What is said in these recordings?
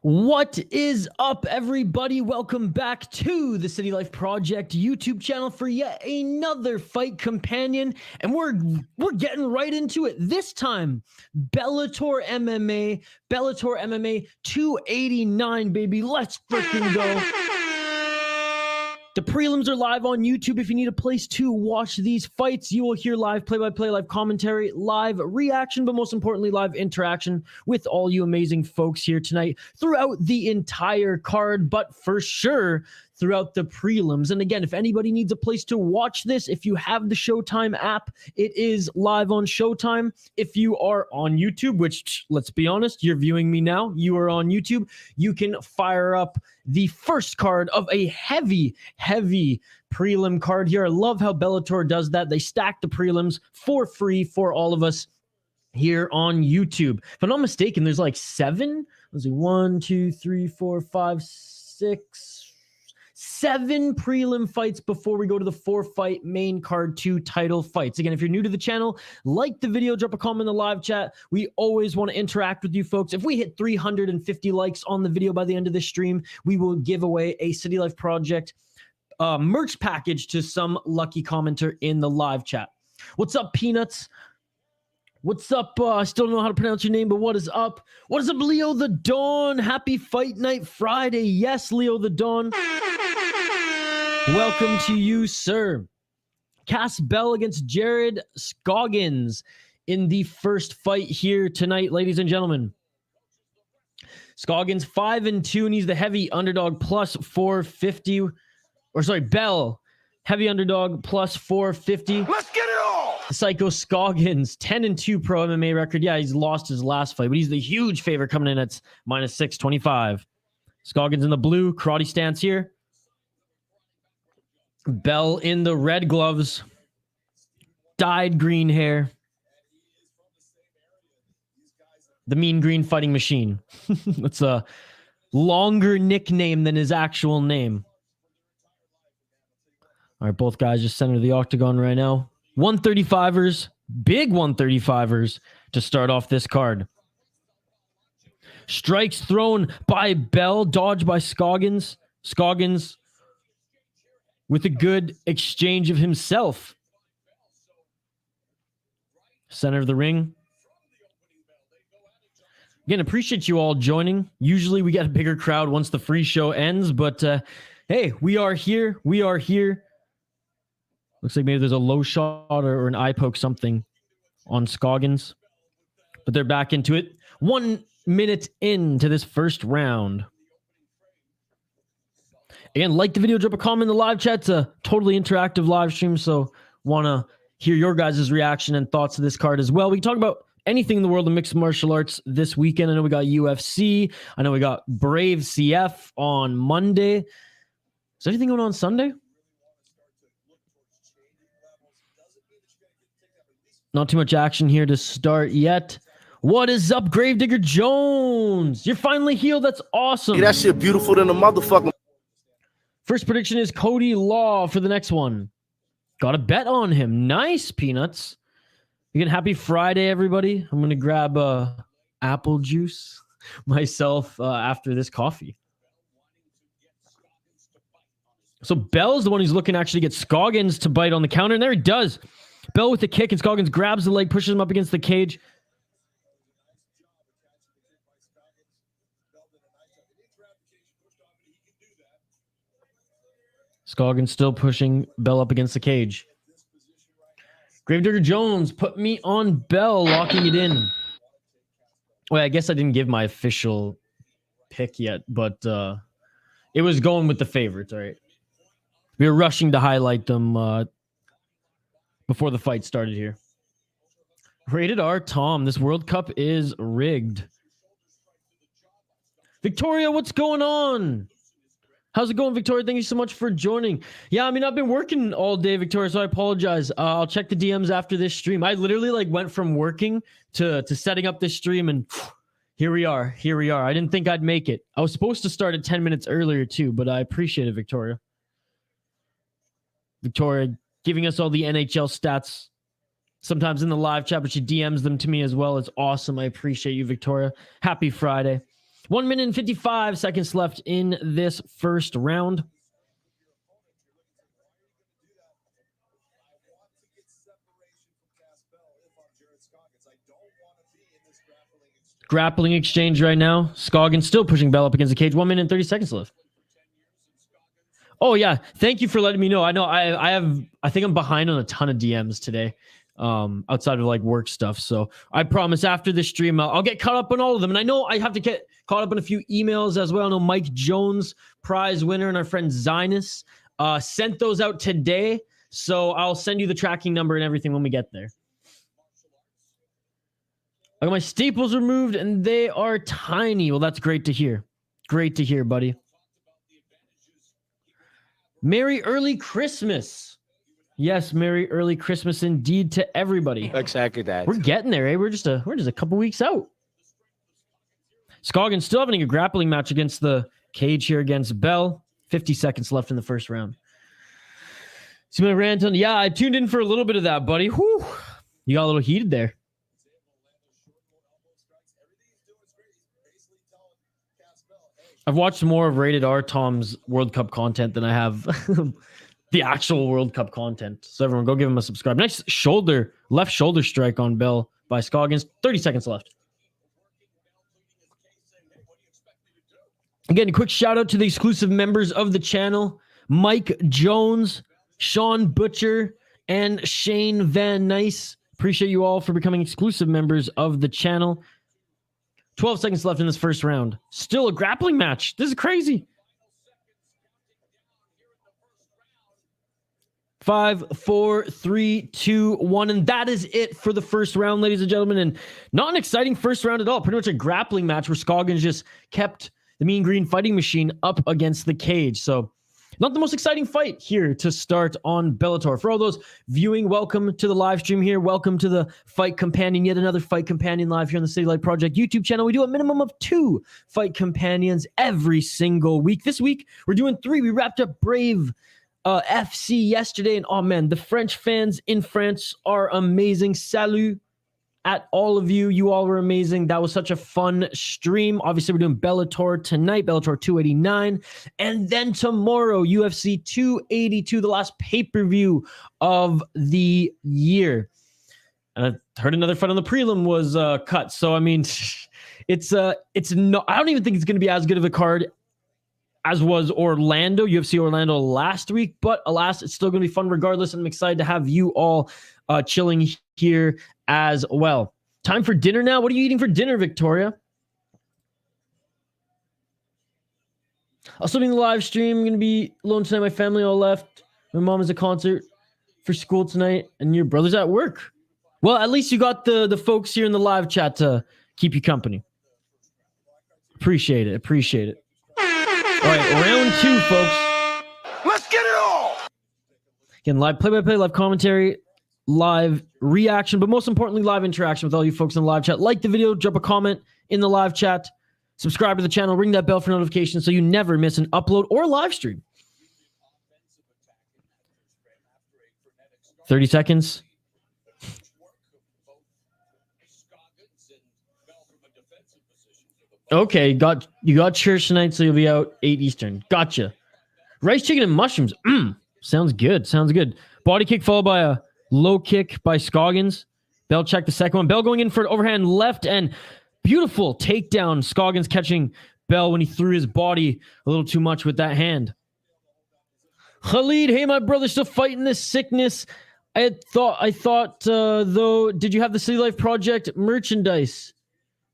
What is up, everybody? Welcome back to the City Life Project YouTube channel for yet another fight companion, and we're getting right into it. This time, Bellator MMA 289, baby. Let's freaking go. The prelims are live on YouTube. If you need a place to watch these fights, you will hear live play-by-play, live commentary, live reaction, but most importantly, live interaction with all you amazing folks here tonight throughout the entire card, but for sure throughout the prelims. And again, if anybody needs a place to watch this, if you have the Showtime app, it is live on Showtime. If you are on YouTube, which, let's be honest, you're viewing me now, you are on YouTube, you can fire up the first card of a heavy prelim card here. I love how Bellator does that. They stack the prelims for free for all of us here on YouTube. If I'm not mistaken, there's like 7 prelim fights before we go to the 4-fight main card 2 title fights. Again, if you're new to the channel, like the video, drop a comment in the live chat. We always want to interact with you folks. If we hit 350 likes on the video by the end of this stream, we will give away a City Life Project merch package to some lucky commenter in the live chat. What's up, Peanuts? What's up? I still don't know how to pronounce your name, but what is up? What is up, Leo the Dawn? Happy Fight Night Friday. Yes, Leo the Dawn. Welcome to you, sir. Cass Bell against Jared Scoggins in the first fight here tonight, ladies and gentlemen. Scoggins 5-2, and he's the heavy underdog plus 450. Or sorry, Bell, heavy underdog plus 450. Let's get it all! Psycho Scoggins, 10-2 pro MMA record. Yeah, he's lost his last fight, but he's the huge favorite coming in at minus 625. Scoggins in the blue, karate stance here. Bell in the red gloves, dyed green hair. The Mean Green Fighting Machine. That's a longer nickname than his actual name. All right, both guys just center the octagon right now. 135ers, big 135ers to start off this card. Strikes thrown by Bell, dodged by Scoggins. Scoggins with a good exchange of himself. Center of the ring. Again, appreciate you all joining. Usually we get a bigger crowd once the free show ends, but hey, we are here. We are here. Looks like maybe there's a low shot or an eye poke, something on Scoggins. But they're back into it. 1 minute into this first round. Again, like the video, drop a comment in the live chat. It's a totally interactive live stream, so want to hear your guys' reaction and thoughts to this card as well. We can talk about anything in the world of mixed martial arts this weekend. I know we got UFC. I know we got Brave CF on Monday. Is anything going on Sunday? Not too much action here to start yet. What is up, Gravedigger Jones? You're finally healed. That's awesome. Yeah, that shit beautiful than a motherfucker. First prediction is Cody Law for the next one. Got a bet on him. Nice, Peanuts. Again, happy Friday, everybody. I'm going to grab apple juice myself after this coffee. So Bell's the one who's looking to actually get Scoggins to bite on the counter, and there he does. Bell with the kick, and Scoggins grabs the leg, pushes him up against the cage. Scoggins still pushing Bell up against the cage. Gravedigger Jones put me on Bell, locking it in. Well, I guess I didn't give my official pick yet, but it was going with the favorites, all right? We were rushing to highlight them before the fight started here. Rated R Tom, this World Cup is rigged. Victoria, what's going on? How's it going, Victoria? Thank you so much for joining. Yeah, I mean, I've been working all day, Victoria, so I apologize. I'll check the DMs after this stream. I literally went from working to setting up this stream, and here we are. Here we are. I didn't think I'd make it. I was supposed to start at 10 minutes earlier too, but I appreciate it, Victoria. Victoria giving us all the NHL stats, sometimes in the live chat, but she DMs them to me as well. It's awesome. I appreciate you, Victoria. Happy Friday. 1 minute and 55 seconds left in this first round. Grappling exchange right now. Scoggins still pushing Bell up against the cage. 1 minute and 30 seconds left. Oh, yeah. Thank you for letting me know. I know I think I'm behind on a ton of DMs today. Outside of work stuff. So I promise after this stream, I'll get caught up on all of them. And I know I have to get caught up on a few emails as well. I know Mike Jones, prize winner, and our friend Zinus sent those out today. So I'll send you the tracking number and everything when we get there. I got my staples removed and they are tiny. Well, that's great to hear. Great to hear, buddy. Merry early Christmas. Yes, Merry early Christmas indeed to everybody. Exactly that. We're getting there, eh? We're just a couple weeks out. Scoggins still having a grappling match against the cage here against Bell. 50 seconds left in the first round. See my rant on? Yeah, I tuned in for a little bit of that, buddy. Whew. You got a little heated there. I've watched more of Rated R Tom's World Cup content than I have the actual World Cup content. So everyone go give him a subscribe. Next shoulder, left shoulder strike on Bell by Scoggins. 30 seconds left. Again, a quick shout out to the exclusive members of the channel. Mike Jones, Sean Butcher, and Shane Van Nice. Appreciate you all for becoming exclusive members of the channel. 12 seconds left in this first round. Still a grappling match. This is crazy. 5, 4, 3, 2, 1. And that is it for the first round, ladies and gentlemen. And not an exciting first round at all. Pretty much a grappling match where Scoggins just kept the Mean Green Fighting Machine up against the cage. So not the most exciting fight here to start on Bellator. For all those viewing, welcome to the live stream here. Welcome to the Fight Companion, yet another Fight Companion live here on the City Light Project YouTube channel. We do a minimum of 2 Fight Companions every single week. This week, we're doing 3. We wrapped up Brave FC yesterday, and oh man, the French fans in France are amazing. Salut at all of you. You all were amazing. That was such a fun stream. Obviously, we're doing Bellator tonight, Bellator 289. And then tomorrow, UFC 282, the last pay-per-view of the year. And I heard another fight on the prelim was cut. So, I mean, it's no, I don't even think it's going to be as good of a card as was Orlando, UFC Orlando last week. But alas, it's still going to be fun regardless. And I'm excited to have you all chilling here as well. Time for dinner now. What are you eating for dinner, Victoria? I'll still be in the live stream. I'm going to be alone tonight. My family all left. My mom is at concert for school tonight, and your brother's at work. Well, at least you got the folks here in the live chat to keep you company. Appreciate it. Appreciate it. All right, round 2, folks. Let's get it all. Again, live play-by-play, live commentary, live reaction, but most importantly, live interaction with all you folks in the live chat. Like the video, drop a comment in the live chat, subscribe to the channel, ring that bell for notifications so you never miss an upload or live stream. 30 seconds. Okay, you got church tonight, so you'll be out 8 Eastern. Gotcha. Rice, chicken, and mushrooms. Sounds good. Sounds good. Body kick followed by a low kick by Scoggins. Bell check the second one. Bell going in for an overhand left and beautiful takedown. Scoggins catching Bell when he threw his body a little too much with that hand. Khalid, hey, my brother, still fighting this sickness. I thought, though, did you have the City Life Project merchandise?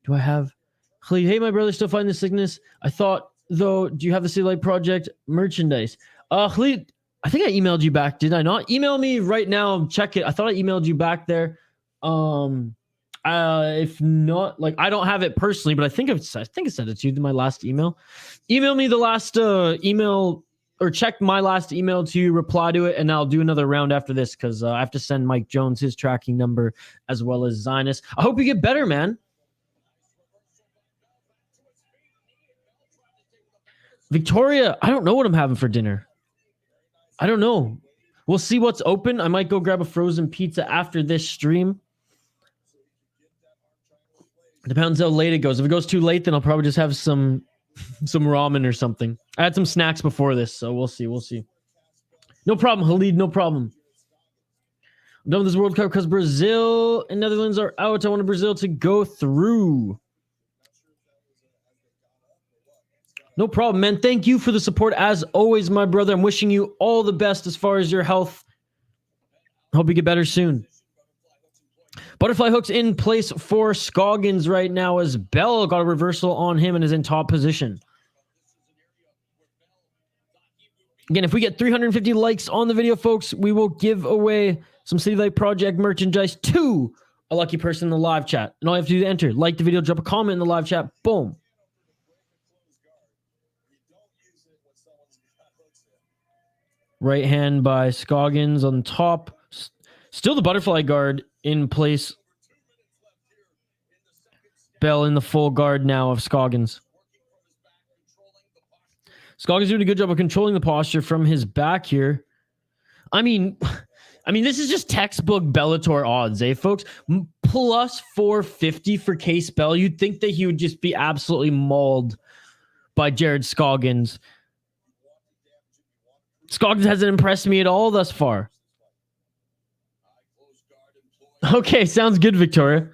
Do I have... Khalid, hey, my brother, still fighting this sickness. I thought, though, do you have the City Life Project merchandise? Khalid, I think I emailed you back. Did I not? Email me right now. Check it. I thought I emailed you back there. If not, like, I don't have it personally, but I think I sent it to you in my last email. Email me the last email, or check my last email to reply to it, and I'll do another round after this because I have to send Mike Jones his tracking number as well as Zionist. I hope you get better, man. Victoria, I don't know what I'm having for dinner. I don't know. We'll see what's open. I might go grab a frozen pizza after this stream. Depends how late it goes. If it goes too late, then I'll probably just have some ramen or something. I had some snacks before this, so we'll see. We'll see. No problem, Khalid. No problem. I'm done with this World Cup because Brazil and Netherlands are out. I wanted Brazil to go through. No problem, man. Thank you for the support as always, my brother. I'm wishing you all the best as far as your health. Hope you get better soon. Butterfly hooks in place for Scoggins right now as Bell got a reversal on him and is in top position. Again, if we get 350 likes on the video, folks, we will give away some City Light Project merchandise to a lucky person in the live chat. And all you have to do is enter. Like the video, drop a comment in the live chat. Boom. Right hand by Scoggins on top. Still the butterfly guard in place. Bell in the full guard now of Scoggins. Scoggins doing a good job of controlling the posture from his back here. I mean, this is just textbook Bellator odds, eh, folks? Plus 450 for Case Bell. You'd think that he would just be absolutely mauled by Jared Scoggins. Scoggins hasn't impressed me at all thus far. Okay, sounds good, Victoria.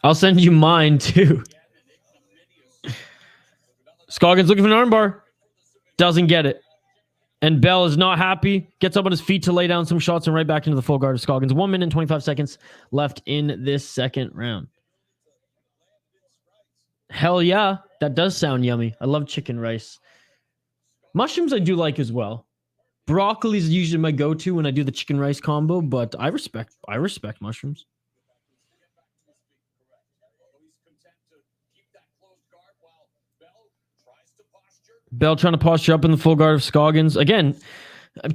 I'll send you mine, too. Scoggins looking for an armbar. Doesn't get it. And Bell is not happy. Gets up on his feet to lay down some shots and right back into the full guard of Scoggins. 1 minute and 25 seconds left in this second round. Hell yeah. That does sound yummy. I love chicken rice. Mushrooms I do like as well. Broccoli is usually my go-to when I do the chicken rice combo, but I respect mushrooms. Bell trying to posture up in the full guard of Scoggins. Again,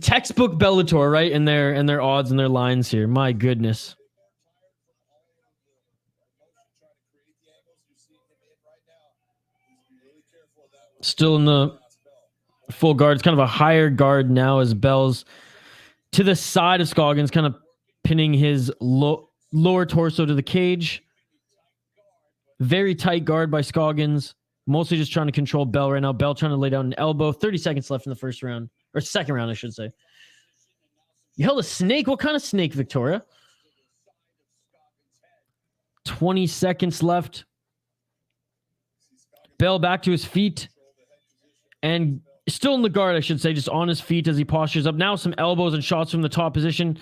textbook Bellator, right? And their odds and their lines here. My goodness. Still in the full guard. It's kind of a higher guard now as Bell's to the side of Scoggins, kind of pinning his lower torso to the cage. Very tight guard by Scoggins. Mostly just trying to control Bell right now. Bell trying to lay down an elbow. 30 seconds left in the first round. Or second round, I should say. You held a snake? What kind of snake, Victoria? 20 seconds left. Bell back to his feet. And still in the guard, I should say, just on his feet as he postures up. Now some elbows and shots from the top position.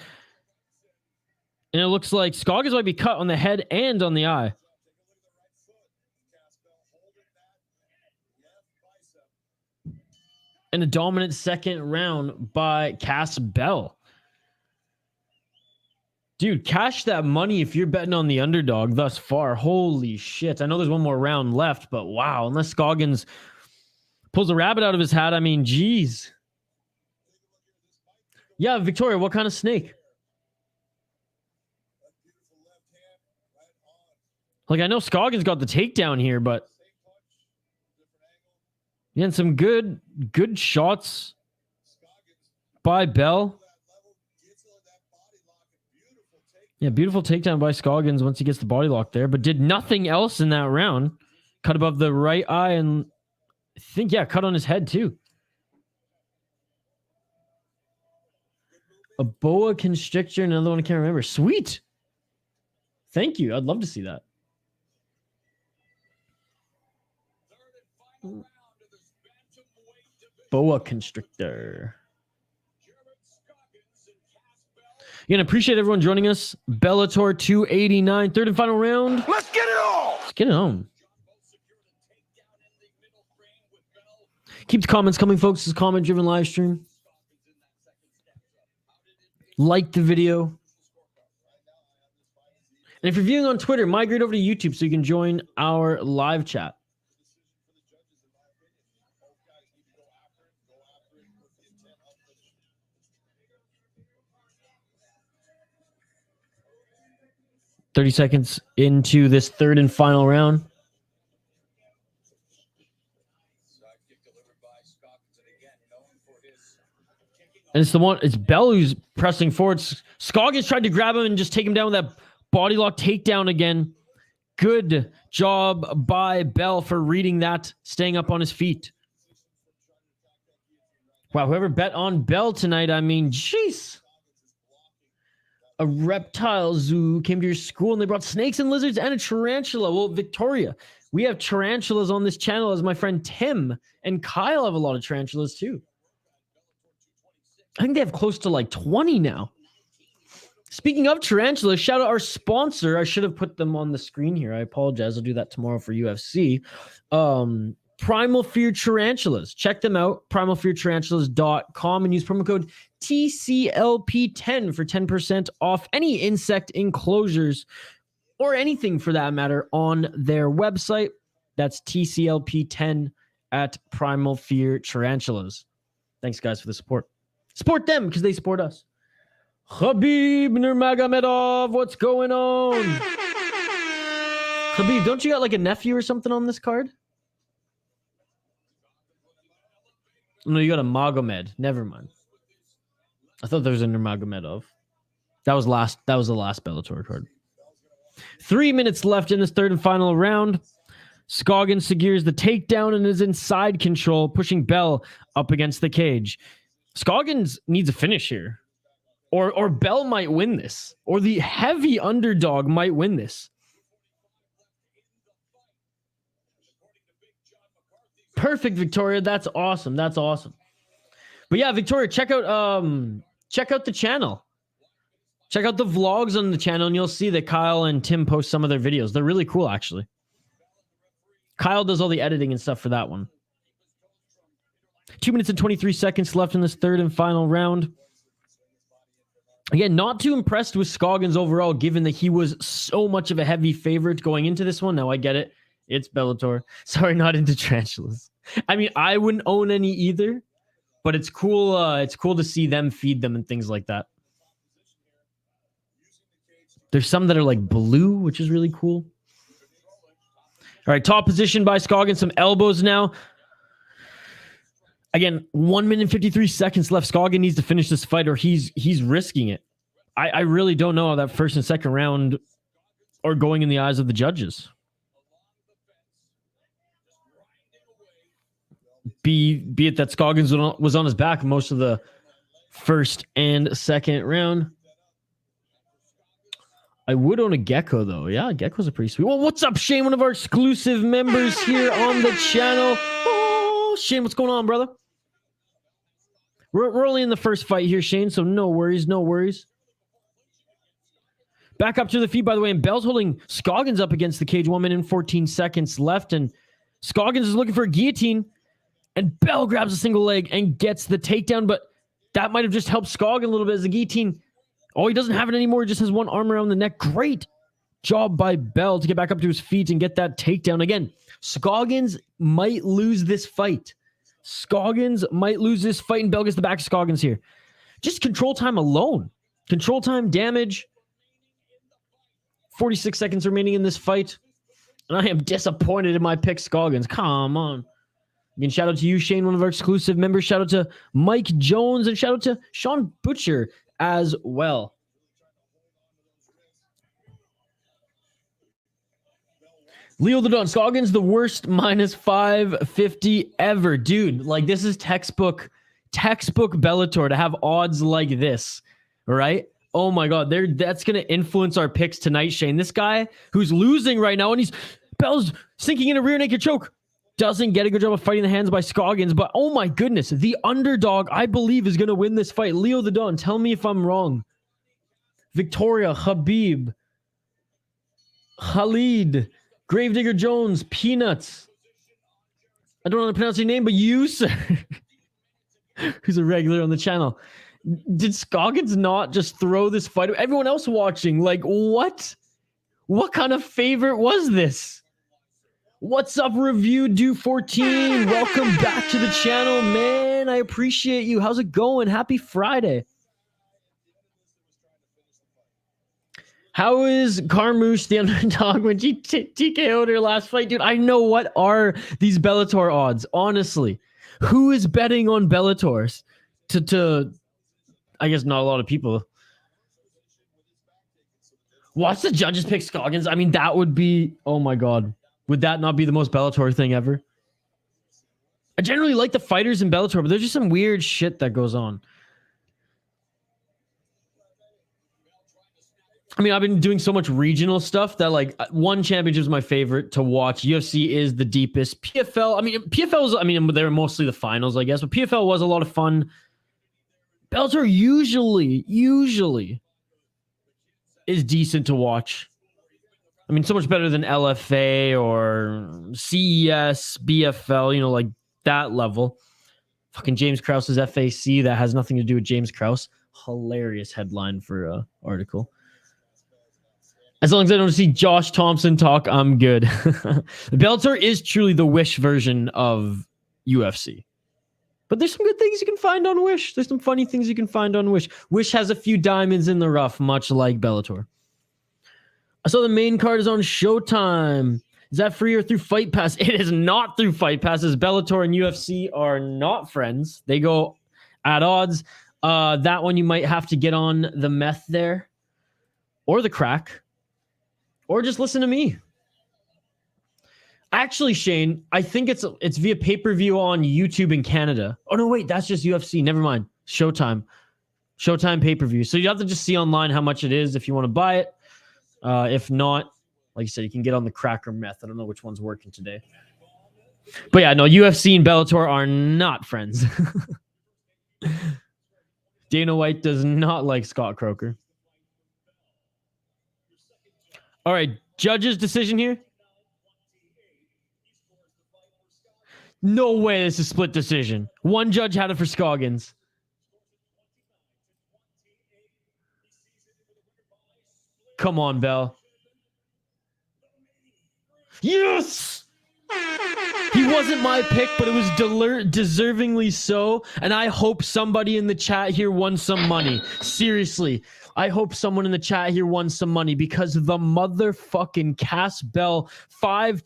And it looks like Scoggins might be cut on the head and on the eye. And a dominant second round by Cass Bell. Dude, cash that money if you're betting on the underdog thus far. Holy shit. I know there's one more round left, but wow. Unless Scoggins pulls a rabbit out of his hat, I mean, geez. Yeah, Victoria, what kind of snake? Like, I know Scoggins got the takedown here, but... yeah, and some good shots by Bell. Yeah, beautiful takedown by Scoggins once he gets the body lock there, but did nothing else in that round. Cut above the right eye and I think, yeah, cut on his head too. A boa constrictor, another one I can't remember. Sweet. Thank you. I'd love to see that. Boa constrictor. Again, appreciate everyone joining us. Bellator 289, third and final round. Let's get it all. Let's get it on. Keep the comments coming, folks. This is comment-driven live stream. Like the video. And if you're viewing on Twitter, migrate over to YouTube so you can join our live chat. .30 seconds into this third and final round. And it's Bell who's pressing forward. Scoggins tried to grab him and just take him down with that body lock takedown again. Good job by Bell for reading that, staying up on his feet. Wow, whoever bet on Bell tonight, I mean, jeez. A reptile zoo came to your school and they brought snakes and lizards and a tarantula. Well, Victoria, we have tarantulas on this channel, as my friend Tim and Kyle have a lot of tarantulas too. I think they have close to like 20 now. Speaking of tarantulas, shout out our sponsor. I should have put them on the screen here. I apologize. I'll do that tomorrow for UFC. Primal Fear Tarantulas. Check them out. primalfeartarantulas.com and use promo code TCLP10 for 10% off any insect enclosures or anything for that matter on their website. That's TCLP10 at Primal Fear Tarantulas. Thanks, guys, for the support. Support them because they support us. Khabib Nurmagomedov, what's going on? Khabib, don't you got like a nephew or something on this card? No, you got a Magomed. Never mind. I thought there was a Nurmagomedov. That was the last Bellator card. 3 minutes left in this third and final round. Scoggins secures the takedown and is in side control, pushing Bell up against the cage. Scoggins needs a finish here. Or Bell might win this. Or the heavy underdog might win this. Perfect, Victoria. That's awesome. That's awesome. But yeah, Victoria, check out the channel. Check out the vlogs on the channel, and you'll see that Kyle and Tim post some of their videos. They're really cool, actually. Kyle does all the editing and stuff for that one. 2 minutes and 23 seconds left in this third and final round. Again, not too impressed with Scoggins overall, given that he was so much of a heavy favorite going into this one. Now I get it. It's Bellator. Sorry, not into tarantulas. I mean, I wouldn't own any either, but it's cool. It's cool to see them feed them and things like that. There's some that are like blue, which is really cool. All right, top position by Scoggins. Some elbows now. Again, 1 minute and 53 seconds left. Scoggins needs to finish this fight or he's risking it. I really don't know how that first and second round are going in the eyes of the judges. Be it that Scoggins was on his back most of the first and second round. I would own a gecko, though. Yeah, gecko's a pretty sweet. Well, what's up, Shane? One of our exclusive members here on the channel. Oh, Shane, what's going on, brother? We're only in the first fight here, Shane, so no worries, no worries. Back up to the feet, by the way, and Bell's holding Scoggins up against the cage. 1 minute and 14 seconds left, and Scoggins is looking for a guillotine, and Bell grabs a single leg and gets the takedown, but that might have just helped Scoggins a little bit as the guillotine Oh, he doesn't have it anymore. He just has one arm around the neck. Great job by Bell to get back up to his feet and get that takedown. Again, Scoggins might lose this fight. Scoggins might lose this fight, and Bell gets the back of Scoggins here. Just control time alone. Control time, damage. 46 seconds remaining in this fight. And I am disappointed in my pick, Scoggins. Come on. Again, shout out to you, Shane, one of our exclusive members. Shout out to Mike Jones, and shout out to Sean Butcher as well. Leo the Don, Scoggins, the worst minus 550 ever. Dude, like, this is textbook Bellator to have odds like this, right? Oh my God, that's going to influence our picks tonight, Shane. This guy who's losing right now, and Bell's sinking in a rear naked choke. Doesn't get a good job of fighting the hands by Scoggins, but oh my goodness, the underdog, I believe, is going to win this fight. Leo the Don, tell me if I'm wrong. Victoria, Habib, Khalid, Gravedigger Jones, Peanuts. I don't know how to pronounce your name, but you, sir, who's a regular on the channel. Did Scoggins not just throw this fight? Everyone else watching, like, what? What kind of favorite was this? What's up, Review Do 14? Welcome back to the channel, man. I appreciate you. How's it going? Happy Friday. How is Carmouche the underdog when she TKO'd her last fight? Dude, I know, what are these Bellator odds, honestly. Who is betting on Bellators? To I guess not a lot of people. Watch the judges pick Scoggins. I mean, that would be, oh my God. Would that not be the most Bellator thing ever? I generally like the fighters in Bellator, but there's just some weird shit that goes on. I mean, I've been doing so much regional stuff that, like, one championship is my favorite to watch. UFC is the deepest. PFL, I mean, PFL's, I mean, they're mostly the finals, I guess, but PFL was a lot of fun. Bellator usually is decent to watch. I mean, so much better than LFA or CES, BFL, you know, like that level. Fucking James Krause's FAC, that has nothing to do with James Krause. Hilarious headline for an article. As long as I don't see Josh Thompson talk, I'm good. Bellator is truly the Wish version of UFC. But there's some good things you can find on Wish. There's some funny things you can find on Wish. Wish has a few diamonds in the rough, much like Bellator. I saw the main card is on Showtime. Is that free or through Fight Pass? It is not through Fight Pass, as Bellator and UFC are not friends. They go at odds. That one you might have to get on the meth there, or the crack, or just listen to me. Actually, Shane, I think it's via pay-per-view on YouTube in Canada. Oh, no, wait, that's just UFC. Never mind. Showtime pay-per-view. So you have to just see online how much it is if you want to buy it. If not, like you said, you can get on the crack or meth. I don't know which one's working today. But yeah, no, UFC and Bellator are not friends. Dana White does not like Scott Croker. All right, judge's decision here. No way this is split decision. One judge had it for Scoggins. Come on, Bell. Yes! He wasn't my pick, but it was deservingly so. And I hope somebody in the chat here won some money. Seriously. I hope someone in the chat here won some money, because the motherfucking Cass Bell 5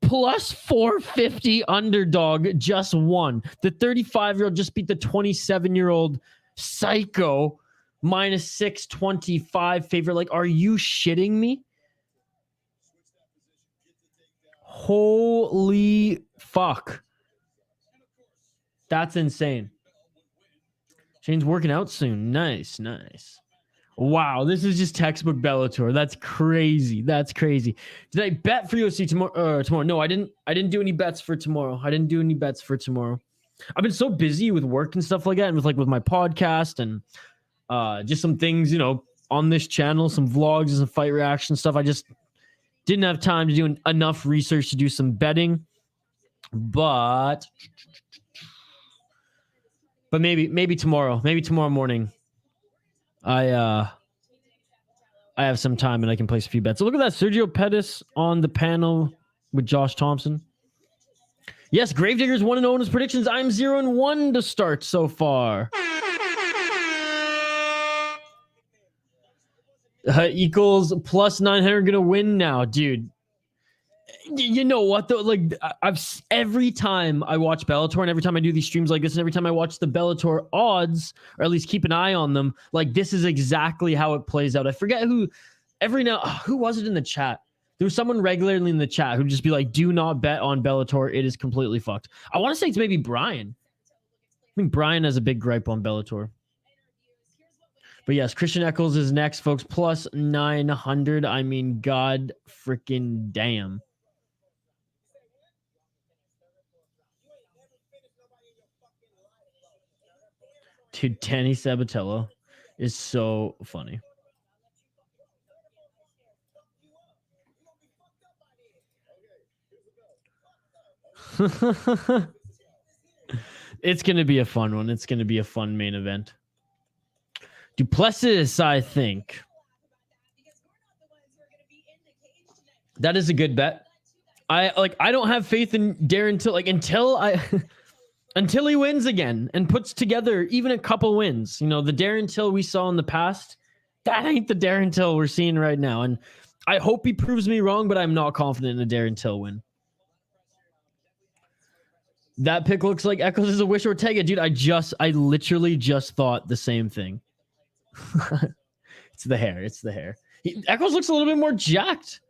plus 450 underdog just won. The 35-year-old just beat the 27-year-old psycho minus 625 favorite. Like, are you shitting me? Holy fuck. That's insane. Shane's working out soon. Nice. Wow, this is just textbook Bellator. That's crazy. Did I bet for UFC tomorrow? No, I didn't do any bets for tomorrow. I've been so busy with work and stuff like that, and with my podcast and just some things, you know, on this channel, some vlogs and some fight reaction stuff. I just didn't have time to do enough research to do some betting. But But maybe tomorrow. Maybe tomorrow morning. I have some time and I can place a few bets. So look at that. Sergio Pettis on the panel with Josh Thompson. Yes, Gravedigger's 1-0 in his predictions. I'm 0-1 to start so far. Equals plus 900 gonna win now, dude. You know what though? Like I've every time I watch Bellator and every time I do these streams like this and every time I watch the Bellator odds or at least keep an eye on them, like this is exactly how it plays out. I forget who was it in the chat? There was someone regularly in the chat who'd just be like, do not bet on Bellator. It is completely fucked. I want to say it's maybe Brian. I think Brian has a big gripe on Bellator. But yes, Christian Eccles is next, folks. Plus 900. I mean, god freaking damn. Dude, Danny Sabatello is so funny. It's going to be a fun one. It's going to be a fun main event. Duplessis, I think. That is a good bet. I don't have faith in Darren Till until he wins again and puts together even a couple wins. You know, the Darren Till we saw in the past, that ain't the Darren Till we're seeing right now. And I hope he proves me wrong, but I'm not confident in a Darren Till win. That pick looks like Eccles is a Wish Ortega. Dude, I literally just thought the same thing. It's the hair. It's the hair. Eccles looks a little bit more jacked.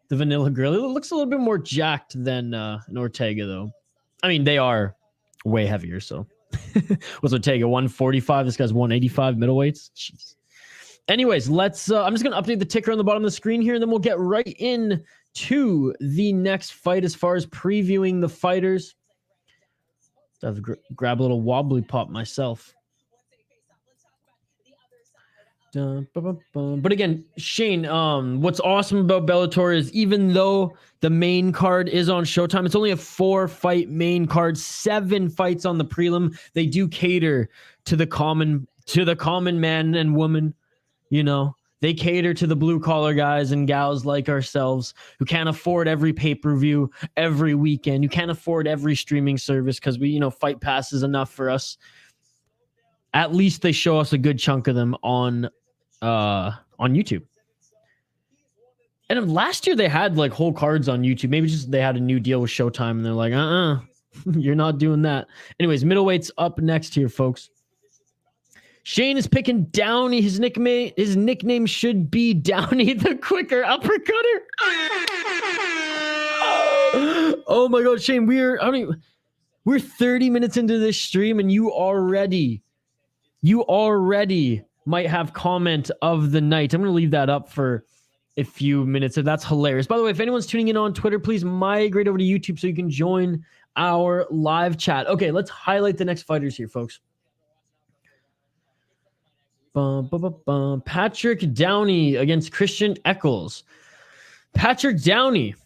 The Vanilla Grill looks a little bit more jacked than an Ortega, though. I mean, they are way heavier, so. What's Ortega, 145? This guy's 185 middleweights. Jeez. Anyways, let's... I'm just going to update the ticker on the bottom of the screen here, and then we'll get right in to the next fight as far as previewing the fighters. I have to grab a little wobbly pop myself. But again, Shane, what's awesome about Bellator is even though the main card is on Showtime, it's only a 4-fight main card, 7 fights on the prelim. They do cater to the common man and woman, you know. They cater to the blue-collar guys and gals like ourselves who can't afford every pay-per-view every weekend. You can't afford every streaming service because Fight Pass is enough for us. At least they show us a good chunk of them on YouTube. And last year they had like whole cards on YouTube. Maybe just they had a new deal with Showtime and they're like, you're not doing that. Anyways, middleweights up next here, folks. Shane is picking Downey. His nickname should be Downey the Quicker Uppercutter. Oh my God, Shane, we're 30 minutes into this stream and you already might have comment of the night. I'm going to leave that up for a few minutes. And that's hilarious. By the way, if anyone's tuning in on Twitter, please migrate over to YouTube so you can join our live chat. Okay, let's highlight the next fighters here, folks. Patrick Downey against Christian Eccles. Patrick Downey,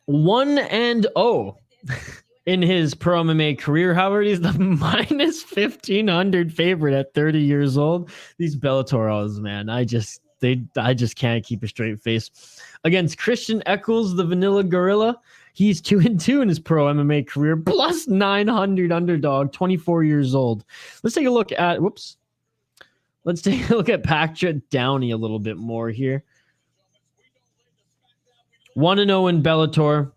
1-0 in his pro MMA career. However, he's the minus 1,500 favorite at 30 years old. These Bellator odds, man, I just can't keep a straight face. Against Christian Eccles, the Vanilla Gorilla, he's 2-2 in his pro MMA career, plus 900 underdog, 24 years old. Let's take a look at Patrick Downey a little bit more here. 1-0 in Bellator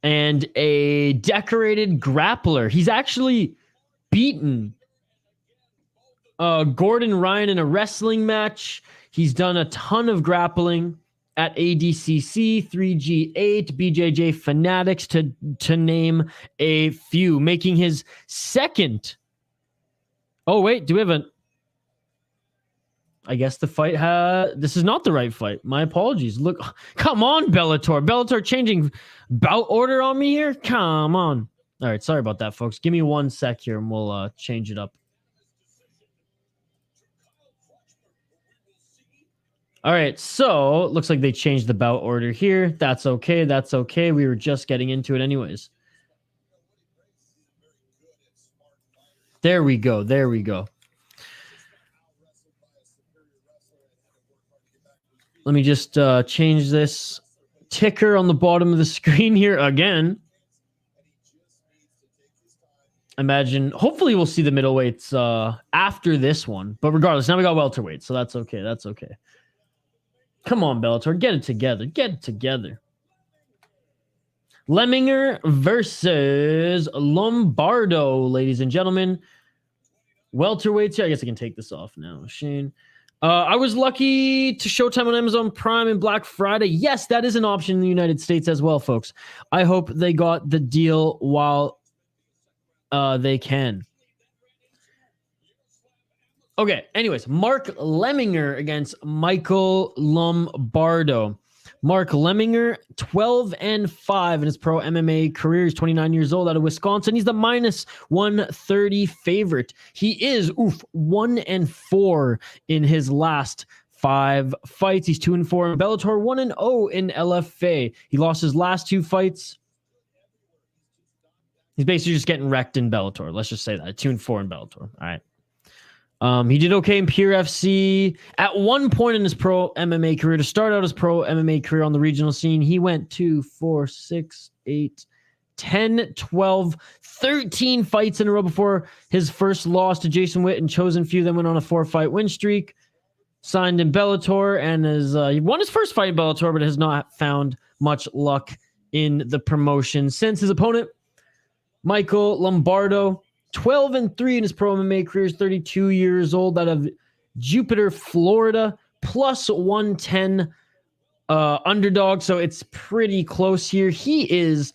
and a decorated grappler. He's actually beaten Gordon Ryan in a wrestling match. He's done a ton of grappling at ADCC, 3G8, BJJ Fanatics, to name a few, making his second. Oh, wait, do we have a... I guess the fight this is not the right fight. My apologies. Look, come on, Bellator. Bellator changing bout order on me here? Come on. All right, sorry about that, folks. Give me 1 sec here and we'll change it up. All right, so it looks like they changed the bout order here. That's okay. We were just getting into it anyways. There we go. There we go. Let me just change this ticker on the bottom of the screen here again. Imagine, hopefully we'll see the middleweights after this one. But regardless, now we got welterweight, so that's okay. That's okay. Come on, Bellator. Get it together. Get it together. Lemminger versus Lombardo, ladies and gentlemen. Welterweights. Yeah, I guess I can take this off now. Shane. I was lucky to Showtime on Amazon Prime and Black Friday. Yes, that is an option in the United States as well, folks. I hope they got the deal while they can. Okay, anyways, Mark Lemminger against Michael Lombardo. Mark Lemminger, 12-5 in his pro MMA career. He's 29 years old out of Wisconsin. He's the -130 favorite. He is 1-4 in his last 5 fights. He's 2-4 in Bellator, 1-0 in LFA. He lost his last 2 fights. He's basically just getting wrecked in Bellator. Let's just say that. 2-4 in Bellator. All right. He did okay in Pure FC. At one point in his pro MMA career, to start out his pro MMA career on the regional scene, he went 2, 4, 6, 8, 10, 12, 13 fights in a row before his first loss to Jason Witt and Chosen Few. Then went on a 4-fight win streak. Signed in Bellator and he won his first fight in Bellator, but has not found much luck in the promotion since. His opponent, Michael Lombardo, 12-3 in his pro MMA career, is 32 years old, out of Jupiter, Florida, +110 underdog, so it's pretty close here. He is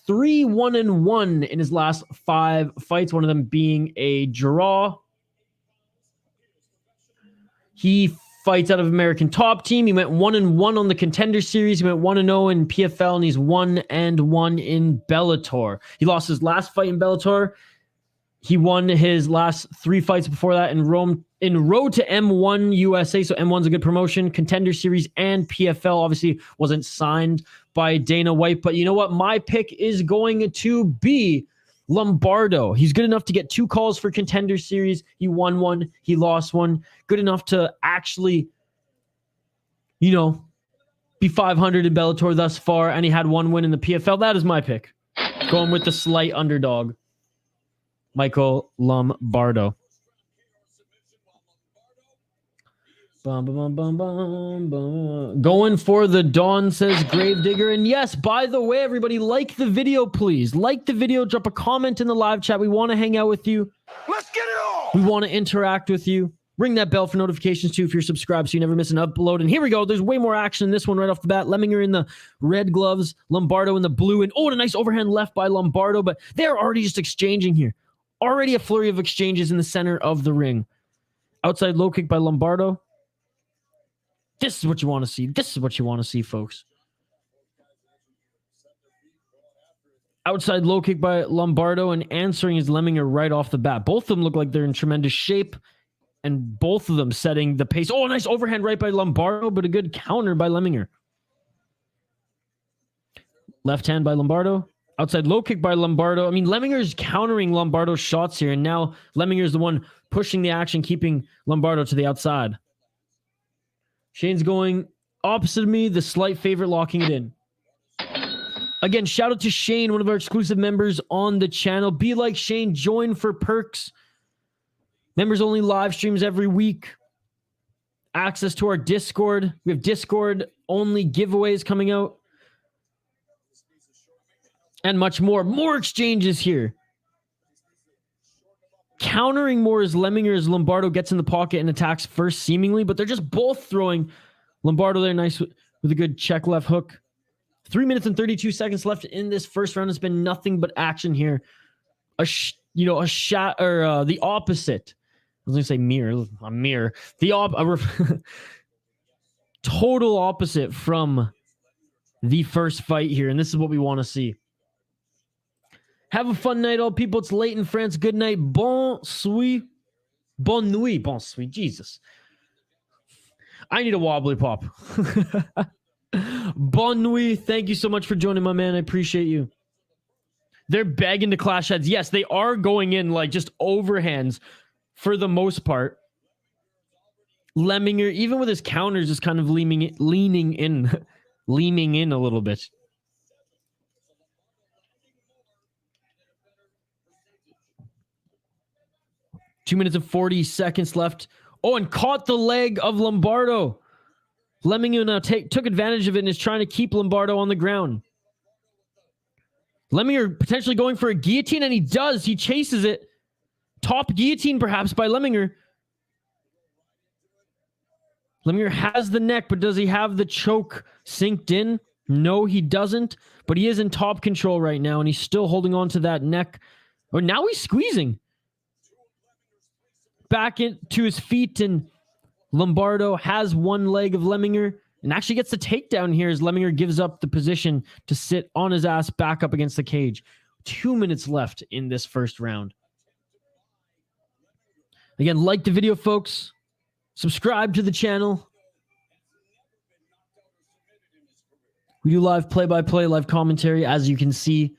3-1-1 in his last 5 fights, one of them being a draw. He fights out of American Top Team. He went 1-1 on the Contender Series. He went 1-0 in PFL, and he's 1-1 in Bellator. He lost his last fight in Bellator. He won his last 3 fights before that in Road to M1 USA. So M1's a good promotion. Contender Series and PFL obviously wasn't signed by Dana White. But you know what? My pick is going to be Lombardo. He's good enough to get 2 calls for Contender Series. He won 1. He lost 1. Good enough to actually, be 500 in Bellator thus far. And he had 1 win in the PFL. That is my pick. Going with the slight underdog, Michael Lombardo. Bum, bum, bum, bum, bum. Going for the Dawn, says Gravedigger. And yes, by the way, everybody, like the video, please. Like the video. Drop a comment in the live chat. We want to hang out with you. Let's get it on! We want to interact with you. Ring that bell for notifications too if you're subscribed so you never miss an upload. And here we go. There's way more action in this one right off the bat. Lemminger in the red gloves. Lombardo in the blue. And a nice overhand left by Lombardo. But they're already just exchanging here. Already a flurry of exchanges in the center of the ring. Outside low kick by Lombardo. This is what you want to see. This is what you want to see, folks. Outside low kick by Lombardo, and answering is Lemminger right off the bat. Both of them look like they're in tremendous shape, and both of them setting the pace. A nice overhand right by Lombardo, but a good counter by Lemminger. Left hand by Lombardo. Outside low kick by Lombardo. I mean, Lemminger's countering Lombardo's shots here, and now Lemminger's the one pushing the action, keeping Lombardo to the outside. Shane's going opposite of me, the slight favorite, locking it in. Again, shout out to Shane, one of our exclusive members on the channel. Be like Shane, join for perks. Members only live streams every week. Access to our Discord. We have Discord only giveaways coming out. And much more. More exchanges here. Countering more as Lemminger as Lombardo gets in the pocket and attacks first, seemingly, but they're just both throwing. Lombardo there, nice with a good check left hook. 3 minutes and 32 seconds left in this first round. It's been nothing but action here. The opposite. I was going to say mirror. A mirror. Total opposite from the first fight here, and this is what we want to see. Have a fun night, all people. It's late in France. Good night. Bonne nuit. Jesus. I need a wobbly pop. Bonne nuit. Thank you so much for joining, my man. I appreciate you. They're begging to clash heads. Yes, they are going in like just overhands for the most part. Lemminger, even with his counters, is kind of leaning in a little bit. Two minutes and 40 seconds left. Oh, and caught the leg of Lombardo. Lemminger now took advantage of it and is trying to keep Lombardo on the ground. Lemminger potentially going for a guillotine, and he does. He chases it. Top guillotine, perhaps, by Lemminger. Lemminger has the neck, but does he have the choke synced in? No, he doesn't. But he is in top control right now, and he's still holding on to that neck. Oh, now he's squeezing. Back into his feet, and Lombardo has one leg of Lemminger and actually gets the takedown here as Lemminger gives up the position to sit on his ass back up against the cage. 2 minutes left in this first round. Again, like the video, folks. Subscribe to the channel. We do live play-by-play, live commentary, as you can see.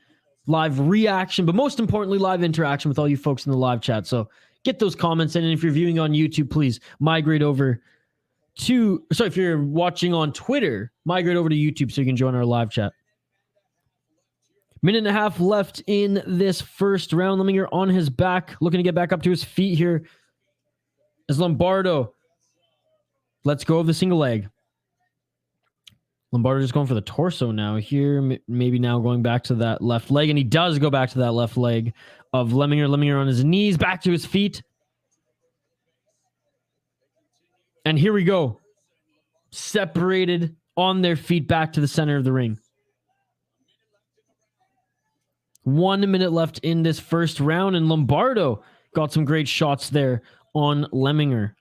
Live reaction, but most importantly, live interaction with all you folks in the live chat. So get those comments in, and if you're viewing on YouTube, please migrate over to... Sorry, if you're watching on Twitter, migrate over to YouTube so you can join our live chat. Minute and a half left in this first round. Lemminger on his back, looking to get back up to his feet here as Lombardo lets go of the single leg. Lombardo just going for the torso now here. Maybe now going back to that left leg, and he does go back to that left leg of Lemminger. Lemminger on his knees, back to his feet. And here we go. Separated on their feet back to the center of the ring. 1 minute left in this first round, and Lombardo got some great shots there on Lemminger.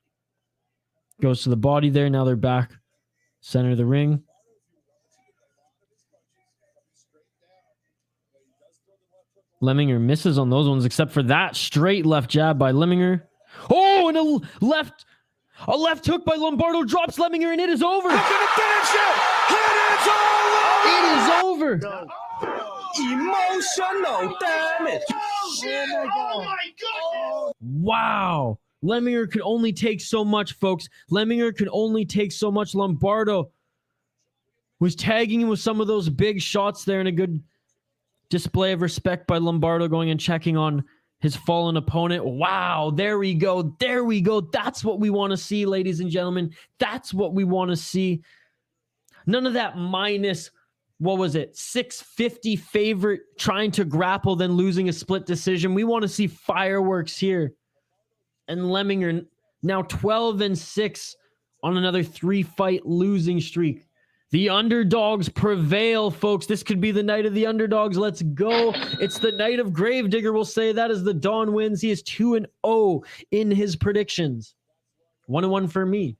Goes to the body there. Now they're back. Center of the ring. Lemminger misses on those ones, except for that straight left jab by Lemminger. Oh, and a left hook by Lombardo drops Lemminger, and it is over. Look at the finish it! It is over. No. Emotional damage. Oh my God! Wow. Lemminger could only take so much, folks. Lemminger could only take so much. Lombardo was tagging him with some of those big shots there, and a good display of respect by Lombardo going and checking on his fallen opponent. Wow, there we go. There we go. That's what we want to see, ladies and gentlemen. That's what we want to see. None of that minus, what was it, 650 favorite trying to grapple, then losing a split decision. We want to see fireworks here. And Lemminger now 12-6 on another 3-fight losing streak. The underdogs prevail, folks. This could be the night of the underdogs. Let's go. It's the night of Gravedigger, we'll say. That is the Don wins. He is 2-0 in his predictions. 1-1 for me.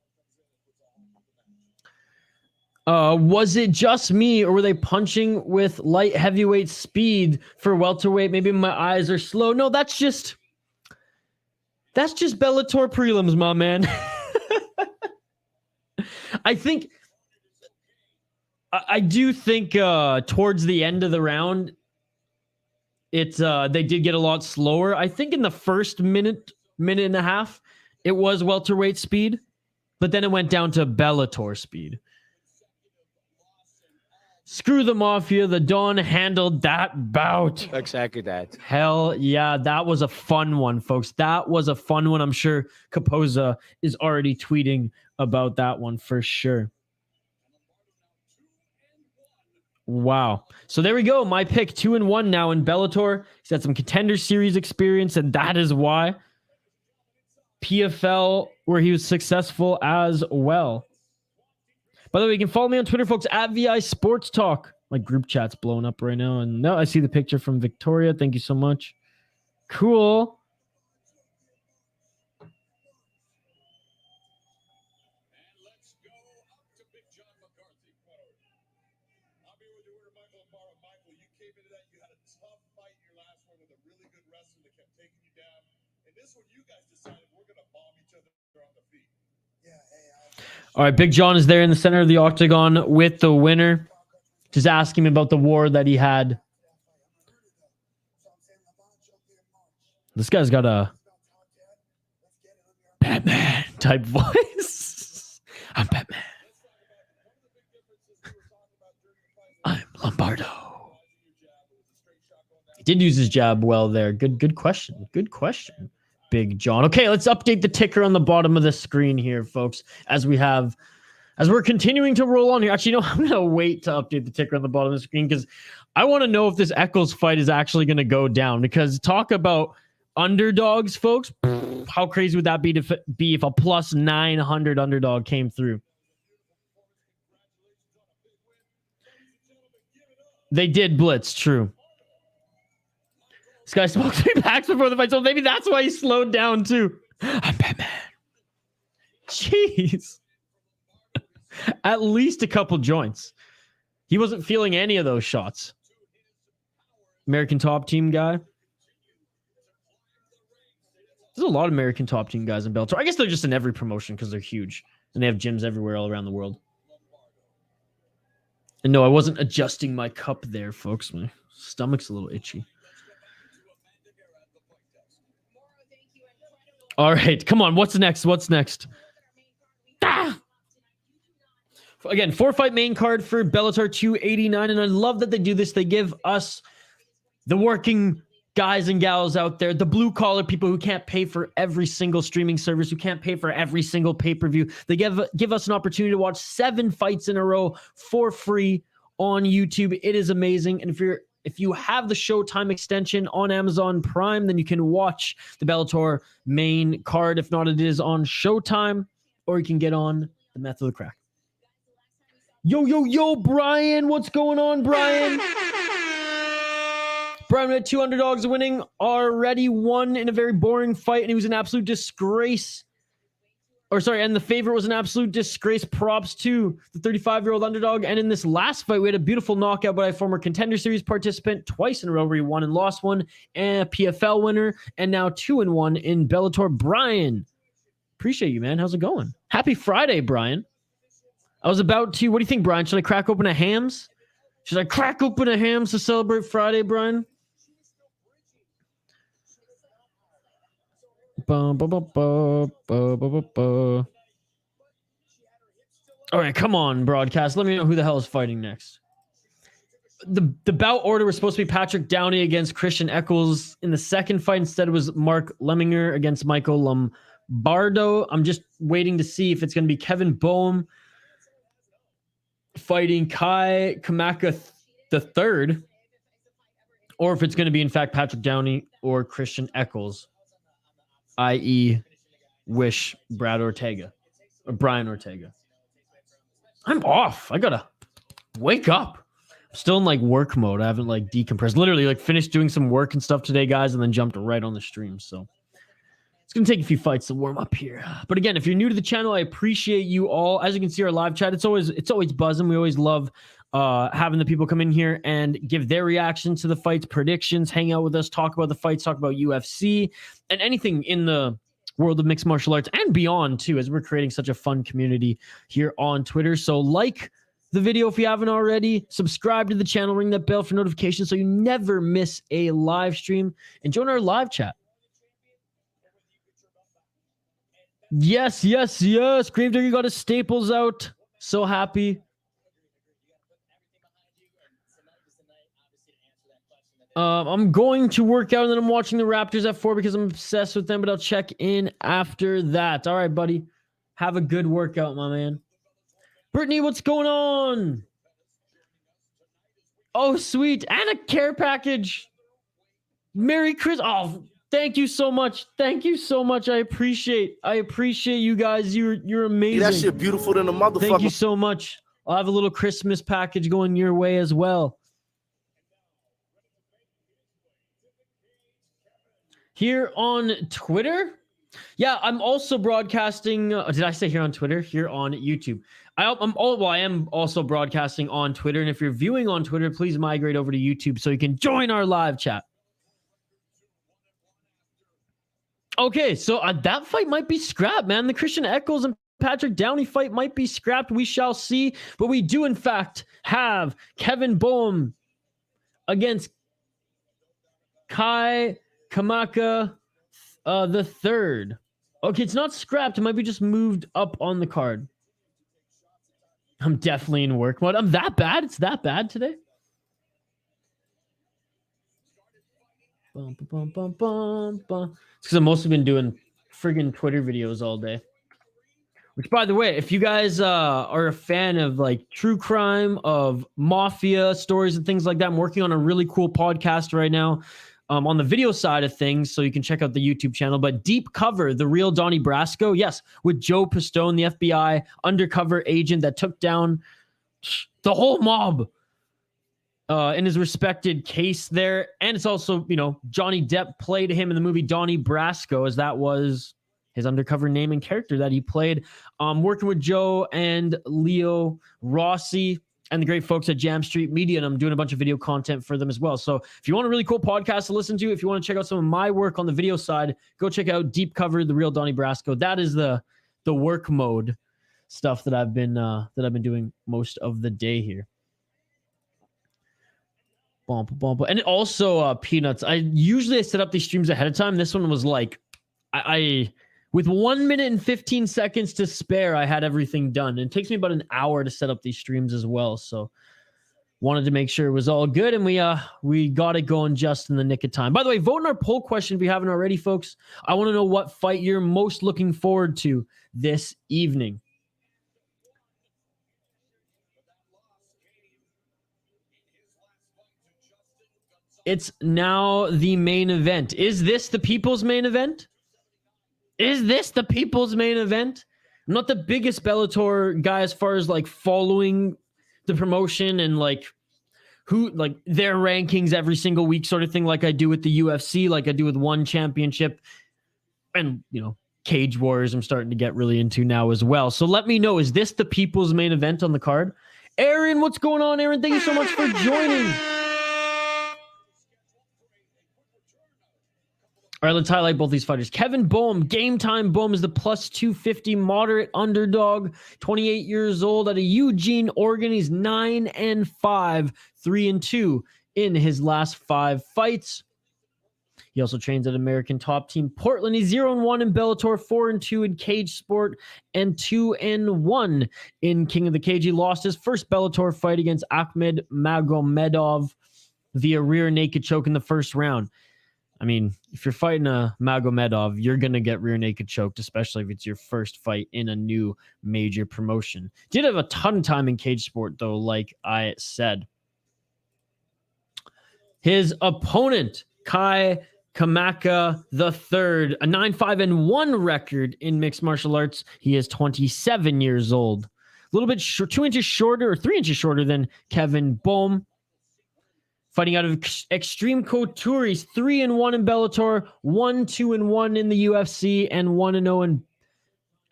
Was it just me, or were they punching with light heavyweight speed for welterweight? Maybe my eyes are slow. No, that's just Bellator prelims, my man. I do think towards the end of the round, they did get a lot slower. I think in the first minute and a half, it was welterweight speed, but then it went down to Bellator speed. Screw the Mafia. The Don handled that bout. Exactly that. Hell yeah, that was a fun one, folks. That was a fun one. I'm sure Capoza is already tweeting about that one for sure. Wow. So there we go. My pick, 2-1 now in Bellator. He's had some Contender Series experience, and that is why. PFL, where he was successful as well. By the way, you can follow me on Twitter, folks, at VI Sports Talk. My group chat's blowing up right now. And no, I see the picture from Victoria. Thank you so much. Cool. All right, Big John is there in the center of the octagon with the winner. Just asking him about the war that he had This guy's got a Batman type voice. I'm Batman. I'm Lombardo. He did use his jab well there. Good question. Good question, Big John. Okay, let's update the ticker on the bottom of the screen here, folks, as we're continuing to roll on here. Actually, no, I'm going to wait to update the ticker on the bottom of the screen because I want to know if this Eccles fight is actually going to go down. Because talk about underdogs, folks. How crazy would that be if a plus 900 underdog came through? They did blitz, true. This guy smoked 3 packs before the fight, so maybe that's why he slowed down too. I'm Batman. Jeez. At least a couple joints. He wasn't feeling any of those shots. American Top Team guy. There's a lot of American Top Team guys in Bellator. I guess they're just in every promotion because they're huge. And they have gyms everywhere all around the world. And no, I wasn't adjusting my cup there, folks. My stomach's a little itchy. All right, come on. What's next? What's next? Ah! Again, 4-fight main card for Bellator 289. And I love that they do this. They give us, the working guys and gals out there, the blue-collar people who can't pay for every single streaming service, who can't pay for every single pay-per-view. They give us an opportunity to watch 7 fights in a row for free on YouTube. It is amazing. And if you have the Showtime extension on Amazon Prime, then you can watch the Bellator main card. If not, it is on Showtime, or you can get on the Method of the Crack. Yo, Brian. What's going on, Brian? Brian had 2 underdogs winning already. One in a very boring fight, and he was an absolute disgrace. And the favorite was an absolute disgrace. Props to the 35-year-old underdog. And in this last fight, we had a beautiful knockout by a former Contender Series participant, twice in a row where he won and lost one, and a PFL winner, and now 2-1 in Bellator. Brian, appreciate you, man. How's it going? Happy Friday, Brian. I was about to, what do you think, Brian? Should I crack open a hams? Should I crack open a hams to celebrate Friday, Brian? All right, come on, broadcast. Let me know who the hell is fighting next. The bout order was supposed to be Patrick Downey against Christian Eccles. In the second fight, instead, it was Mark Lemminger against Michael Lombardo. I'm just waiting to see if it's going to be Kevin Boehm fighting Kai Kamaka III, or if it's going to be, in fact, Patrick Downey or Christian Eccles, i.e. Wish Brad Ortega or Brian Ortega. I'm off. I got to wake up. I'm still in like work mode. I haven't like decompressed. Literally like finished doing some work and stuff today, guys, and then jumped right on the stream. So it's going to take a few fights to warm up here. But again, if you're new to the channel, I appreciate you all. As you can see, our live chat, it's always buzzing. We always love having the people come in here and give their reactions to the fights, predictions, hang out with us, talk about the fights, talk about UFC, and anything in the world of mixed martial arts and beyond too, as we're creating such a fun community here on Twitter. So like the video if you haven't already, subscribe to the channel, ring that bell for notifications so you never miss a live stream, and join our live chat. Yes. Gravedigger got his staples out. So happy. I'm going to work out and then I'm watching the Raptors at 4 because I'm obsessed with them, but I'll check in after that. All right, buddy. Have a good workout, my man. Brittany, what's going on? Oh, sweet. And a care package. Merry Christmas. Oh, thank you so much. Thank you so much. I appreciate you guys. You're amazing. That shit beautiful than a motherfucker. Thank you so much. I'll have a little Christmas package going your way as well. Here on Twitter? Yeah, I'm also broadcasting. Did I say here on Twitter? Here on YouTube. I am also broadcasting on Twitter. And if you're viewing on Twitter, please migrate over to YouTube so you can join our live chat. Okay, so that fight might be scrapped, man. The Christian Eccles and Patrick Downey fight might be scrapped. We shall see. But we do, in fact, have Kevin Boehm against Kai Kamaka The third. Okay, it's not scrapped. It might be just moved up on the card. I'm definitely in work mode. I'm that bad? It's that bad today? Bum, bum, bum, bum, bum. It's because I've mostly been doing friggin' Twitter videos all day. Which, by the way, if you guys are a fan of like true crime, of mafia stories and things like that, I'm working on a really cool podcast right now on the video side of things, so you can check out the YouTube channel. But Deep Cover, the real Donnie Brasco, yes, with Joe Pistone, the FBI undercover agent that took down the whole mob in his respected case there. And it's also, you know, Johnny Depp played him in the movie Donnie Brasco, as that was his undercover name and character that he played. Working with Joe and Leo Rossi and the great folks at Jam Street Media, and I'm doing a bunch of video content for them as well. So if you want a really cool podcast to listen to, if you want to check out some of my work on the video side, go check out Deep Cover, the real Donnie Brasco. That is the work mode stuff that I've been doing most of the day here. And also Peanuts. I usually set up these streams ahead of time. This one was like I with 1 minute and 15 seconds to spare, I had everything done. And it takes me about an hour to set up these streams as well. So wanted to make sure it was all good, and we got it going just in the nick of time. By the way, vote in our poll question if you haven't already, folks. I want to know what fight you're most looking forward to this evening. It's now the main event. Is this the people's main event? Is this the people's main event? I'm not the biggest Bellator guy as far as like following the promotion and like who like their rankings every single week sort of thing, like I do with the UFC, like I do with One Championship, and you know, Cage Wars I'm starting to get really into now as well. So let me know, is this the people's main event on the card? Aaron, what's going on, Aaron? Thank you so much for joining. All right, let's highlight both these fighters. Kevin Boehm, Game Time Boehm, is the plus 250 moderate underdog, 28 years old, out of Eugene, Oregon. He's 9-5, 3-2 in his last 5 fights. He also trains at American Top Team Portland. He's 0-1 in Bellator, 4-2 in Cage Sport, and 2-1 in King of the Cage. He lost his first Bellator fight against Ahmed Magomedov via rear naked choke in the first round. I mean, if you're fighting a Magomedov, you're going to get rear naked choked, especially if it's your first fight in a new major promotion. Did have a ton of time in Cage Sport, though, like I said. His opponent, Kai Kamaka III, a 9-5-1 record in mixed martial arts. He is 27 years old. A little bit 2 inches shorter, or 3 inches shorter than Kevin Boehm. Fighting out of Extreme Couture, he's 3-1 in Bellator, 1-2-1 in the UFC, and 1-0 in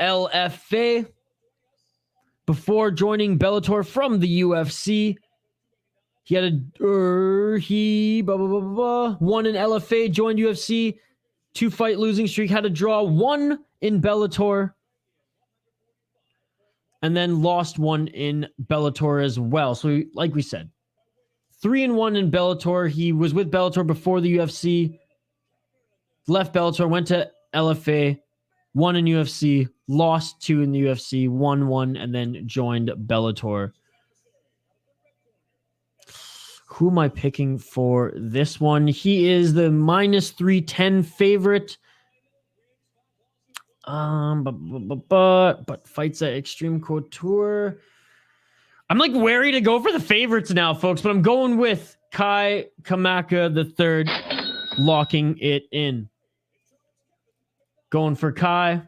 LFA. Before joining Bellator from the UFC, he had won in LFA, joined UFC, 2-fight losing streak, had a draw, 1 in Bellator, and then lost 1 in Bellator as well. So, like we said, 3-1 in Bellator. He was with Bellator before the UFC, left Bellator, went to LFA, won in UFC, lost 2 in the UFC, won 1, and then joined Bellator. Who am I picking for this one? He is the minus 310 favorite. But fights at Extreme Couture. I'm like wary to go for the favorites now, folks, but I'm going with Kai Kamaka III, locking it in. Going for Kai.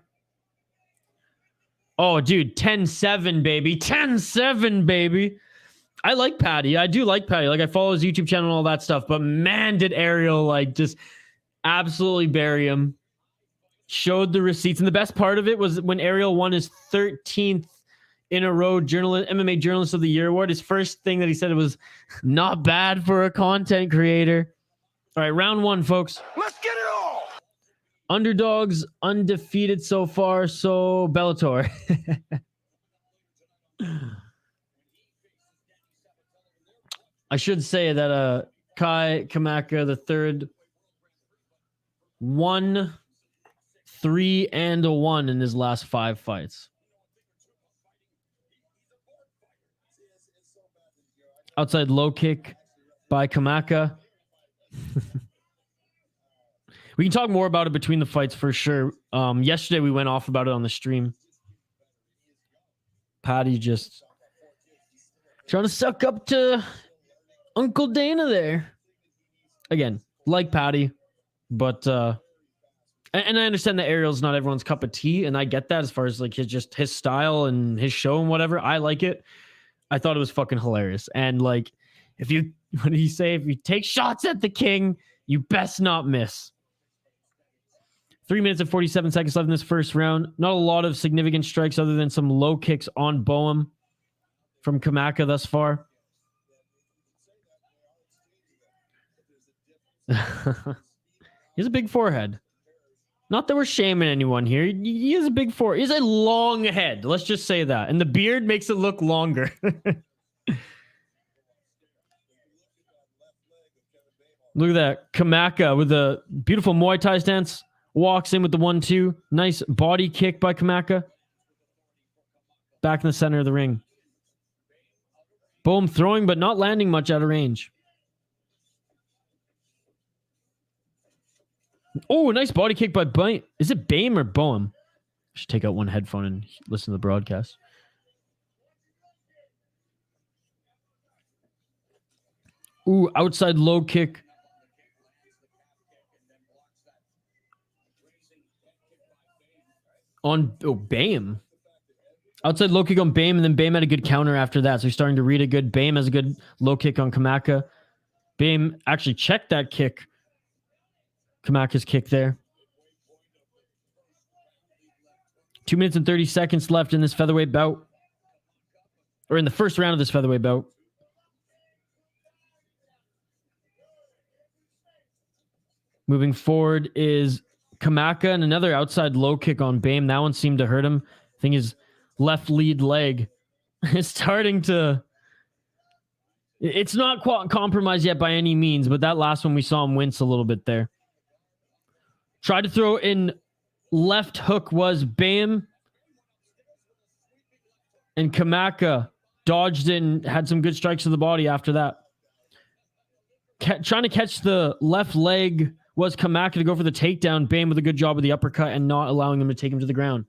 Oh, dude, 10-7, baby. 10-7, baby. I like Patty. I do like Patty. Like, I follow his YouTube channel and all that stuff, but man, did Ariel like just absolutely bury him. Showed the receipts. And the best part of it was when Ariel won his 13th in a row MMA Journalist of the Year award. His first thing that he said was, not bad for a content creator. All right, round 1, folks. Let's get it all. Underdogs undefeated so far, so Bellator. I should say that Kai Kamaka III won 3-1 in his last 5 fights. Outside low kick by Kamaka. We can talk more about it between the fights for sure. Yesterday we went off about it on the stream. Patty just trying to suck up to Uncle Dana there. Again, like Patty, but and I understand that Ariel's not everyone's cup of tea, and I get that as far as like his style and his show and whatever. I like it. I thought it was fucking hilarious. And like, what did he say? If you take shots at the king, you best not miss. 3 minutes and 47 seconds left in this first round. Not a lot of significant strikes other than some low kicks on Boehm from Kamaka thus far. He has a big forehead. Not that we're shaming anyone here. He has a big forehead. He has a long head. Let's just say that. And the beard makes it look longer. Look at that. Kamaka with a beautiful Muay Thai stance. Walks in with the 1-2. Nice body kick by Kamaka. Back in the center of the ring. Boom, throwing but not landing much out of range. Oh, nice body kick by Boehm. Is it Boehm or Boehm? I should take out one headphone and listen to the broadcast. Ooh, outside low kick. On Boehm. Outside low kick on Boehm, and then Boehm had a good counter after that. So he's starting to read a good. Boehm has a good low kick on Kamaka. Boehm actually checked that kick. Kamaka's kick there. 2 minutes and 30 seconds left in this featherweight bout. Or in the first round of this featherweight bout. Moving forward is Kamaka and another outside low kick on Boehm. That one seemed to hurt him. I think his left lead leg is starting to... It's not compromised yet by any means, but that last one we saw him wince a little bit there. Tried to throw in left hook was Boehm. And Kamaka dodged it and had some good strikes to the body after that. Trying to catch the left leg was Kamaka to go for the takedown. Boehm with a good job of the uppercut and not allowing him to take him to the ground.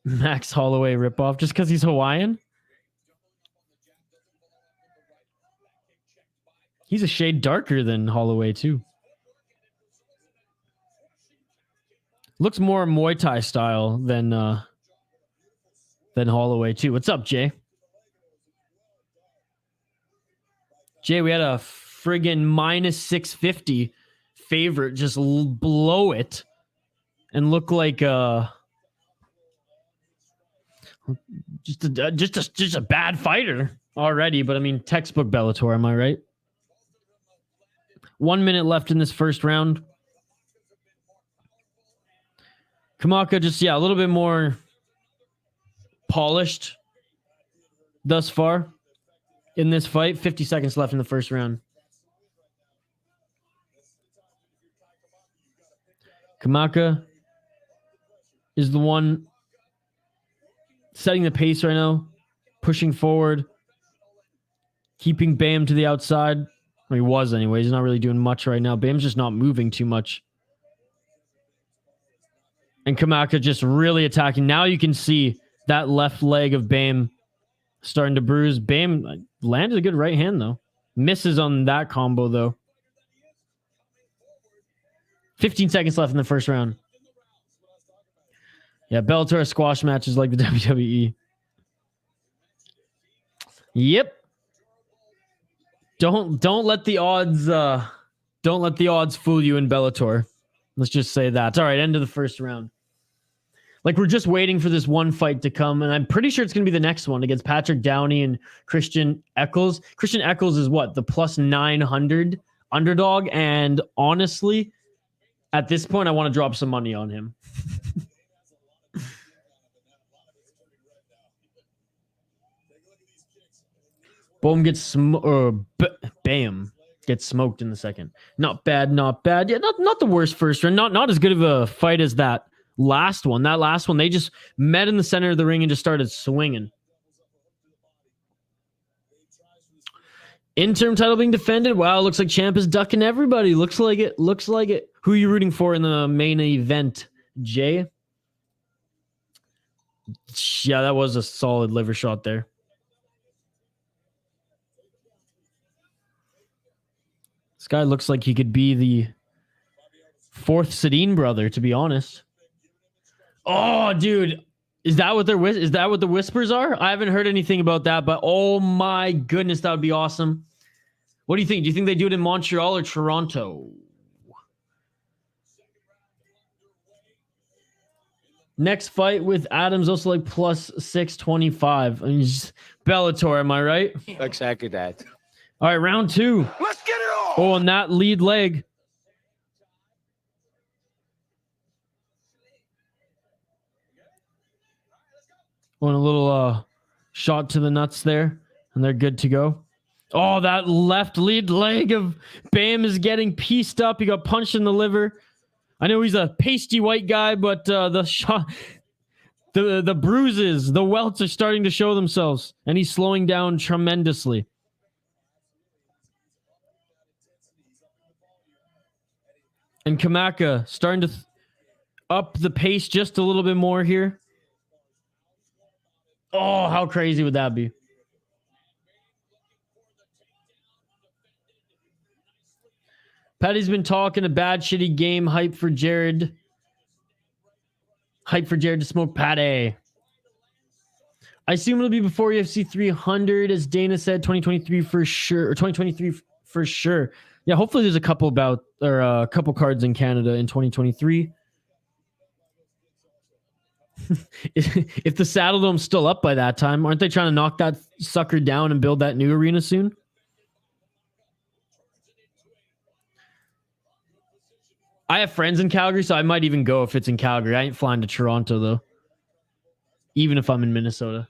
Max Holloway ripoff just because he's Hawaiian? He's a shade darker than Holloway too. Looks more Muay Thai style than Holloway too. What's up, Jay? Jay, we had a friggin' minus 650 favorite just blow it and look like just a bad fighter already. But I mean, textbook Bellator, am I right? 1 minute left in this first round. Kamaka just, a little bit more polished thus far in this fight. 50 seconds left in the first round. Kamaka is the one setting the pace right now, pushing forward, keeping Boehm to the outside. Or he was anyway. He's not really doing much right now. Boehm's just not moving too much. And Kamaka just really attacking. Now you can see that left leg of Boehm starting to bruise. Boehm landed a good right hand, though. Misses on that combo, though. 15 seconds left in the first round. Yeah, Bellator squash matches like the WWE. Yep. Don't let the odds fool you in Bellator. Let's just say that. All right, end of the first round. Like, we're just waiting for this one fight to come, and I'm pretty sure it's going to be the next one against Patrick Downey and Christian Eccles. Christian Eccles is what? The plus 900 underdog, and honestly, at this point, I want to drop some money on him. Boom gets Bam. Gets smoked in the second. Not bad, not bad. Yeah, not the worst first round. Not as good of a fight as that last one. That last one, they just met in the center of the ring and just started swinging. Interim title being defended. Wow, looks like Champ is ducking everybody. Looks like it. Looks like it. Who are you rooting for in the main event, Jay? Yeah, that was a solid liver shot there. This guy looks like he could be the fourth Sedin brother, to be honest. Oh, dude. Is that what the whispers are? I haven't heard anything about that, but oh my goodness, that would be awesome. What do you think? Do you think they do it in Montreal or Toronto? Next fight with Adams also like plus 625. I mean, Bellator, am I right? Exactly that. All right, round 2. Let's get it on. Oh, and that lead leg. Going a little shot to the nuts there, and they're good to go. Oh, that left lead leg of Bam is getting pieced up. He got punched in the liver. I know he's a pasty white guy, but the shot, the bruises, the welts are starting to show themselves, and he's slowing down tremendously. And Kamaka starting to up the pace just a little bit more here. Oh, how crazy would that be? Patty's been talking a bad, shitty game. Hype for Jared. Hype for Jared to smoke Patty. I assume it'll be before UFC 300, as Dana said, 2023 for sure, or 2023 for sure. Yeah, hopefully there's a couple cards in Canada in 2023. If the Saddle Dome's still up by that time, aren't they trying to knock that sucker down and build that new arena soon? I have friends in Calgary, so I might even go if it's in Calgary. I ain't flying to Toronto, though. Even if I'm in Minnesota.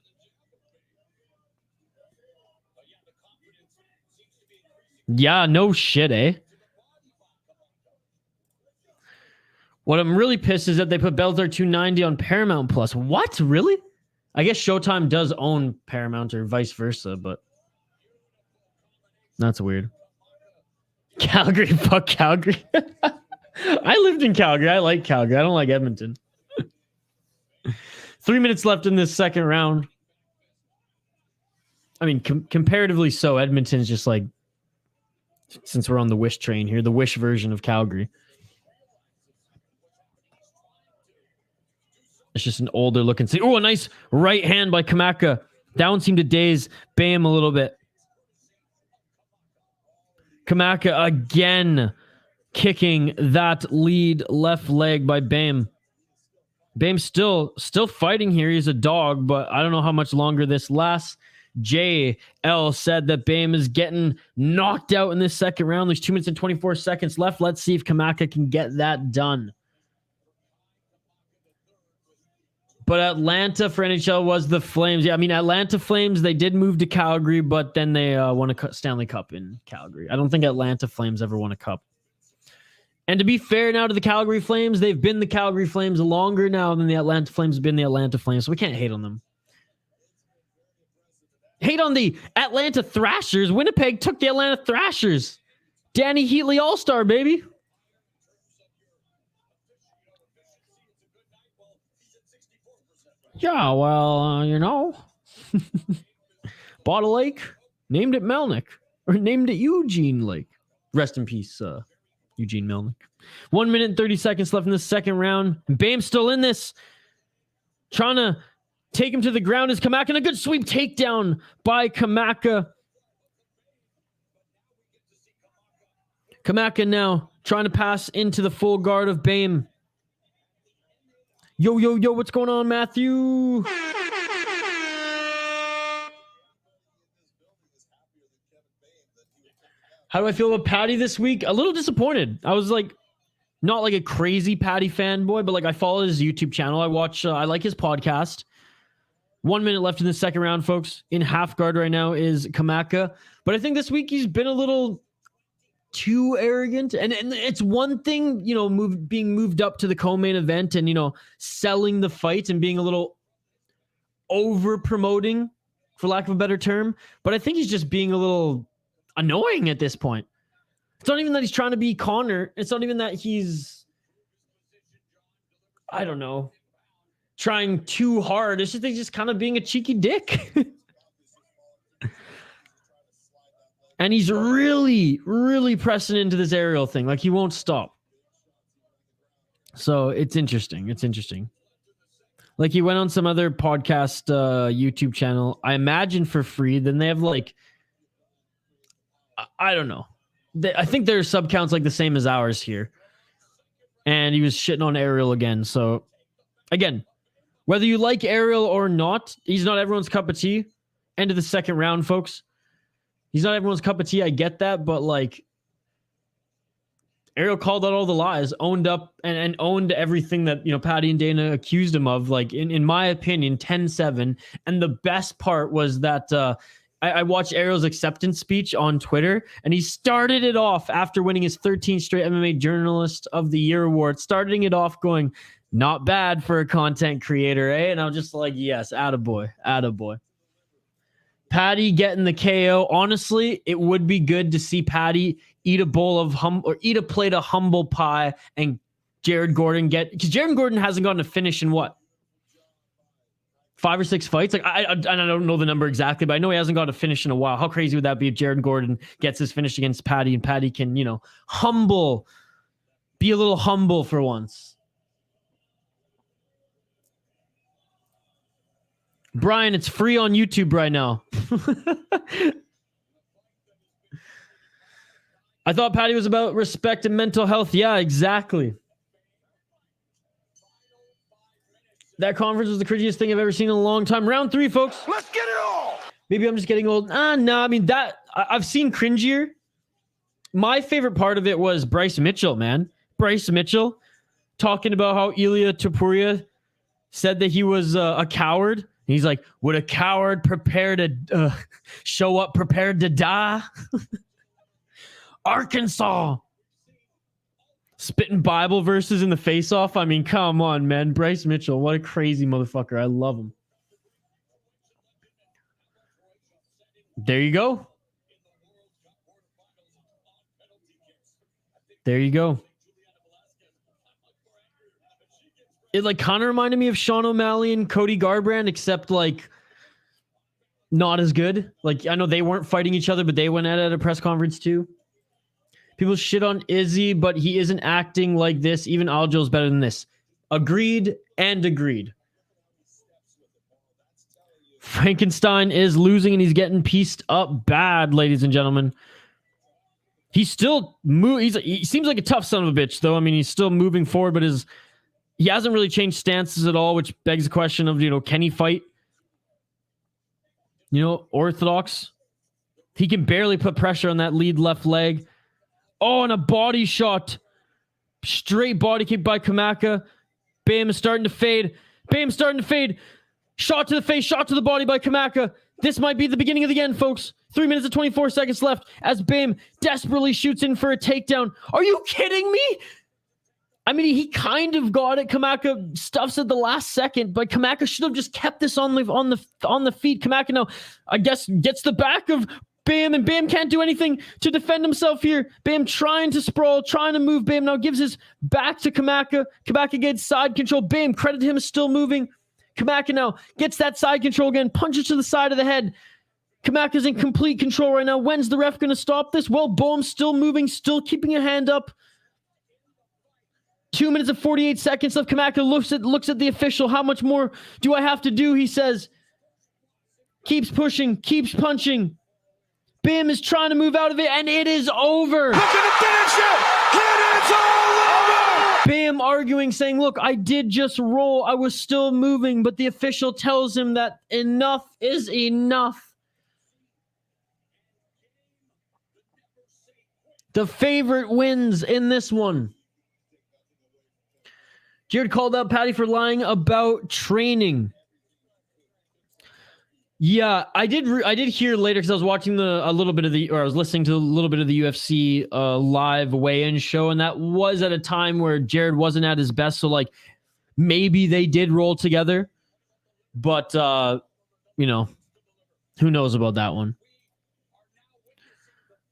Yeah, no shit, eh? What I'm really pissed is that they put Bellator 290 on Paramount Plus. What? Really? I guess Showtime does own Paramount or vice versa, but that's weird. Calgary, fuck Calgary. I lived in Calgary. I like Calgary. I don't like Edmonton. 3 minutes left in this second round. I mean, comparatively so, Edmonton's just like, since we're on the Wish train here, the Wish version of Calgary. It's just an older looking city. Oh, a nice right hand by Kamaka. That one seemed to daze Bam a little bit. Kamaka again kicking that lead left leg by Bam. Bam's still fighting here. He's a dog, but I don't know how much longer this lasts. JL said that Bam is getting knocked out in this second round. There's 2 minutes and 24 seconds left. Let's see if Kamaka can get that done. But Atlanta for NHL was the Flames. Yeah, I mean, Atlanta Flames, they did move to Calgary, but then they won a Stanley Cup in Calgary. I don't think Atlanta Flames ever won a cup. And to be fair now to the Calgary Flames, they've been the Calgary Flames longer now than the Atlanta Flames have been the Atlanta Flames, so we can't hate on them. Hate on the Atlanta Thrashers. Winnipeg took the Atlanta Thrashers. Danny Heatley All-Star, baby. Yeah, well, you know. Bought a lake, named it Melnick, or named it Eugene Lake. Rest in peace, Eugene Melnick. 1 minute and 30 seconds left in the second round. Bam's still in this. Trying to take him to the ground is Kamaka, and a good sweep takedown by Kamaka. Kamaka now trying to pass into the full guard of Bam. Yo, yo, yo, what's going on, Matthew? How do I feel about Patty this week? A little disappointed. I was like, not like a crazy Patty fanboy, but like I follow his YouTube channel. I watch, I like his podcast. 1 minute left in the second round, folks. In half guard right now is Kamaka. But I think this week he's been a little too arrogant. And it's one thing, you know, being moved up to the co-main event and, you know, selling the fight and being a little over promoting, for lack of a better term. But I think he's just being a little annoying at this point. It's not even that he's trying to be Connor. It's not even that he's, I don't know, trying too hard. It's just that he's just kind of being a cheeky dick. And he's really, really pressing into this aerial thing. Like, he won't stop. So it's interesting. It's interesting. Like, he went on some other podcast YouTube channel, I imagine for free. Then they have like, I don't know. I think their sub count's like the same as ours here. And he was shitting on Ariel again. So again, whether you like Ariel or not, he's not everyone's cup of tea. End of the second round, folks. He's not everyone's cup of tea. I get that. But like, Ariel called out all the lies, owned up and owned everything that, you know, Patty and Dana accused him of. Like, in my opinion, 10-7. And the best part was that I watched Ariel's acceptance speech on Twitter, and he started it off after winning his 13th straight MMA Journalist of the Year award, starting it off going, not bad for a content creator, eh? And I'm just like, yes, attaboy, attaboy. Patty getting the KO. Honestly, it would be good to see Patty eat a bowl of eat a plate of humble pie and Jared Gordon because Jared Gordon hasn't gotten a finish in what? 5 or 6 fights? Like, I don't know the number exactly, but I know he hasn't got a finish in a while. How crazy would that be if Jared Gordon gets his finish against Patty and Patty can, you know, be a little humble for once? Brian, it's free on YouTube right now. I thought Patty was about respect and mental health. Yeah, exactly. That conference was the cringiest thing I've ever seen in a long time. Round 3, folks. Let's get it all. Maybe I'm just getting old. No, I mean, I've seen cringier. My favorite part of it was Bryce Mitchell, man. Bryce Mitchell talking about how Ilya Topuria said that he was a coward. He's like, would a coward prepare to show up prepared to die? Arkansas. Spitting Bible verses in the face-off. I mean, come on, man. Bryce Mitchell, what a crazy motherfucker. I love him. There you go. There you go. It like kind of reminded me of Sean O'Malley and Cody Garbrandt, except like not as good. Like, I know they weren't fighting each other, but they went at a press conference too. People shit on Izzy, but he isn't acting like this. Even Aljo's better than this. Agreed and agreed. Frankenstein is losing and he's getting pieced up bad, ladies and gentlemen. He's still he seems like a tough son of a bitch, though. I mean, he's still moving forward, but he hasn't really changed stances at all, which begs the question of, you know, can he fight? You know, orthodox. He can barely put pressure on that lead left leg. Oh, and a body shot. Straight body kick by Kamaka. Bam is starting to fade. Bam starting to fade. Shot to the face, shot to the body by Kamaka. This might be the beginning of the end, folks. 3 minutes and 24 seconds left as Bam desperately shoots in for a takedown. Are you kidding me? I mean, he kind of got it. Kamaka stuffs at the last second, but Kamaka should have just kept this on the feet. Kamaka now, I guess, gets the back of Bam, and Bam can't do anything to defend himself here. Bam trying to sprawl, trying to move. Bam now gives his back to Kamaka. Kamaka gets side control. Bam, credit him, is still moving. Kamaka now gets that side control again, punches to the side of the head. Kamaka's in complete control right now. When's the ref going to stop this? Well, Boehm's still moving, still keeping a hand up. 2 minutes and 48 seconds left. Kamaka looks at the official. How much more do I have to do? He says. Keeps pushing, keeps punching. Bam is trying to move out of it, and it is over. Look at the finish it! And it's all over! Bam arguing, saying, look, I did just roll. I was still moving, but the official tells him that enough is enough. The favorite wins in this one. Jared called out Patty for lying about training. Yeah, I did hear later because I was watching I was listening to a little bit of the UFC live weigh-in show, and that was at a time where Jared wasn't at his best, so like maybe they did roll together, but you know, who knows about that one.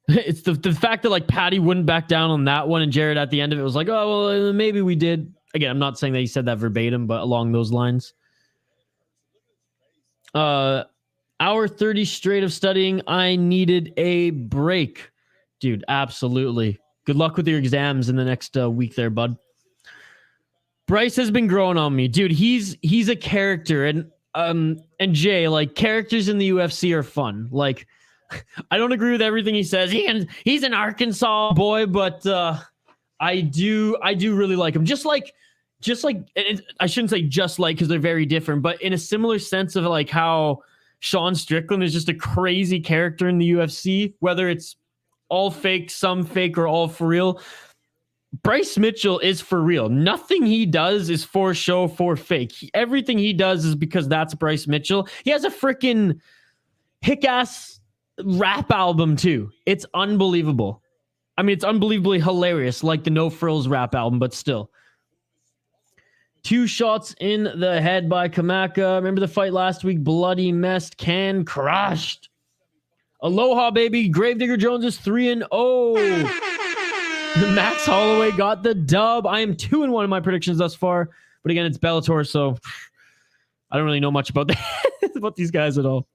It's the fact that like Patty wouldn't back down on that one, and Jared at the end of it was like, oh well, maybe we did. Again, I'm not saying that he said that verbatim, but along those lines. Hour 30 straight of studying. I needed a break. Dude, absolutely. Good luck with your exams in the next week there, bud. Bryce has been growing on me. Dude, he's a character, and Jay, like, characters in the UFC are fun. Like, I don't agree with everything he says. He's an Arkansas boy, but I do really like him. Just like I shouldn't say just like, because they're very different, but in a similar sense of like how Sean Strickland is just a crazy character in the UFC, whether it's all fake, some fake, or all for real. Bryce Mitchell is for real. Nothing he does is for show, for fake. Everything he does is because that's Bryce Mitchell. He has a freaking hick-ass rap album too. It's unbelievable. I mean, it's unbelievably hilarious, like the No Frills rap album, but still. 2 shots in the head by Kamaka. Remember the fight last week? Bloody messed. Can crushed. Aloha, baby. Gravedigger Jones is 3-0. Max Holloway got the dub. I am 2-1 in my predictions thus far. But again, it's Bellator, so I don't really know much about about these guys at all.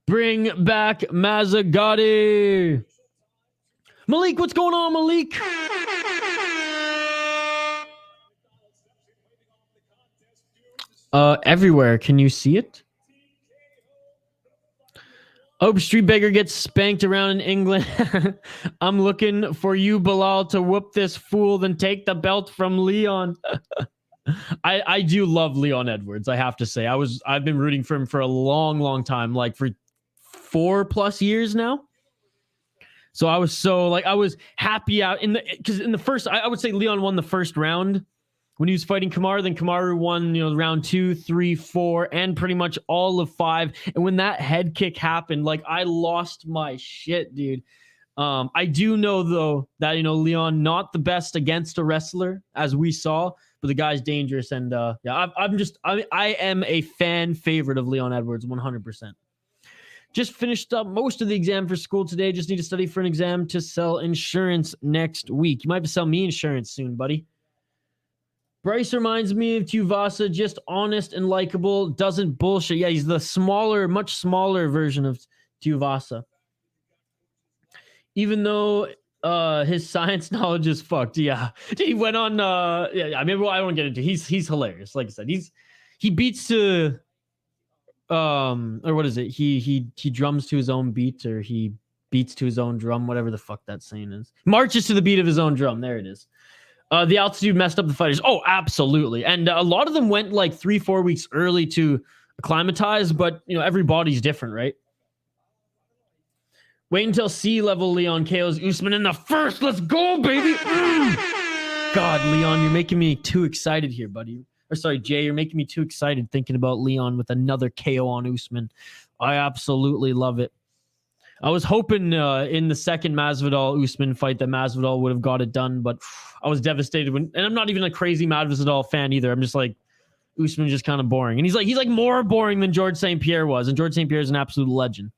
Bring back Mazzagatti. Malik, what's going on, Malik? Everywhere. Can you see it? Oh, Street Beggar gets spanked around in England. I'm looking for you, Bilal, to whoop this fool, then take the belt from Leon. I do love Leon Edwards, I have to say. I've been rooting for him for a long time, like for 4+ years now. So I was happy out because in the first, I would say Leon won the first round when he was fighting Kamaru. Then Kamaru won, round 2, 3, 4, and pretty much all of 5. And when that head kick happened, like, I lost my shit, dude. I do know though that, Leon, not the best against a wrestler, as we saw, but the guy's dangerous. And yeah, I am a fan favorite of Leon Edwards, 100%. Just finished up most of the exam for school today. Just need to study for an exam to sell insurance next week. You might have to sell me insurance soon, buddy. Bryce reminds me of Tuivasa, just honest and likable, doesn't bullshit. Yeah, he's the smaller, much smaller version of Tuivasa. Even though his science knowledge is fucked. Yeah. He went on I mean, I won't get into it. He's hilarious. Like I said, he beats to or what is it? He drums to his own beat, or he beats to his own drum, whatever the fuck that saying is. Marches to the beat of his own drum. There it is. The altitude messed up the fighters. Oh, absolutely. And a lot of them went like 3-4 weeks early to acclimatize, but every body's different, right? Wait until sea level Leon KOs Usman in the first. Let's go, baby. God, Leon, you're making me too excited here, buddy. Or sorry, Jay, you're making me too excited thinking about Leon with another KO on Usman. I absolutely love it. I was hoping in the second Masvidal-Usman fight that Masvidal would have got it done, but I was devastated and I'm not even a crazy Masvidal fan either. I'm just like, Usman's just kind of boring. And he's like more boring than George St. Pierre was, and George St. Pierre is an absolute legend.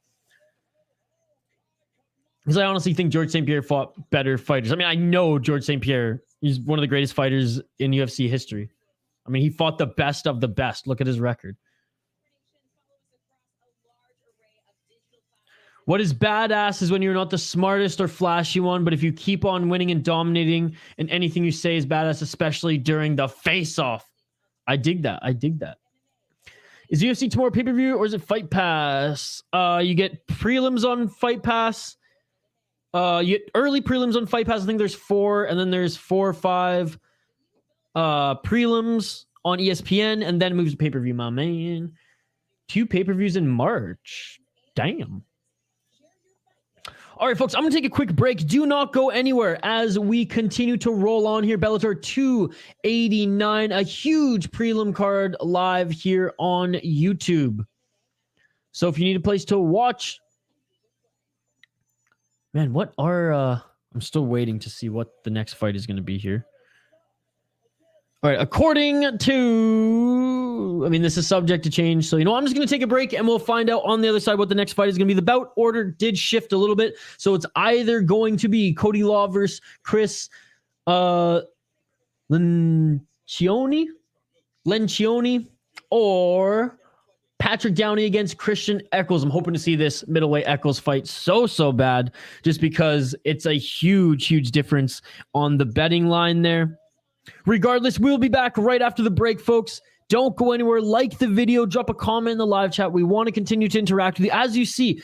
Because I honestly think George St. Pierre fought better fighters. I mean, I know George St. Pierre is one of the greatest fighters in UFC history. I mean, he fought the best of the best. Look at his record. What is badass is when you're not the smartest or flashy one, but if you keep on winning and dominating, and anything you say is badass, especially during the face-off. I dig that. Is UFC tomorrow pay-per-view or is it Fight Pass? You get prelims on Fight Pass. You get early prelims on Fight Pass. I think there's 4, and then there's 4 or 5 prelims on ESPN, and then it moves to pay-per-view, my man. 2 pay-per-views in March. Damn. All right, folks, I'm going to take a quick break. Do not go anywhere as we continue to roll on here. Bellator 289, a huge prelim card live here on YouTube. So if you need a place to watch, man, what are I'm still waiting to see what the next fight is going to be here. All right, according to, I mean, this is subject to change. So, I'm just going to take a break and we'll find out on the other side what the next fight is going to be. The bout order did shift a little bit. So it's either going to be Cody Law versus Chris Lencioni, or Patrick Downey against Christian Eccles. I'm hoping to see this middleweight Eccles fight so bad, just because it's a huge difference on the betting line there. Regardless, we'll be back right after the break, folks. Don't go anywhere. Like the video. Drop a comment in the live chat. We want to continue to interact with you. As you see,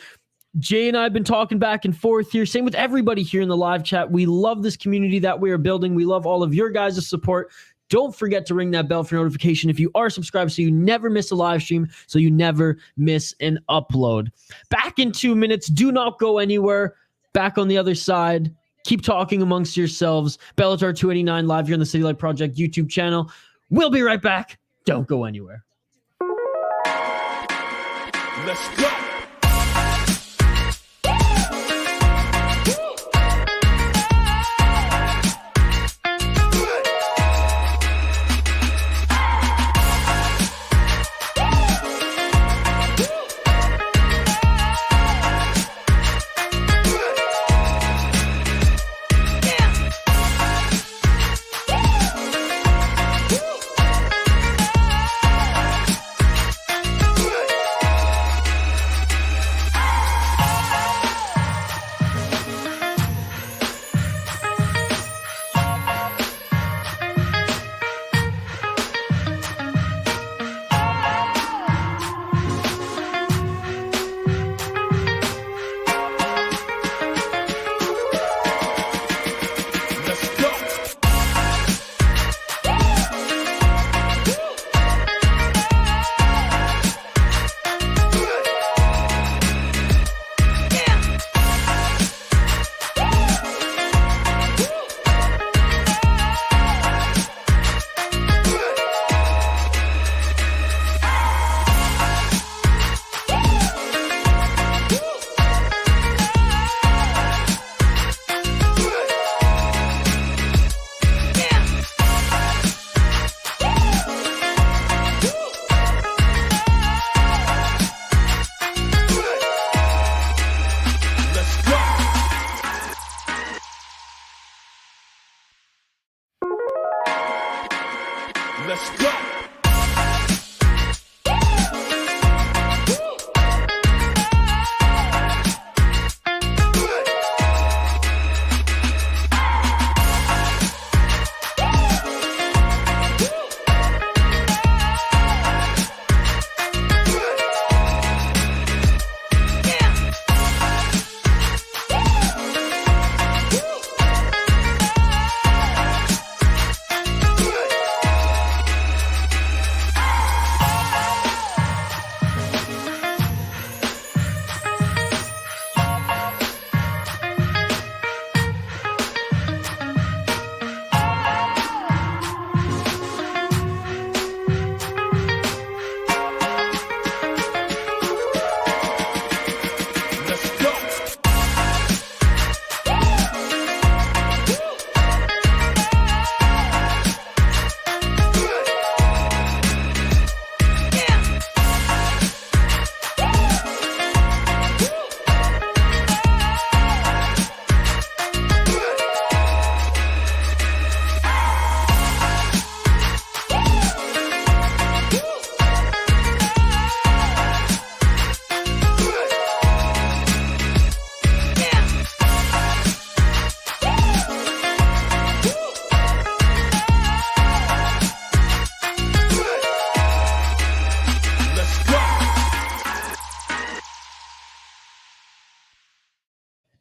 Jay and I have been talking back and forth here. Same with everybody here in the live chat. We love this community that we are building. We love all of your guys' support. Don't forget to ring that bell for notification if you are subscribed so you never miss a live stream, so you never miss an upload. Back in 2 minutes. Do not go anywhere. Back on the other side. Keep talking amongst yourselves. Bellator 289 live here on the City Life Project YouTube channel. We'll be right back. Don't go anywhere. Let's go. Let's go.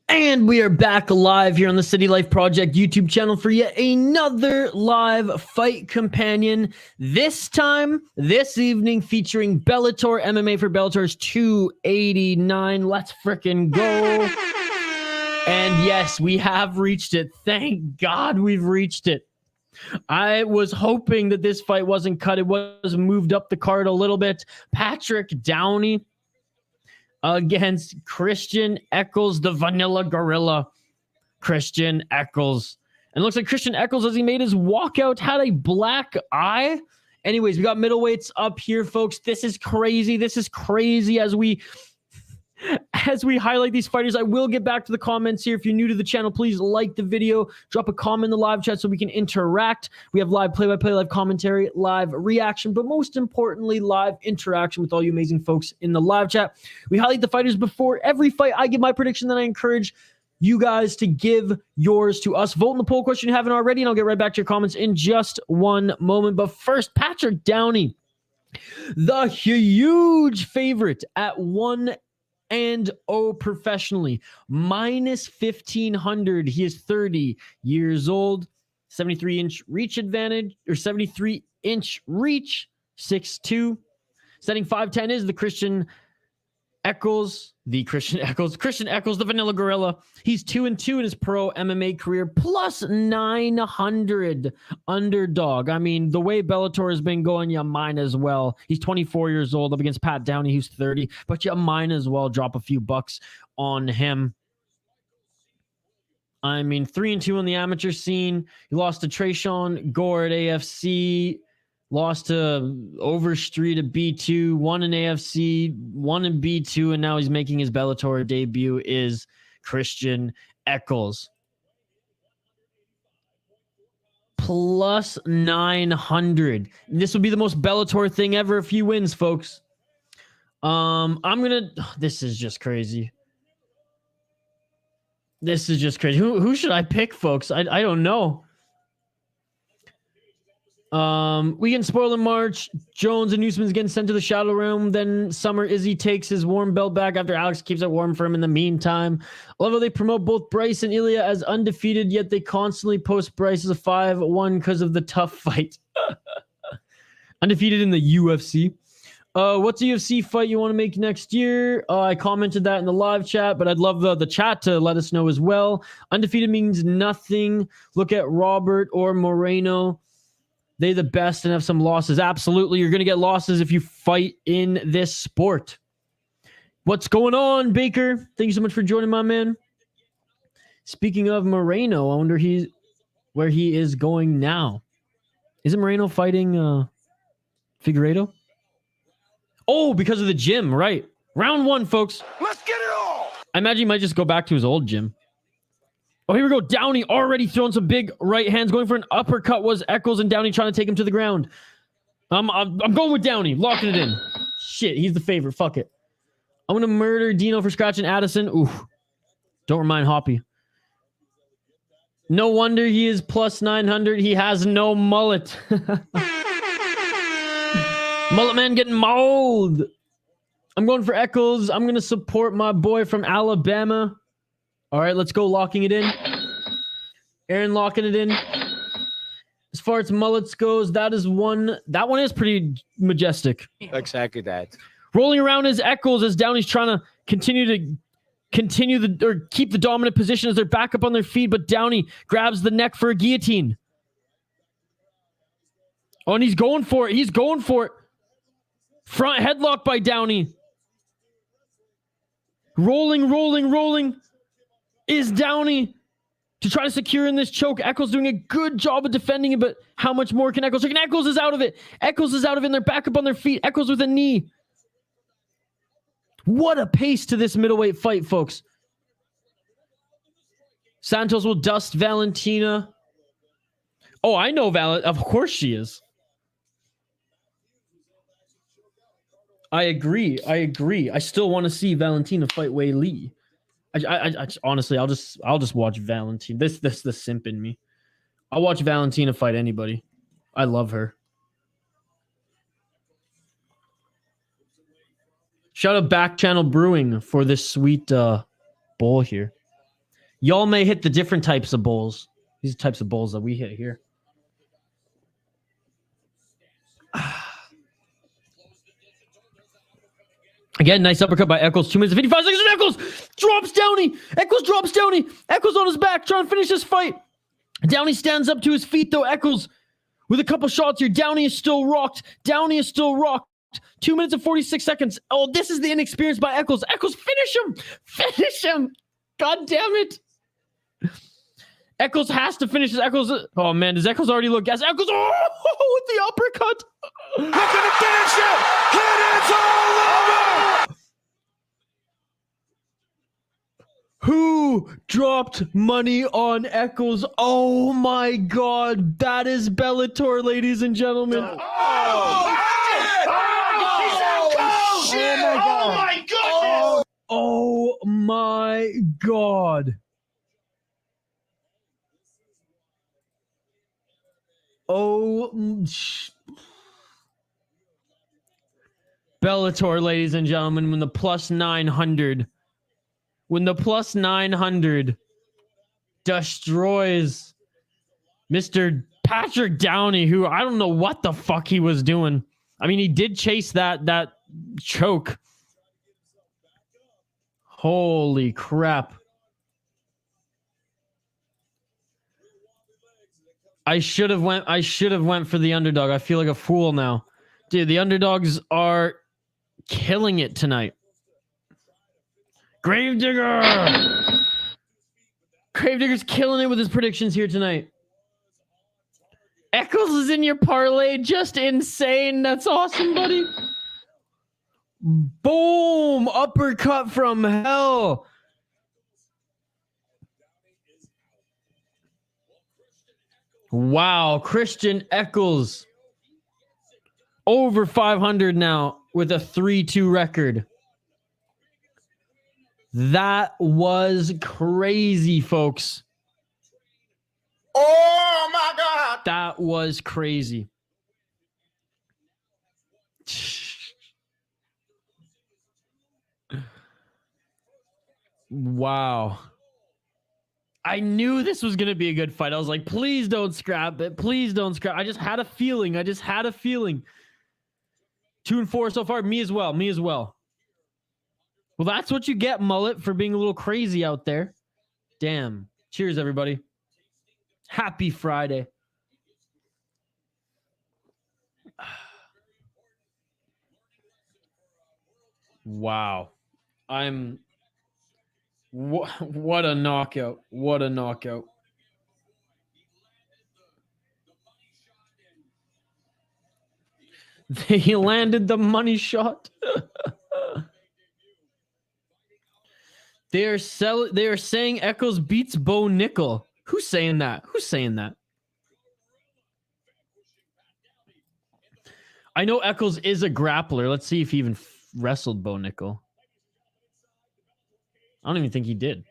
And we are back live here on the City Life Project YouTube channel for yet another live fight companion. This time, this evening, featuring Bellator MMA for Bellator's 289. Let's frickin' go. And yes, we have reached it. Thank God we've reached it. I was hoping that this fight wasn't cut. It was moved up the card a little bit. Patrick Downey against Christian Eccles, the Vanilla Gorilla. Christian Eccles. And it looks like Christian Eccles, as he made his walkout, had a black eye. Anyways, we got middleweights up here, folks. This is crazy. This is crazy as we highlight these fighters. I will get back to the comments here. If you're new to the channel, please like the video. Drop a comment in the live chat so we can interact. We have live play-by-play, live commentary, live reaction, but most importantly, live interaction with all you amazing folks in the live chat. We highlight the fighters before every fight. I give my prediction, then I encourage you guys to give yours to us. Vote in the poll question you haven't already, and I'll get right back to your comments in just one moment. But first, Patrick Downey, the huge favorite at 1-0 professionally, minus 1,500. He is 30 years old, 73-inch reach advantage, or 73-inch reach, 6'2". Setting 5'10" is the Christian Eccles, the Vanilla Gorilla. He's 2-2 in his pro MMA career, plus 900 underdog. I mean, the way Bellator has been going, you might as well. He's 24 years old up against Pat Downey, who's 30, but you might as well drop a few bucks on him. I mean, 3-2 on the amateur scene. He lost to Trayshawn Gore at AFC. Lost to Overstreet at B2, won in AFC, won in B2, and now he's making his Bellator debut is Christian Eccles. Plus 900. This would be the most Bellator thing ever if he wins, folks. This is just crazy. This is just crazy. Who should I pick, folks? I don't know. Weekend spoiler March. Jones and Newsman's getting sent to the Shadow Realm. Then Summer Izzy takes his warm belt back after Alex keeps it warm for him in the meantime. I love how they promote both Bryce and Ilya as undefeated, yet they constantly post Bryce as a 5-1 because of the tough fight. Undefeated in the UFC. What's a UFC fight you want to make next year? I commented that in the live chat, but I'd love the chat to let us know as well. Undefeated means nothing. Look at Robert or Moreno. They the best and have some losses. Absolutely. You're going to get losses if you fight in this sport. What's going on, Baker? Thank you so much for joining, my man. Speaking of Moreno, I wonder where he is going now. Isn't Moreno fighting Figueiredo? Oh, because of the gym, right. Round 1, folks. Let's get it all. I imagine he might just go back to his old gym. Oh, here we go. Downey already throwing some big right hands. Going for an uppercut was Eccles, and Downey trying to take him to the ground. I'm going with Downey. Locking it in. Shit, he's the favorite. Fuck it. I'm going to murder Dino for scratching Addison. Ooh. Don't remind Hoppy. No wonder he is plus 900. He has no mullet. Mullet man getting mauled. I'm going for Eccles. I'm going to support my boy from Alabama. All right, let's go locking it in. Aaron locking it in. As far as mullets goes, that one is pretty majestic. Exactly that. Rolling around is Eccles as Downey's trying to keep the dominant position as they're back up on their feet, but Downey grabs the neck for a guillotine. Oh, and he's going for it. He's going for it. Front headlock by Downey. Rolling is Downey to try to secure in this choke. Eccles doing a good job of defending it, but how much more can Eccles take? And Eccles is out of it. And they're back up on their feet. Eccles with a knee. What a pace to this middleweight fight, folks. Santos will dust Valentina. Oh, I know of course she is. I agree. I still want to see Valentina fight Wei Li. I honestly, I'll just watch Valentina. This the simp in me. I'll watch Valentina fight anybody. I love her. Shout out Back Channel Brewing for this sweet bowl here. Y'all may hit the different types of bowls. These are types of bowls that we hit here. Again, nice uppercut by Eccles. 2 minutes and 55 seconds. And Eccles drops Downey. Eccles drops Downey. Eccles on his back, trying to finish this fight. Downey stands up to his feet, though. Eccles with a couple shots here. Downey is still rocked. 2 minutes and 46 seconds. Oh, this is the inexperience by Eccles. Eccles, finish him. Finish him. God damn it. Eccles has to finish this. Eccles. Oh, man. Does Eccles already look gas? Eccles. Oh, with the uppercut. Looking to finish it. And it's all over. Who dropped money on Eccles? Oh, my God. That is Bellator, ladies and gentlemen. Oh my God. Oh, my God. Bellator, ladies and gentlemen, when the plus 900 destroys Mr. Patrick Downey, who I don't know what the fuck he was doing. I mean, he did chase that choke. Holy crap. I should have went for the underdog. I feel like a fool now. Dude, the underdogs are killing it tonight. Gravedigger! Gravedigger's killing it with his predictions here tonight. Eccles is in your parlay. Just insane. That's awesome, buddy. Boom! Uppercut from hell. Wow, Christian Eccles over 500 now with a 3-2 record. That was crazy, folks. Oh my God. That was crazy. Wow. I knew this was going to be a good fight. I was like, please don't scrap it. Please don't scrap. I just had a feeling. 2-4 so far. Me as well. Well, that's what you get, Mullet, for being a little crazy out there. Damn. Cheers, everybody. Happy Friday. Wow. What a knockout. What a knockout. They landed the money shot. They are saying Eccles beats Bo Nickel. Who's saying that? I know Eccles is a grappler. Let's see if he even wrestled Bo Nickel. I don't even think he did.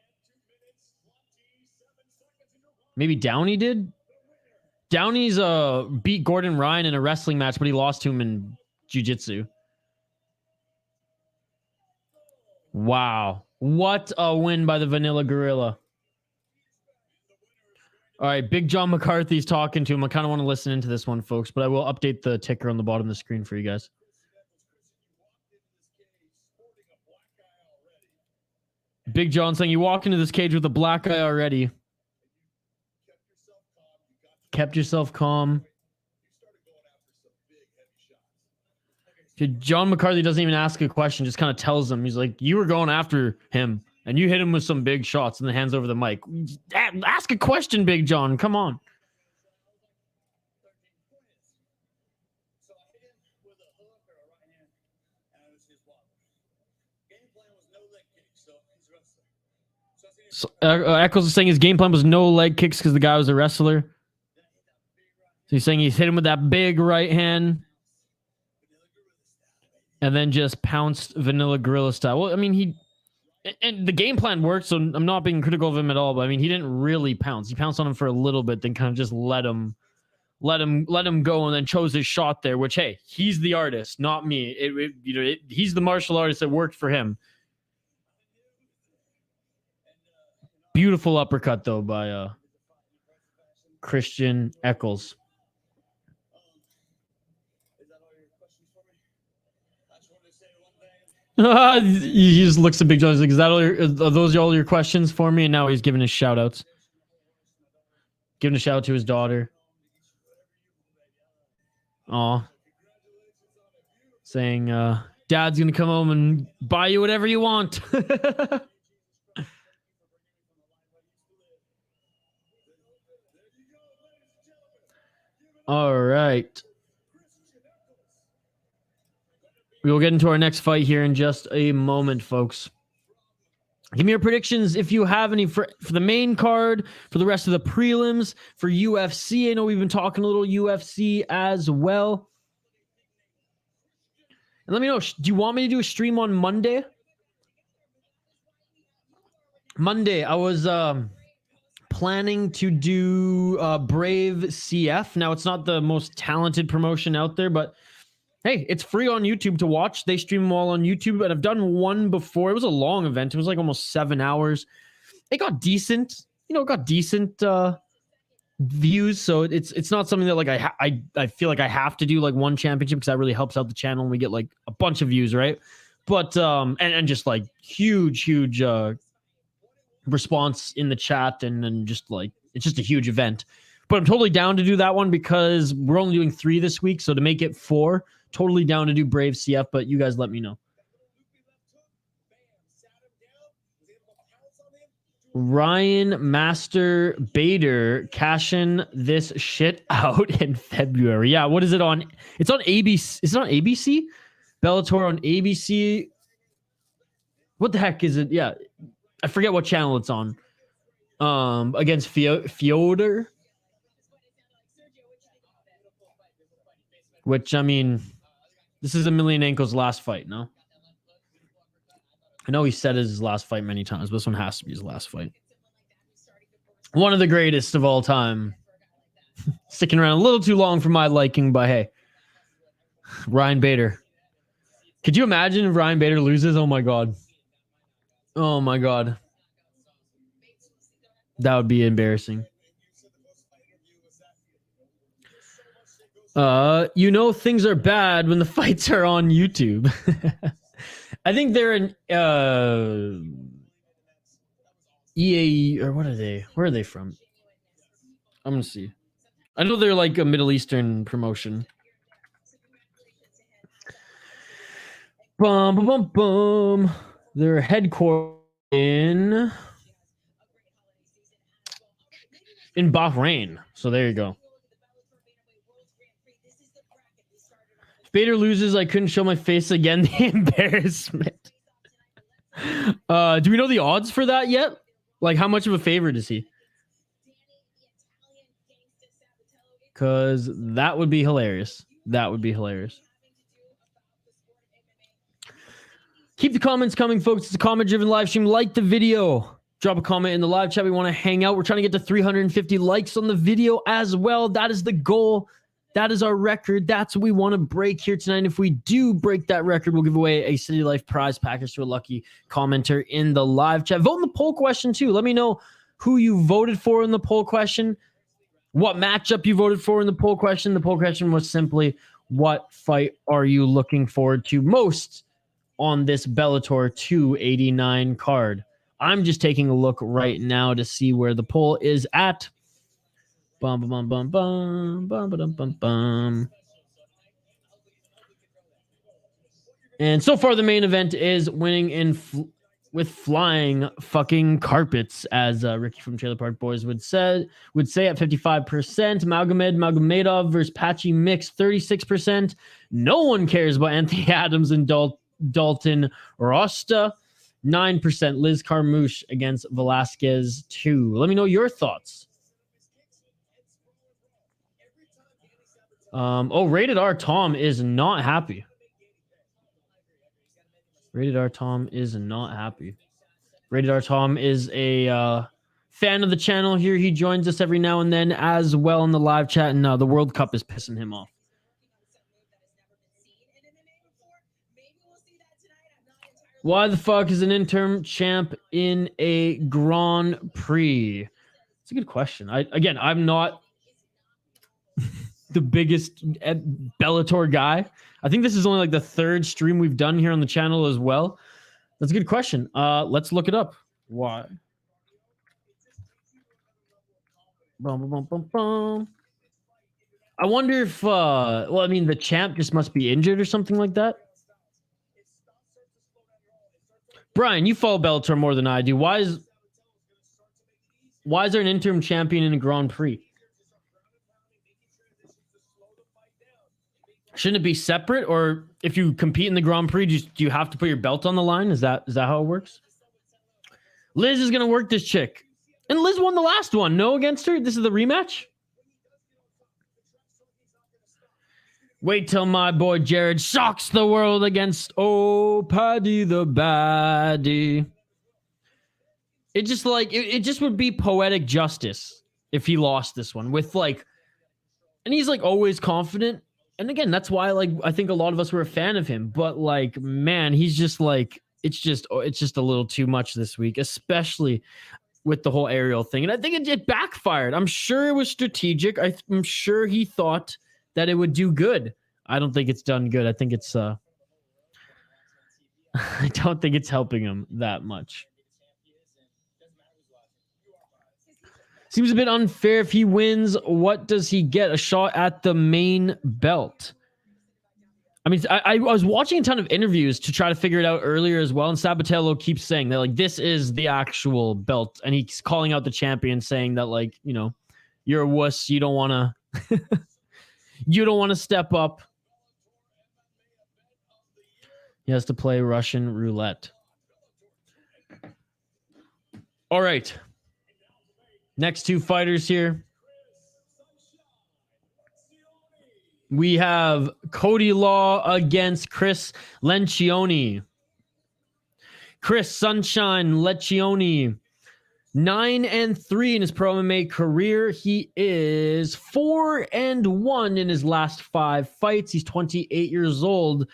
Maybe Downey did? Downey's beat Gordon Ryan in a wrestling match, but he lost to him in jiu-jitsu. Wow. What a win by the Vanilla Gorilla. All right, Big John McCarthy's talking to him. I kind of want to listen into this one, folks, but I will update the ticker on the bottom of the screen for you guys. Big John saying, you walk into this cage with a black eye already. Kept yourself calm. Dude, John McCarthy doesn't even ask a question, just kind of tells him. He's like, you were going after him, and you hit him with some big shots, and then hands over the mic. Ask a question, Big John. Come on. So, Eccles is saying his game plan was no leg kicks because the guy was a wrestler. So he's saying he's hit him with that big right hand and then just pounced Vanilla Gorilla style. Well, I mean, and the game plan worked, so I'm not being critical of him at all, but I mean, he didn't really pounce. He pounced on him for a little bit, then kind of just let him go, and then chose his shot there, which, hey, he's the artist, not me. He's the martial artist that worked for him. Beautiful uppercut, though, by Christian Eccles. He just looks at Big John. He's like, are those all your questions for me? And now he's giving his shout outs. Giving a shout out to his daughter. Aw. saying Dad's gonna come home and buy you whatever you want. All right. We will get into our next fight here in just a moment, folks. Give me your predictions if you have any for the main card, for the rest of the prelims, for UFC. I know we've been talking a little UFC as well. And let me know, do you want me to do a stream on Monday? Monday, I was planning to do Brave CF. Now, it's not the most talented promotion out there, but hey, it's free on YouTube to watch. They stream them all on YouTube, but I've done one before. It was a long event. It was like almost 7 hours. It got decent, views. So it's not something that like I feel like I have to do like one championship because that really helps out the channel and we get like a bunch of views, right? But and just like huge response in the chat and just like it's just a huge event. But I'm totally down to do that one because we're only doing 3 this week, so to make it 4, totally down to do Brave CF, but you guys let me know. Ryan Master Bader cashing this shit out in February. Yeah, what is it on? It's on ABC. Is it on ABC? Bellator on ABC. What the heck is it? Yeah, I forget what channel it's on. Against Fyodor. Which, I mean, this is Emelianenko's last fight, no? I know he said it's his last fight many times, but this one has to be his last fight. One of the greatest of all time. Sticking around a little too long for my liking, but hey. Ryan Bader. Could you imagine if Ryan Bader loses? Oh my God. Oh my God. That would be embarrassing. You know things are bad when the fights are on YouTube. I think they're in EA or what are they? Where are they from? I'm gonna see. I know they're like a Middle Eastern promotion. Bum bum bum bum. They're headquartered in Bahrain. So there you go. If Bader loses, I couldn't show my face again. The embarrassment. Do we know the odds for that yet? Like, how much of a favorite is he? Because that would be hilarious. That would be hilarious. Keep the comments coming, folks. It's a comment-driven live stream. Like the video. Drop a comment in the live chat. We want to hang out. We're trying to get to 350 likes on the video as well. That is the goal. That is our record. That's what we want to break here tonight. And if we do break that record, we'll give away a City Life prize package to a lucky commenter in the live chat. Vote in the poll question, too. Let me know who you voted for in the poll question, what matchup you voted for in the poll question. The poll question was simply, what fight are you looking forward to most on this Bellator 289 card? I'm just taking a look right now to see where the poll is at. Bum, bum, bum, bum, bum, bum, bum, bum. And so far, the main event is winning in with flying fucking carpets, as Ricky from Trailer Park Boys would say at 55%. Magomedov versus Patchy mix 36%. No one cares about Anthony Adams and Dalton Rosta. 9%. Liz Carmouche against Velasquez 2. Let me know your thoughts. Rated R Tom is not happy. Rated R Tom is not happy. Rated R Tom is a fan of the channel here. He joins us every now and then as well in the live chat, and the World Cup is pissing him off. Why the fuck is an interim champ in a Grand Prix? It's a good question. I'm not the biggest Bellator guy. I think this is only like the 3rd stream we've done here on the channel as well. That's a good question. Let's look it up. Why? Bum, bum, bum, bum, bum. I wonder if, well, I mean, the champ just must be injured or something like that. Brian, you follow Bellator more than I do. Why is there an interim champion in a Grand Prix? Shouldn't it be separate? Or if you compete in the Grand Prix, do you have to put your belt on the line? Is that how it works? Liz is going to work this chick. And Liz won the last one. No against her? This is the rematch? Wait till my boy Jared shocks the world against Paddy the Baddie. It just like it just would be poetic justice if he lost this one with like, and he's like always confident. And again, that's why like I think a lot of us were a fan of him. But like, man, he's just like it's just a little too much this week, especially with the whole aerial thing. And I think it backfired. I'm sure it was strategic. I'm sure he thought that it would do good. I don't think it's done good. I think it's I don't think it's helping him that much. Seems a bit unfair. If he wins, what does he get? A shot at the main belt. I mean, I was watching a ton of interviews to try to figure it out earlier as well, and Sabatello keeps saying that like this is the actual belt, and he's calling out the champion, saying that like, you know, you're a wuss, you don't want to you don't want to step up. He has to play Russian roulette. All right. Next two fighters here. We have Cody Law against Chris Lencioni. Chris Sunshine Lencioni, 9-3 in his pro MMA career. He is 4-1 in his last 5 fights. He's 28 years old,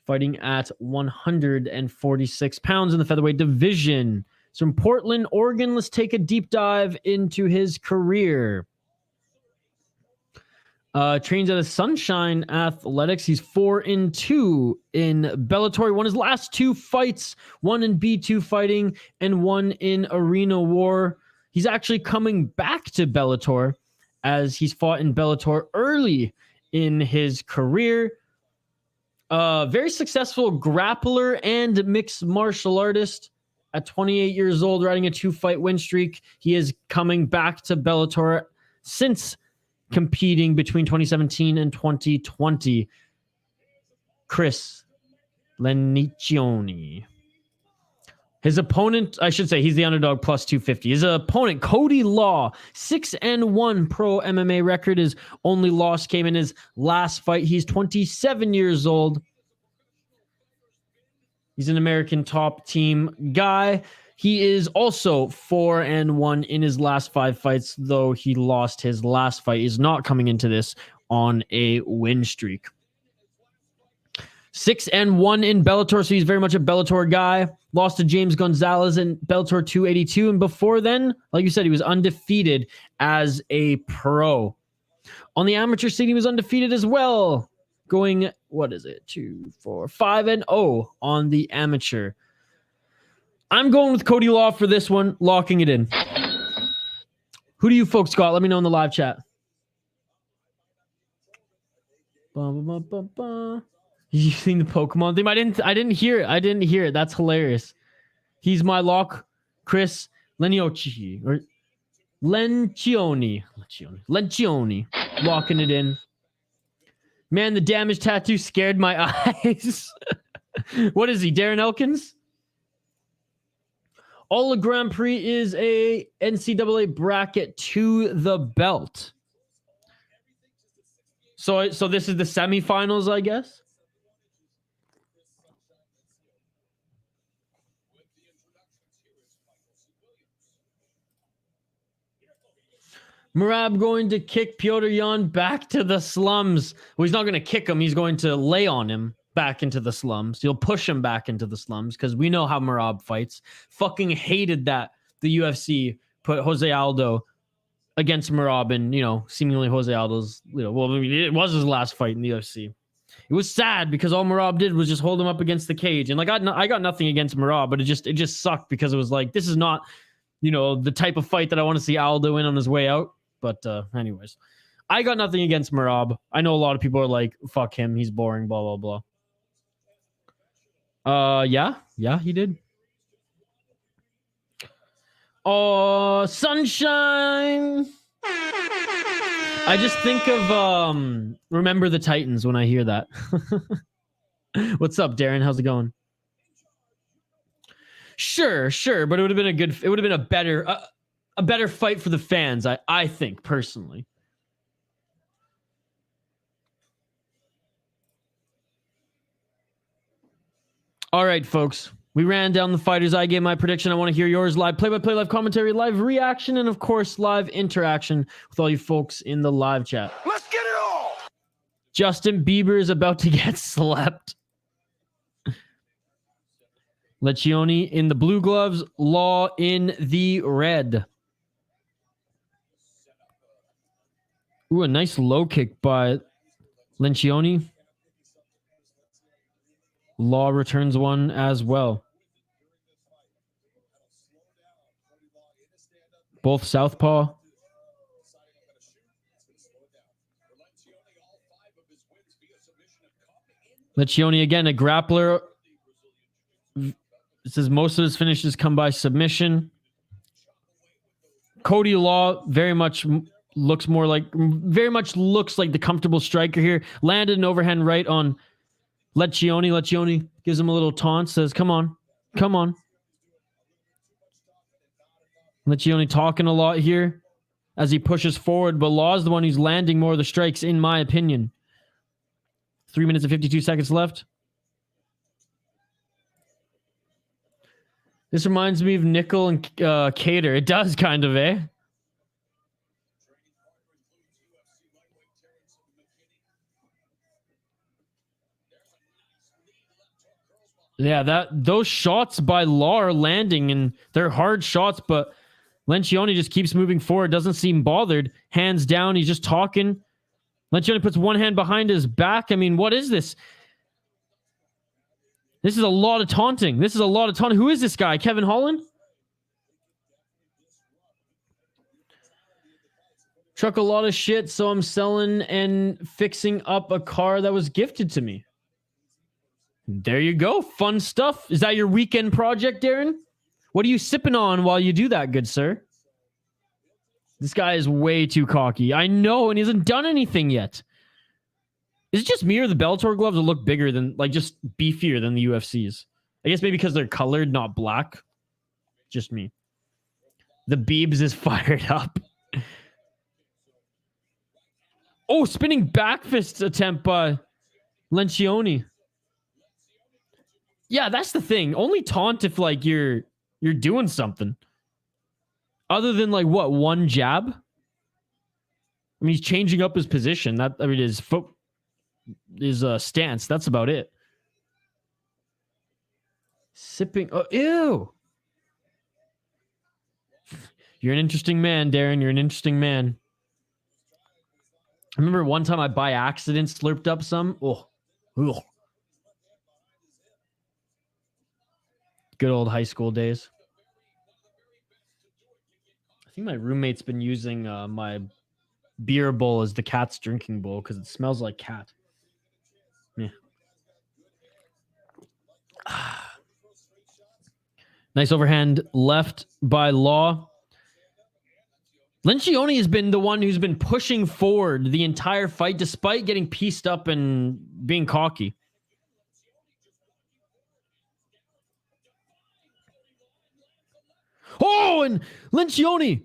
fighting at 146 pounds in the featherweight division. So from Portland, Oregon, let's take a deep dive into his career. Trains at a Sunshine Athletics. He's 4-2 in Bellator. He won his last 2 fights, 1 in B2 fighting and 1 in Arena War. He's actually coming back to Bellator as he's fought in Bellator early in his career. Very successful grappler and mixed martial artist. At 28 years old, riding a 2-fight win streak. He is coming back to Bellator since competing between 2017 and 2020. Chris Lencioni. His opponent, I should say, he's the underdog plus 250. His opponent, Cody Law, 6-1 pro MMA record. His only loss came in his last fight. He's 27 years old. He's an American top team guy. He is also 4-1 in his last 5 fights, though he lost his last fight. He's not coming into this on a win streak. 6-1 in Bellator, so he's very much a Bellator guy. Lost to James Gonzalez in Bellator 282, and before then, like you said, he was undefeated as a pro. On the amateur scene, he was undefeated as well. Going, 2, 4, 5-0 on the amateur. I'm going with Cody Law for this one, locking it in. Who do you folks got? Let me know in the live chat. You seen the Pokemon theme? I didn't hear it. That's hilarious. He's my lock, Chris Lencioni. Locking it in. Man, the damage tattoo scared my eyes. What is he, Darren Elkins? All the Grand Prix is a NCAA bracket to the belt. So this is the semifinals, I guess? Merab going to kick Petr Yan back to the slums. Well, he's not going to kick him. He's going to lay on him back into the slums. He'll push him back into the slums because we know how Merab fights. Fucking hated that the UFC put Jose Aldo against Merab, and, you know, seemingly Jose Aldo's, well, I mean, it was his last fight in the UFC. It was sad because all Merab did was just hold him up against the cage. And like, I got nothing against Merab, but it just sucked because it was like, this is not, the type of fight that I want to see Aldo in on his way out. But anyways, I got nothing against Merab. I know a lot of people are like, fuck him, he's boring, blah, blah, blah. Yeah, he did. Oh, sunshine. I just think of Remember the Titans when I hear that. What's up, Darren? How's it going? Sure, but it would have been it would have been a better fight for the fans, I think, personally. All right, folks. We ran down the fighters. I gave my prediction. I want to hear yours. Live play-by-play, live commentary, live reaction, and of course, live interaction with all you folks in the live chat. Let's get it all! Justin Bieber is about to get slept. Lencioni in the blue gloves, Law in the red. Ooh, a nice low kick by Lencioni. Law returns one as well. Both southpaw. Lencioni again, a grappler. It says most of his finishes come by submission. Cody Law very much looks like the comfortable striker here. Landed an overhand right on Lencioni. Lencioni gives him a little taunt, says, come on. Lencioni talking a lot here as he pushes forward, but Law's the one who's landing more of the strikes, in my opinion. 3 minutes and 52 seconds left. This reminds me of Nickel and Cater. It does kind of, eh? Yeah, those shots by Law are landing, and they're hard shots, but Lencioni just keeps moving forward, doesn't seem bothered. Hands down, he's just talking. Lencioni puts one hand behind his back. I mean, what is this? This is a lot of taunting. Who is this guy? Kevin Holland? Truck a lot of shit, so I'm selling and fixing up a car that was gifted to me. There you go. Fun stuff. Is that your weekend project, Darren? What are you sipping on while you do that, good sir? This guy is way too cocky. I know, and he hasn't done anything yet. Is it just me or the Bellator gloves that look bigger than, like, just beefier than the UFC's? I guess maybe because they're colored, not black. Just me. The Beebs is fired up. Oh, spinning back fist attempt by Lencioni. Yeah, that's the thing. Only taunt if, like, you're doing something. Other than, like, what, one jab? I mean, he's changing up his position. His foot, his stance. That's about it. Sipping. Oh, ew. You're an interesting man, Darren. You're an interesting man. I remember one time I by accident slurped up some. Oh, ugh. Good old high school days. I think my roommate's been using my beer bowl as the cat's drinking bowl because it smells like cat. Yeah. Nice overhand left by Law. Lencioni has been the one who's been pushing forward the entire fight despite getting pieced up and being cocky. Oh, and Lencioni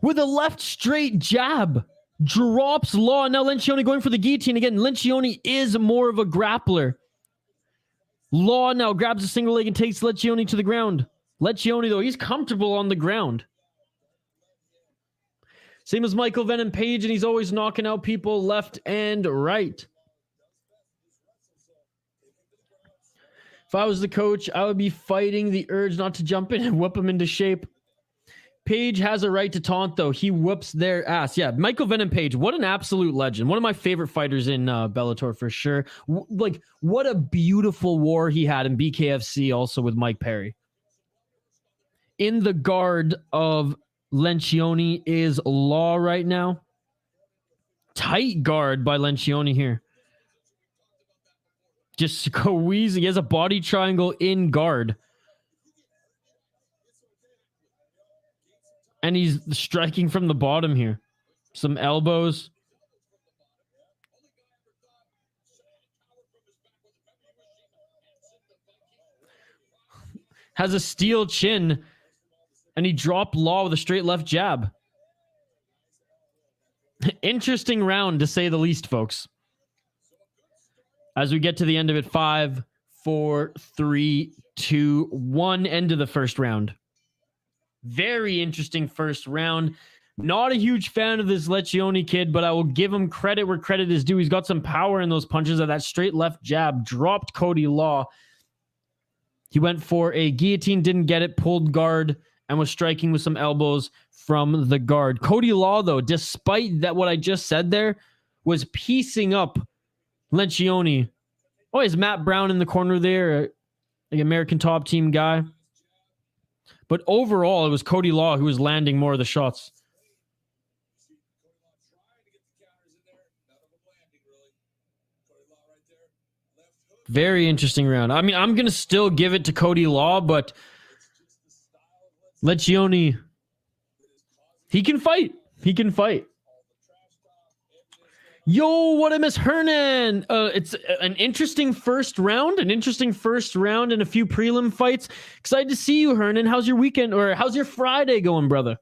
with a left straight jab drops Law. Now Lencioni going for the guillotine again. Lencioni is more of a grappler. Law now grabs a single leg and takes Lencioni to the ground. Lencioni, though, he's comfortable on the ground. Same as Michael Venom Page, and he's always knocking out people left and right. If I was the coach, I would be fighting the urge not to jump in and whip him into shape. Page has a right to taunt, though. He whoops their ass. Yeah, Michael Venom Page, what an absolute legend. One of my favorite fighters in Bellator for sure. Like, what a beautiful war he had in BKFC also with Mike Perry. In the guard of Lencioni is Law right now. tight guard by Lencioni here. Just squeezing. He has a body triangle in guard. And he's striking from the bottom here. Some elbows. Has a steel chin. And he dropped Law with a straight left jab. Interesting round, to say the least, folks. As we get to the end of it, 5, 4, 3, 2, 1, end of the first round. Very interesting first round. Not a huge fan of this Lencioni kid, but I will give him credit where credit is due. He's got some power in those punches. Of that straight left jab dropped Cody Law. He went for a guillotine, didn't get it, pulled guard, and was striking with some elbows from the guard. Cody Law, though, despite that, what I just said there, was piecing up Lencioni. Oh, is Matt Brown in the corner there, the American top team guy. But overall, it was Cody Law who was landing more of the shots. Very interesting round. I mean, I'm going to still give it to Cody Law, but Lencioni, he can fight. He can fight. Yo, what I miss, Hernan. It's an interesting first round. And a few prelim fights. Excited to see you, Hernan. How's your weekend, or how's your Friday going, brother?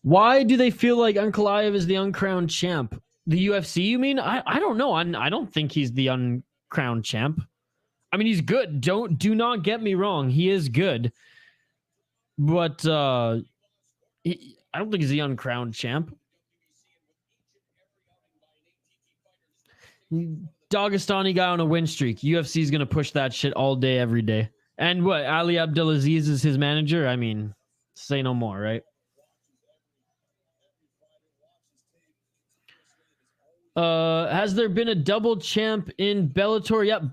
Why do they feel like Ankalaev is the uncrowned champ? The UFC, you mean? I don't know. I don't think he's the uncrowned champ. I mean, he's good. Do not get me wrong. He is good. But I don't think he's the uncrowned champ. Dagestani guy on a win streak. UFC is going to push that shit all day, every day. And what? Ali Abdelaziz is his manager? I mean, say no more, right? Has there been a double champ in Bellator? Yep.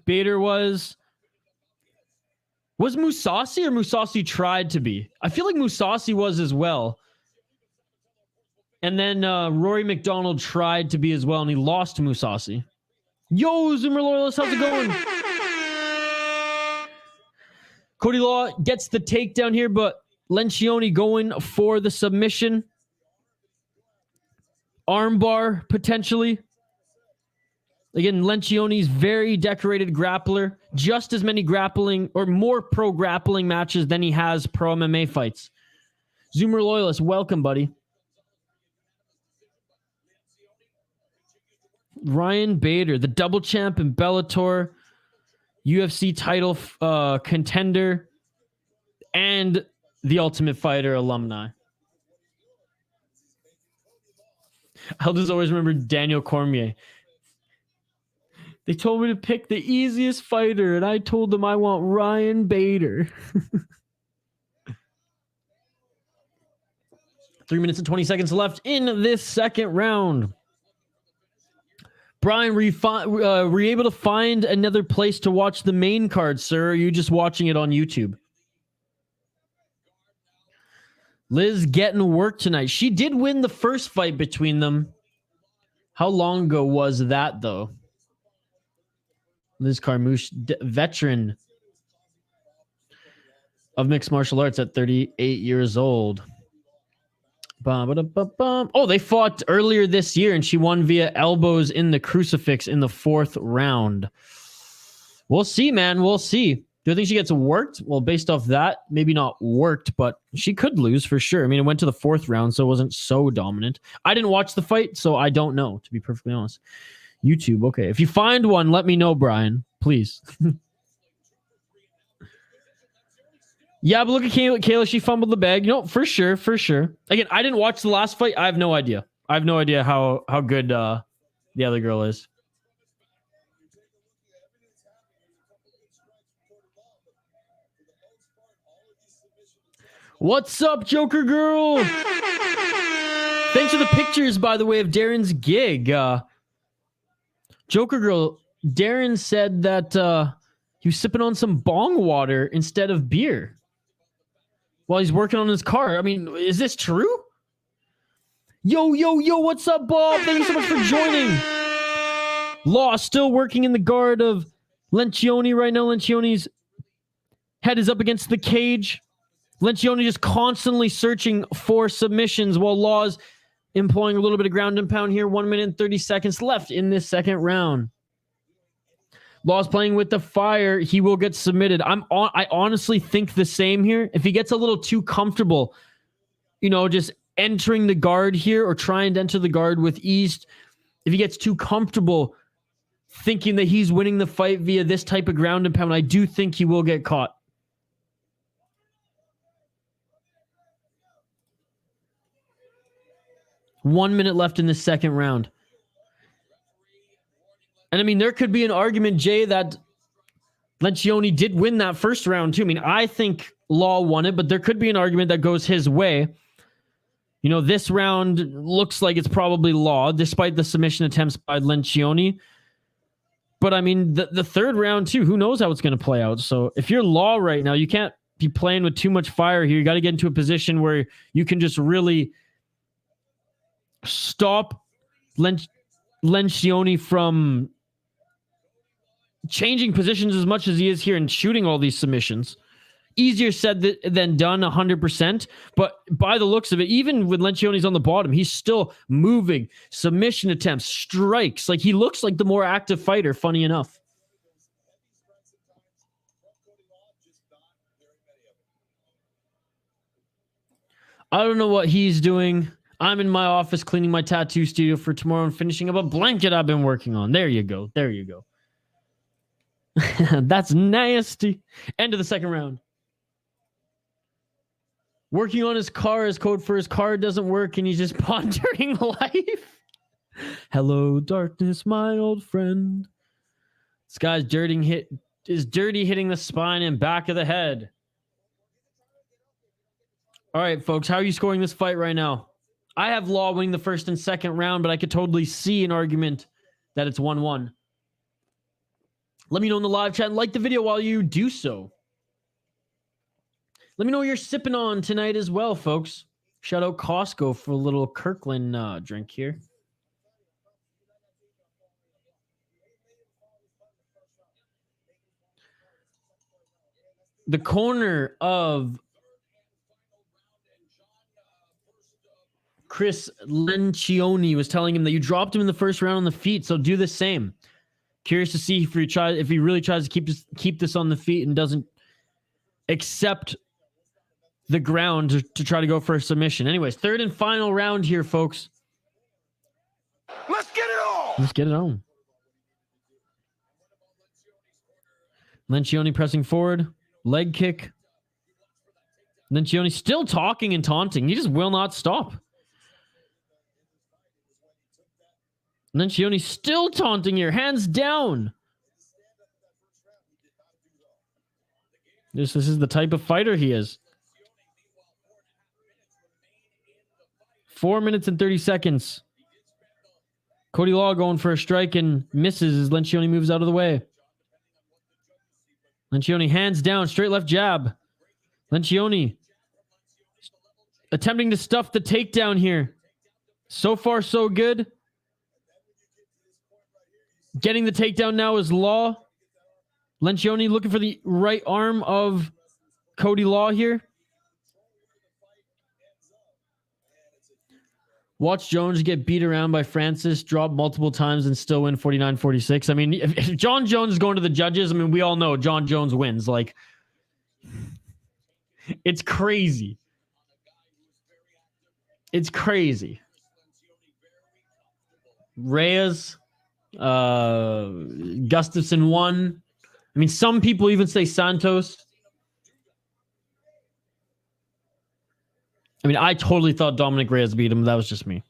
Bader was Mousasi, or Mousasi tried to be? I feel like Mousasi was as well. And then Rory McDonald tried to be as well, and he lost to Mousasi. Yo, Zoomer Loyalist, how's it going? Cody Law gets the takedown here, but Lencioni going for the submission. Armbar, potentially. Again, Lencioni's very decorated grappler. Just as many grappling, or more pro grappling matches than he has pro MMA fights. Zoomer Loyalist, welcome, buddy. Ryan Bader, the double champ in Bellator, UFC title contender, and the Ultimate Fighter alumni. I'll just always remember Daniel Cormier. They told me to pick the easiest fighter, and I told them I want Ryan Bader. 3 minutes and 20 seconds left in this second round. Brian, were you able to find another place to watch the main card, sir? Or are you just watching it on YouTube? Liz getting work tonight. She did win the first fight between them. How long ago was that, though? Liz Carmouche, veteran of mixed martial arts at 38 years old. Oh, they fought earlier this year, and she won via elbows in the crucifix in the 4th round. We'll see, man. We'll see. Do I think she gets worked? Well, based off that, maybe not worked, but she could lose for sure. I mean, it went to the 4th round, so it wasn't so dominant. I didn't watch the fight, so I don't know, to be perfectly honest. YouTube, okay. If you find one, let me know, Brian, please. Yeah, but look at Kayla. She fumbled the bag. You know, for sure, for sure. Again, I didn't watch the last fight. I have no idea. I have no idea how good the other girl is. What's up, Joker Girl? Thanks for the pictures, by the way, of Darren's gig. Joker Girl, Darren said that he was sipping on some bong water instead of beer. while he's working on his car. I mean, is this true? Yo, what's up, Bob? Thank you so much for joining. Law still working in the guard of Lencioni right now. Lencioni's head is up against the cage. Lencioni just constantly searching for submissions while Law's employing a little bit of ground and pound here. 1 minute and 30 seconds left in this second round. Law's playing with the fire. He will get submitted. I honestly think the same here. If he gets a little too comfortable, just entering the guard here or trying to enter the guard with ease, if he gets too comfortable thinking that he's winning the fight via this type of ground and pound, I do think he will get caught. One minute left in the second round. And I mean, there could be an argument, Jay, that Lencioni did win that first round too. I mean, I think Law won it, but there could be an argument that goes his way. This round looks like it's probably Law, despite the submission attempts by Lencioni. But I mean, the third round too, who knows how it's going to play out. So if you're Law right now, you can't be playing with too much fire here. You got to get into a position where you can just really stop Lencioni from changing positions as much as he is here and shooting all these submissions. Easier said than done, 100%. But by the looks of it, even when Lencioni's on the bottom, he's still moving. Submission attempts, strikes. Like, he looks like the more active fighter, funny enough. I don't know what he's doing. I'm in my office cleaning my tattoo studio for tomorrow and finishing up a blanket I've been working on. There you go. There you go. That's nasty. End of the second round. Working on his car. His code for his car doesn't work and he's just pondering life. Hello, darkness, my old friend. This guy's dirty hitting the spine and back of the head. All right, folks. How are you scoring this fight right now? I have Law winning the first and second round, but I could totally see an argument that it's 1-1. Let me know in the live chat and like the video while you do so. Let me know what you're sipping on tonight as well, folks. Shout out Costco for a little Kirkland drink here. The corner of Chris Lencioni was telling him that you dropped him in the first round on the feet, so do the same. Curious to see if he really tries to keep this on the feet and doesn't accept the ground to try to go for a submission. Anyways, third and final round here, folks. Let's get it on. Let's get it on. Lencioni pressing forward. Leg kick. Lencioni still talking and taunting. He just will not stop. Lencioni still taunting here. Hands down. This is the type of fighter he is. 4 minutes and 30 seconds. Cody Law going for a strike and misses as Lencioni moves out of the way. Lencioni hands down, straight left jab. Lencioni attempting to stuff the takedown here. So far, so good. Getting the takedown now is Law. Lencioni looking for the right arm of Cody Law here. Watch Jones get beat around by Francis, drop multiple times, and still win 49-46. I mean, if John Jones is going to the judges, I mean, we all know John Jones wins. Like, it's crazy. It's crazy. Reyes, Gustafsson won. I mean, some people even say Santos. I mean, I totally thought Dominic Reyes beat him. That was just me.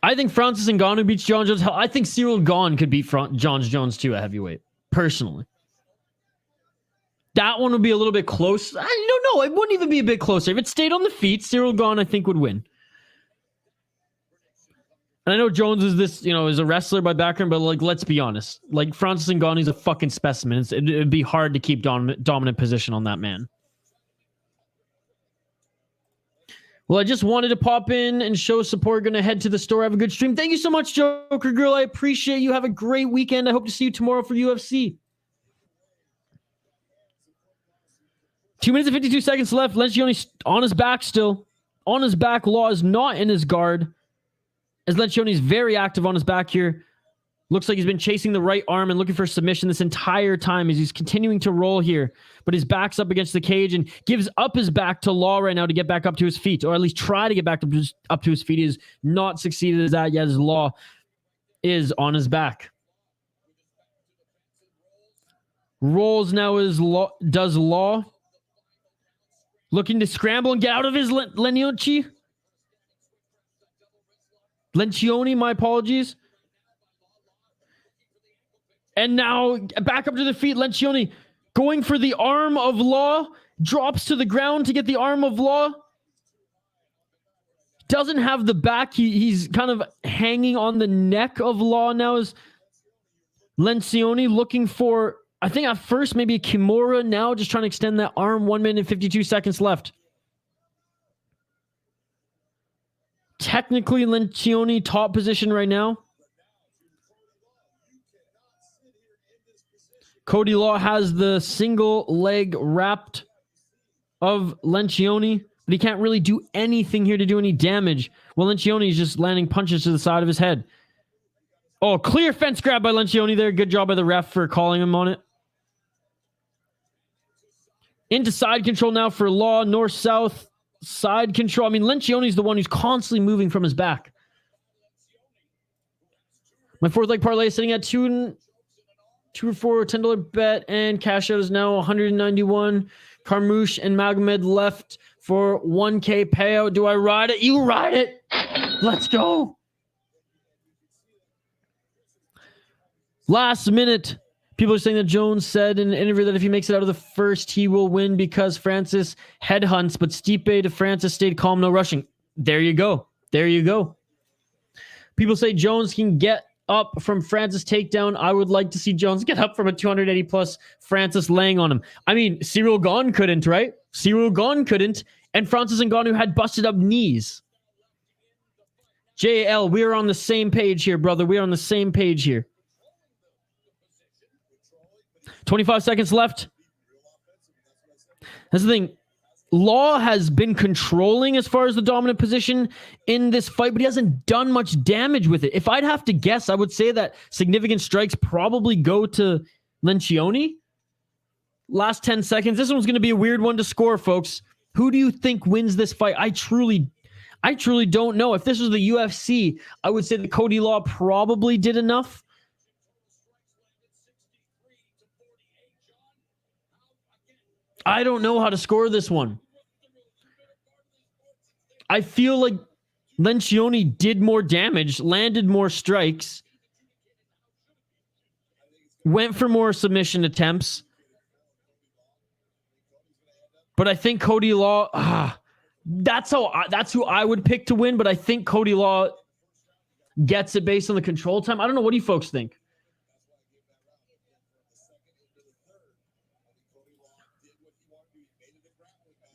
I think Francis Ngannou beats John Jones. Hell, I think Cyril Gane could beat John Jones too at heavyweight. Personally. That one would be a little bit close. I don't know. It wouldn't even be a bit closer. If it stayed on the feet, Cyril Gane, I think, would win. And I know Jones is this, is a wrestler by background, but like, let's be honest. Like, Francis Ngannou's a fucking specimen. It'd be hard to keep dominant position on that man. Well, I just wanted to pop in and show support. Going to head to the store. Have a good stream. Thank you so much, Joker Girl. I appreciate you. Have a great weekend. I hope to see you tomorrow for UFC. 2 minutes and 52 seconds left. Lencioni on his back still. On his back. Law is not in his guard. As Lencioni is very active on his back here. Looks like he's been chasing the right arm and looking for submission this entire time as he's continuing to roll here. But his back's up against the cage and gives up his back to Law right now to get back up to his feet, or at least try to get back up to his feet. He has not succeeded as that yet as Law is on his back. Rolls now does Law. Looking to scramble and get out of his Lencioni, my apologies. And now back up to the feet. Lencioni going for the arm of Law. Drops to the ground to get the arm of Law. Doesn't have the back. He's kind of hanging on the neck of Law now as Lencioni looking for, I think at first maybe a Kimura, now just trying to extend that arm. 1 minute and 52 seconds left. Technically Lencioni top position right now. Cody Law has the single leg wrapped of Lencioni, but he can't really do anything here to do any damage. Well, Lencioni is just landing punches to the side of his head. Oh, clear fence grab by Lencioni there. Good job by the ref for calling him on it. Into side control now for Law. North-south side control. I mean, Lencioni's the one who's constantly moving from his back. My fourth leg parlay is sitting at 2 for $10 bet, and cash out is now 191. Carmouche and Magomed left for 1K payout. Do I ride it? You ride it. Let's go. Last minute. People are saying that Jones said in an interview that if he makes it out of the first, he will win because Francis headhunts, but Stipe to Francis stayed calm, no rushing. There you go. There you go. People say Jones can get up from Francis takedown. I would like to see Jones get up from a 280 plus Francis laying on him. I mean, Ciryl Gane couldn't, right? Ciryl Gane couldn't, and Francis Ngannou had busted up knees. JL, we are on the same page here, brother. We are on the same page here. 25 seconds left. That's the thing. Law has been controlling as far as the dominant position in this fight, but he hasn't done much damage with it. If I'd have to guess, I would say that significant strikes probably go to Lencioni. Last 10 seconds. This one's going to be a weird one to score, folks. Who do you think wins this fight? I truly don't know. If this was the UFC, I would say that Cody Law probably did enough. I don't know how to score this one. I feel like Lencioni did more damage, landed more strikes, went for more submission attempts. But I think Cody Law, that's who I would pick to win, but I think Cody Law gets it based on the control time. I don't know. What do you folks think?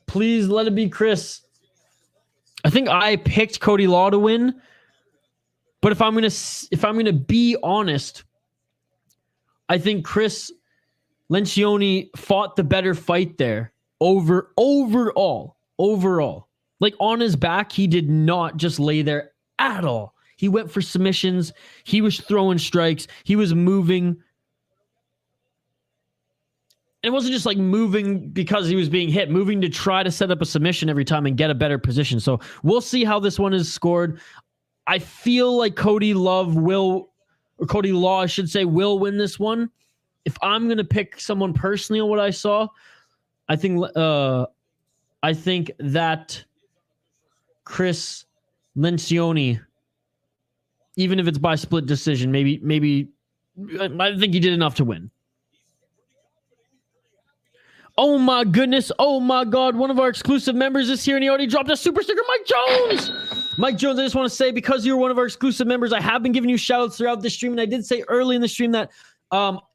Please let it be Chris. I think I picked Cody Law to win, but if I'm gonna be honest, I think Chris Lencioni fought the better fight there. Overall. Like on his back, he did not just lay there at all. He went for submissions. He was throwing strikes. He was moving. It wasn't just like moving because he was being hit, moving to try to set up a submission every time and get a better position. So we'll see how this one is scored. I feel like Cody Law, I should say, will win this one. If I'm going to pick someone personally on what I saw, I think that Chris Lencioni, even if it's by split decision, maybe I think he did enough to win. Oh my goodness. Oh my God. One of our exclusive members is here and he already dropped a super sticker. Mike Jones. Mike Jones, I just want to say, because you're one of our exclusive members, I have been giving you shout-outs throughout the stream, and I did say early in the stream that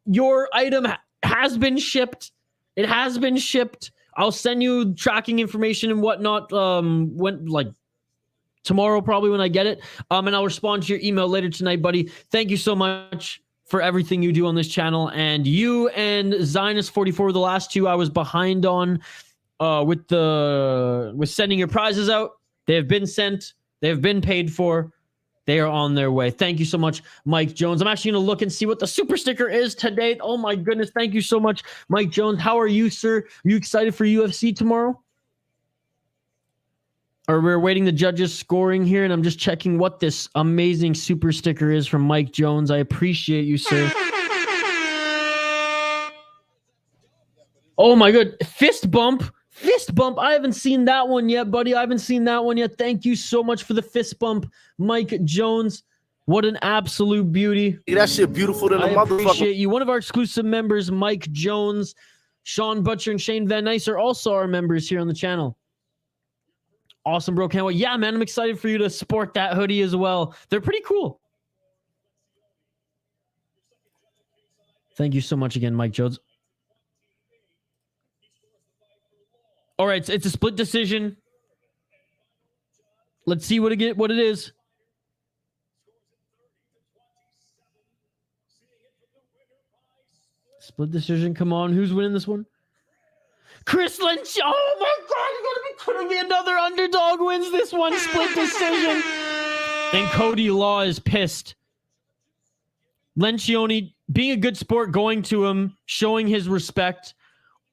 your item has been shipped. It has been shipped. I'll send you tracking information and whatnot tomorrow, probably, when I get it. And I'll respond to your email later tonight, buddy. Thank you so much for everything you do on this channel. And you and Zionist44 were the last two I was behind on with sending your prizes out. They have been sent. They have been paid for. They are on their way. Thank you so much, Mike Jones. I'm actually going to look and see what the super sticker is today. Oh, my goodness. Thank you so much, Mike Jones. How are you, sir? Are you excited for UFC tomorrow? Or we're waiting the judges scoring here, and I'm just checking what this amazing super sticker is from Mike Jones. I appreciate you, sir. Oh, my good. Fist bump. Fist bump. I haven't seen that one yet, buddy. I haven't seen that one yet. Thank you so much for the fist bump, Mike Jones. What an absolute beauty. That shit beautiful than a motherfucker. I appreciate you. One of our exclusive members, Mike Jones, Sean Butcher, and Shane Van Nice are also our members here on the channel. Awesome, bro. Can't wait. Yeah, man, I'm excited for you to sport that hoodie as well. They're pretty cool. Thank you so much again, Mike Jones. All right, it's a split decision. Let's see what it is. Split decision. Come on, who's winning this one? Chris Lynch. Oh my God, you're gonna be kidding me! Another underdog wins this one. Split decision. And Cody Law is pissed. Lencioni being a good sport, going to him, showing his respect.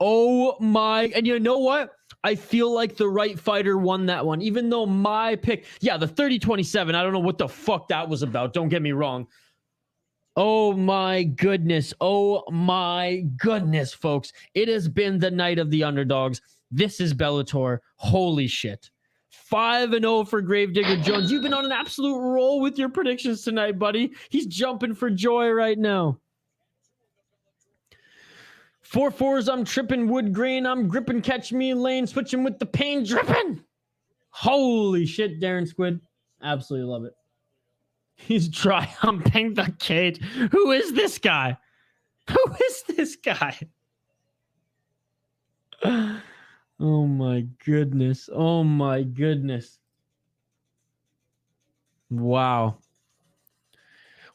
Oh my, and you know what? I feel like the right fighter won that one, even though my pick, yeah, the 30-27, I don't know what the fuck that was about. Don't get me wrong. Oh my goodness. Oh my goodness, folks. It has been the night of the underdogs. This is Bellator. Holy shit. 5-0 for Gravedigger Jones. You've been on an absolute roll with your predictions tonight, buddy. He's jumping for joy right now. 4-4s, I'm tripping wood grain. I'm gripping, catch me lane, switching with the pain, dripping. Holy shit, Darren Squid. Absolutely love it. He's triumphing the cage. Who is this guy? Who is this guy? Oh my goodness. Oh my goodness. Wow.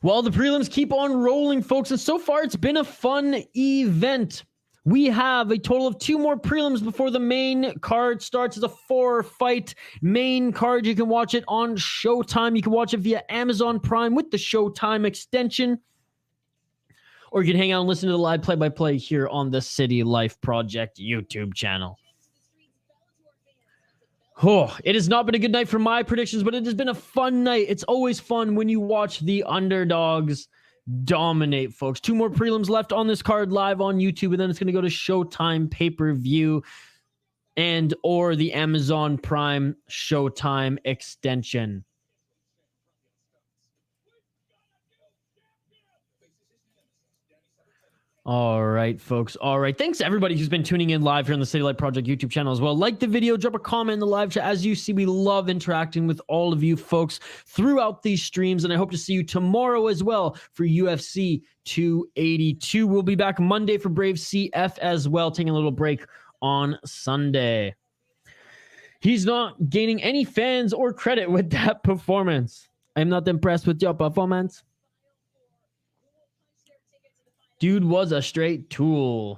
Well, the prelims keep on rolling, folks, and so far it's been a fun event. We have a total of 2 more prelims before the main card starts. It's a 4-fight main card. You can watch it on Showtime. You can watch it via Amazon Prime with the Showtime extension. Or you can hang out and listen to the live play-by-play here on the City Life Project YouTube channel. Oh, it has not been a good night for my predictions, but it has been a fun night. It's always fun when you watch the underdogs dominate, folks. 2 more prelims left on this card live on YouTube, and then it's going to go to Showtime pay-per-view and or the Amazon Prime Showtime extension. All right, folks. All right. Thanks to everybody who's been tuning in live here on the City Light Project YouTube channel as well. Like the video, drop a comment in the live chat. As you see, we love interacting with all of you folks throughout these streams, and I hope to see you tomorrow as well for UFC 282. We'll be back Monday for Brave CF as well, taking a little break on Sunday. He's not gaining any fans or credit with that performance. I'm not impressed with your performance. Dude was a straight tool.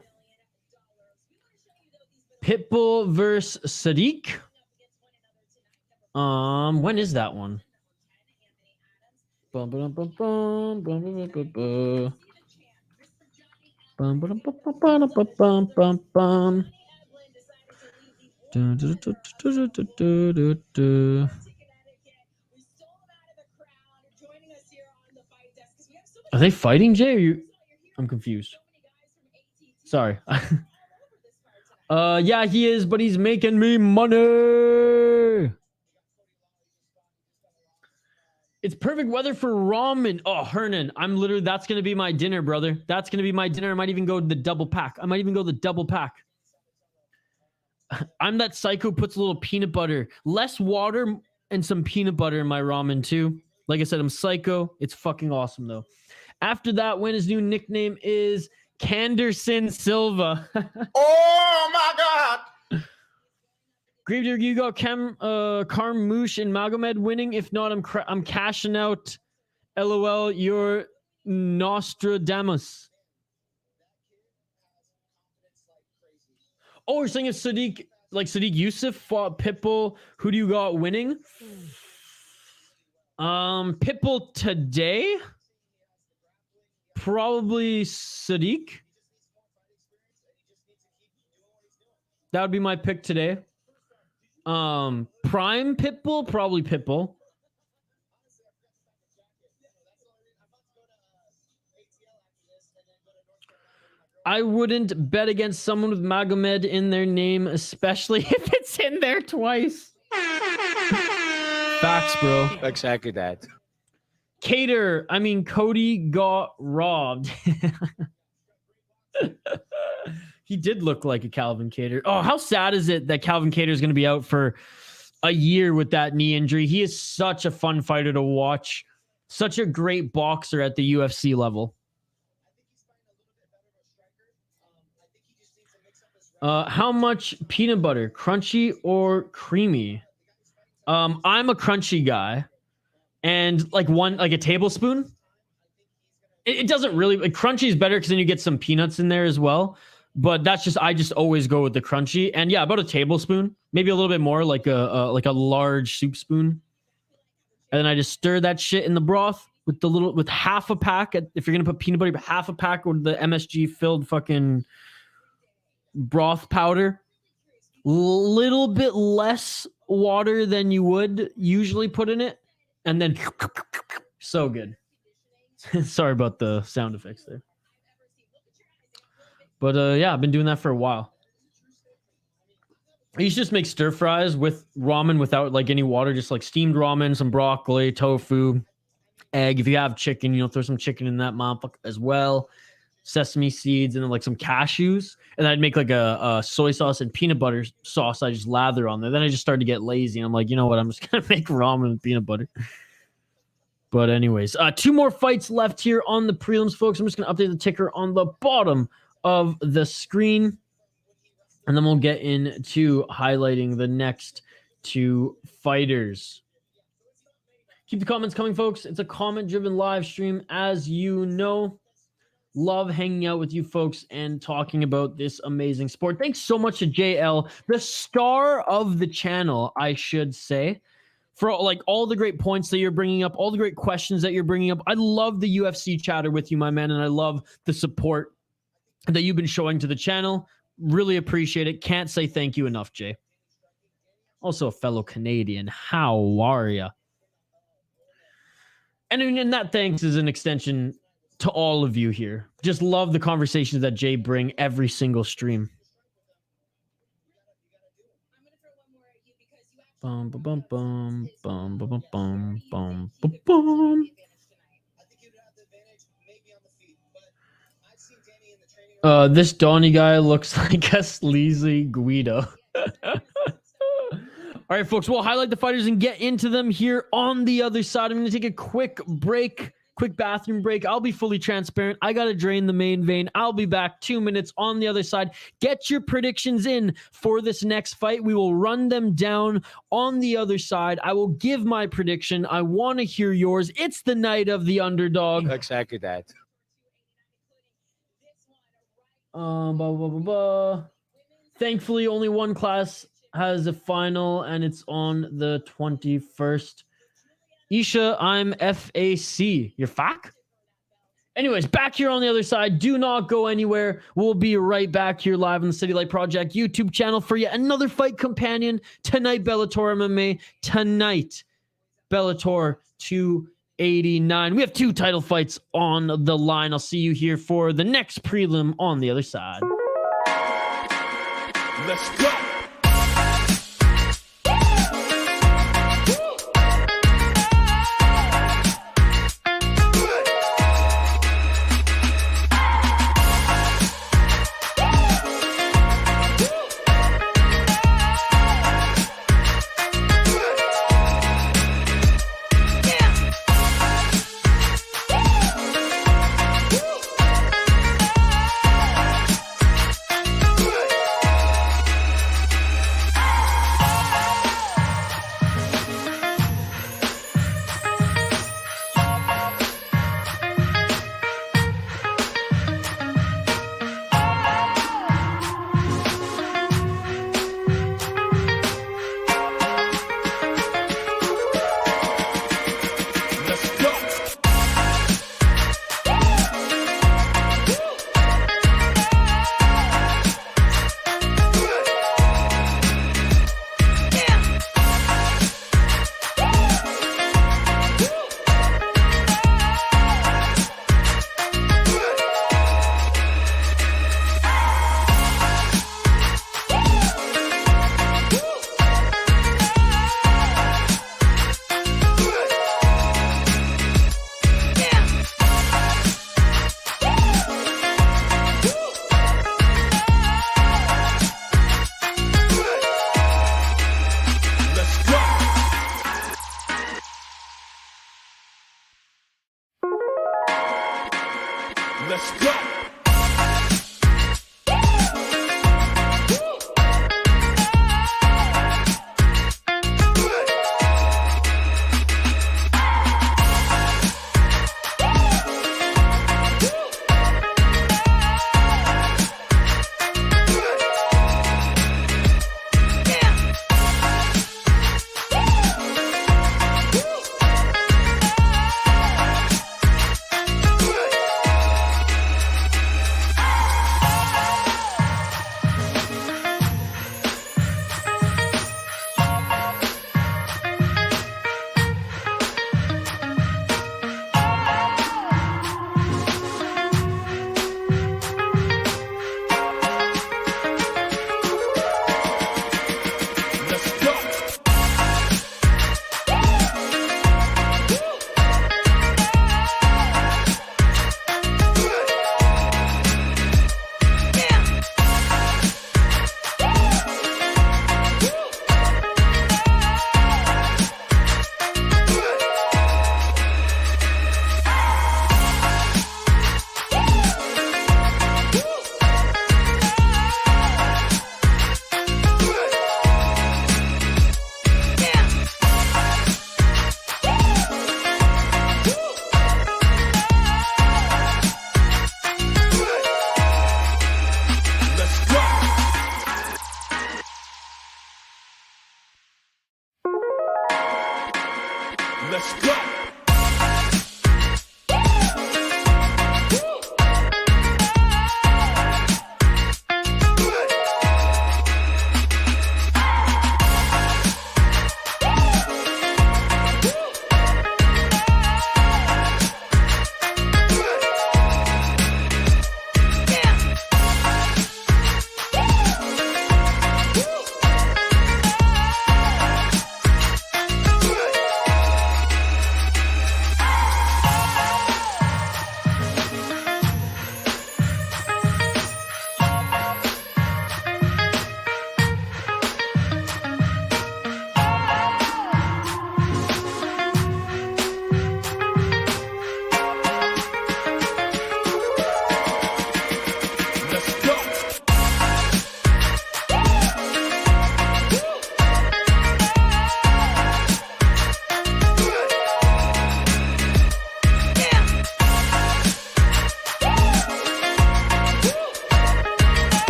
Pitbull versus Sadiq. When is that one? Are they fighting, Jay? Or you? I'm confused. Sorry. Yeah, he is, but he's making me money. It's perfect weather for ramen. Oh, Hernan, that's going to be my dinner, brother. That's going to be my dinner. I might even go the double pack. I'm that psycho who puts a little peanut butter, less water, and some peanut butter in my ramen too. Like I said, I'm psycho. It's fucking awesome though. After that win, his new nickname is Canderson Silva. Oh my God! Gravedigger, you got Carmouche and Magomed winning. If not, I'm cashing out. LOL, you're Nostradamus. Oh, we're saying if Sadiq Youssef fought Pitbull, who do you got winning? Pitbull today? Probably Sadiq. That would be my pick today. Prime Pitbull? Probably Pitbull. I wouldn't bet against someone with Magomed in their name, especially if it's in there twice. Facts, bro. Exactly that. Cody got robbed. He did look like a Calvin Kattar. Oh, how sad is it that Calvin Kattar is going to be out for a year with that knee injury? He is such a fun fighter to watch. Such a great boxer at the UFC level. How much peanut butter? Crunchy or creamy? I'm a crunchy guy. And like a tablespoon. It doesn't really, crunchy is better because then you get some peanuts in there as well. But I just always go with the crunchy. And yeah, about a tablespoon, maybe a little bit more, like a large soup spoon. And then I just stir that shit in the broth with half a pack. If you're gonna put peanut butter, half a pack with the MSG filled fucking broth powder. Little bit less water than you would usually put in it. And then so good. Sorry about the sound effects there. But yeah, I've been doing that for a while. I used to just make stir fries with ramen without like any water, just like steamed ramen, some broccoli, tofu, egg. If you have chicken, throw some chicken in that motherfucker as well. Sesame seeds and then like some cashews. And I'd make like a soy sauce and peanut butter sauce I just lather on there. Then I just started to get lazy. I'm like, you know what? I'm just going to make ramen with peanut butter. But anyways, 2 more fights left here on the prelims, folks. I'm just going to update the ticker on the bottom of the screen. And then we'll get into highlighting the next 2 fighters. Keep the comments coming, folks. It's a comment-driven live stream, as you know. Love hanging out with you folks and talking about this amazing sport. Thanks so much to JL, the star of the channel, I should say, for like all the great points that you're bringing up, all the great questions that you're bringing up. I love the UFC chatter with you, my man, and I love the support that you've been showing to the channel. Really appreciate it. Can't say thank you enough, Jay. Also a fellow Canadian. How are ya? And that thanks is an extension to all of you here. Just love the conversations that Jay bring every single stream. Bum, bum, bum, bum, bum, bum, bum, bum, bum, bum. This Downey guy looks like a sleazy Guido. All right, folks, we'll highlight the fighters and get into them here on the other side. I'm going to take a quick break. Quick bathroom break. I'll be fully transparent. I got to drain the main vein. I'll be back 2 minutes on the other side. Get your predictions in for this next fight. We will run them down on the other side. I will give my prediction. I want to hear yours. It's the night of the underdog. Exactly that. Thankfully, only one class has a final, and it's on the 21st. Isha, I'm FAC. You're FAC? Anyways, back here on the other side. Do not go anywhere. We'll be right back here live on the City Light Project YouTube channel for yet another fight companion. Tonight, Bellator MMA. Tonight, Bellator 289. We have 2 title fights on the line. I'll see you here for the next prelim on the other side. Let's go.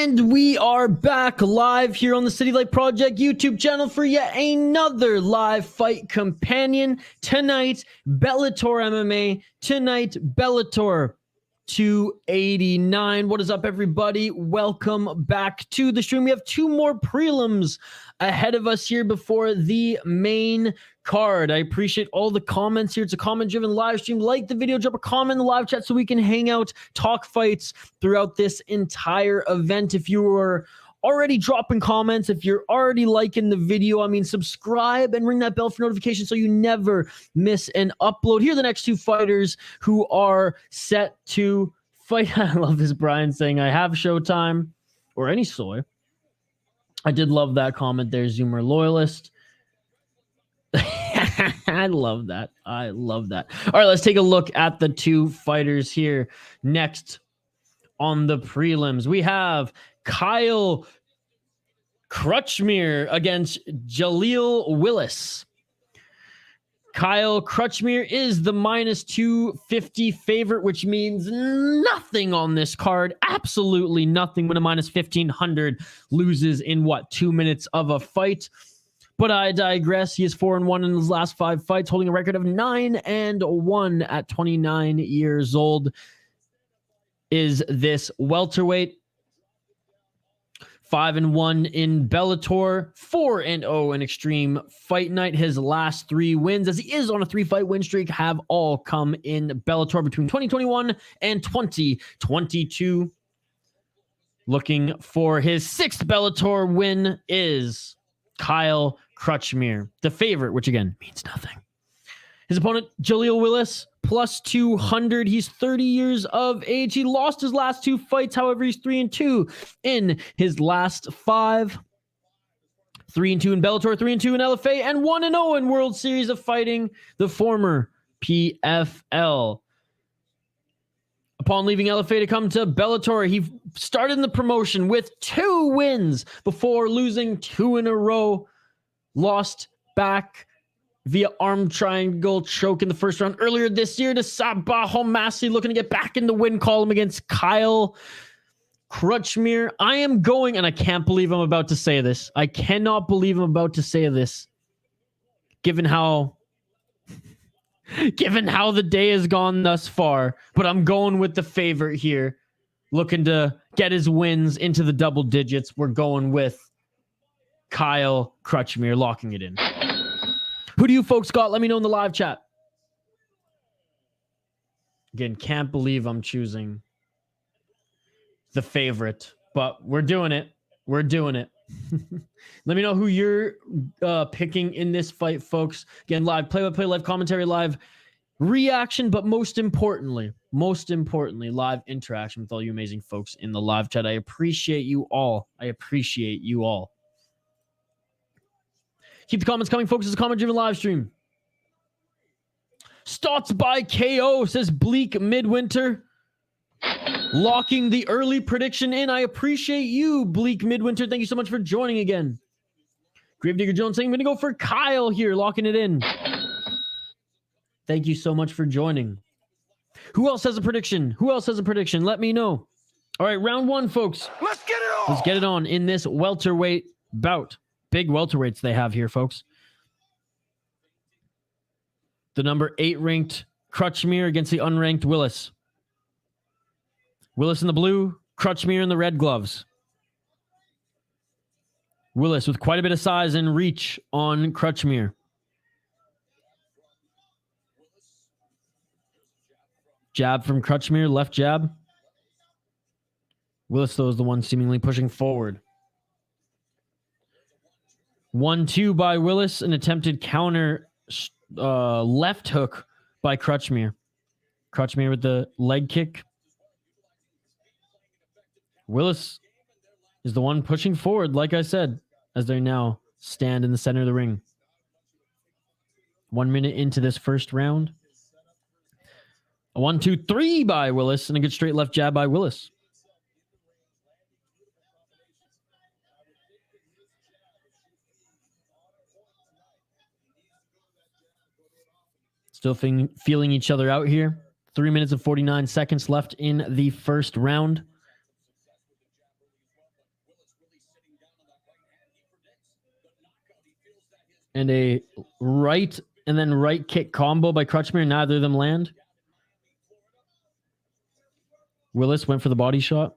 And we are back live here on the City Light Project YouTube channel for yet another live fight companion. Tonight, Bellator MMA. Tonight, Bellator 289. What is up, everybody? Welcome back to the stream. We have two more prelims ahead of us here before the main card. I appreciate all the comments here. It's a comment-driven live stream. Like the video, drop a comment in the live chat so we can hang out, talk fights throughout this entire event. If you are already dropping comments, if you're already liking the video, subscribe and ring that bell for notifications so you never miss an upload. Here are the next two fighters who are set to fight. I love this Brian saying, I have Showtime or any soy. I did love that comment there, Zoomer Loyalist. I love that. I love that. All right, let's take a look at the two fighters here. Next on the prelims, we have Kyle Crutchmere against Jaleel Willis. Kyle Crutchmere is the minus 250 favorite, which means nothing on this card. Absolutely nothing when a minus 1500 loses in 2 minutes of a fight. But I digress. He is 4-1 in his last 5 fights, holding a record of 9-1 at 29 years old. Is this welterweight? 5-1 in Bellator, 4-0 in Extreme Fight Night. His last 3 wins, as he is on a 3-fight win streak, have all come in Bellator between 2021 and 2022. Looking for his 6th Bellator win is Kyle Crutchmere, the favorite, which again means nothing. His opponent, Jaleel Willis, plus 200. He's 30 years of age. He lost his last 2 fights. However, he's 3-2 in his last 5. 3-2 in Bellator, 3-2 in LFA, and 1-0 in World Series of Fighting, the former PFL. Upon leaving LFA to come to Bellator, he started in the promotion with 2 wins before losing 2 in a row. Lost back via arm triangle choke in the first round earlier this year to Sabatello, looking to get back in the win column against Kyle Crutchmere. I am going, and I can't believe I'm about to say this. I cannot believe I'm about to say this, given how the day has gone thus far. But I'm going with the favorite here, looking to get his wins into the double digits. We're going with Kyle Crutchmere, locking it in. Who do you folks got? Let me know in the live chat. Again, can't believe I'm choosing the favorite, but we're doing it. We're doing it. Let me know who you're picking in this fight, folks. Again, live play-by-play, live commentary, live reaction, but most importantly, live interaction with all you amazing folks in the live chat. I appreciate you all. Keep the comments coming, folks. It's a comment-driven live stream. Stots by KO, says Bleak Midwinter. Locking the early prediction in. I appreciate you, Bleak Midwinter. Thank you so much for joining again. Gravedigger Jones saying, I'm going to go for Kyle here, locking it in. Thank you so much for joining. Who else has a prediction? Let me know. All right, round 1, folks. Let's get it on. Let's get it on in this welterweight bout. Big welterweights they have here, folks. The number 8 ranked Crutchmere against the unranked Willis. Willis in the blue, Crutchmere in the red gloves. Willis with quite a bit of size and reach on Crutchmere. Jab from Crutchmere, left jab. Willis, though, is the one seemingly pushing forward. 1-2 by Willis, an attempted counter left hook by Crutchmere. Crutchmere with the leg kick. Willis is the one pushing forward, like I said, as they now stand in the center of the ring. 1 minute into this first round. A 1-2-3 by Willis, and a good straight left jab by Willis. Still feeling each other out here. 3 minutes and 49 seconds left in the first round. And a right and then right kick combo by Crutchmere. Neither of them land. Willis went for the body shot.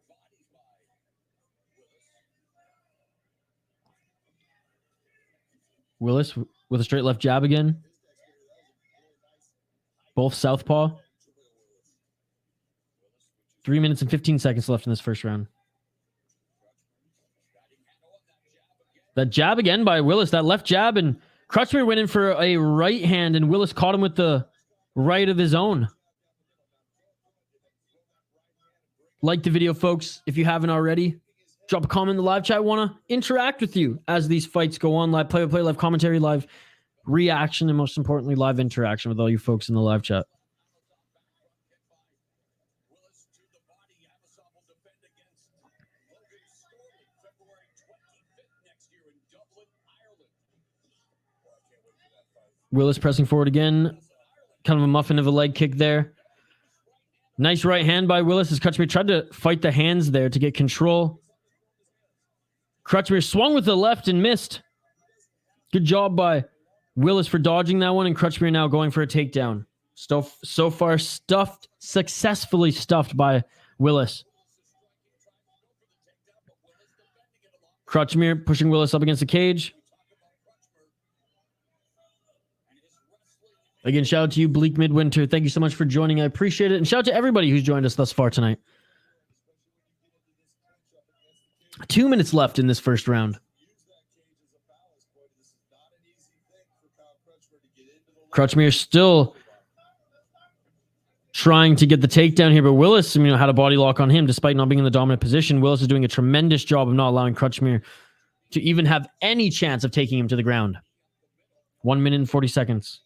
Willis with a straight left jab again. Both southpaw. 3 minutes and 15 seconds left in this first round. That jab again by Willis. That left jab, and Crutchmere went in for a right hand, and Willis caught him with the right of his own. Like the video, folks, if you haven't already. Drop a comment in the live chat. I want to interact with you as these fights go on. Live play-by-play, live commentary, live reaction, and most importantly, live interaction with all you folks in the live chat. Willis pressing forward again. Kind of a muffin of a leg kick there. Nice right hand by Willis as Crutchmere tried to fight the hands there to get control. Crutchmere swung with the left and missed. Good job by Willis for dodging that one, and Crutchmere now going for a takedown. So far successfully stuffed by Willis. Crutchmere pushing Willis up against the cage. Again, shout out to you, Bleak Midwinter. Thank you so much for joining. I appreciate it. And shout out to everybody who's joined us thus far tonight. 2 minutes left in this first round. Crutchmere still trying to get the takedown here, but Willis, had a body lock on him despite not being in the dominant position. Willis is doing a tremendous job of not allowing Crutchmere to even have any chance of taking him to the ground. 1 minute and 40 seconds.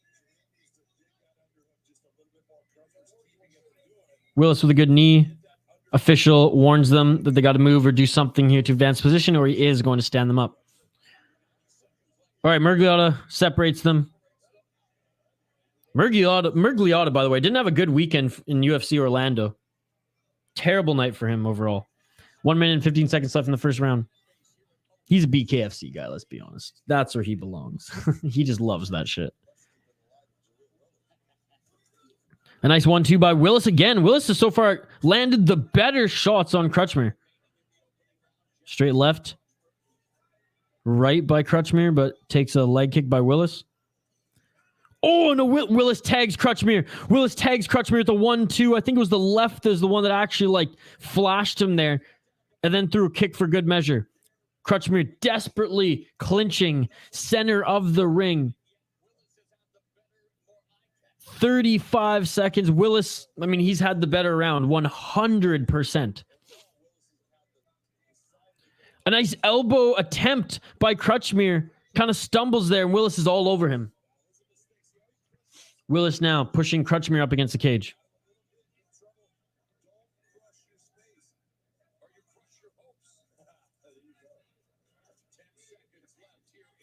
Willis with a good knee. Official warns them that they got to move or do something here to advance position, or he is going to stand them up. All right, Murgliata separates them. Murgliata, by the way, didn't have a good weekend in UFC Orlando. Terrible night for him overall. 1 minute and 15 seconds left in the first round. He's a BKFC guy, let's be honest. That's where he belongs. He just loves that shit. A nice 1-2 by Willis again. Willis has so far landed the better shots on Crutchmere. Straight left. Right by Crutchmere, but takes a leg kick by Willis. Oh, no, Willis tags Crutchmere. Willis tags Crutchmere at the 1-2. I think it was the left is the one that actually flashed him there. And then threw a kick for good measure. Crutchmere desperately clinching center of the ring. 35 seconds. Willis, he's had the better round, 100%. A nice elbow attempt by Crutchmere. Kind of stumbles there, and Willis is all over him. Willis now pushing Crutchmere up against the cage.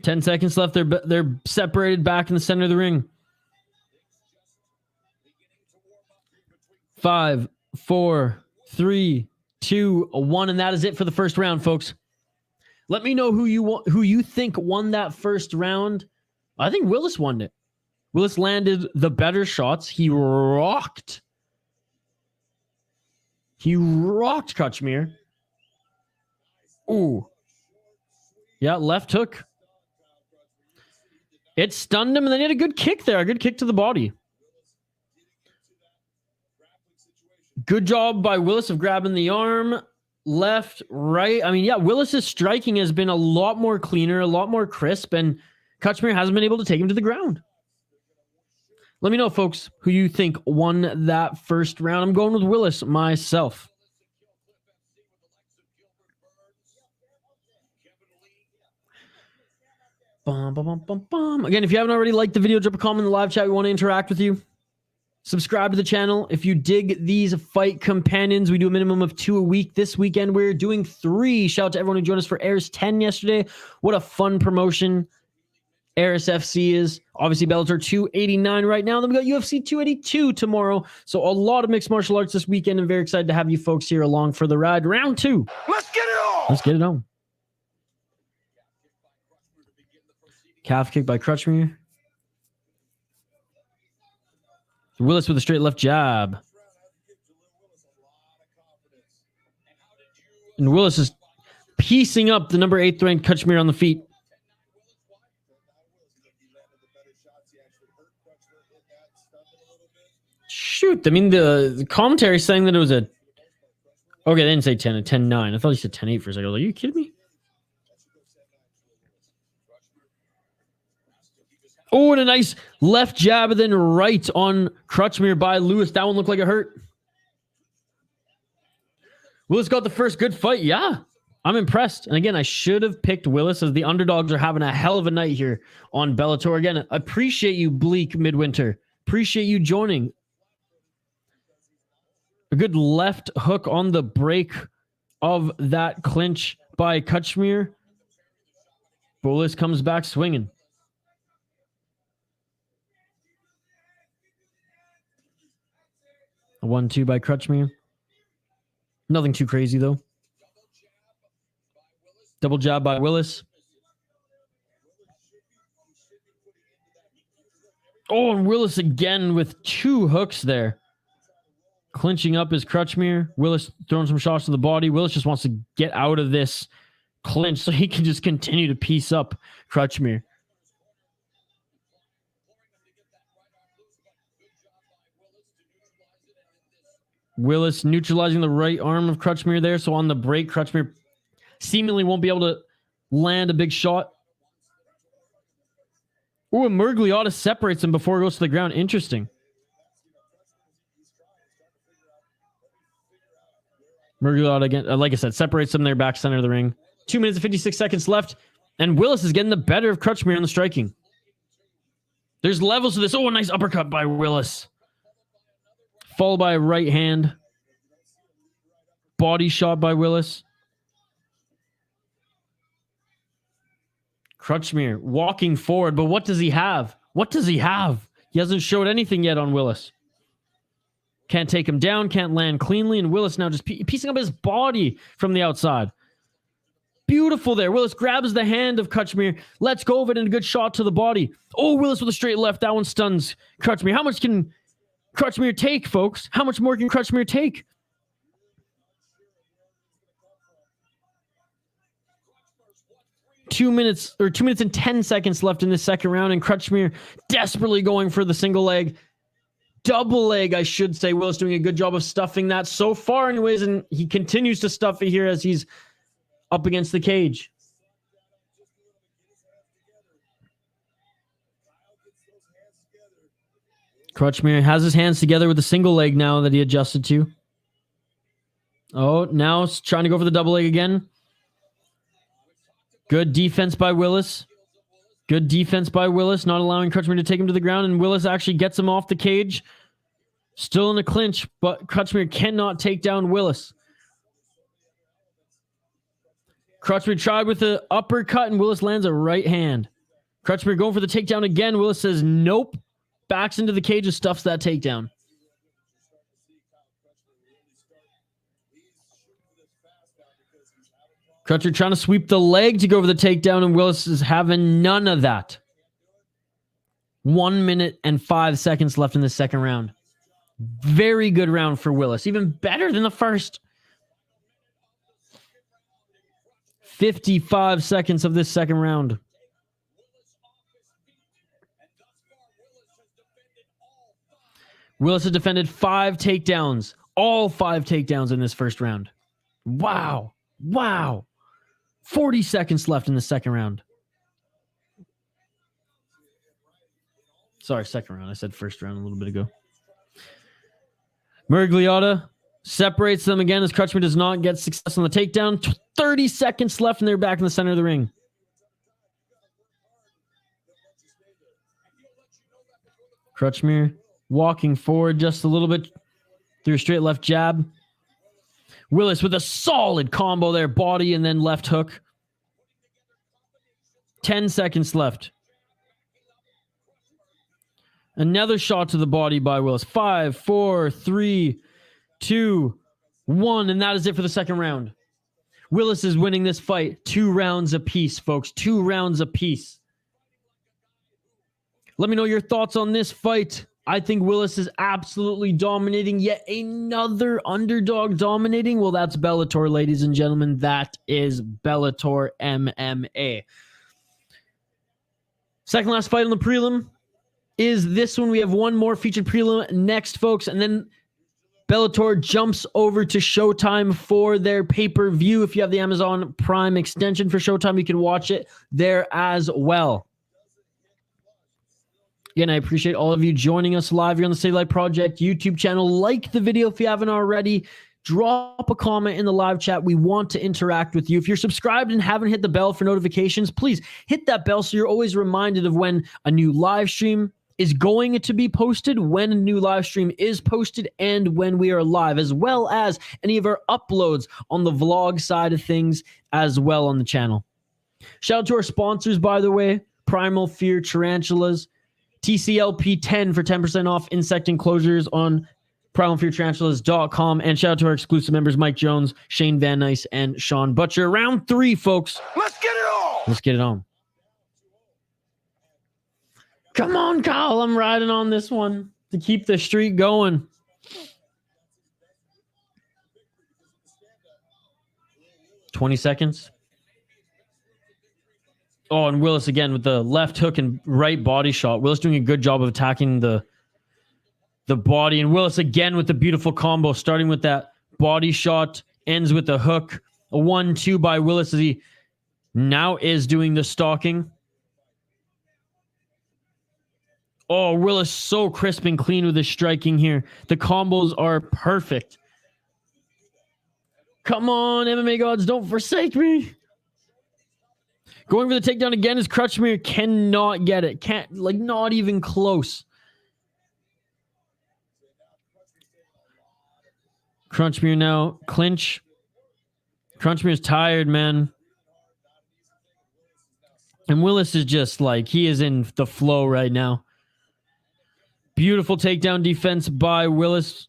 Ten seconds left. They're separated back in the center of the ring. 5, 4, 3, 2, 1, and that is it for the first round, folks. Let me know who you think won that first round. I think Willis won it. Willis landed the better shots. He rocked Crutchmere. Ooh. Yeah, left hook. It stunned him, and then he had a good kick there. A good kick to the body. Good job by Willis of grabbing the arm. Left, right. Willis's striking has been a lot more cleaner, a lot more crisp, and Crutchmere hasn't been able to take him to the ground. Let me know, folks, who you think won that first round. I'm going with Willis myself. Again, if you haven't already liked the video, drop a comment in the live chat. We want to interact with you. Subscribe to the channel. If you dig these fight companions, we do a minimum of 2 a week. This weekend, we're doing 3. Shout out to everyone who joined us for Airs 10 yesterday. What a fun promotion Airs FC is. Obviously, Bellator 289 right now. Then we got UFC 282 tomorrow. So a lot of mixed martial arts this weekend. I'm very excited to have you folks here along for the ride. Round 2. Let's get it on. Let's get it on. Calf kick by Crutchmere. Willis with a straight left jab. And Willis is piecing up the number 8th ranked Crutchmere on the feet. Shoot, I mean, the commentary is saying that it was a... Okay, they didn't say 10, a 10-9. I thought he said 10-8 for a second. I was like, are you kidding me? Oh, and a nice left jab and then right on Crutchmere by Lewis. That one looked like it hurt. Willis got the first good fight. Yeah, I'm impressed. And again, I should have picked Willis as the underdogs are having a hell of a night here on Bellator. Again, appreciate you, Bleak Midwinter. Appreciate you joining. A good left hook on the break of that clinch by Crutchmere. Willis comes back swinging. A 1-2 by Crutchmere. Nothing too crazy, though. Double jab by Willis. Oh, and Willis again with 2 hooks there. Clinching up is Crutchmere. Willis throwing some shots to the body. Willis just wants to get out of this clinch so he can just continue to piece up Crutchmere. Willis neutralizing the right arm of Crutchmere there. So on the break, Crutchmere seemingly won't be able to land a big shot. Ooh, and Mergliotta separates him before it goes to the ground. Interesting. Mergliotta again, like I said, separates them there back center of the ring. 2 minutes and 56 seconds left. And Willis is getting the better of Crutchmere in the striking. There's levels to this. Oh, a nice uppercut by Willis. Followed by a right hand. Body shot by Willis. Crutchmere walking forward, but what does he have? What does he have? He hasn't showed anything yet on Willis. Can't take him down, can't land cleanly, and Willis now just piecing up his body from the outside. Beautiful there. Willis grabs the hand of Crutchmere, lets go of it, and a good shot to the body. Oh, Willis with a straight left. That one stuns Crutchmere. How much can Crutchmere take, folks? How much more can Crutchmere take? Two minutes and 10 seconds left in the second round, and Crutchmere desperately going for the single leg. Double leg, I should say. Willis doing a good job of stuffing that so far anyways, and he continues to stuff it here as he's up against the cage. Crutchmere has his hands together with the single leg now that he adjusted to. Oh, now trying to go for the double leg again. Good defense by Willis. Good defense by Willis, not allowing Crutchmere to take him to the ground, and Willis actually gets him off the cage. Still in a clinch, but Crutchmere cannot take down Willis. Crutchmere tried with the uppercut, and Willis lands a right hand. Crutchmere going for the takedown again. Willis says nope. Backs into the cage and stuffs that takedown. Crutchmere trying to sweep the leg to go for the takedown, and Willis is having none of that. 1 minute and 5 seconds left in the second round. Very good round for Willis. Even better than the first. 55 seconds of this second round. Willis has defended 5 takedowns. All 5 takedowns in this first round. Wow. Wow. 40 seconds left in the second round. Sorry, second round. I said first round a little bit ago. Mergliotta separates them again as Crutchmere does not get success on the takedown. 30 seconds left and they're back in the center of the ring. Crutchmere walking forward just a little bit through a straight left jab. Willis with a solid combo there, body and then left hook. 10 seconds left. Another shot to the body by Willis. 5, 4, 3, 2, 1, and that is it for the second round. Willis is winning this fight 2 rounds apiece, folks. 2 rounds apiece. Let me know your thoughts on this fight. I think Willis is absolutely dominating. Yet another underdog dominating. Well, that's Bellator, ladies and gentlemen. That is Bellator MMA. Second last fight on the prelim is this one. We have one more featured prelim next, folks. And then Bellator jumps over to Showtime for their pay-per-view. If you have the Amazon Prime extension for Showtime, you can watch it there as well. Again, I appreciate all of you joining us live here on the Stay Light Project YouTube channel. Like the video if you haven't already. Drop a comment in the live chat. We want to interact with you. If you're subscribed and haven't hit the bell for notifications, please hit that bell so you're always reminded of when a new live stream is going to be posted, when a new live stream is posted, and when we are live, as well as any of our uploads on the vlog side of things as well on the channel. Shout out to our sponsors, by the way, Primal Fear Tarantulas, TCLP 10 for 10% off insect enclosures on primalfeartarantulas.com, and shout out to our exclusive members, Mike Jones, Shane Van Nice, and Sean Butcher. Round 3, folks. Let's get it on. Let's get it on. Come on, Kyle. I'm riding on this one to keep the streak going. $20 seconds. Oh, and Willis again with the left hook and right body shot. Willis doing a good job of attacking the body. And Willis again with the beautiful combo, starting with that body shot, ends with the hook. A 1-2 by Willis as he now is doing the stalking. Oh, Willis so crisp and clean with his striking here. The combos are perfect. Come on, MMA gods, don't forsake me. Going for the takedown again is Crutchmere. Cannot get it. Can't, like, not even close. Crutchmere now. Clinch. Crutchmere's tired, man. And Willis is just like, he is in the flow right now. Beautiful takedown defense by Willis.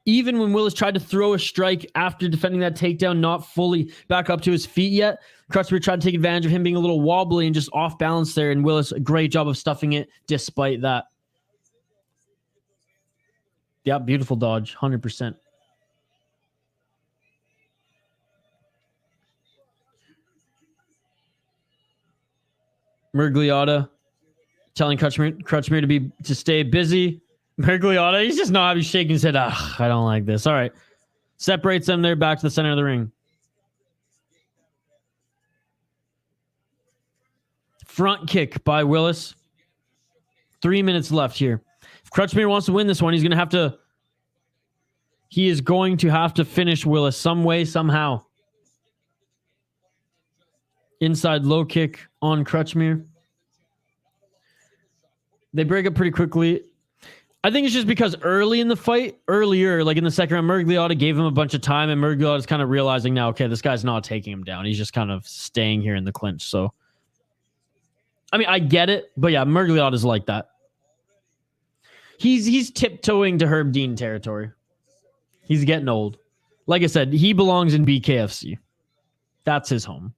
Even when Willis tried to throw a strike after defending that takedown, not fully back up to his feet yet, Crutchmere tried to take advantage of him being a little wobbly and just off balance there, and Willis, a great job of stuffing it despite that. Yeah, beautiful dodge, 100%. Mergliotta telling Crutchmere to stay busy. Mergliotta, he's just not, he's shaking his head. I don't like this. All right. Separates them there back to the center of the ring. Front kick by Willis. 3 minutes left here. If Crutchmere wants to win this one, he is going to have to finish Willis some way, somehow. Inside low kick on Crutchmere. They break up pretty quickly. I think it's just because earlier, like in the second round, Mergliotta gave him a bunch of time, and Mergliotta's kind of realizing now, okay, this guy's not taking him down. He's just kind of staying here in the clinch. So, I mean, I get it, but yeah, Mergliotta's like that. He's tiptoeing to Herb Dean territory. He's getting old. Like I said, he belongs in BKFC. That's his home.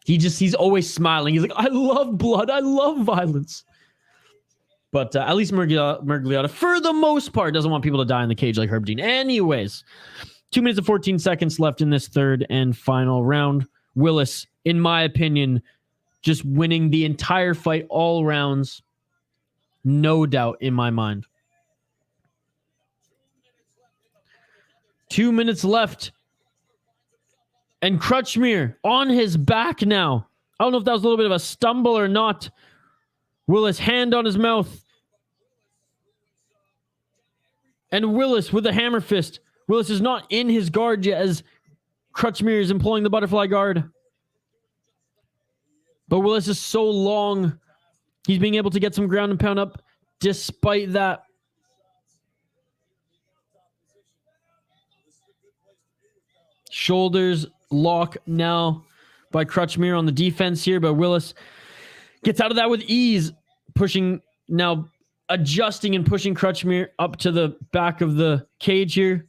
He's always smiling. He's like, I love blood. I love violence. But at least Mergliotta, for the most part, doesn't want people to die in the cage like Herb Dean. Anyways, 2 minutes and 14 seconds left in this third and final round. Willis, in my opinion, just winning the entire fight, all rounds. No doubt in my mind. 2 minutes left. And Crutchmere on his back now. I don't know if that was a little bit of a stumble or not. Willis, hand on his mouth. And Willis with a hammer fist. Willis is not in his guard yet as Crutchmere is employing the butterfly guard. But Willis is so long. He's being able to get some ground and pound up despite that. Shoulders lock now by Crutchmere on the defense here, but Willis gets out of that with ease, pushing now, adjusting and pushing Crutchmere up to the back of the cage here.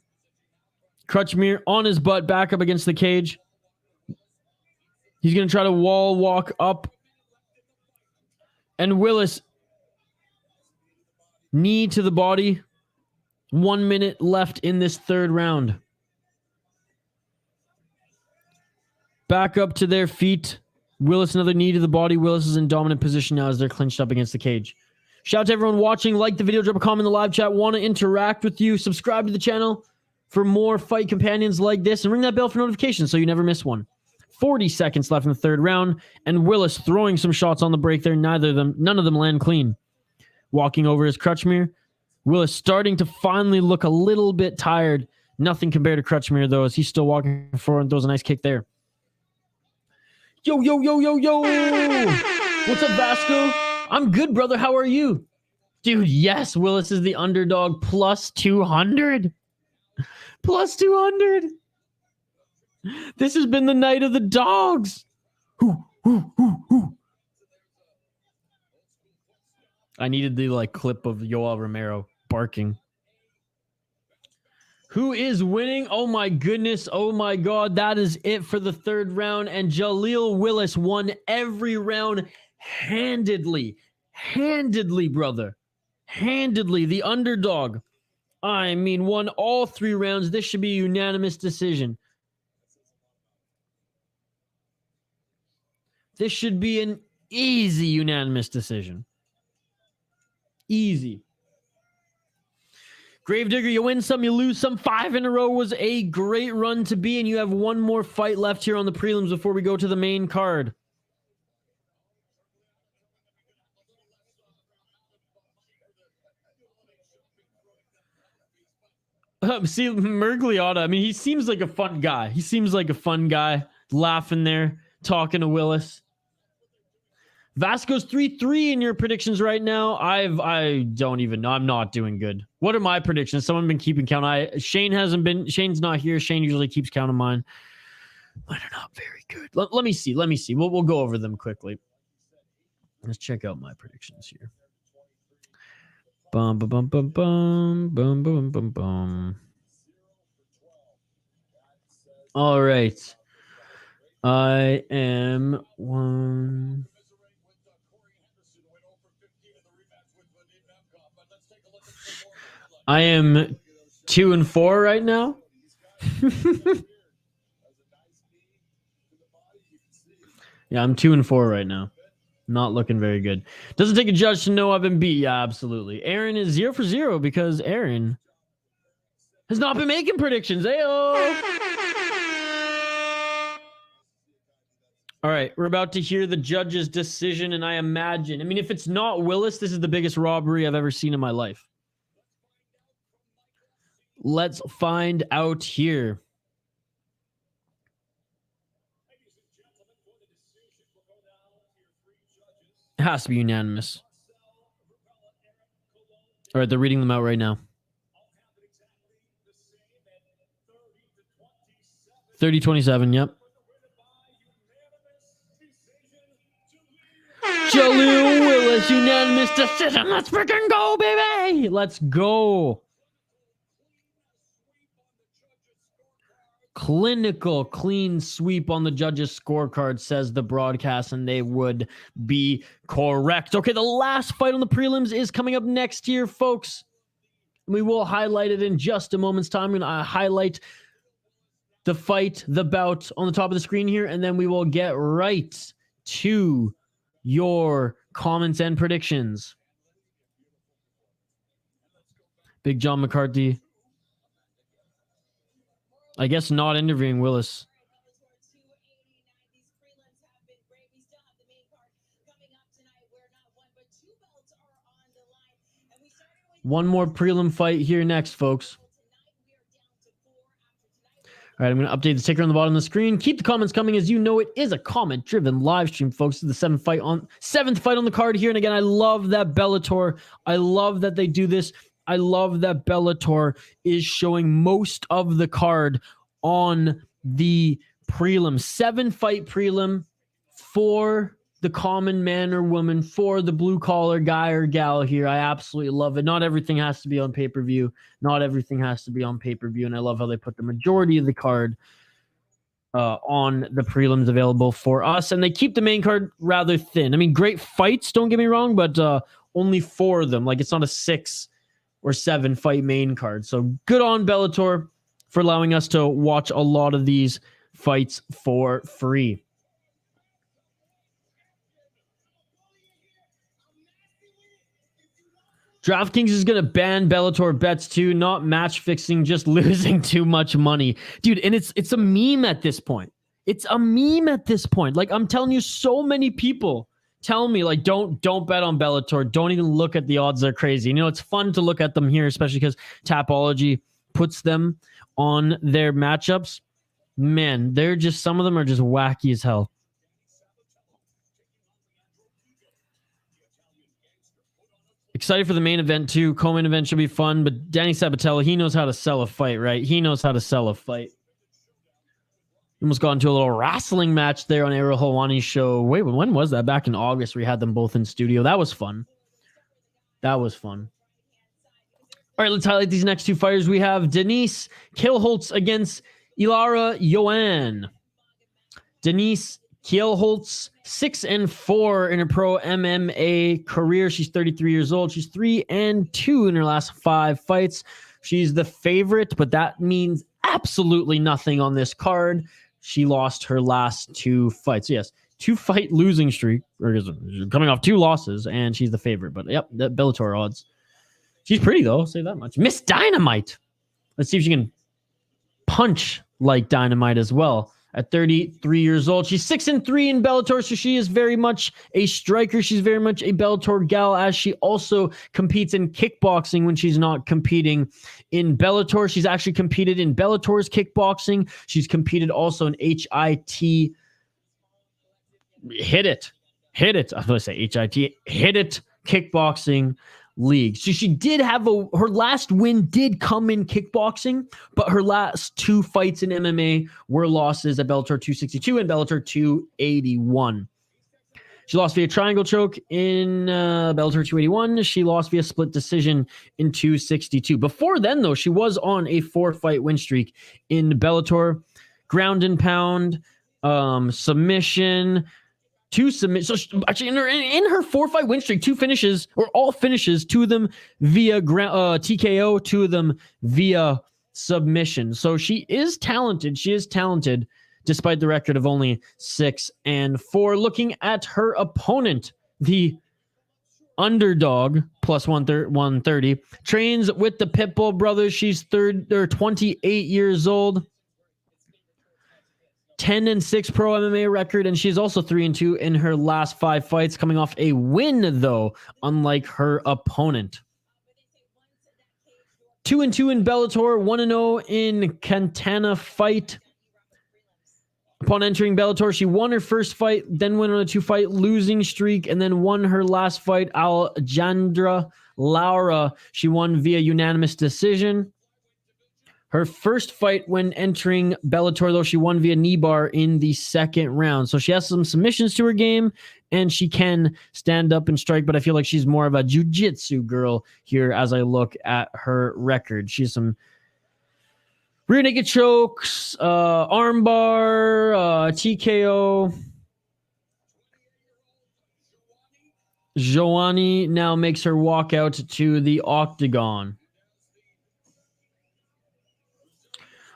Crutchmere on his butt, back up against the cage. He's going to try to wall walk up. And Willis Knee to the body. 1 minute left in this third round. Back up to their feet. Willis, another knee to the body. Willis is in dominant position now as they're clinched up against the cage. Shout out to everyone watching. Like the video, drop a comment in the live chat. Want to interact with you. Subscribe to the channel for more fight companions like this. And ring that bell for notifications so you never miss one. 40 seconds left in the third round. And Willis throwing some shots on the break there. None of them land clean. Walking over his Crutchmere. Willis starting to finally look a little bit tired. Nothing compared to Crutchmere, though, as he's still walking forward and throws a nice kick there. Yo, yo, yo, yo, yo! What's up, Vasco? I'm good, brother. How are you? Dude, yes, Willis is the underdog. Plus 200. Plus 200. This has been the night of the dogs. I needed the clip of Yoel Romero barking. Who is winning? Oh my goodness. Oh my God. That is it for the third round. And Jaleel Willis won every round handedly. Handedly, brother. Handedly. The underdog. I mean, won all 3 rounds. This should be a unanimous decision. This should be an easy unanimous decision. Easy. Gravedigger, you win some, you lose some. 5 in a row was a great run to be, and you have one more fight left here on the prelims before we go to the main card. See, Mergliata, I mean, he seems like a fun guy. He seems like a fun guy, laughing there, talking to Willis. Vasco's 3-3 in your predictions right now. I don't even know. I'm not doing good. What are my predictions? Someone been keeping count. Shane's not here. Shane usually keeps count of mine. Mine are not very good. Let me see. We'll go over them quickly. Let's check out my predictions here. Bum bum bum bum bum bum bum bum bum. All right. I am 1. I am 2-4 right now. Yeah, I'm 2-4 right now. Not looking very good. Doesn't take a judge to know I've been beat. Yeah, absolutely. Aaron is 0 for 0 because Aaron has not been making predictions. Ayo! All right, we're about to hear the judge's decision, and I mean, if it's not Willis, this is the biggest robbery I've ever seen in my life. Let's find out here. It has to be unanimous. All right, they're reading them out right now. 30-27, yep. Jaleel Willis, unanimous decision. Let's freaking go, baby. Let's go. Clinical, clean sweep on the judges' scorecard, says the broadcast, and they would be correct. Okay, the last fight on the prelims is coming up next year, folks. We will highlight it in just a moment's time. I'm going to highlight the fight, the bout on the top of the screen here, and then we will get right to your comments and predictions. Big John McCarthy. I guess not interviewing Willis. One more prelim fight here next, folks. All right, I'm going to update the ticker on the bottom of the screen. Keep the comments coming. As you know, it is a comment-driven live stream, folks. This is the seventh fight on the card here. And again, I love that Bellator. I love that they do this. I love that Bellator is showing most of the card on the prelim. 7-fight prelim for the common man or woman, for the blue-collar guy or gal here. I absolutely love it. Not everything has to be on pay-per-view. Not everything has to be on pay-per-view, and I love how they put the majority of the card on the prelims available for us, and they keep the main card rather thin. I mean, great fights, don't get me wrong, but only 4 of them. Like, it's not a 6 or 7 fight main card. So good on Bellator for allowing us to watch a lot of these fights for free. DraftKings is going to ban Bellator bets too, not match fixing, just losing too much money. Dude, and it's a meme at this point. It's a meme at this point. Like, I'm telling you, so many people tell me, like, don't bet on Bellator. Don't even look at the odds. They're crazy. You know, it's fun to look at them here, especially because Tapology puts them on their matchups. Man, they're just, some of them are just wacky as hell. Excited for the main event too. Co-main event should be fun, but Danny Sabatello, he knows how to sell a fight, right? He knows how to sell a fight. Almost got into a little wrestling match there on Ariel Helwani's show. Wait, when was that? Back in August, we had them both in studio. That was fun. That was fun. All right, let's highlight these next 2 fighters. We have Denise Kielholtz against Ilara Joanne. Denise Kielholtz, 6-4 in her pro MMA career. She's 33 years old. She's 3-2 in her last 5 fights. She's the favorite, but that means absolutely nothing on this card. She lost her last 2 fights. Yes, 2-fight losing streak, or coming off 2 losses, and she's the favorite. But yep, that Bellator odds. She's pretty though, I'll say that much. Miss Dynamite. Let's see if she can punch like Dynamite as well. At 33 years old, she's 6-3 in Bellator, so she is very much a striker. She's very much a Bellator gal, as she also competes in kickboxing when she's not competing in Bellator. She's actually competed in Bellator's kickboxing. She's competed also in HIT. Hit it. I was going to say HIT. Hit it kickboxing league. So she did have her last win did come in kickboxing, but her last 2 fights in MMA were losses at Bellator 262 and Bellator 281. She lost via triangle choke in Bellator 281. She lost via split decision in 262. Before then, though, she was on a 4-fight win streak in Bellator. Ground and pound, submission, 2 submit. So actually, in her 4-fight win streak, 2 finishes, or all finishes, 2 of them via TKO, 2 of them via submission. So she is talented. She is talented, despite the record of only 6-4. Looking at her opponent, the underdog, plus 130, trains with the Pitbull brothers. She's 28 years old. 10-6 pro MMA record, and she's also 3-2 in her last 5 fights, coming off a win, though, unlike her opponent. 2-2 in Bellator, 1-0 in Cantana fight. Upon entering Bellator, she won her first fight, then went on a 2-fight losing streak, and then won her last fight, Alejandra Laura. She won via unanimous decision. Her first fight when entering Bellator, though, she won via knee bar in the 2nd round. So she has some submissions to her game, and she can stand up and strike, but I feel like she's more of a jiu-jitsu girl here as I look at her record. She has some rear naked chokes, armbar, TKO. Joanne now makes her walk out to the octagon.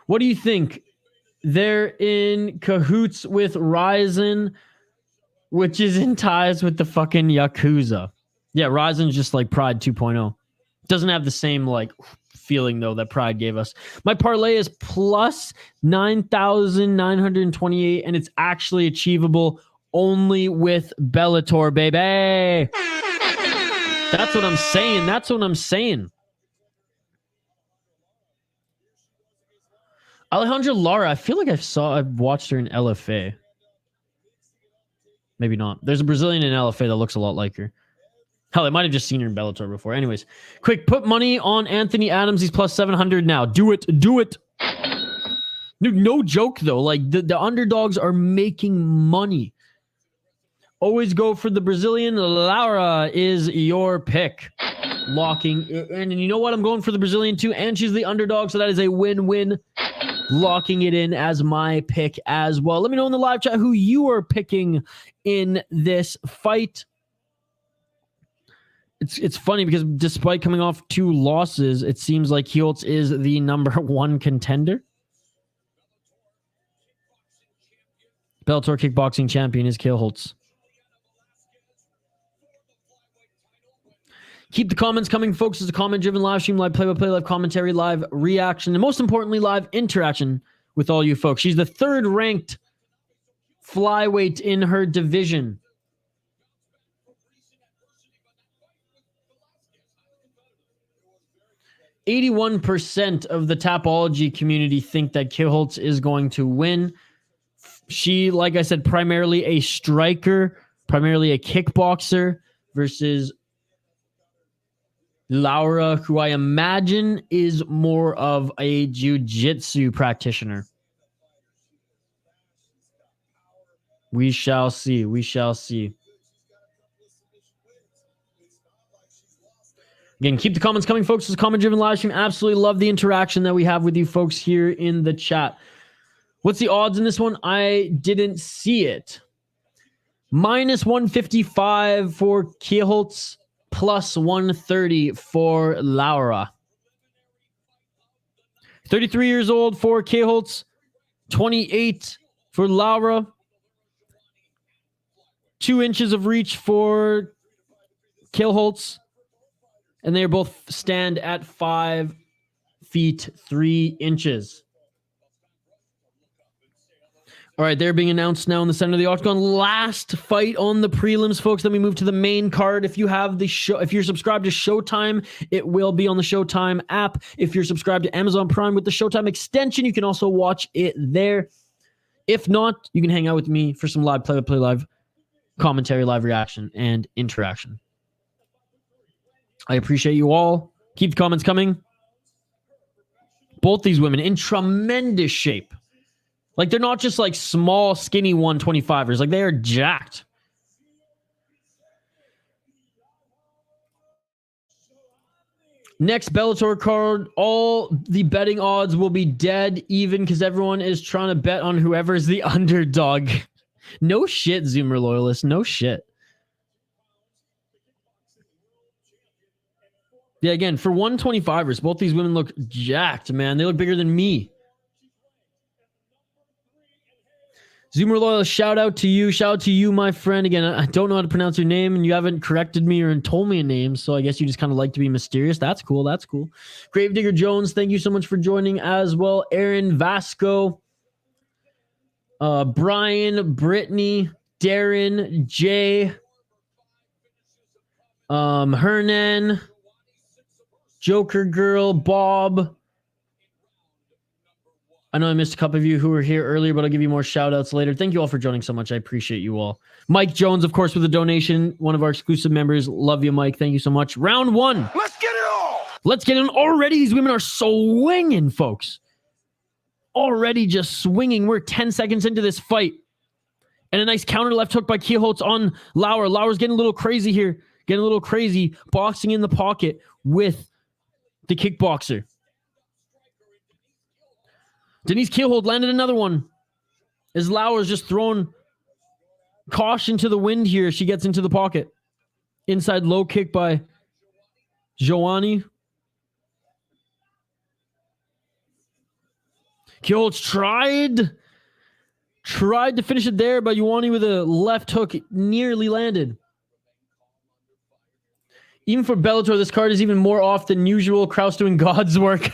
What do you think? They're in cahoots with Ryzen, which is in ties with the fucking Yakuza. Yeah, Ryzen's just like Pride 2.0. Doesn't have the same like feeling though that Pride gave us. My parlay is plus 9,928, and it's actually achievable only with Bellator, baby. That's what I'm saying. That's what I'm saying. Alejandra Lara, I feel like I've watched her in LFA. Maybe not. There's a Brazilian in LFA that looks a lot like her. Hell, I might have just seen her in Bellator before. Anyways, quick, put money on Anthony Adams. He's plus 700 now. Do it. Do it. Dude, no joke, though. Like, the underdogs are making money. Always go for the Brazilian. Laura is your pick. Locking in. And you know what? I'm going for the Brazilian, too. And she's the underdog, so that is a win-win. Locking it in as my pick as well. Let me know in the live chat who you are picking in this fight. It's funny because despite coming off 2 losses, it seems like Kielholtz is the number 1 contender. Bellator kickboxing champion is Kielholtz. Keep the comments coming, folks. It's a comment-driven live stream, live play-by-play, live commentary, live reaction, and most importantly, live interaction with all you folks. She's the 3rd-ranked flyweight in her division. %81 of the Tapology community think that Kielholtz is going to win. She, like I said, primarily a striker, primarily a kickboxer versus Laura, who I imagine is more of a jiu-jitsu practitioner. We shall see. We shall see. Again, keep the comments coming, folks. It's a comment-driven live stream. Absolutely love the interaction that we have with you folks here in the chat. What's the odds in this one? I didn't see it. -155 for Kielholtz, +130 for Laura. 33 years old for Kielholtz, 28 for Laura. 2 inches of reach for Kielholtz. And they both stand at 5 feet 3 inches. All right, they're being announced now in the center of the octagon. Last fight on the prelims, folks. Then we move to the main card. If you have the show, if you're subscribed to Showtime, it will be on the Showtime app. If you're subscribed to Amazon Prime with the Showtime extension, you can also watch it there. If not, you can hang out with me for some live play-by-play, live commentary, live reaction, and interaction. I appreciate you all. Keep the comments coming. Both these women in tremendous shape. Like, they're not just like small, skinny 125ers. Like, they are jacked. Next Bellator card, all the betting odds will be dead even because everyone is trying to bet on whoever's the underdog. No shit, Zoomer loyalists. No shit. Yeah, again, for 125ers, both these women look jacked, man. They look bigger than me. Zoomer loyalist, shout out to you. Shout out to you, my friend. Again, I don't know how to pronounce your name, and you haven't corrected me or told me a name, so I guess you just kind of like to be mysterious. That's cool. That's cool. Gravedigger Jones, thank you so much for joining as well. Aaron Vasco, Brian, Brittany, Darren, Jay, Hernan, Joker Girl, Bob. I know I missed a couple of you who were here earlier, but I'll give you more shout outs later. Thank you all for joining so much. I appreciate you all. Mike Jones, of course, with a donation. One of our exclusive members. Love you, Mike. Thank you so much. Round 1. Let's get it all. Let's get it on. Already, these women are swinging, folks. Already just swinging. We're 10 seconds into this fight. And a nice counter left hook by Kielholtz on Laura. Laura's getting a little crazy here. Getting a little crazy. Boxing in the pocket with the kickboxer. Denise Kielholtz landed another one. As Laura's just thrown caution to the wind here. She gets into the pocket. Inside low kick by Joanne. Kielholtz tried to finish it there, but Joanne with a left hook nearly landed. Even for Bellator, this card is even more off than usual. Kraus doing God's work.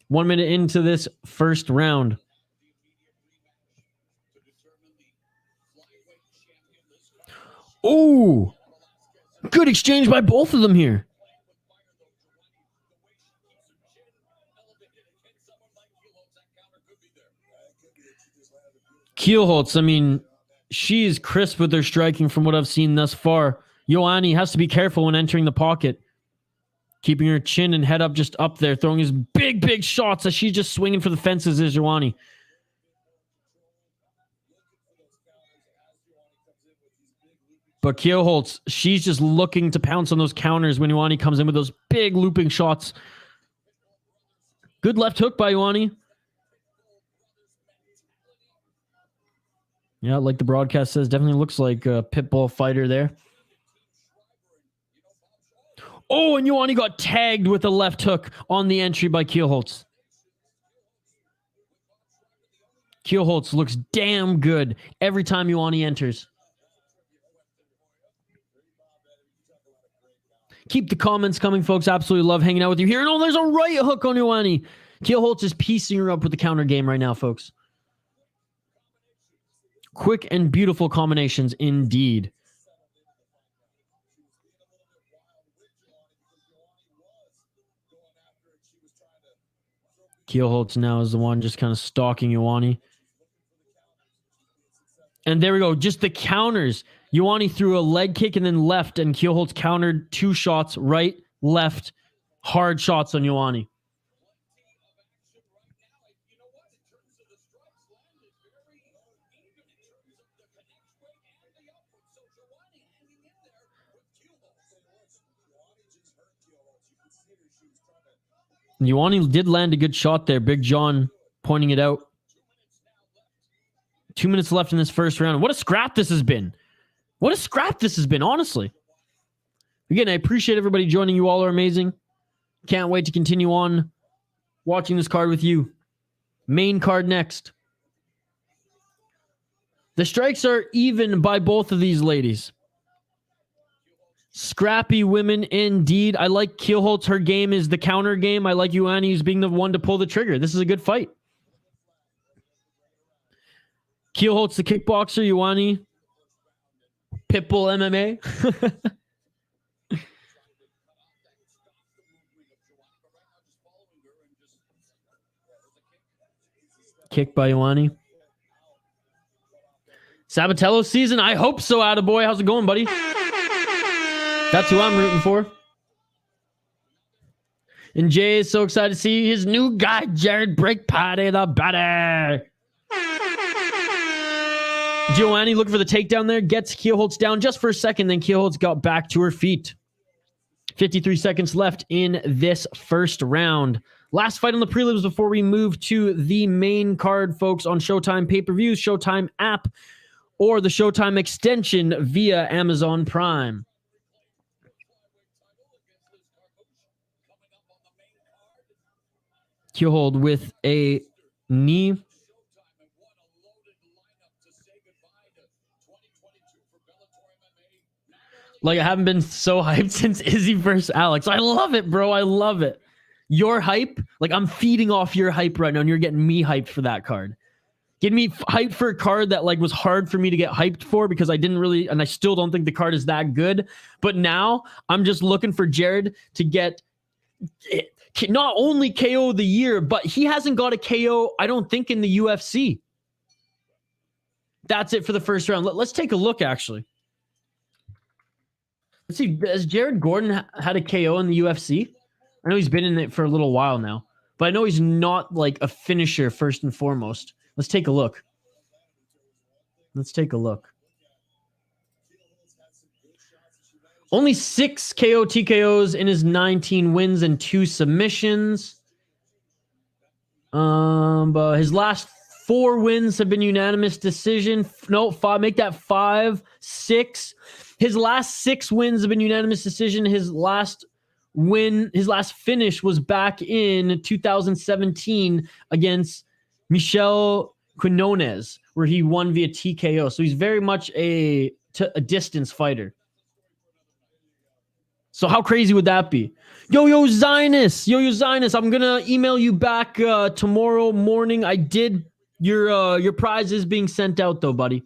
1 minute into this first round. Oh, good exchange by both of them here. Kielholtz, I mean, she is crisp with her striking from what I've seen thus far. Joanne has to be careful when entering the pocket. Keeping her chin and head up, just up there, throwing his big shots as she's just swinging for the fences is Joanne. But Kielholtz, she's just looking to pounce on those counters when Joanne comes in with those big looping shots. Good left hook by Joanne. Yeah, like the broadcast says, definitely looks like a pit bull fighter there. Oh, and Ioane got tagged with a left hook on the entry by Kielholtz. Kielholtz looks damn good every time Ioane enters. Keep the comments coming, folks. Absolutely love hanging out with you here. And oh, there's a right hook on Ioane. Kielholtz is piecing her up with the counter game right now, folks. Quick and beautiful combinations indeed. Kielholtz now is the one just kind of stalking Ioane. And there we go. Just the counters. Ioane threw a leg kick and then left, and Kielholtz countered 2 shots, right, left, hard shots on Ioane. Ioane did land a good shot there. Big John pointing it out. 2 minutes left in this first round. What a scrap this has been. What a scrap this has been, honestly. Again, I appreciate everybody joining. You all are amazing. Can't wait to continue on watching this card with you. Main card next. The strikes are even by both of these ladies. Scrappy women indeed. I like Kielholtz. Her game is the counter game. I like Ioane who's being the one to pull the trigger. This is a good fight. Kielholtz, the kickboxer. Ioane, Pitbull MMA. Kick by Ioane. Sabatello season? I hope so, attaboy. How's it going, buddy? That's who I'm rooting for. And Jay is so excited to see his new guy, Jared Break Party, the batter. Joanne looking for the takedown there. Gets Kielholtz down just for a second. Then Kielholtz got back to her feet. 53 seconds left in this first round. Last fight on the prelims before we move to the main card, folks, on Showtime pay-per-views, Showtime app, or the Showtime extension via Amazon Prime. Kielholtz with a knee. Like, I haven't been so hyped since Izzy versus Alex. I love it, bro. I love it. Your hype, like, I'm feeding off your hype right now, and you're getting me hyped for that card. Getting me hyped for a card that, like, was hard for me to get hyped for because I didn't really, and I still don't think the card is that good. But now I'm just looking for Jared to get not only KO of the year, but he hasn't got a KO, I don't think, in the UFC. That's it for the first round. Let's take a look, actually. Let's see, has Jared Gordon had a KO in the UFC? I know he's been in it for a little while now, but I know he's not like a finisher first and foremost. Let's take a look. Let's take a look. Only 6 KO TKOs in his 19 wins and 2 submissions. But his last 4 wins have been unanimous decision. No, 5. Make that 5, 6. His last 6 wins have been unanimous decision. His last finish was back in 2017 against Michel Quinones, where he won via TKO. So he's very much a distance fighter. So how crazy would that be? Yo, Zionist. I'm going to email you back tomorrow morning. I did. Your prize is being sent out, though, buddy.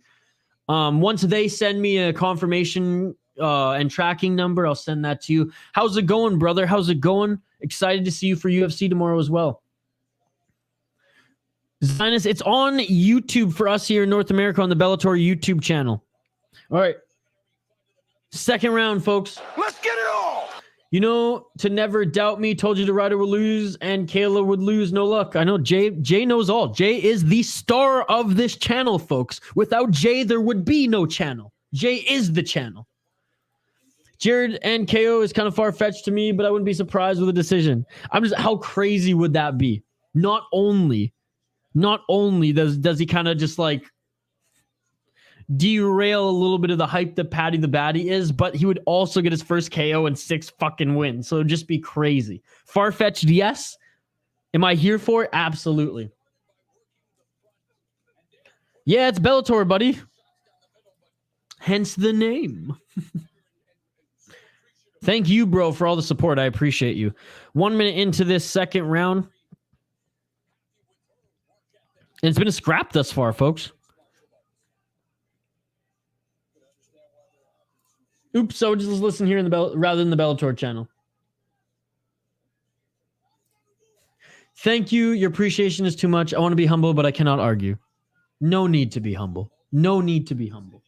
Once they send me a confirmation and tracking number, I'll send that to you. How's it going, brother? How's it going? Excited to see you for UFC tomorrow as well. Zionist, it's on YouTube for us here in North America on the Bellator YouTube channel. All right. Second round, folks. Let's get it all. You know, to never doubt me, told you the Ryder would lose and Kayla would lose. No luck. I know Jay knows all. Jay is the star of this channel, folks. Without Jay, there would be no channel. Jay is the channel. Jared and KO is kind of far-fetched to me, but I wouldn't be surprised with a decision. How crazy would that be? Not only does he kind of just like, derail a little bit of the hype that Patty the Batty is, but he would also get his first KO and 6 fucking wins. So it'd just be crazy. Far-fetched, yes. Am I here for it? Absolutely. Yeah, it's Bellator, buddy. Hence the name. Thank you, bro, for all the support. I appreciate you. 1 minute into this second round. And it's been a scrap thus far, folks. Oops, so just listen here in the rather than the Bellator channel. Thank you. Your appreciation is too much. I want to be humble, but I cannot argue. No need to be humble. No need to be humble.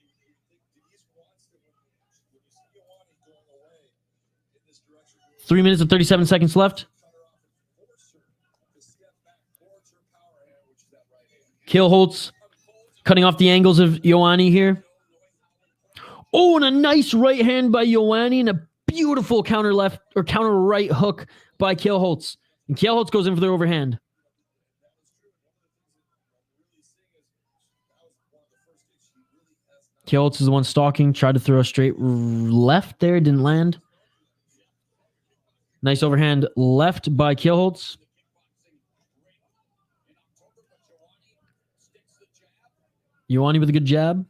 Three minutes and 37 seconds left. Kielholtz cutting off the angles of Joanne here. Oh, and a nice right hand by Joanne and a beautiful counter left or counter right hook by Kielholtz. And Kielholtz goes in for the overhand. Kielholtz is the one stalking. Tried to throw a straight left there. Didn't land. Nice overhand left by Kielholtz. Joanne with a good jab.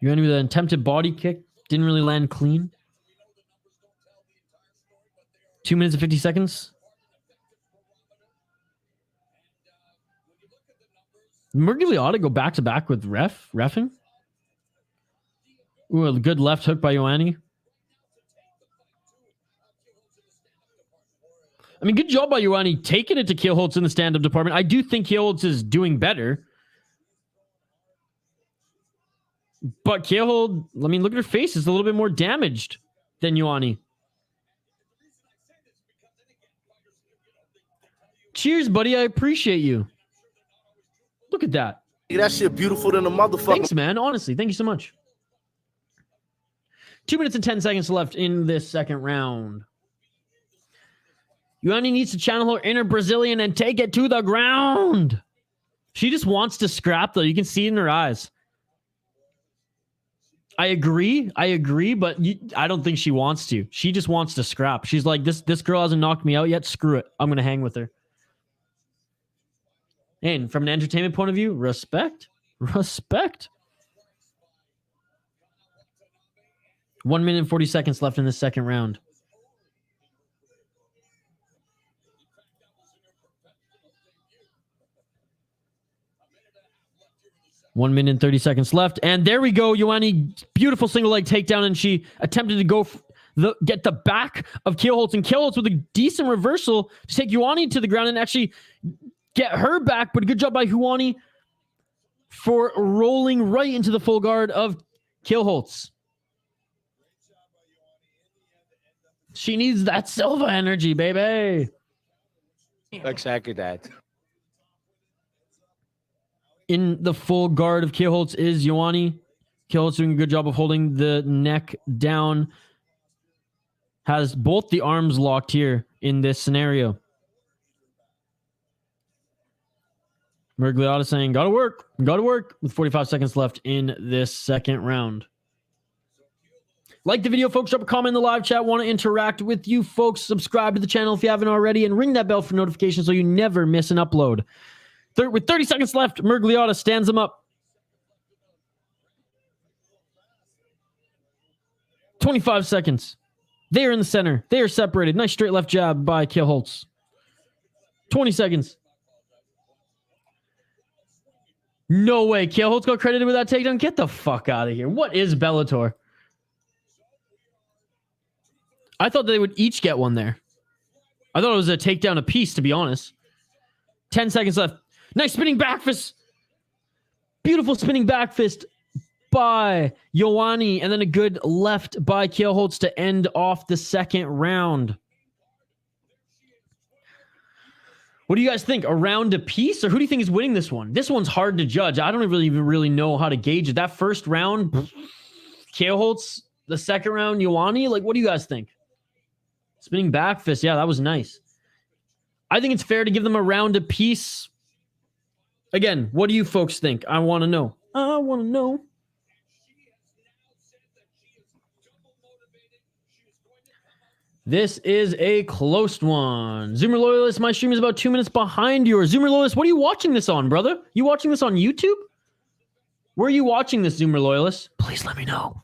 Joanne with an attempted body kick. Didn't really land clean. 2 minutes and 50 seconds. Mercury ought to go back-to-back with reffing. Ooh, a good left hook by Joanne. I mean, good job by Joanne taking it to Kielholtz in the stand-up department. I do think Kielholtz is doing better. But Kielholtz, I mean, look at her face. It's a little bit more damaged than Joanne. Cheers, buddy. I appreciate you. Look at that. That shit beautiful than a motherfucker. Thanks, man. Honestly, thank you so much. 2 minutes and 10 seconds left in this second round. Joanne needs to channel her inner Brazilian and take it to the ground. She just wants to scrap, though. You can see it in her eyes. I agree, but I don't think she wants to. She just wants to scrap. She's like, this girl hasn't knocked me out yet. Screw it. I'm going to hang with her. And from an entertainment point of view, respect. Respect. 1 minute and 40 seconds left in the second round. One minute and 30 seconds left. And there we go. Joanne, beautiful single leg takedown. And she attempted to go get the back of Kielholtz. And Kielholtz with a decent reversal to take Joanne to the ground and actually get her back. But a good job by Joanne for rolling right into the full guard of Kielholtz. She needs that Silva energy, baby. Exactly that. In the full guard of Kielholtz is Joanne. Kielholtz doing a good job of holding the neck down. Has both the arms locked here in this scenario. Mergliotta saying, gotta work, with 45 seconds left in this second round. Like the video, folks. Drop a comment in the live chat. Want to interact with you folks. Subscribe to the channel if you haven't already. And ring that bell for notifications so you never miss an upload. With 30 seconds left, Mergliotta stands him up. 25 seconds. They are in the center. They are separated. Nice straight left jab by Kielholtz. 20 seconds. No way. Kielholtz got credited with that takedown. Get the fuck out of here. What is Bellator? I thought they would each get one there. I thought it was a takedown apiece, to be honest. 10 seconds left. Nice spinning back fist. Beautiful spinning back fist by Joanne. And then a good left by Kielholtz to end off the second round. What do you guys think? A round apiece? Or who do you think is winning this one? This one's hard to judge. I don't even really know how to gauge it. That first round, Kielholtz. The second round, Joanne. Like, what do you guys think? Spinning back fist. Yeah, that was nice. I think it's fair to give them a round apiece. Again, what do you folks think? I want to know. I want to know. This is a close one. Zoomer Loyalist, my stream is about 2 minutes behind yours. Zoomer Loyalist, what are you watching this on, brother? You watching this on YouTube? Where are you watching this, Zoomer Loyalist? Please let me know.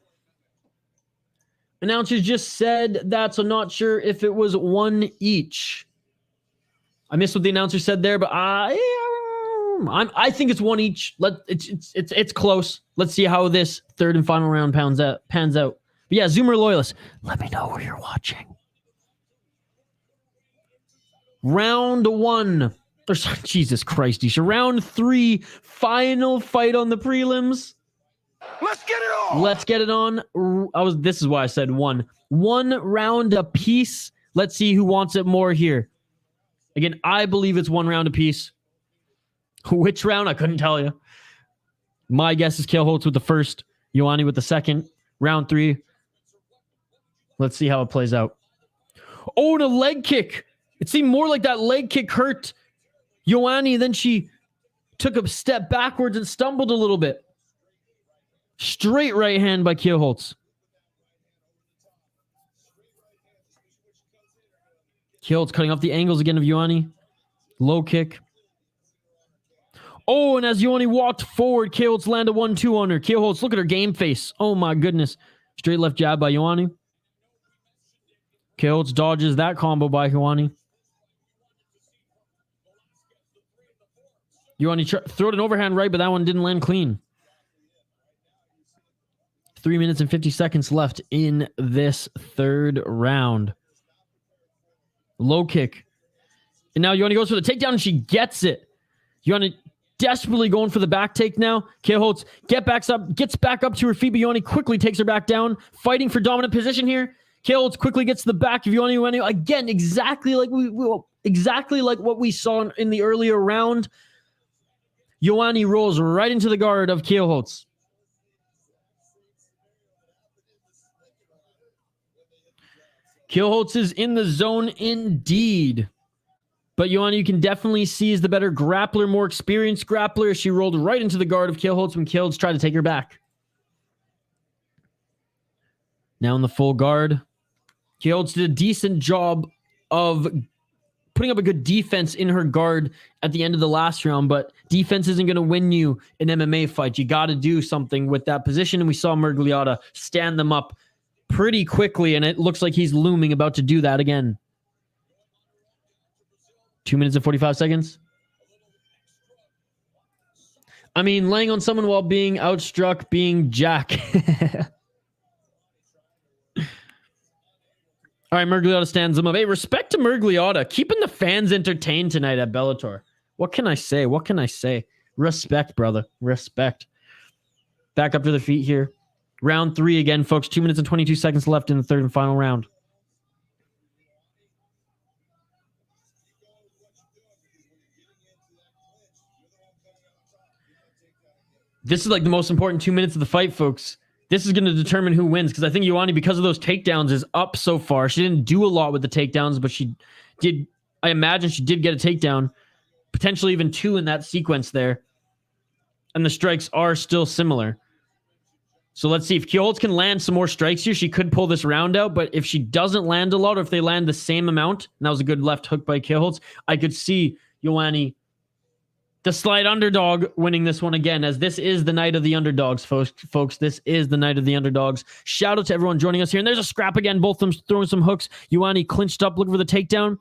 Announcers just said that, so not sure if it was one each. I missed what the announcer said there, but I think it's one each. It's close. Let's see how this third and final round pans out. But yeah, Zoomer Loyalist, let me know where you're watching. Round one. Or, Jesus Christ, Isha. Round 3, final fight on the prelims. Let's get it on. Let's get it on. This is why I said one. 1 round apiece. Let's see who wants it more here. Again, I believe it's 1 round apiece. Which round? I couldn't tell you. My guess is Kielholtz with the first, Joanne with the second. Round 3. Let's see how it plays out. Oh, and a leg kick. It seemed more like that leg kick hurt Joanne. Then she took a step backwards and stumbled a little bit. Straight right hand by Kielholtz. Kielholtz cutting off the angles again of Joanne. Low kick. Oh, and as Joanne walked forward, Kielholtz landed 1-2 on her. Kielholtz, look at her game face. Oh my goodness. Straight left jab by Joanne. Kielholtz dodges that combo by Joanne. Joanne threw an overhand right, but that one didn't land clean. 3 minutes and 50 seconds left in this third round. Low kick. And now Joanne goes for the takedown and she gets it. Joanne desperately going for the back take now. Kielholtz gets back up to her feet, but Joanne quickly takes her back down. Fighting for dominant position here. Kielholtz quickly gets to the back of Joanne. Again, exactly like what we saw in the earlier round. Joanne rolls right into the guard of Kielholtz. Kielholtz is in the zone indeed. But Joanne, you can definitely see, is the better grappler, more experienced grappler. She rolled right into the guard of Kielholtz when Kielholtz tried to take her back. Now in the full guard. Kielholtz did a decent job of putting up a good defense in her guard at the end of the last round, but defense isn't going to win you an MMA fight. You got to do something with that position, and we saw Mergliata stand them up pretty quickly, and it looks like he's looming, about to do that again. 2 minutes and 45 seconds. I mean, laying on someone while being outstruck, being Jack. All right, Mergliata stands him up. Hey, respect to Mergliata. Keeping the fans entertained tonight at Bellator. What can I say? What can I say? Respect, brother. Respect. Back up to the feet here. Round 3 again, folks. 2 minutes and 22 seconds left in the third and final round. This is like the most important 2 minutes of the fight, folks. This is going to determine who wins, because I think Joanne, because of those takedowns, is up so far. She didn't do a lot with the takedowns, but she did. I imagine she did get a takedown, potentially even 2 in that sequence there. And the strikes are still similar. So let's see if Kielholtz can land some more strikes here. She could pull this round out, but if she doesn't land a lot, or if they land the same amount, and that was a good left hook by Kielholtz, I could see Joanne, the slight underdog, winning this one again, as this is the night of the underdogs, folks. This is the night of the underdogs. Shout out to everyone joining us here. And there's a scrap again. Both of them throwing some hooks. Joanne clinched up, looking for the takedown.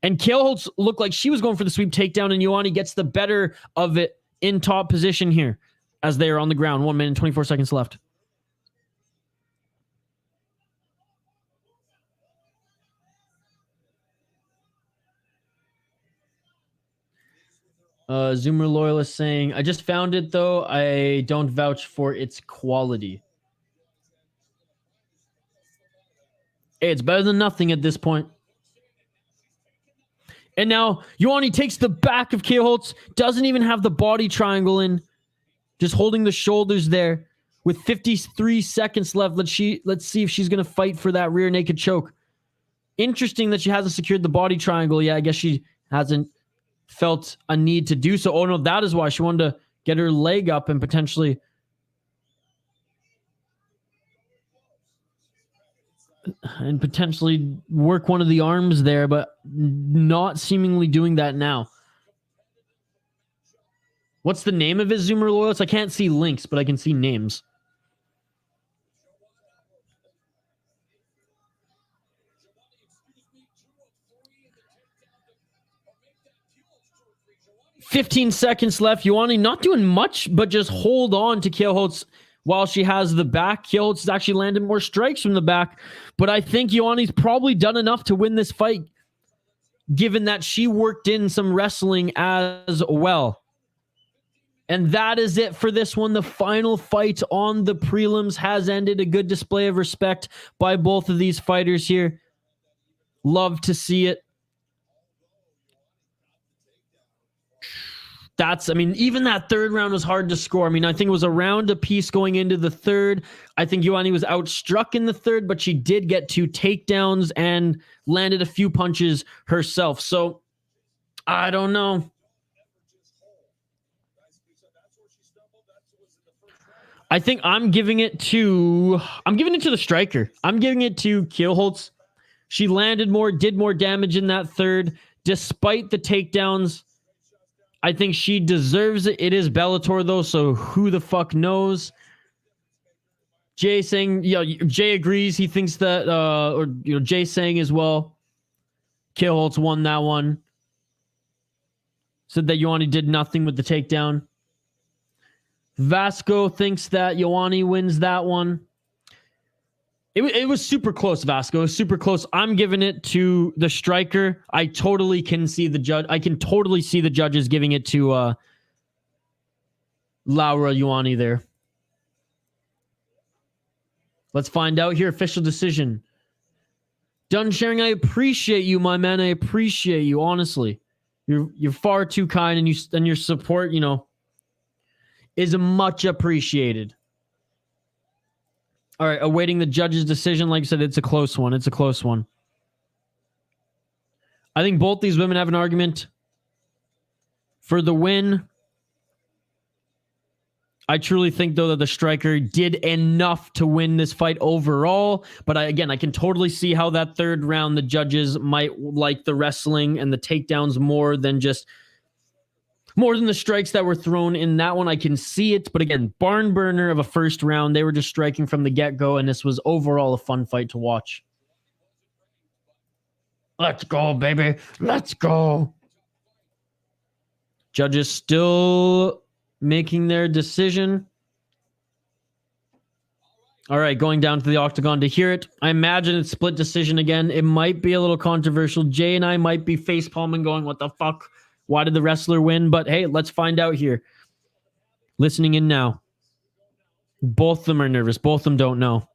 And Kielholtz looked like she was going for the sweep takedown, and Joanne gets the better of it in top position here as they are on the ground. 1 minute and 24 seconds left. Zoomer Loyalist saying, I just found it, though. I don't vouch for its quality. Hey, it's better than nothing at this point. And now, Joanne takes the back of Kielholtz. Doesn't even have the body triangle in. Just holding the shoulders there. With 53 seconds left, let's see if she's going to fight for that rear naked choke. Interesting that she hasn't secured the body triangle. Yeah, I guess she hasn't felt a need to do so. Oh no, that is why she wanted to get her leg up and potentially... and potentially work one of the arms there, but not seemingly doing that now. What's the name of his Zoomer Loyalist? I can't see links, but I can see names. "15 seconds left. Joanne not doing much, but just hold on to Kielholtz while she has the back. Kielholtz has actually landed more strikes from the back, but I think Joanne's probably done enough to win this fight, given that she worked in some wrestling as well. And that is it for this one. The final fight on the prelims has ended. A good display of respect by both of these fighters here. Love to see it. Even that third round was hard to score. I think it was a round apiece going into the third. I think Joanne was outstruck in the third, but she did get 2 takedowns and landed a few punches herself. So, I don't know. I think I'm giving it to the striker. I'm giving it to Kielholtz. She landed more, did more damage in that third, despite the takedowns. I think she deserves it. It is Bellator, though, so who the fuck knows? Jay saying, Jay agrees. He thinks that, Jay saying as well, Kielholtz won that one. Said that Joanne did nothing with the takedown. Vasco thinks that Joanne wins that one. It was super close, Vasco. It was super close. I'm giving it to the striker. I totally can see the judge. I can totally see the judges giving it to Laura Joanne there. Let's find out here. Official decision. Done sharing. I appreciate you, my man. I appreciate you, honestly. You're far too kind, and your support, is much appreciated. All right, awaiting the judge's decision. Like I said, it's a close one. It's a close one. I think both these women have an argument for the win. I truly think, though, that the striker did enough to win this fight overall. But I can totally see how that third round, the judges might like the wrestling and the takedowns more than the strikes that were thrown in that one. I can see it. But again, barn burner of a first round. They were just striking from the get-go, and this was overall a fun fight to watch. Let's go, baby. Let's go. Judges still making their decision. All right, going down to the octagon to hear it. I imagine it's split decision again. It might be a little controversial. Jay and I might be facepalming going, what the fuck? Why did the wrestler win? But hey, let's find out here. Listening in now. Both of them are nervous. Both of them don't know.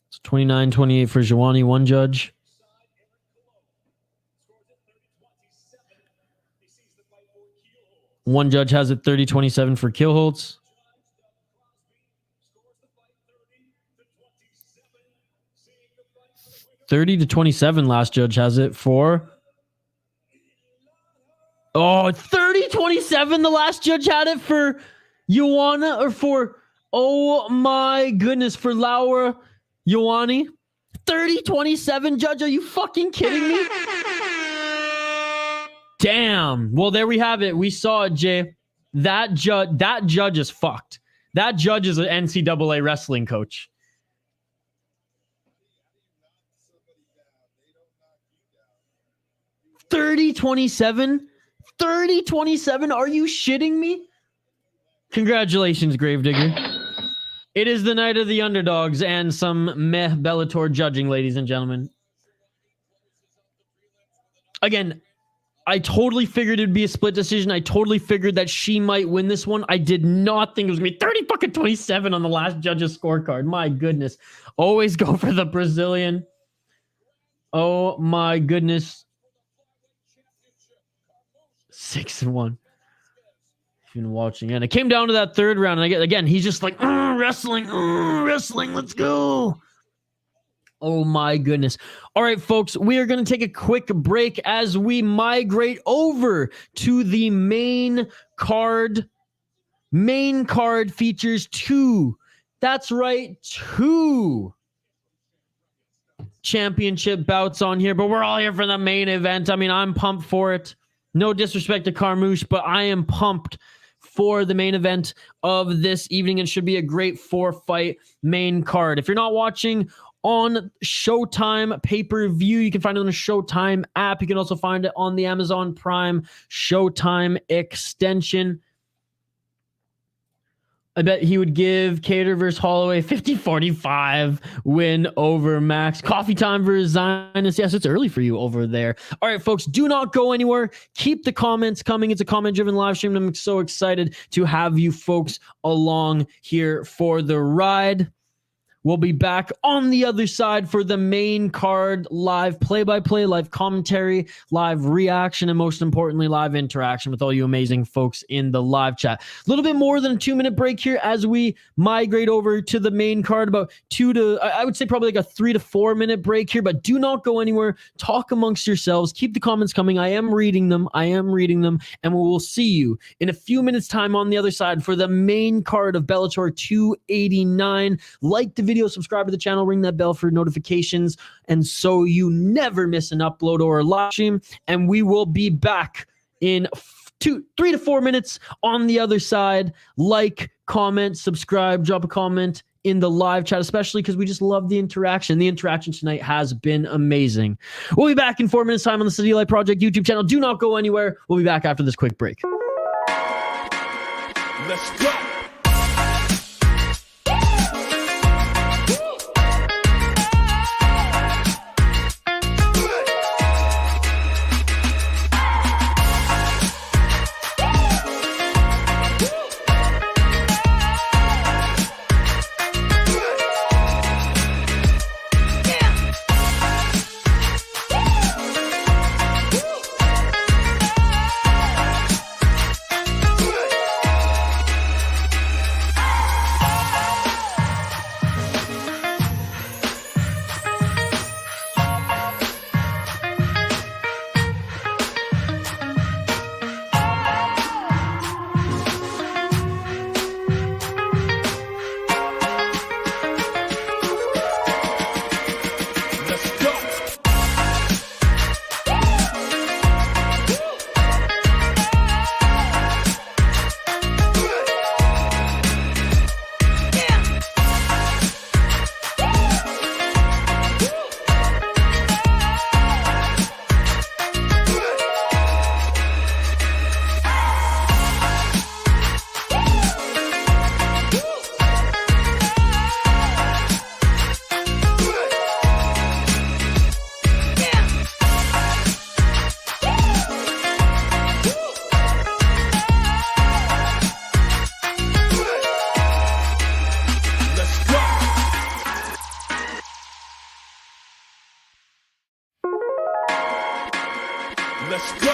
It's 29-28 for Joanne, one judge. One judge has it 30-27 for Kielholtz. $30-27 last judge has it for... Oh, 30-27 the last judge had it for Joanna, or for... Oh my goodness, for Laura Joanne. 30-27, judge, are you fucking kidding me? Damn. Well, there we have it. We saw it, Jay. That judge is fucked. That judge is an NCAA wrestling coach. $30-27? $30-27? Are you shitting me? Congratulations, Gravedigger. It is the night of the underdogs and some meh Bellator judging, ladies and gentlemen. Again, I totally figured it'd be a split decision. I totally figured that she might win this one. I did not think it was going to be 30-27 on the last judge's scorecard. My goodness. Always go for the Brazilian. Oh my goodness. 6-1. Been watching, and it came down to that third round, and again, he's just like, wrestling, let's go. Oh my goodness. All right, folks, we are going to take a quick break as we migrate over to the main card. main card features two. That's right, two championship bouts on here, but we're all here for the main event. I mean, I'm pumped for it. No disrespect to Carmouche, but I am pumped for the main event of this evening. It should be a great 4-fight main card. If you're not watching on Showtime pay-per-view, you can find it on the Showtime app. You can also find it on the Amazon Prime Showtime extension. I bet he would give Cater versus Holloway 50-45 win over Max. Coffee time versus Zionist. Yes, it's early for you over there. All right, folks, do not go anywhere. Keep the comments coming. It's a comment-driven live stream. I'm so excited to have you folks along here for the ride. We'll be back on the other side for the main card, live play-by-play, live commentary, live reaction, and most importantly, live interaction with all you amazing folks in the live chat. A little bit more than a 2-minute break here as we migrate over to the main card. About I would say probably like a 3 to 4 minute break here, but do not go anywhere. Talk amongst yourselves. Keep the comments coming. I am reading them, and we will see you in a few minutes' time on the other side for the main card of Bellator 289. Like the video, subscribe to the channel, ring that bell for notifications, and so you never miss an upload or a live stream. And we will be back in 3 to 4 minutes on the other side. Like, comment, subscribe, drop a comment in the live chat, especially because we just love the interaction. The interaction tonight has been amazing. We'll be back in 4 minutes time on the City Light Project YouTube channel. Do not go anywhere. We'll be back after this quick break. Let's go. Let's go.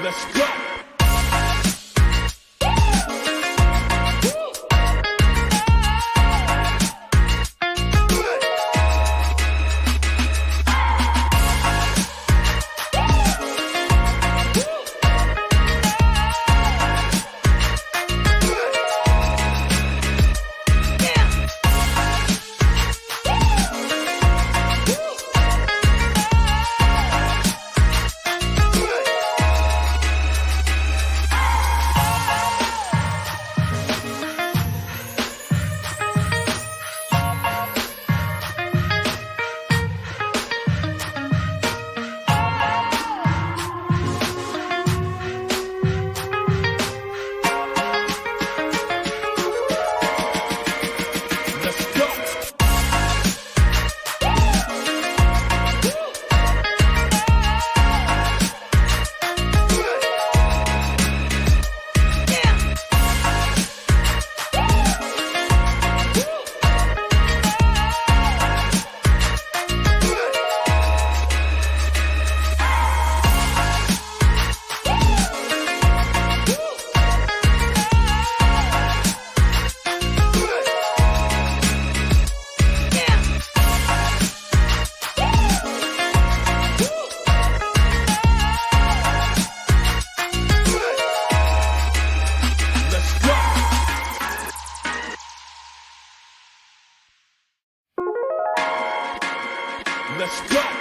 Let's go. Let's go.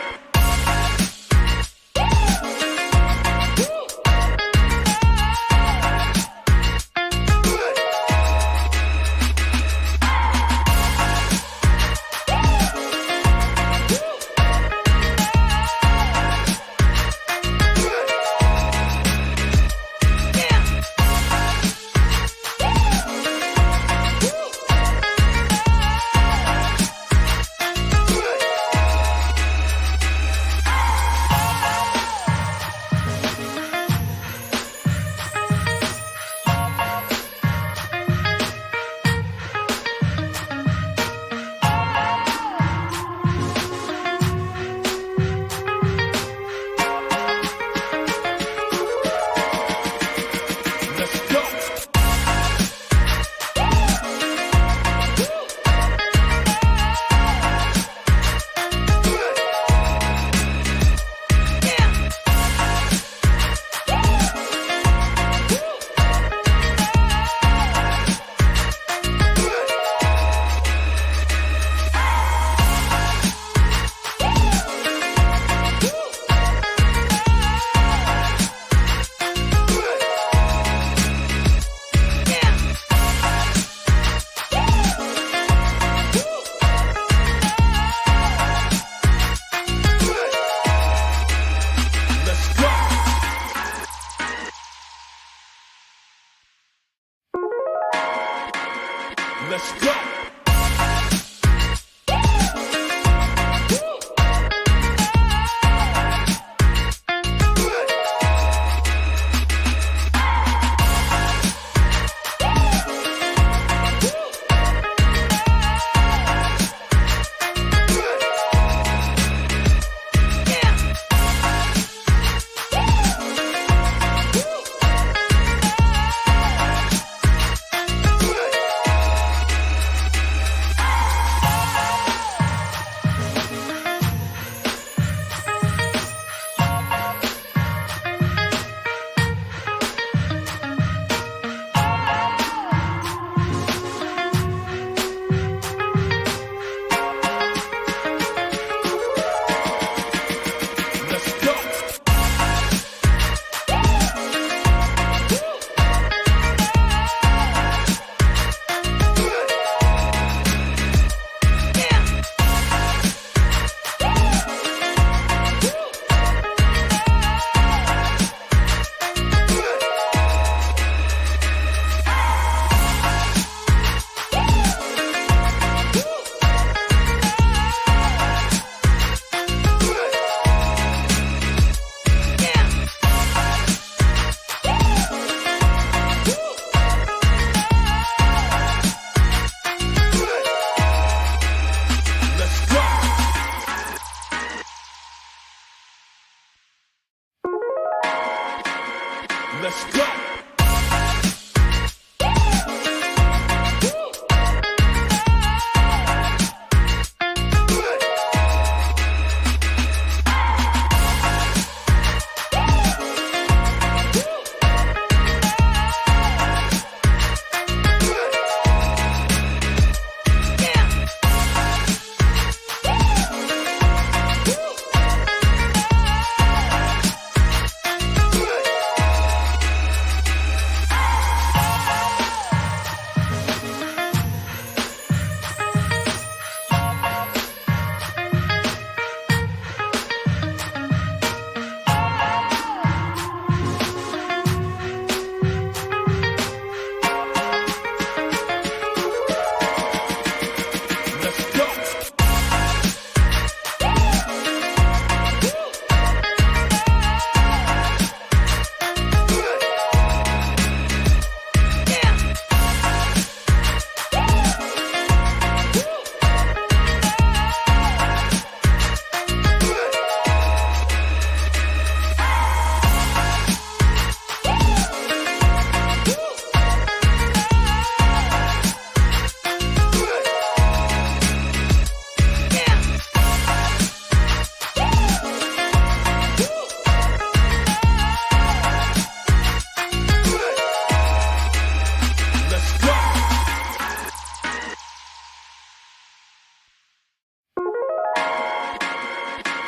Let's go.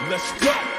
Let's go.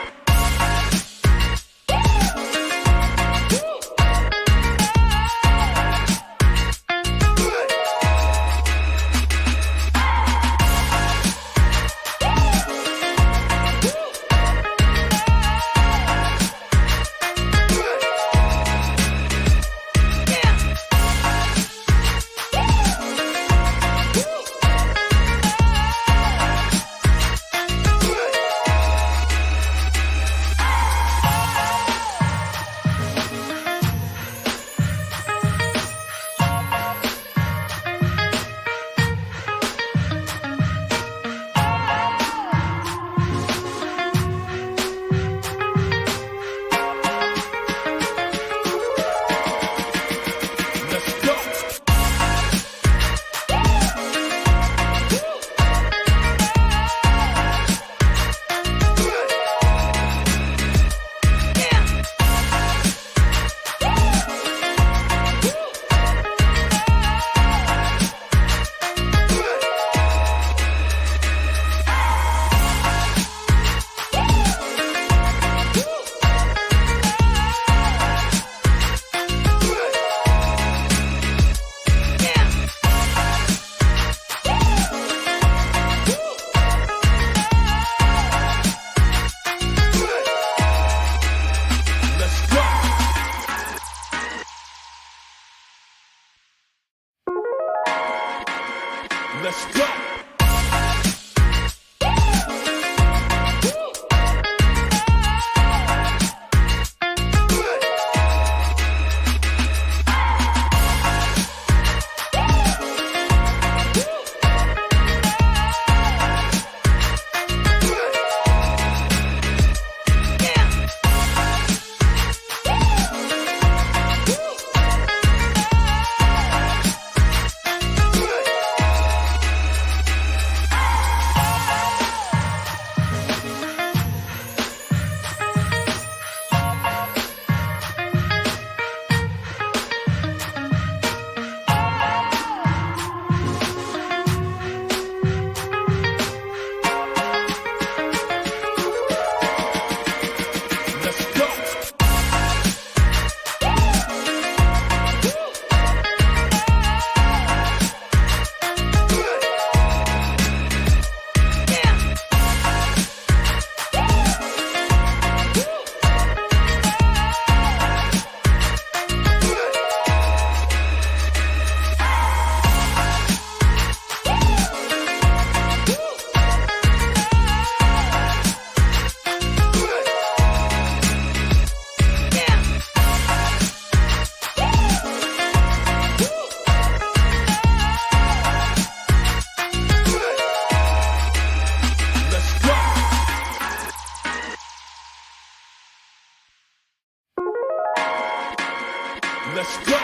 Let's go.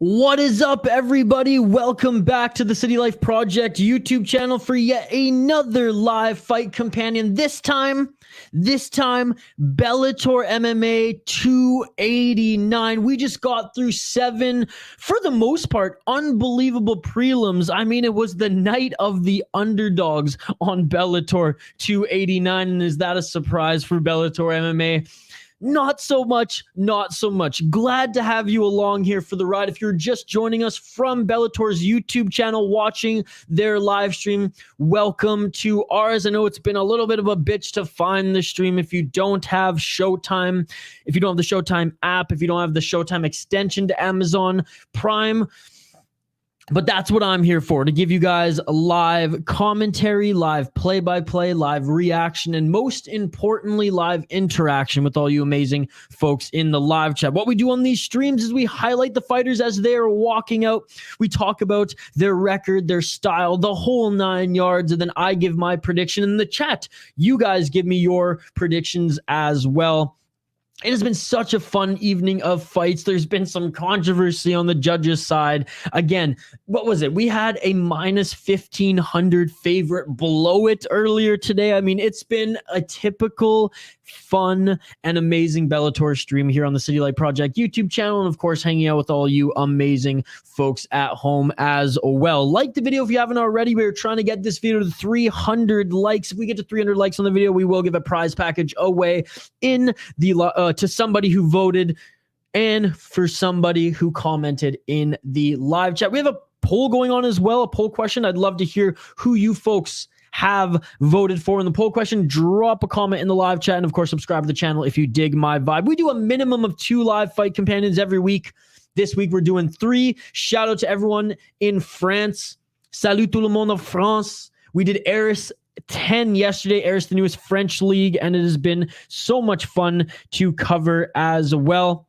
What is up, everybody? Welcome back to the City Life Project YouTube channel for yet another live fight companion. This time, Bellator MMA 289. We just got through 7, for the most part, unbelievable prelims. I mean, it was the night of the underdogs on Bellator 289. And is that a surprise for Bellator MMA? Not so much, not so much. Glad to have you along here for the ride. If you're just joining us from Bellator's YouTube channel, watching their live stream, welcome to ours. I know it's been a little bit of a bitch to find the stream if you don't have Showtime, if you don't have the Showtime app, if you don't have the Showtime extension to Amazon Prime. But that's what I'm here for, to give you guys a live commentary, live play-by-play, live reaction, and most importantly, live interaction with all you amazing folks in the live chat. What we do on these streams is we highlight the fighters as they're walking out. We talk about their record, their style, the whole 9 yards, and then I give my prediction in the chat. You guys give me your predictions as well. It has been such a fun evening of fights. There's been some controversy on the judges' side. Again, what was it? We had a minus 1,500 favorite below it earlier today. I mean, it's been a typical fun and amazing Bellator stream here on the City Light Project YouTube channel, and of course hanging out with all you amazing folks at home as well. Like the video if you haven't already. We're trying to get this video to 300 likes. If we get to 300 likes on the video, we will give a prize package away in the to somebody who voted and for somebody who commented in the live chat. We have a poll going on as well, a poll question. I'd love to hear who you folks have voted for in the poll question. Drop a comment in the live chat, and of course subscribe to the channel if you dig my vibe. We do a minimum of 2 live fight companions every week. This week we're doing 3. Shout out to everyone in France. Salut tout le monde en France. We did Eris 10 yesterday, Eris, the newest French league, and it has been so much fun to cover as well.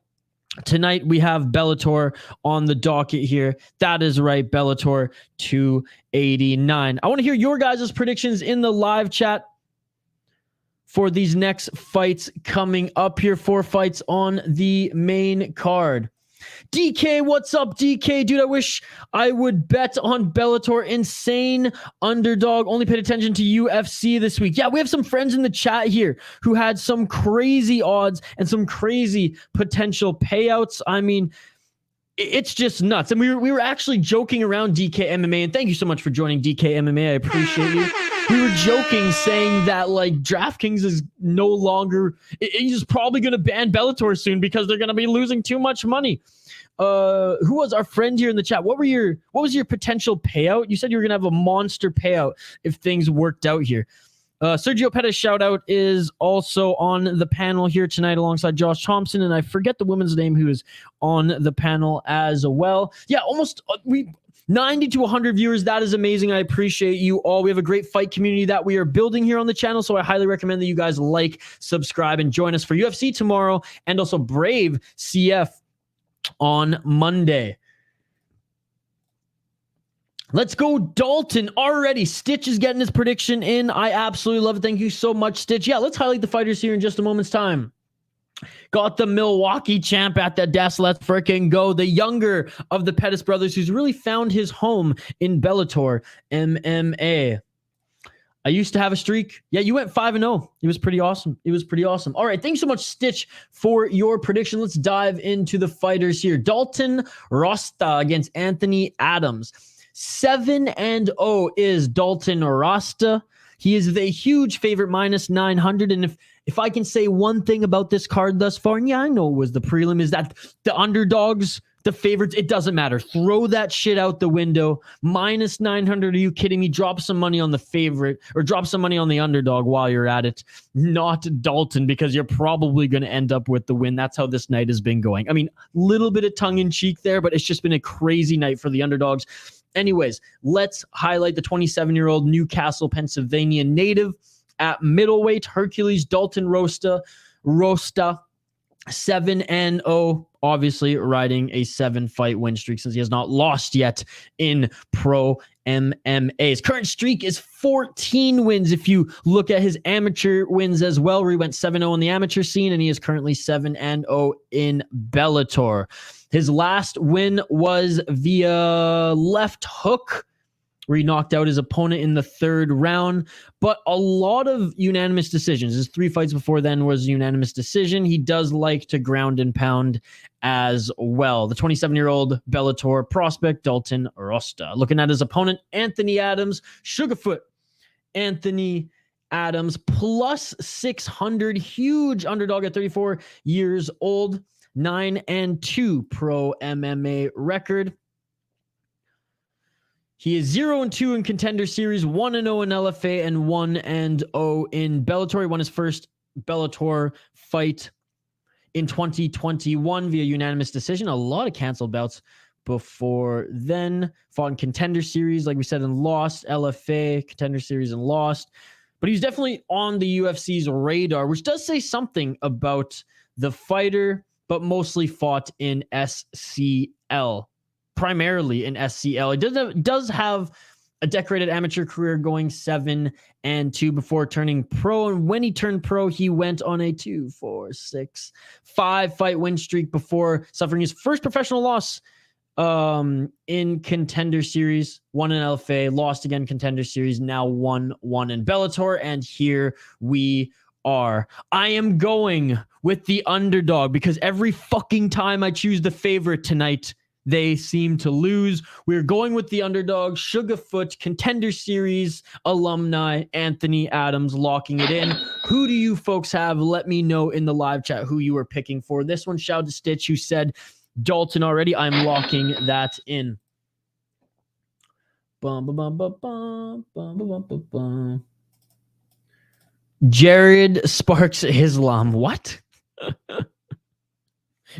Tonight, we have Bellator on the docket here. That is right, Bellator 289. I want to hear your guys' predictions in the live chat for these next fights coming up here. 4 fights on the main card. DK, what's up, DK? Dude, I wish I would bet on Bellator. Insane underdog. Only paid attention to UFC this week. Yeah, we have some friends in the chat here who had some crazy odds and some crazy potential payouts. I mean, it's just nuts. And we were actually joking around DK MMA, and thank you so much for joining DK MMA. I appreciate you. We were joking, saying that like DraftKings is no longer, he's probably going to ban Bellator soon because they're going to be losing too much money. Who was our friend here in the chat? What was your potential payout? You said you were going to have a monster payout if things worked out here. Sergio Pettis shout out is also on the panel here tonight alongside Josh Thompson, and I forget the woman's name who is on the panel as well. Yeah, almost 90 to 100 viewers. That is amazing. I appreciate you all. We have a great fight community that we are building here on the channel, so I highly recommend that you guys like, subscribe, and join us for UFC tomorrow and also Brave CF on Monday. Let's go, Dalton. Already, Stitch is getting his prediction in. I absolutely love it. Thank you so much, Stitch. Yeah, let's highlight the fighters here in just a moment's time. Got the Milwaukee champ at the desk. Let's freaking go. The younger of the Pettis brothers, who's really found his home in Bellator MMA. I used to have a streak. Yeah, you went 5-0. It was pretty awesome. It was pretty awesome. All right, thanks so much, Stitch, for your prediction. Let's dive into the fighters here. Dalton Rosta against Anthony Adams. 7-0 is Dalton Rosta. He is the huge favorite, minus 900. And if I can say one thing about this card thus far, and yeah, I know it was the prelim, is that the underdogs, the favorites, it doesn't matter. Throw that shit out the window. Minus 900. Are you kidding me? Drop some money on the favorite or drop some money on the underdog while you're at it. Not Dalton, because you're probably going to end up with the win. That's how this night has been going. I mean, little bit of tongue in cheek there, but it's just been a crazy night for the underdogs. Anyways, let's highlight the 27-year-old Newcastle, Pennsylvania native at middleweight. Hercules Dalton Rosta 7-0, obviously riding a 7-fight win streak since he has not lost yet in pro MMA. His current streak is 14 wins if you look at his amateur wins as well, where he went 7-0 in the amateur scene, and he is currently 7-0 in Bellator. His last win was via left hook, where he knocked out his opponent in the 3rd round, but a lot of unanimous decisions. His 3 fights before then was a unanimous decision. He does like to ground and pound as well. The 27-year-old Bellator prospect, Dalton Rosta. Looking at his opponent, Anthony Adams, Sugarfoot Anthony Adams, plus 600, huge underdog at 34 years old, 9-2 pro MMA record. He is 0-2 in Contender Series, 1-0 in LFA, and 1-0 in Bellator. He won his first Bellator fight in 2021 via unanimous decision. A lot of canceled bouts before then. Fought in Contender Series, like we said, and lost. LFA, Contender Series, and lost. But he's definitely on the UFC's radar, which does say something about the fighter, but mostly fought in SCL. Primarily in SCL. It does have a decorated amateur career, going 7-2 before turning pro. And when he turned pro, he went on a 5-fight win streak before suffering his first professional loss in Contender Series. 1 in LFA, lost again Contender Series, now 1-1 in Bellator. And here we are. I am going with the underdog because every fucking time I choose the favorite tonight, they seem to lose. We're going with the underdog, Sugarfoot, Contender Series alumni, Anthony Adams, locking it in. Who do you folks have? Let me know in the live chat who you are picking for this one. Shout out to Stitch, who said Dalton already. I'm locking that in. Jared Sparks Islam. What?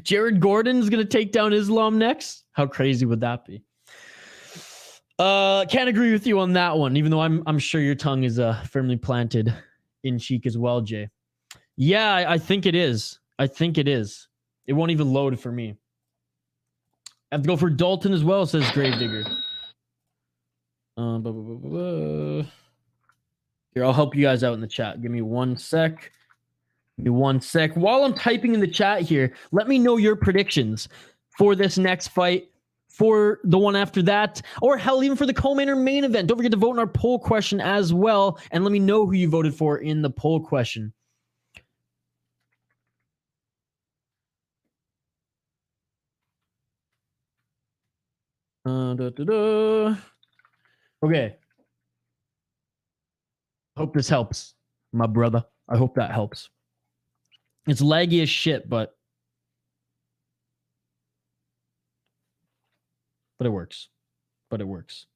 Jared Gordon's going to take down Islam next? How crazy would that be? Can't agree with you on that one, even though I'm sure your tongue is firmly planted in cheek as well, Jay. Yeah, I think it is. I think it is. It won't even load for me. I have to go for Dalton as well, says Gravedigger. Here, I'll help you guys out in the chat. Give me 1 sec. Give me 1 sec. While I'm typing in the chat here, let me know your predictions for this next fight, for the one after that, or hell, even for the co-main or main event. Don't forget to vote in our poll question as well, and let me know who you voted for in the poll question. Okay. Hope this helps, my brother. I hope that helps. It's laggy as shit, but it works. But it works.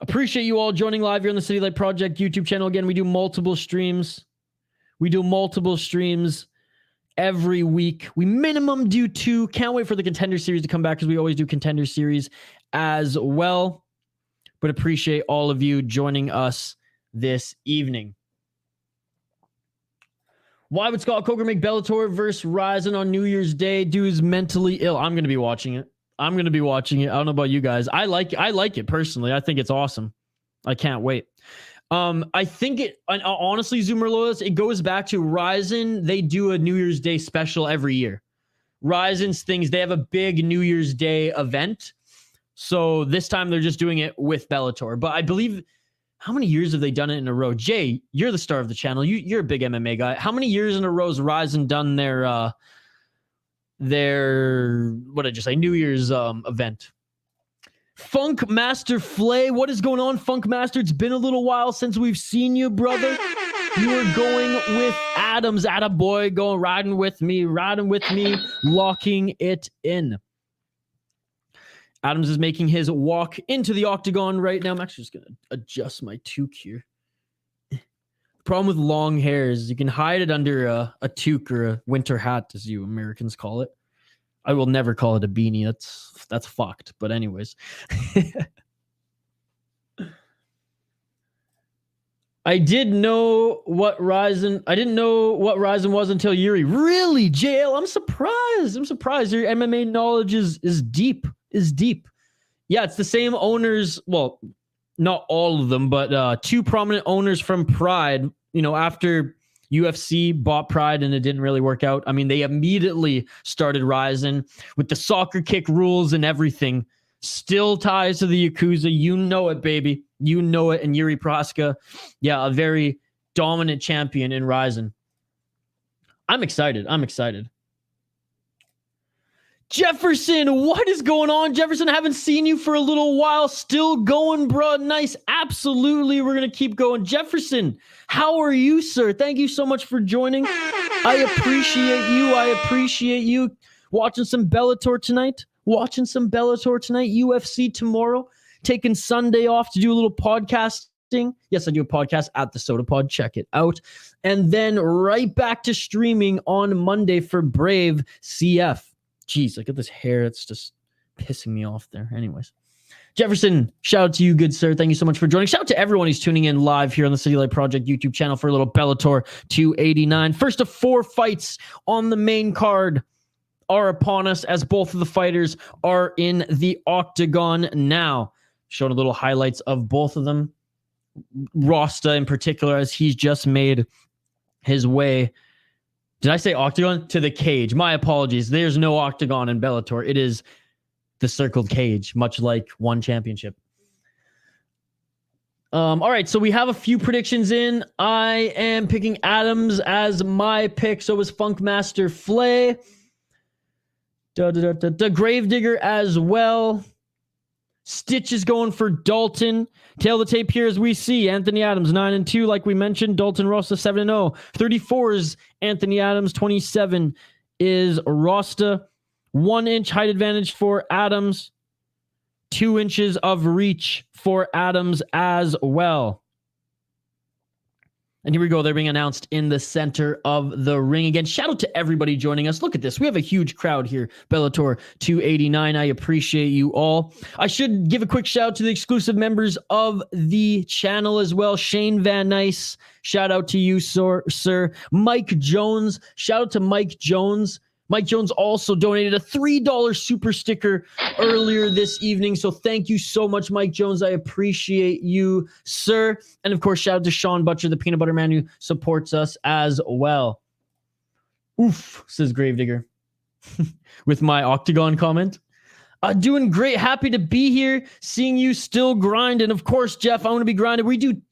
Appreciate you all joining live here on the City Light Project YouTube channel. Again, we do multiple streams. Every week. We minimum do 2. Can't wait for the Contender Series to come back because we always do Contender Series as well. But appreciate all of you joining us this evening. Why would Scott Coker make Bellator versus Rizin on New Year's Day? Dude's mentally ill. I'm going to be watching it. I don't know about you guys. I like it personally. I think it's awesome. I can't wait. I think honestly, Zoomer Loyalists, it goes back to Rizin. They do a New Year's Day special every year. Rizin's things, they have a big New Year's Day event. So this time they're just doing it with Bellator. But I believe, how many years have they done it in a row? Jay, you're the star of the channel. You're a big MMA guy. How many years in a row has Rizin done their what did I just say? New Year's event? Funk Master Flay, what is going on, Funk Master? It's been a little while since we've seen you, brother. You are going with Adams, attaboy, going riding with me, locking it in. Adams is making his walk into the octagon right now. I'm actually just going to adjust my toque here. The problem with long hair is you can hide it under a toque or a winter hat, as you Americans call it. I will never call it a beanie. That's fucked. But anyways. I didn't know what Rizin was until Yuri. Really, JL? I'm surprised. Your MMA knowledge is deep. Yeah, it's the same owners. Well, not all of them, but two prominent owners from Pride. You know, after UFC bought Pride and it didn't really work out. I mean, they immediately started Rizin with the soccer kick rules and everything. Still ties to the Yakuza. You know it, baby. You know it. And Yuri Prohaska, yeah, a very dominant champion in Rizin. I'm excited. Jefferson, what is going on? Jefferson, I haven't seen you for a little while. Still going, bro. Nice. Absolutely. We're going to keep going. Jefferson, how are you, sir? Thank you so much for joining. I appreciate you. Watching some Bellator tonight. UFC tomorrow. Taking Sunday off to do a little podcasting. Yes, I do a podcast at the Soda Pod. Check it out. And then right back to streaming on Monday for Brave CF. Jeez, look at this hair. It's just pissing me off there. Anyways. Jefferson, shout out to you, good sir. Thank you so much for joining. Shout out to everyone who's tuning in live here on the City Light Project YouTube channel for a little Bellator 289. First of 4 fights on the main card are upon us as both of the fighters are in the octagon now. Showing a little highlights of both of them. Rosta in particular, as he's just made his way. Did I say octagon? To the cage. My apologies. There's no octagon in Bellator. It is the circled cage, much like one championship. All right, so we have a few predictions in. I am picking Adams as my pick. So is Funkmaster Flay. The Gravedigger as well. Stitch is going for Dalton. Tail of the tape here as we see Anthony Adams 9-2, like we mentioned. Dalton Rosta 7-0. 34 is Anthony Adams. 27 is Rosta. 1 inch height advantage for Adams. 2 inches of reach for Adams as well. And here we go. They're being announced in the center of the ring. Again, shout out to everybody joining us. Look at this. We have a huge crowd here. Bellator 289. I appreciate you all. I should give a quick shout out to the exclusive members of the channel as well. Shane Van Nice. Shout out to you, sir. Mike Jones. Shout out to Mike Jones. Mike Jones also donated a $3 super sticker earlier this evening. So thank you so much, Mike Jones. I appreciate you, sir. And of course, shout out to Sean Butcher, the peanut butter man who supports us as well. Oof, says Gravedigger. With my octagon comment. Doing great. Happy to be here. Seeing you still grinding. Of course, Jeff, I want to be grinding.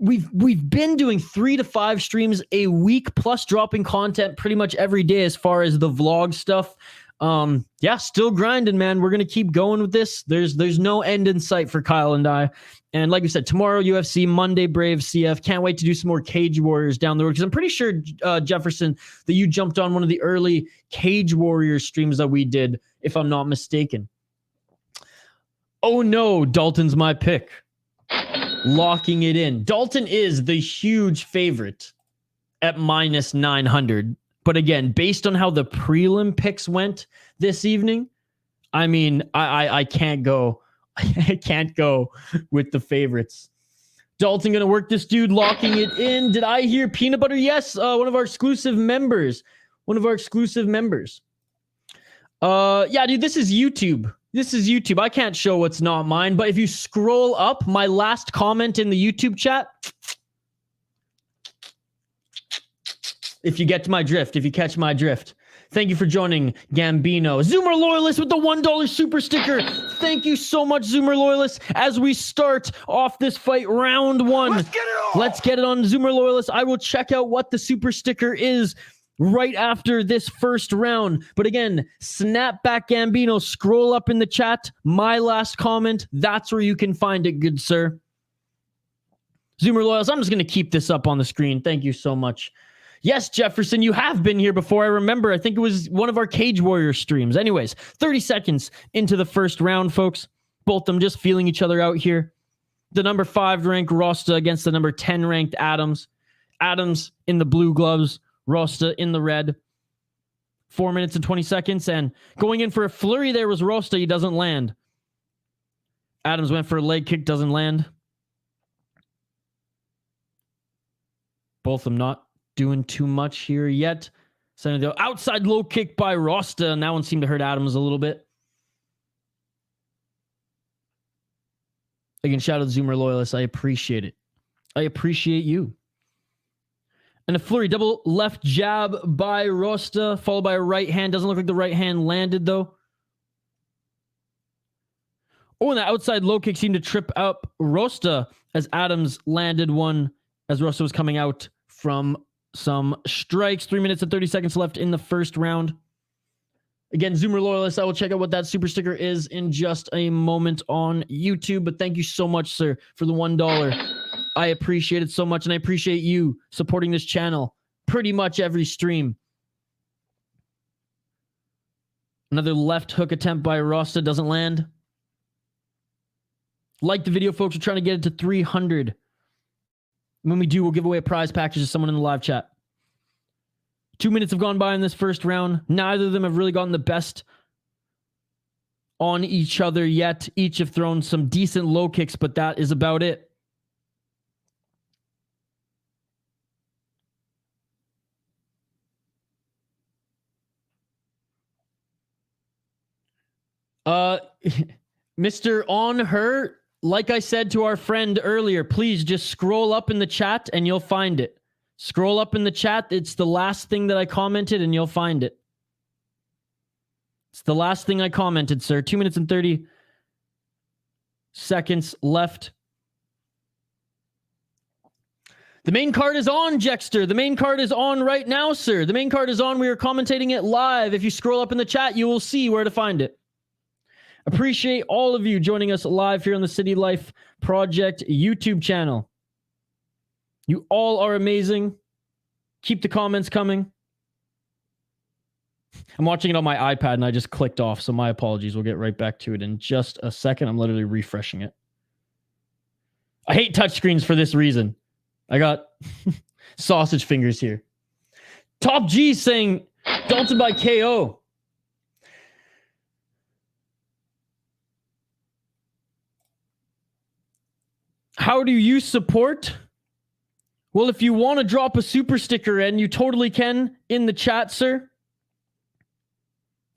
We've been doing 3 to 5 streams a week, plus dropping content pretty much every day as far as the vlog stuff. Yeah, still grinding, man. We're gonna keep going with this. There's no end in sight for Kyle and I. And like we said, tomorrow UFC, Monday Brave CF. Can't wait to do some more Cage Warriors down the road, because I'm pretty sure, Jefferson, that you jumped on one of the early Cage Warriors streams that we did, if I'm not mistaken. Oh no, Dalton's my pick. Locking it in. Dalton is the huge favorite at -900. But again, based on how the prelim picks went this evening, I mean, I can't go. I can't go with the favorites. Dalton going to work this dude, locking it in. Did I hear peanut butter? Yes, one of our exclusive members. One of our exclusive members. Yeah, dude, this is YouTube. This is YouTube. I can't show what's not mine, but if you scroll up, my last comment in the YouTube chat, if you get to my drift, if you catch my drift. Thank you for joining, Gambino. Zoomer Loyalist with the $1 super sticker. Thank you so much, Zoomer Loyalist. As we start off this fight, round one. Let's get it on, Zoomer Loyalist. I will check out what the super sticker is right after this first round. But again, Snapback Gambino, scroll up in the chat. My last comment, that's where you can find it, good sir. Zoomer Loyalist, I'm just going to keep this up on the screen. Thank you so much. Yes, Jefferson, you have been here before. I remember. I think it was one of our Cage Warrior streams. Anyways, 30 seconds into the first round, folks. Both of them just feeling each other out here. The number 5 ranked Rosta against the number 10 ranked Adams. Adams in the blue gloves. Rosta in the red. 4 minutes and 20 seconds. And going in for a flurry there was Rosta. He doesn't land. Adams went for a leg kick. Doesn't land. Both of them not doing too much here yet. Sending the outside low kick by Rosta, and that one seemed to hurt Adams a little bit. Again, shout out to Zoomer Loyalist. I appreciate it. I appreciate you. And a flurry double left jab by Rosta, followed by a right hand. Doesn't look like the right hand landed, though. Oh, and the outside low kick seemed to trip up Rosta as Adams landed one as Rosta was coming out from some strikes. 3 minutes and 30 seconds left in the first round. Again, Zoomer Loyalist, I will check out what that super sticker is in just a moment on YouTube. But thank you so much, sir, for the $1. I appreciate it so much, and I appreciate you supporting this channel pretty much every stream. Another left hook attempt by Rosta doesn't land. Like the video, folks. We're trying to get it to 300. When we do, we'll give away a prize package to someone in the live chat. 2 minutes have gone by in this first round. Neither of them have really gotten the best on each other yet. Each have thrown some decent low kicks, but that is about it. Mr. On Her, like I said to our friend earlier, please just scroll up in the chat and you'll find it. Scroll up in the chat. It's the last thing that I commented and you'll find it. It's the last thing I commented, sir. 2 minutes and 30 seconds left. The main card is on, Jexter. The main card is on right now, sir. The main card is on. We are commentating it live. If you scroll up in the chat, you will see where to find it. Appreciate all of you joining us live here on the City Life Project YouTube channel. You all are amazing. Keep the comments coming. I'm watching it on my iPad and I just clicked off, so my apologies. We'll get right back to it in just a second. I'm literally refreshing it. I hate touchscreens for this reason. I got sausage fingers here. Top G saying Dalton by KO. How do you support? Well, if you want to drop a super sticker in, you totally can in the chat, sir.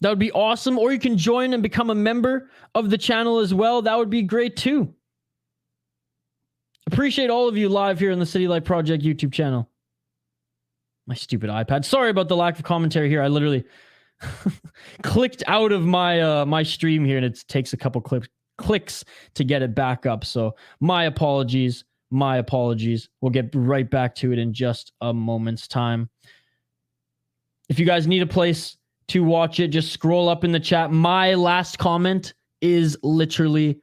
That would be awesome. Or you can join and become a member of the channel as well. That would be great too. Appreciate all of you live here on the City Life Project YouTube channel. My stupid iPad. Sorry about the lack of commentary here. I literally clicked out of my my stream here and it takes a couple clicks to get it back up. So my apologies. My apologies. We'll get right back to it in just a moment's time. If you guys need a place to watch it, just scroll up in the chat. My last comment is literally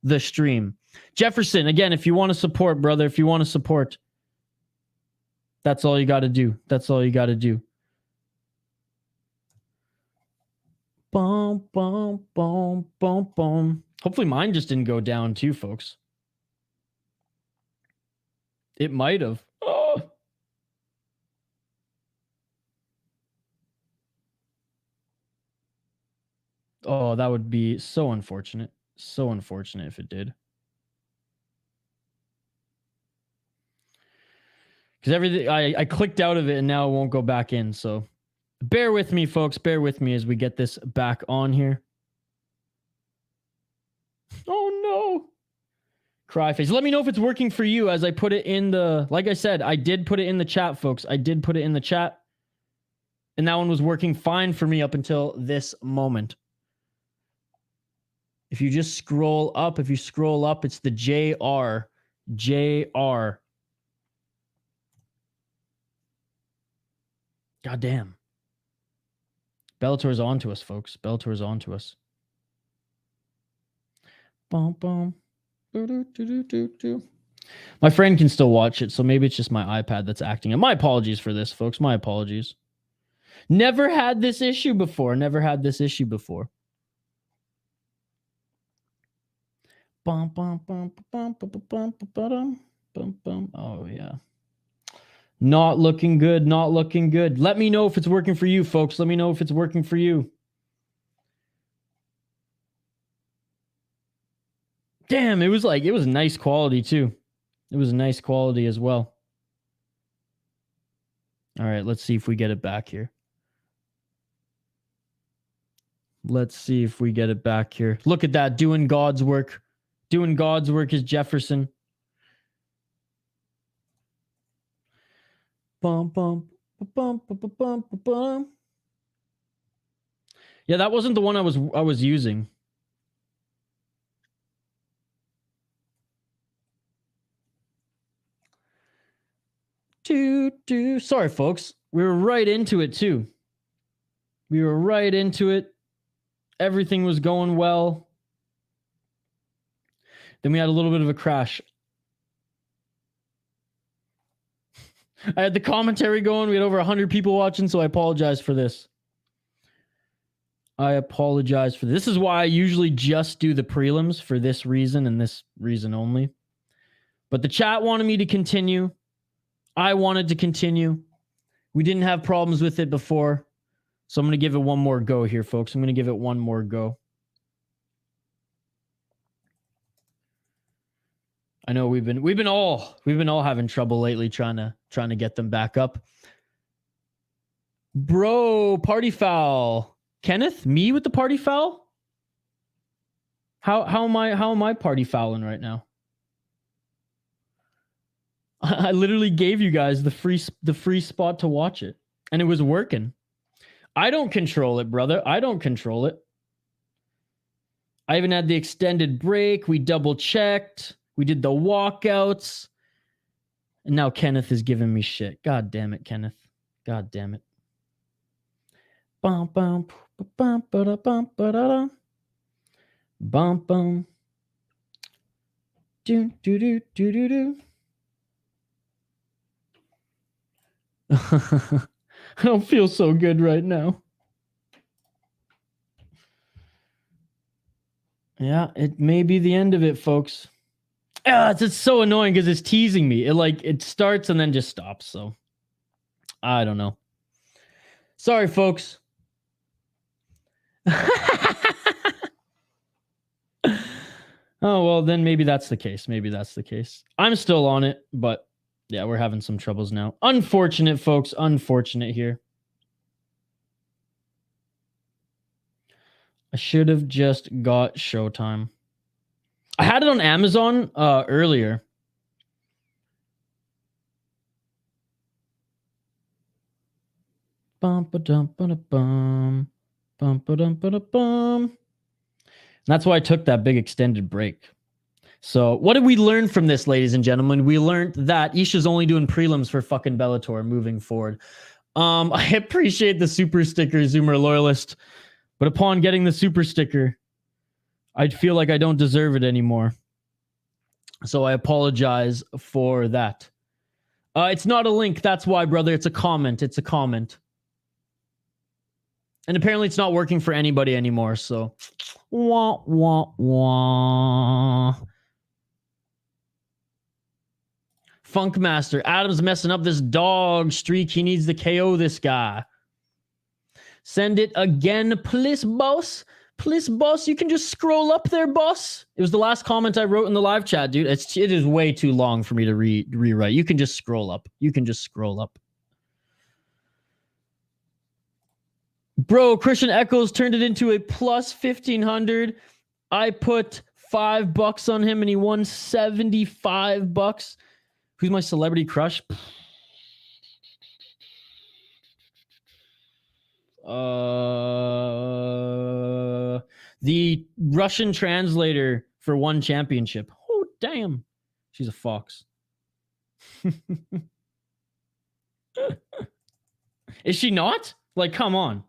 the stream. Jefferson, again, if you want to support, brother, if you want to support, that's all you got to do. That's all you got to do. Boom, boom, boom, boom, boom. Hopefully mine just didn't go down too, folks. It might have. Oh. Oh, that would be so unfortunate. So unfortunate if it did. Because everything, I clicked out of it and now it won't go back in. So bear with me, folks. Bear with me as we get this back on here. Oh, no. Cry face. Let me know if it's working for you as I put it in the... Like I said, I did put it in the chat, folks. I did put it in the chat. And that one was working fine for me up until this moment. If you just scroll up, it's the JR. JR. God damn. Bellator's on to us, folks. Bellator's on to us. Bum, bum. My friend can still watch it, so maybe it's just my iPad that's acting. And my apologies for this, folks. My apologies. Never had this issue before. Never had this issue before. Bum, bum, bum, bum, bum, bum, bum, bum, bum. Oh, yeah. Not looking good. Not looking good. Let me know if it's working for you, folks. Let me know if it's working for you. Damn, it was nice quality too. It was nice quality as well. All right, let's see if we get it back here. Let's see if we get it back here. Look at that, doing God's work. Doing God's work is Jefferson. Bum, bum, bum, bum, bum, bum, bum. Yeah, that wasn't the one I was using. Sorry, folks. We were right into it, too. We were right into it. Everything was going well. Then we had a little bit of a crash. I had the commentary going. We had over 100 people watching, so I apologize for this. I apologize for this. This is why I usually just do the prelims for this reason and this reason only. But the chat wanted me to continue. I wanted to continue. We didn't have problems with it before. So I'm going to give it one more go here, folks. I'm going to give it one more go. I know we've been all having trouble lately trying to get them back up. Bro, party foul. Kenneth, me with the party foul? How am I party fouling right now? I literally gave you guys the free spot to watch it, and it was working. I don't control it, brother. I don't control it. I even had the extended break. We double checked. We did the walkouts. And now Kenneth is giving me shit. God damn it, Kenneth. God damn it. Bum bum bum ba bum ba da bum bum. Do do do do do do. I don't feel so good right now. Yeah, it may be the end of it, folks. It's so annoying because it's teasing me. It starts and then just stops. So I don't know. Sorry, folks. Oh, well, then maybe that's the case. Maybe that's the case. I'm still on it, but yeah, we're having some troubles now. Unfortunate, folks. Unfortunate here. I should have just got Showtime. I had it on Amazon earlier. Bum ba dum ba bum. Bum ba dum ba bum. That's why I took that big extended break. So what did we learn from this, ladies and gentlemen? We learned that Isha's only doing prelims for fucking Bellator moving forward. I appreciate the super sticker, Zoomer Loyalist. But upon getting the super sticker, I feel like I don't deserve it anymore. So I apologize for that. It's not a link. That's why, brother. It's a comment. It's a comment. And apparently it's not working for anybody anymore. So, wah, wah, wah. Funkmaster. Adam's messing up this dog streak. He needs to KO this guy. Send it again, please, boss. Please, boss, you can just scroll up there, boss. It was the last comment I wrote in the live chat, dude. It is way too long for me to rewrite. You can just scroll up. You can just scroll up. Bro, Christian Eccles turned it into a plus 1,500. I put $5 on him and he won $75. Who's my celebrity crush? The Russian translator for one championship. Oh, damn. She's a fox. Is she not? Like, come on.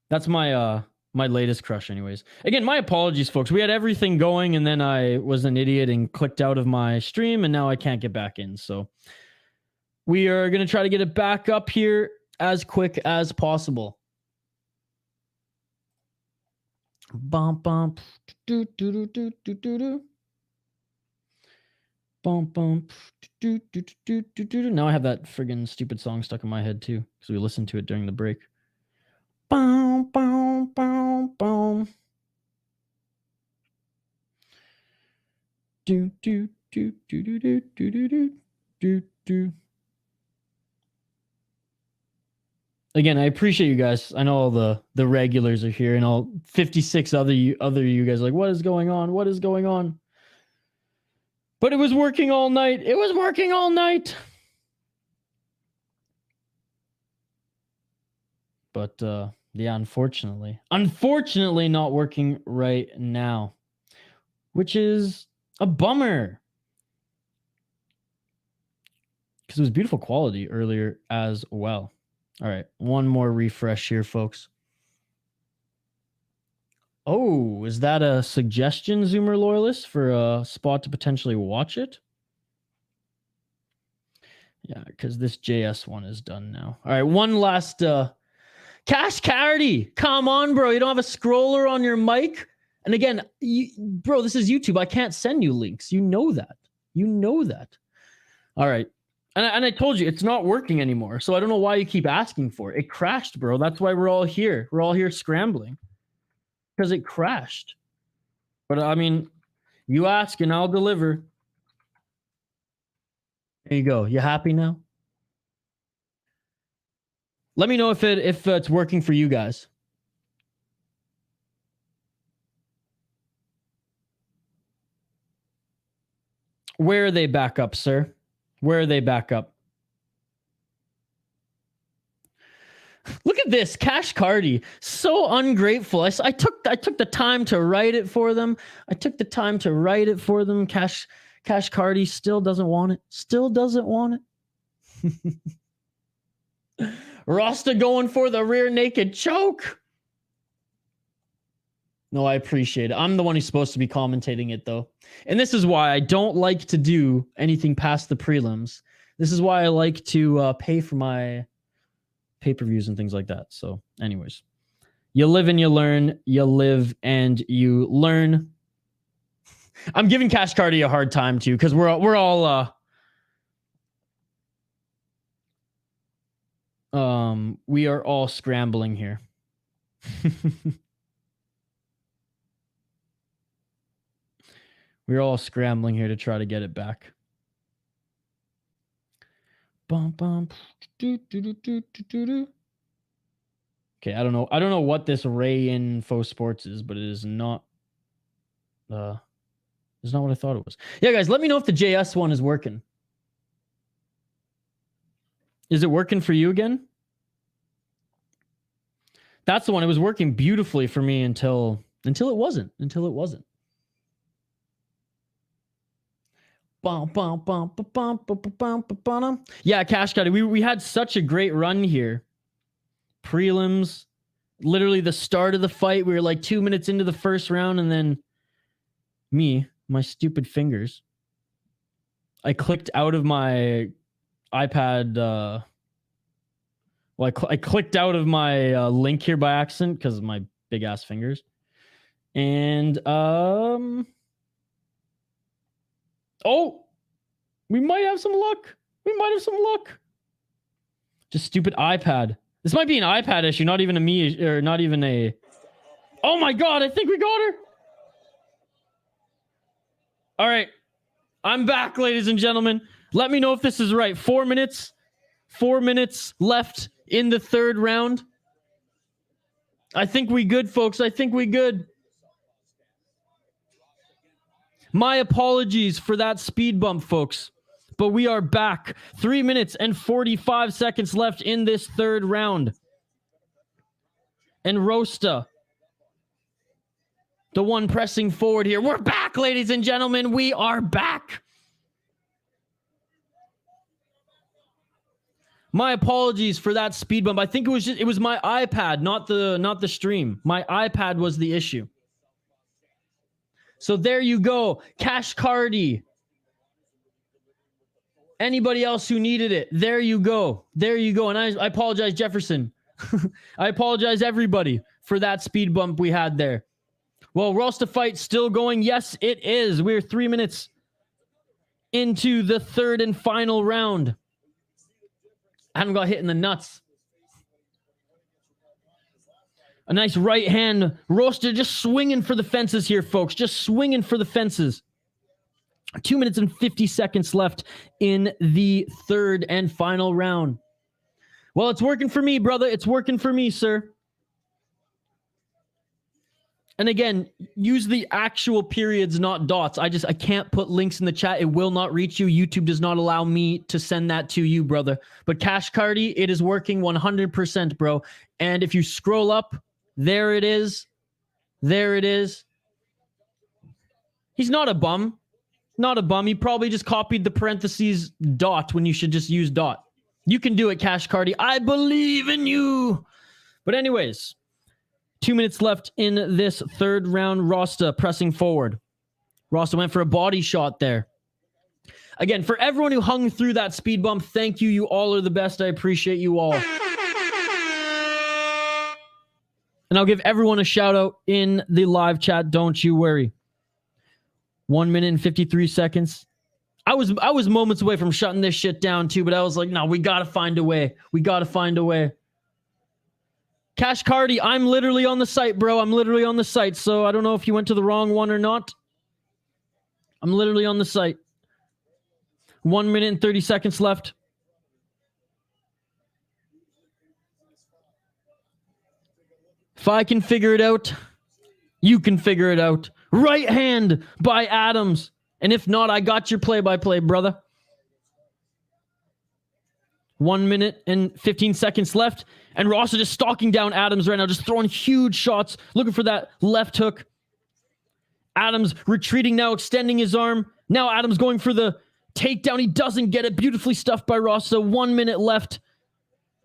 That's my my latest crush anyways. Again, my apologies, folks. We had everything going and then I was an idiot and clicked out of my stream and now I can't get back in. So we are going to try to get it back up here as quick as possible. Bump bump do do do do do do do. Bump bump do do do do do. Now I have that friggin' stupid song stuck in my head too because we listened to it during the break. Boom boom boom boom. Do do do do do do do do do do. Again, I appreciate you guys. I know all the regulars are here and all 56 other you guys are like, what is going on? What is going on? But it was working all night. It was working all night. But yeah, unfortunately not working right now, which is a bummer. Because it was beautiful quality earlier as well. All right, one more refresh here, folks. Oh, is that a suggestion, Zoomer loyalist, for a spot to potentially watch it? Yeah, because this JS one is done now. All right, one last Cash Cardy. Come on, bro. You don't have a scroller on your mic? And again, bro, this is YouTube. I can't send you links. You know that. You know that. All right. And I told you, it's not working anymore. So I don't know why you keep asking for it. It crashed, bro. That's why we're all here. We're all here scrambling. Because it crashed. But I mean, you ask and I'll deliver. There you go. You happy now? Let me know if it's working for you guys. Where are they back up, sir? Where are they back up? Look at this, Cash Cardy. So ungrateful. I took the time to write it for them. Cash Cardy still doesn't want it. Still doesn't want it. Rosta going for the rear naked choke. No, I appreciate it. I'm the one who's supposed to be commentating it, though. And this is why I don't like to do anything past the prelims. This is why I like to pay for my pay-per-views and things like that. So, anyways. You live and you learn. You live and you learn. I'm giving Cash Cardy a hard time, too, because we're all... we are all scrambling here. We're all scrambling here to try to get it back. Bum, bum, do, do, do, do, do, do. Okay, I don't know what this Ray Info Sports is, but it is not it's not what I thought it was. Yeah, guys, let me know if the JS one is working. Is it working for you again? That's the one. It was working beautifully for me until it wasn't. Yeah, Cash Cardy. We had such a great run here. Prelims, literally the start of the fight. We were like 2 minutes into the first round, and then my stupid fingers. I clicked out of my iPad. I clicked out of my link here by accident because of my big ass fingers, and oh, we might have some luck. Just stupid iPad. This might be an iPad issue, not even a me or not even a Oh my God, I think we got her. All right. I'm back, ladies and gentlemen. Let me know if this is right. 4 minutes. 4 minutes left in the third round. I think we good, folks. I think we good. My apologies for that speed bump, folks. But we are back. 3 minutes and 45 seconds left in this third round. And Rosta, the one pressing forward here. We're back, ladies and gentlemen. We are back. My apologies for that speed bump. I think it was my iPad, not the stream. My iPad was the issue. So there you go. Cash Cardi. Anybody else who needed it, there you go. There you go. And I apologize, Jefferson. I apologize, everybody, for that speed bump we had there. Well, Rosta fight still going. Yes, it is. We're 3 minutes into the third and final round. I haven't got hit in the nuts. A nice right hand. Rosta just swinging for the fences here, folks. Just swinging for the fences. 2 minutes and 50 seconds left in the third and final round. Well, it's working for me, brother. It's working for me, sir. And again, use the actual periods, not dots. I can't put links in the chat. It will not reach you. YouTube does not allow me to send that to you, brother. But Cash Cardi, it is working 100%, bro. And if you scroll up, there it is. There it is. He's not a bum. Not a bum. He probably just copied the parentheses dot when you should just use dot. You can do it, Cash Cardi. I believe in you. But anyways, 2 minutes left in this third round. Rosta pressing forward. Rosta went for a body shot there. Again, for everyone who hung through that speed bump, thank you. You all are the best. I appreciate you all. And I'll give everyone a shout out in the live chat. Don't you worry. 1 minute and 53 seconds. I was moments away from shutting this shit down too, but I was like, no, we got to find a way. We got to find a way. Cash Cardi, I'm literally on the site, bro. I'm literally on the site. So I don't know if you went to the wrong one or not. I'm literally on the site. 1 minute and 30 seconds left. If I can figure it out, you can figure it out. Right hand by Adams. And if not, I got your play-by-play, brother. 1 minute and 15 seconds left. And Rosta just stalking down Adams right now, just throwing huge shots, looking for that left hook. Adams retreating now, extending his arm. Now Adams going for the takedown. He doesn't get it. Beautifully stuffed by Rosta. 1 minute left.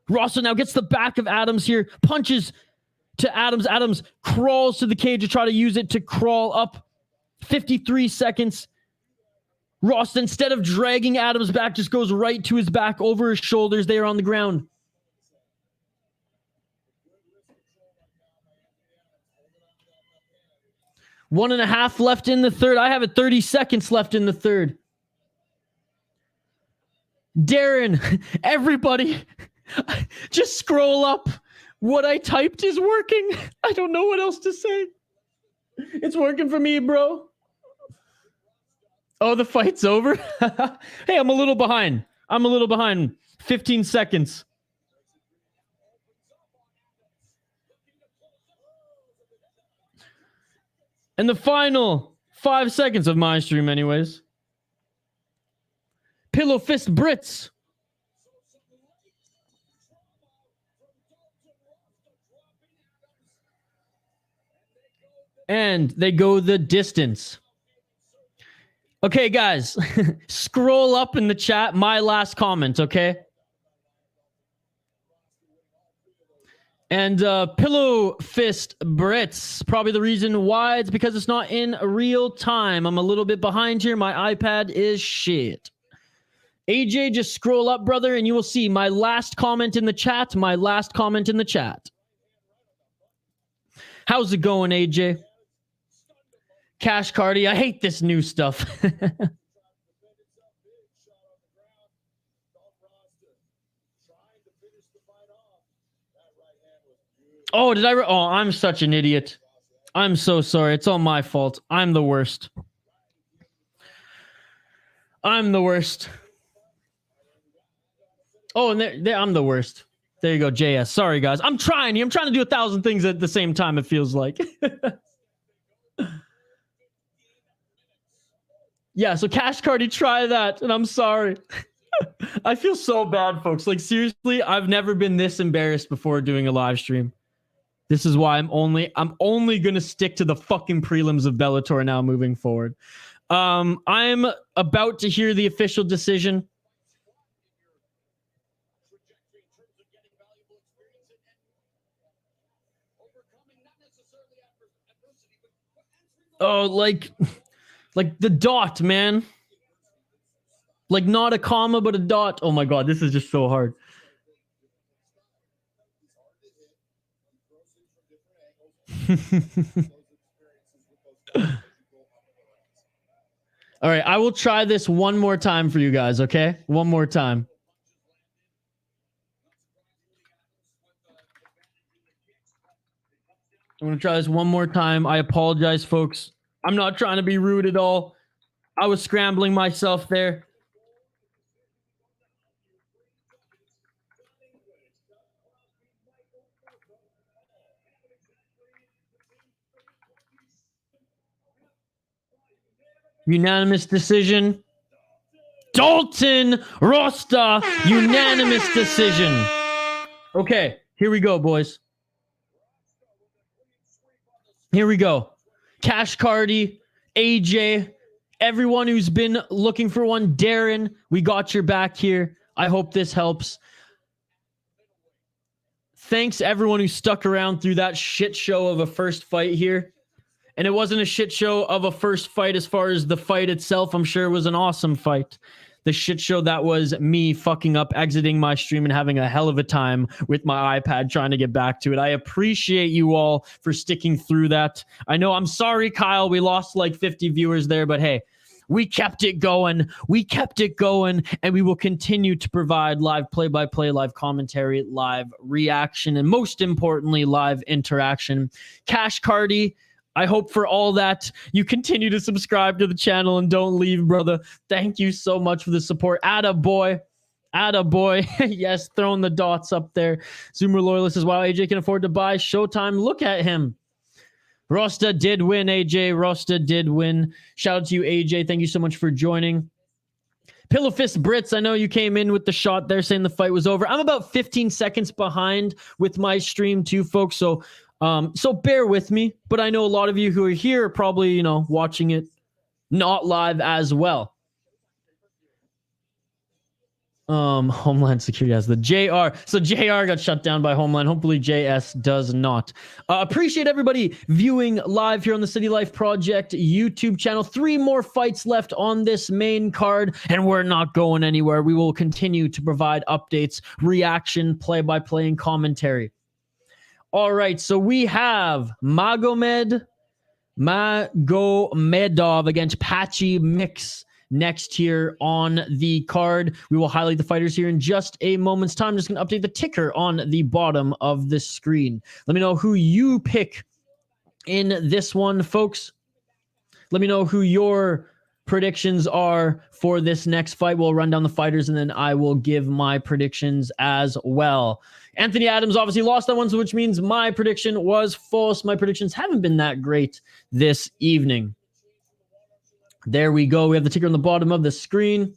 Rosta now gets the back of Adams here. Punches to Adams. Adams crawls to the cage to try to use it to crawl up. 53 seconds. Rosta, instead of dragging Adams back, just goes right to his back, over his shoulders. They are on the ground. One and a half left in the third. I have it 30 seconds left in the third. Darren, everybody, just scroll up. What I typed is working. I don't know what else to say. It's working for me, bro. Oh, the fight's over? Hey, I'm a little behind. 15 seconds. And the final 5 seconds of my stream anyways. Pillow fist Brits. And they go the distance. Okay, guys, scroll up in the chat. My last comment, okay? And Pillow Fist Brits, probably the reason why, it's because it's not in real time. I'm a little bit behind here. My iPad is shit. AJ, just scroll up, brother, and you will see my last comment in the chat. My last comment in the chat. How's it going, AJ? Cash Cardi, I hate this new stuff. Oh, did I? Oh, I'm such an idiot. I'm so sorry. It's all my fault. I'm the worst. I'm the worst. Oh, and there I'm the worst. There you go, JS. Sorry, guys. I'm trying to do 1,000 things at the same time, it feels like. Yeah, so Cash Cardi, try that, and I'm sorry. I feel so bad, folks. Like, seriously, I've never been this embarrassed before doing a live stream. This is why I'm only gonna stick to the fucking prelims of Bellator now moving forward. I'm about to hear the official decision. Oh, like the dot, man. Like not a comma, but a dot. Oh my god, this is just so hard. All right, I will try this one more time for you guys, okay? One more time. I'm going to try this one more time. I apologize, folks. I'm not trying to be rude at all. I was scrambling myself there. Unanimous decision. Dalton Rosta, unanimous decision. Okay, here we go, boys. Here we go. Cash Cardi, AJ, everyone who's been looking for one, Darren, we got your back here. I hope this helps. Thanks everyone who stuck around through that shit show of a first fight here. And it wasn't a shit show of a first fight as far as the fight itself. I'm sure it was an awesome fight. The shit show that was me fucking up, exiting my stream and having a hell of a time with my iPad trying to get back to it. I appreciate you all for sticking through that. I know, I'm sorry, Kyle. We lost like 50 viewers there, but hey, we kept it going. We kept it going, and we will continue to provide live play-by-play, live commentary, live reaction, and most importantly, live interaction. Cash Cardi, I hope for all that you continue to subscribe to the channel and don't leave, brother. Thank you so much for the support. Attaboy. Attaboy. Yes, throwing the dots up there. Zoomer Loyalist says, wow, AJ can afford to buy Showtime. Look at him. Rosta did win, AJ. Rosta did win. Shout out to you, AJ. Thank you so much for joining. Pillow Fist Brits, I know you came in with the shot there saying the fight was over. I'm about 15 seconds behind with my stream too, folks. So bear with me, but I know a lot of you who are here are probably, you know, watching it not live as well. Homeland Security has the JR. So JR got shut down by Homeland. Hopefully JS does not. Appreciate everybody viewing live here on the City Life Project YouTube channel. 3 more fights left on this main card, and we're not going anywhere. We will continue to provide updates, reaction, play-by-play, and commentary. All right, so we have Magomedov against Patchy Mix next here on the card. We will highlight the fighters here in just a moment's time. I'm just going to update the ticker on the bottom of the screen. Let me know who you pick in this one, folks. Let me know who your predictions are for this next fight. We'll run down the fighters, and then I will give my predictions as well. Anthony Adams obviously lost that one, so which means my prediction was false. My predictions haven't been that great this evening. There we go. We have the ticker on the bottom of the screen.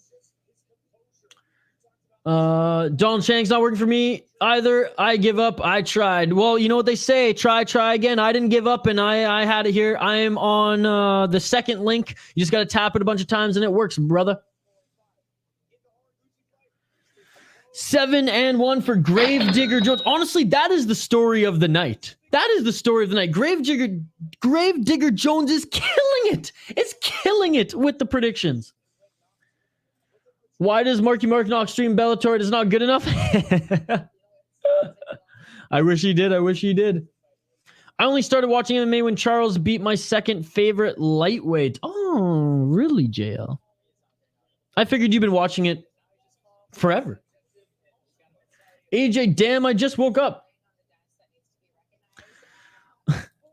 Don Shank's not working for me either. I give up. I tried. Well, you know what they say. Try again. I didn't give up, and I had it here. I am on the second link. You just got to tap it a bunch of times, and it works, brother. 7-1 for Gravedigger Jones. Honestly, that is the story of the night. That is the story of the night. Gravedigger Jones is killing it. It's killing it with the predictions. Why does Marky Mark not stream Bellator? It is not good enough. I wish he did. I wish he did. I only started watching MMA when Charles beat my second favorite lightweight. Oh, really, JL? I figured you've been watching it forever. AJ, damn, I just woke up.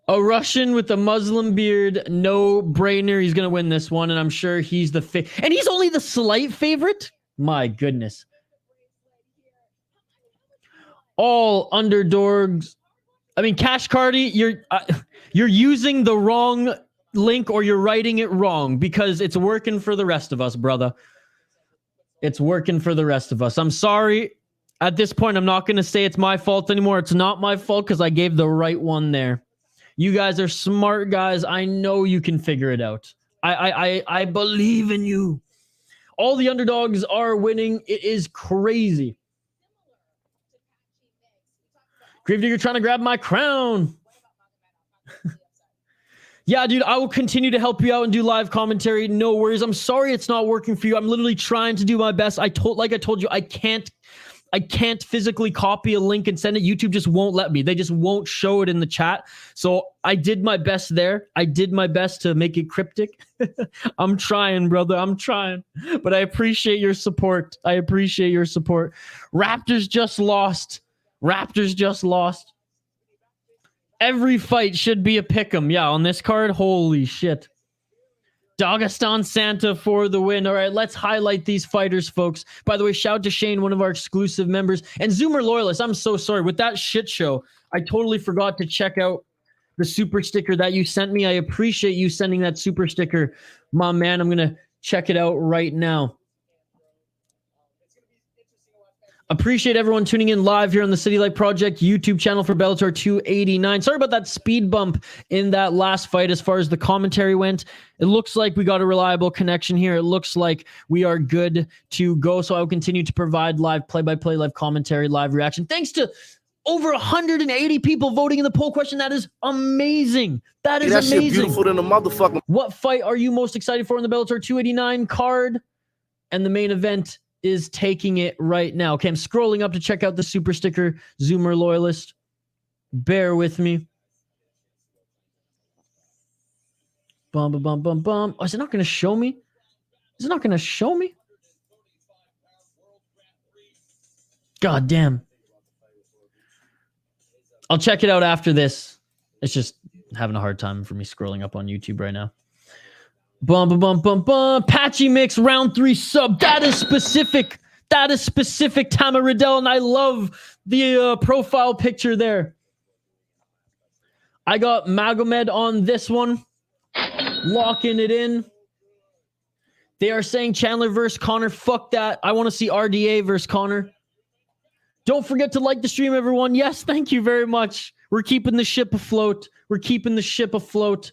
A Russian with a Muslim beard, no brainer. He's going to win this one, and I'm sure he's the and he's only the slight favorite? My goodness. All underdogs. I mean, Cash Cardi, you're using the wrong link or you're writing it wrong because it's working for the rest of us, brother. It's working for the rest of us. I'm sorry. At this point, I'm not going to say it's my fault anymore. It's not my fault because I gave the right one there. You guys are smart guys. I know you can figure it out. I believe in you. All the underdogs are winning. It is crazy. Gravedigger trying to grab my crown. Yeah, dude, I will continue to help you out and do live commentary. No worries. I'm sorry it's not working for you. I'm literally trying to do my best. Like I told you, I can't physically copy a link and send it. YouTube just won't let me. They just won't show it in the chat. So I did my best there. I did my best to make it cryptic. I'm trying, brother. I'm trying. But I appreciate your support. I appreciate your support. Raptors just lost. Raptors just lost. Every fight should be a pick'em. Yeah, on this card, holy shit. Dagestan Santa for the win. All right, let's highlight these fighters, folks. By the way, shout out to Shane, one of our exclusive members. And Zoomer Loyalist, I'm so sorry. With that shit show, I totally forgot to check out the super sticker that you sent me. I appreciate you sending that super sticker, my man. I'm going to check it out right now. Appreciate everyone tuning in live here on the City Light Project YouTube channel for Bellator 289. Sorry about that speed bump in that last fight as far as the commentary went. It looks like we got a reliable connection here. It looks like we are good to go. So I will continue to provide live play-by-play, live commentary, live reaction. Thanks to over 180 people voting in the poll question. That is amazing. That is amazing. Shit beautiful than a motherfucker. What fight are you most excited for in the Bellator 289 card? And the main event is taking it right now. Okay, I'm scrolling up to check out the super sticker. Zoomer Loyalist. Bear with me. Bum, bum, bum, bum, bum. Oh, is it not going to show me? Is it not going to show me? God damn. I'll check it out after this. It's just having a hard time for me scrolling up on YouTube right now. Bum, bum, bum, bum, bum. Patchy Mix, round 3 sub. That is specific. That is specific, Tama Riddell, and I love the profile picture there. I got Magomed on this one. Locking it in. They are saying Chandler versus Connor. Fuck that. I want to see RDA versus Connor. Don't forget to like the stream, everyone. Yes, thank you very much. We're keeping the ship afloat. We're keeping the ship afloat.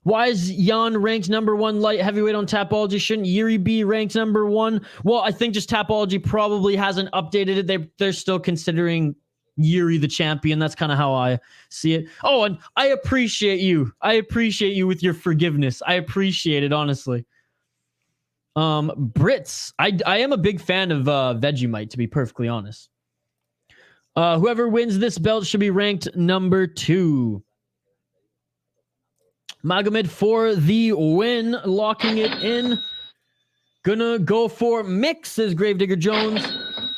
Why is Jan ranked number 1 light heavyweight on Tapology? Shouldn't Yuri be ranked number 1? Well, I think just Tapology probably hasn't updated it. They're still considering Yuri the champion. That's kind of how I see it. Oh, and I appreciate you. I appreciate you with your forgiveness. I appreciate it, honestly. Brits. I am a big fan of Vegemite, to be perfectly honest. Whoever wins this belt should be ranked number 2. Magomed for the win, locking it in. Gonna go for Mix, says Gravedigger Jones.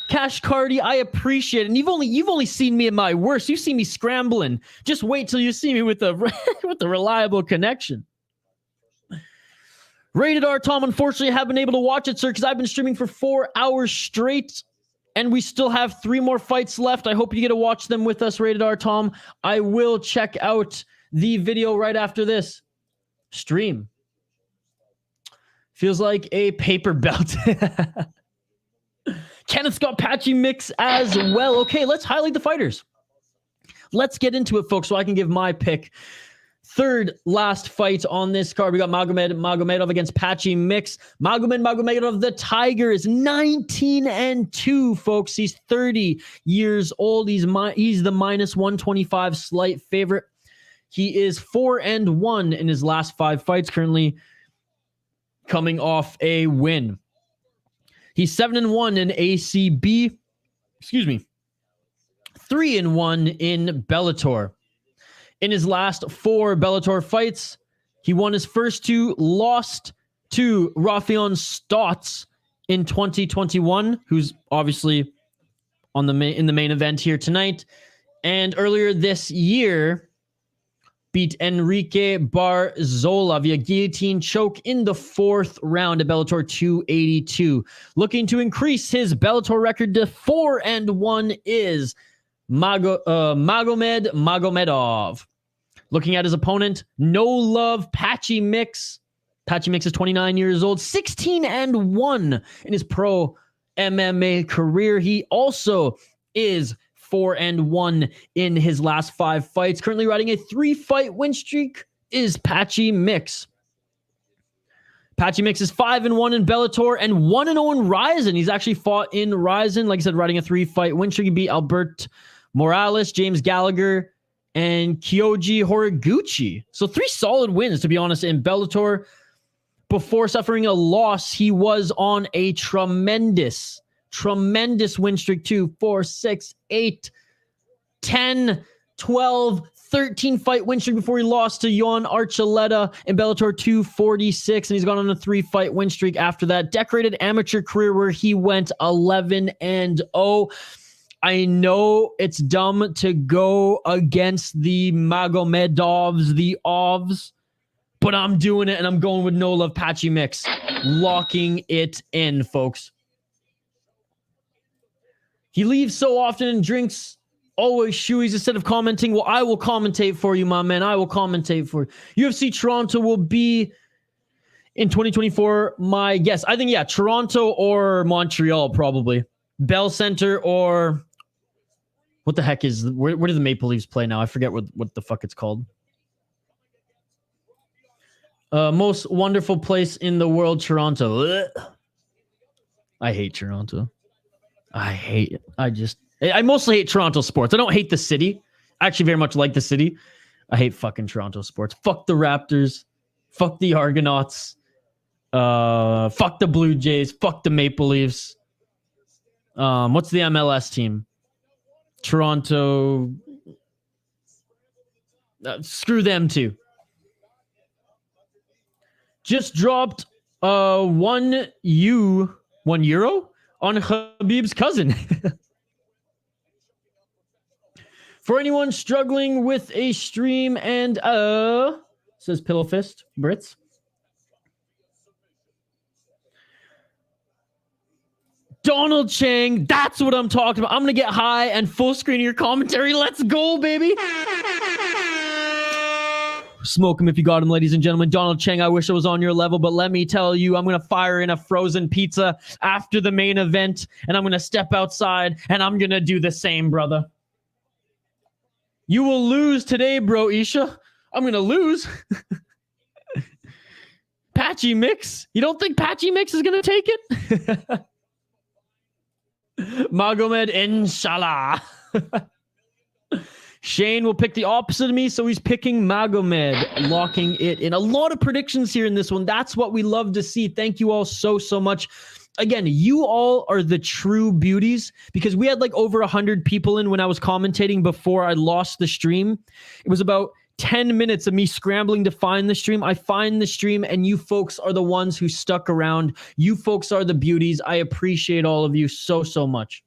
Cash Cardi, I appreciate it. And you've only seen me at my worst. You see me scrambling. Just wait till you see me with a with a reliable connection. Rated R Tom, unfortunately, I haven't been able to watch it, sir, because I've been streaming for 4 hours straight. And we still have 3 more fights left. I hope you get to watch them with us, Rated R Tom. I will check out the video right after this stream. Feels like a paper belt. Kenneth's got Patchy Mix as well. Okay, let's highlight the fighters. Let's get into it, folks, so I can give my pick. Third last fight on this card. We got Magomedov against Patchy Mix. Magomedov, the Tiger, is 19-2, folks. He's 30 years old. He's the minus 125 slight favorite. He is 4-1 in his last 5 fights, currently coming off a win. He's 7-1 in ACB. Excuse me. 3-1 in Bellator. In his last 4 Bellator fights, he won his first 2, lost to Raufeon Stots in 2021, who's obviously in the main event here tonight. And earlier this year, beat Enrique Barzola via guillotine choke in the 4th round at Bellator 282. Looking to increase his Bellator record to 4-1 is Magomed Magomedov. Looking at his opponent, no love Patchy Mix. Patchy Mix is 29 years old, 16-1 in his pro MMA career. He also is 4-1 in his last 5 fights. Currently riding a 3-fight win streak is Patchy Mix. Patchy Mix is 5-1 in Bellator and 1-0 in Ryzen. He's actually fought in Ryzen. Like I said, riding a 3-fight win streak. He beat Albert Morales, James Gallagher, and Kyoji Horiguchi. So 3 solid wins, to be honest, in Bellator. Before suffering a loss, he was on a tremendous win streak. 2, 4, 6, 8, 10, 12, 13 fight win streak before he lost to Joanne Archuleta in Bellator 246. And he's gone on a 3-fight win streak after that. Decorated amateur career where he went 11-0. I know it's dumb to go against the Magomedovs, the Ovs, but I'm doing it, and I'm going with no love Patchy Mix. Locking it in, folks. He leaves so often and drinks always shoeies instead of commenting. Well, I will commentate for you, my man. I will commentate for you. UFC Toronto will be in 2024, my guess. I think, yeah, Toronto or Montreal, probably. Bell Center or... What the heck is... Where do the Maple Leafs play now? I forget what the fuck it's called. Most wonderful place in the world, Toronto. Ugh. I hate Toronto. I mostly hate Toronto sports. I don't hate the city. I actually very much like the city. I hate fucking Toronto sports. Fuck the Raptors. Fuck the Argonauts. Fuck the Blue Jays. Fuck the Maple Leafs. What's the MLS team? Toronto. Screw them too. Just dropped €1 on Khabib's cousin. For anyone struggling with a stream and says Pillow Fist Brits. Donald Chang, that's what I'm talking about. I'm gonna get high and full screen your commentary. Let's go, baby. Smoke him if you got him, ladies and gentlemen. Donald Chang, I wish I was on your level, but let me tell you, I'm going to fire in a frozen pizza after the main event, and I'm going to step outside, and I'm going to do the same, brother. You will lose today, bro, Isha. I'm going to lose. Patchy Mix? You don't think Patchy Mix is going to take it? Magomed, inshallah. Shane will pick the opposite of me, so he's picking Magomed, locking it in. A lot of predictions here in this one. That's what we love to see. Thank you all so much. Again, you all are the true beauties, because we had like over 100 people in when I was commentating before I lost the stream. It was about 10 minutes of me scrambling to find the stream. I find the stream, and you folks are the ones who stuck around. You folks are the beauties. I appreciate all of you so much.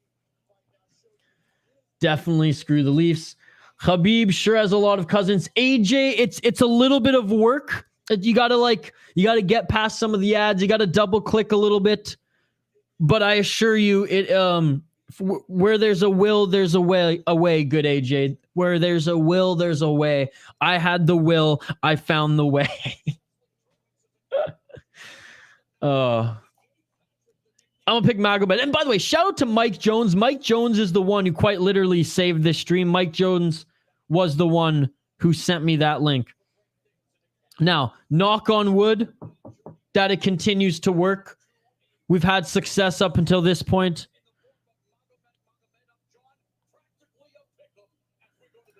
Definitely screw the Leafs. Khabib sure has a lot of cousins. AJ, it's a little bit of work. You gotta get past some of the ads. You gotta double click a little bit. But I assure you, where there's a will, there's a way. Good AJ. Where there's a will, there's a way. I had the will. I found the way. I'm gonna pick Magomed. And by the way, shout out to Mike Jones. Mike Jones is the one who quite literally saved this stream. Mike Jones was the one who sent me that link. Now, knock on wood that it continues to work. We've had success up until this point.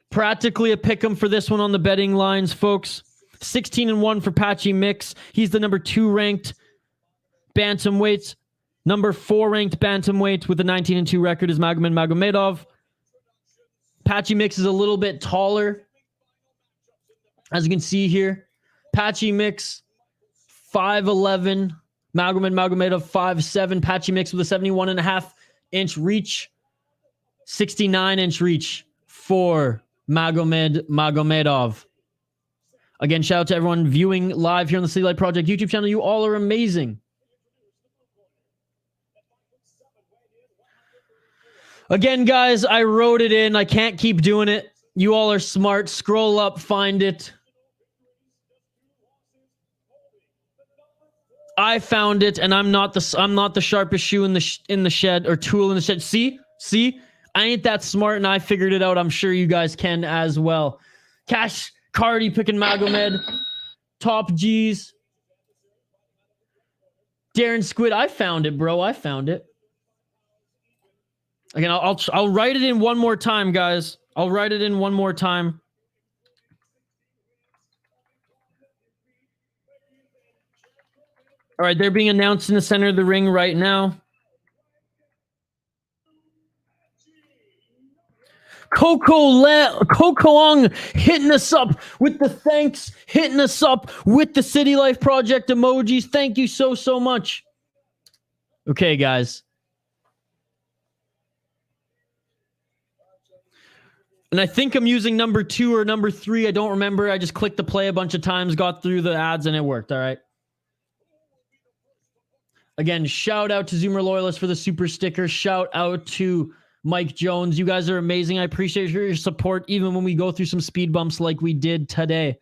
Practically a pick'em for this one on the betting lines, folks. 16-1 for Patchy Mix. He's the number 2 ranked bantamweight. Number 4 ranked bantamweight with a 19-2 record is Magomed Magomedov. Patchy Mix is a little bit taller, as you can see here. Patchy Mix, 5'11". Magomed Magomedov, 5'7". Patchy Mix with a 71.5-inch reach. 69-inch reach for Magomed Magomedov. Again, shout out to everyone viewing live here on the City Light Project YouTube channel. You all are amazing. Again, guys, I wrote it in. I can't keep doing it. You all are smart. Scroll up, find it. I found it, and I'm not the sharpest shoe in the shed or tool in the shed. See, I ain't that smart, and I figured it out. I'm sure you guys can as well. Cash Cardi picking Magomed. Top G's. Darren Squid, I found it, bro. I found it. Again, I'll write it in one more time, guys. I'll write it in one more time. All right, they're being announced in the center of the ring right now. Coco Ong hitting us up with the thanks, hitting us up with the City Life Project emojis. Thank you so much. Okay, guys. And I think I'm using number 2 or number 3. I don't remember. I just clicked the play a bunch of times, got through the ads, and it worked. All right. Again, shout out to Zoomer Loyalists for the super sticker. Shout out to Mike Jones. You guys are amazing. I appreciate your support, even when we go through some speed bumps like we did today.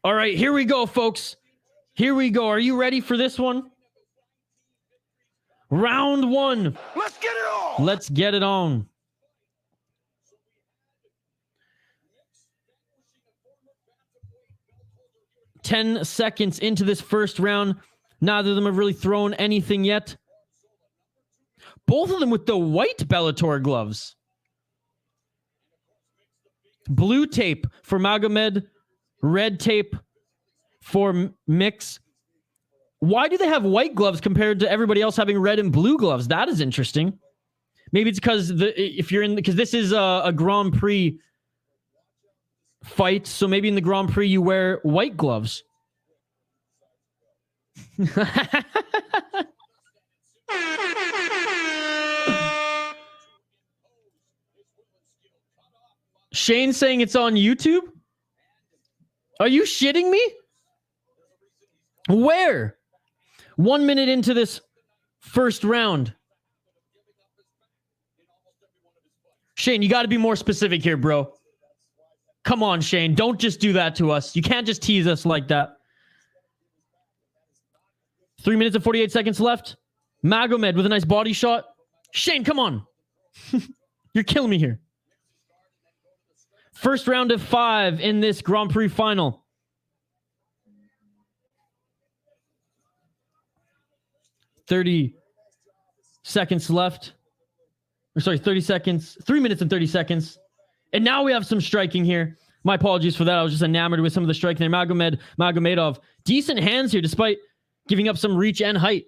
All right, here we go, folks. Here we go. Are you ready for this one? Round 1. Let's get it on. Let's get it on. Ten seconds into this first round. Neither of them have really thrown anything yet. Both of them with the white Bellator gloves. Blue tape for Magomed. Red tape for Mix. Why do they have white gloves compared to everybody else having red and blue gloves? That is interesting. Maybe it's because because this is a Grand Prix fight, so maybe in the Grand Prix you wear white gloves. Shane saying it's on YouTube? Are you shitting me? Where? 1 minute into this first round. Shane, you got to be more specific here, bro. Come on, Shane. Don't just do that to us. You can't just tease us like that. 3 minutes and 48 seconds left. Magomed with a nice body shot. Shane, come on. You're killing me here. First round of 5 in this Grand Prix final. $30 seconds left. Or sorry, 30 seconds. 3 minutes and 30 seconds. And now we have some striking here. My apologies for that. I was just enamored with some of the striking there. Magomedov. Decent hands here despite giving up some reach and height.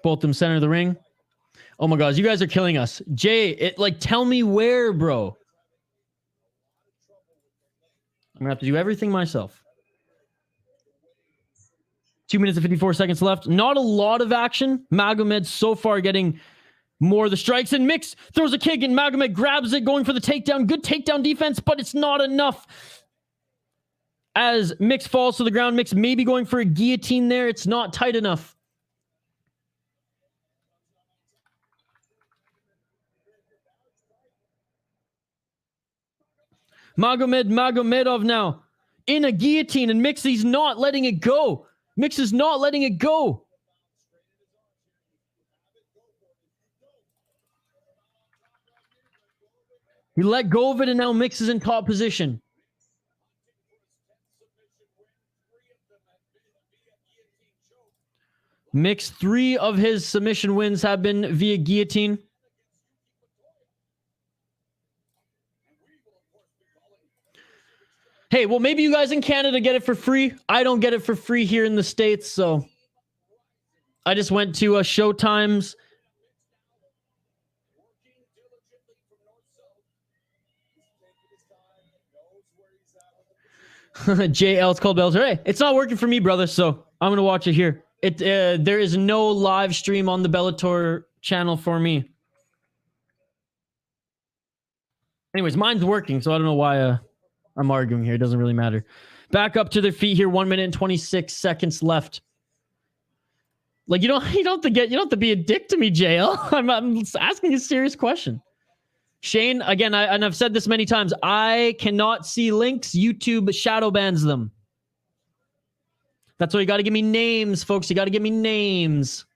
Both them center of the ring. Oh my gosh, you guys are killing us. Jay, tell me where, bro. I'm gonna have to do everything myself. 2 minutes and 54 seconds left. Not a lot of action. Magomed so far getting more of the strikes. And Mix throws a kick and Magomed grabs it, going for the takedown. Good takedown defense, but it's not enough. As Mix falls to the ground, Mix maybe going for a guillotine there. It's not tight enough. Magomedov now in a guillotine, and Mix, he's not letting it go. Mix is not letting it go. He let go of it, and now Mix is in top position. Mix, 3 of his submission wins have been via guillotine. Hey, well, maybe you guys in Canada get it for free. I don't get it for free here in the States, so I just went to Showtime's. JL, it's called Bellator. Hey, it's not working for me, brother, so I'm gonna watch it here. There is no live stream on the Bellator channel for me. Anyways, mine's working, so I don't know why I'm arguing here. It doesn't really matter. Back up to their feet here. 1 minute and 26 seconds left. Like you don't have to be a dick to me, JL. I'm asking a serious question. Shane, again, and I've said this many times, I cannot see links. YouTube shadow bans them. That's why you got to give me names, folks. You got to give me names.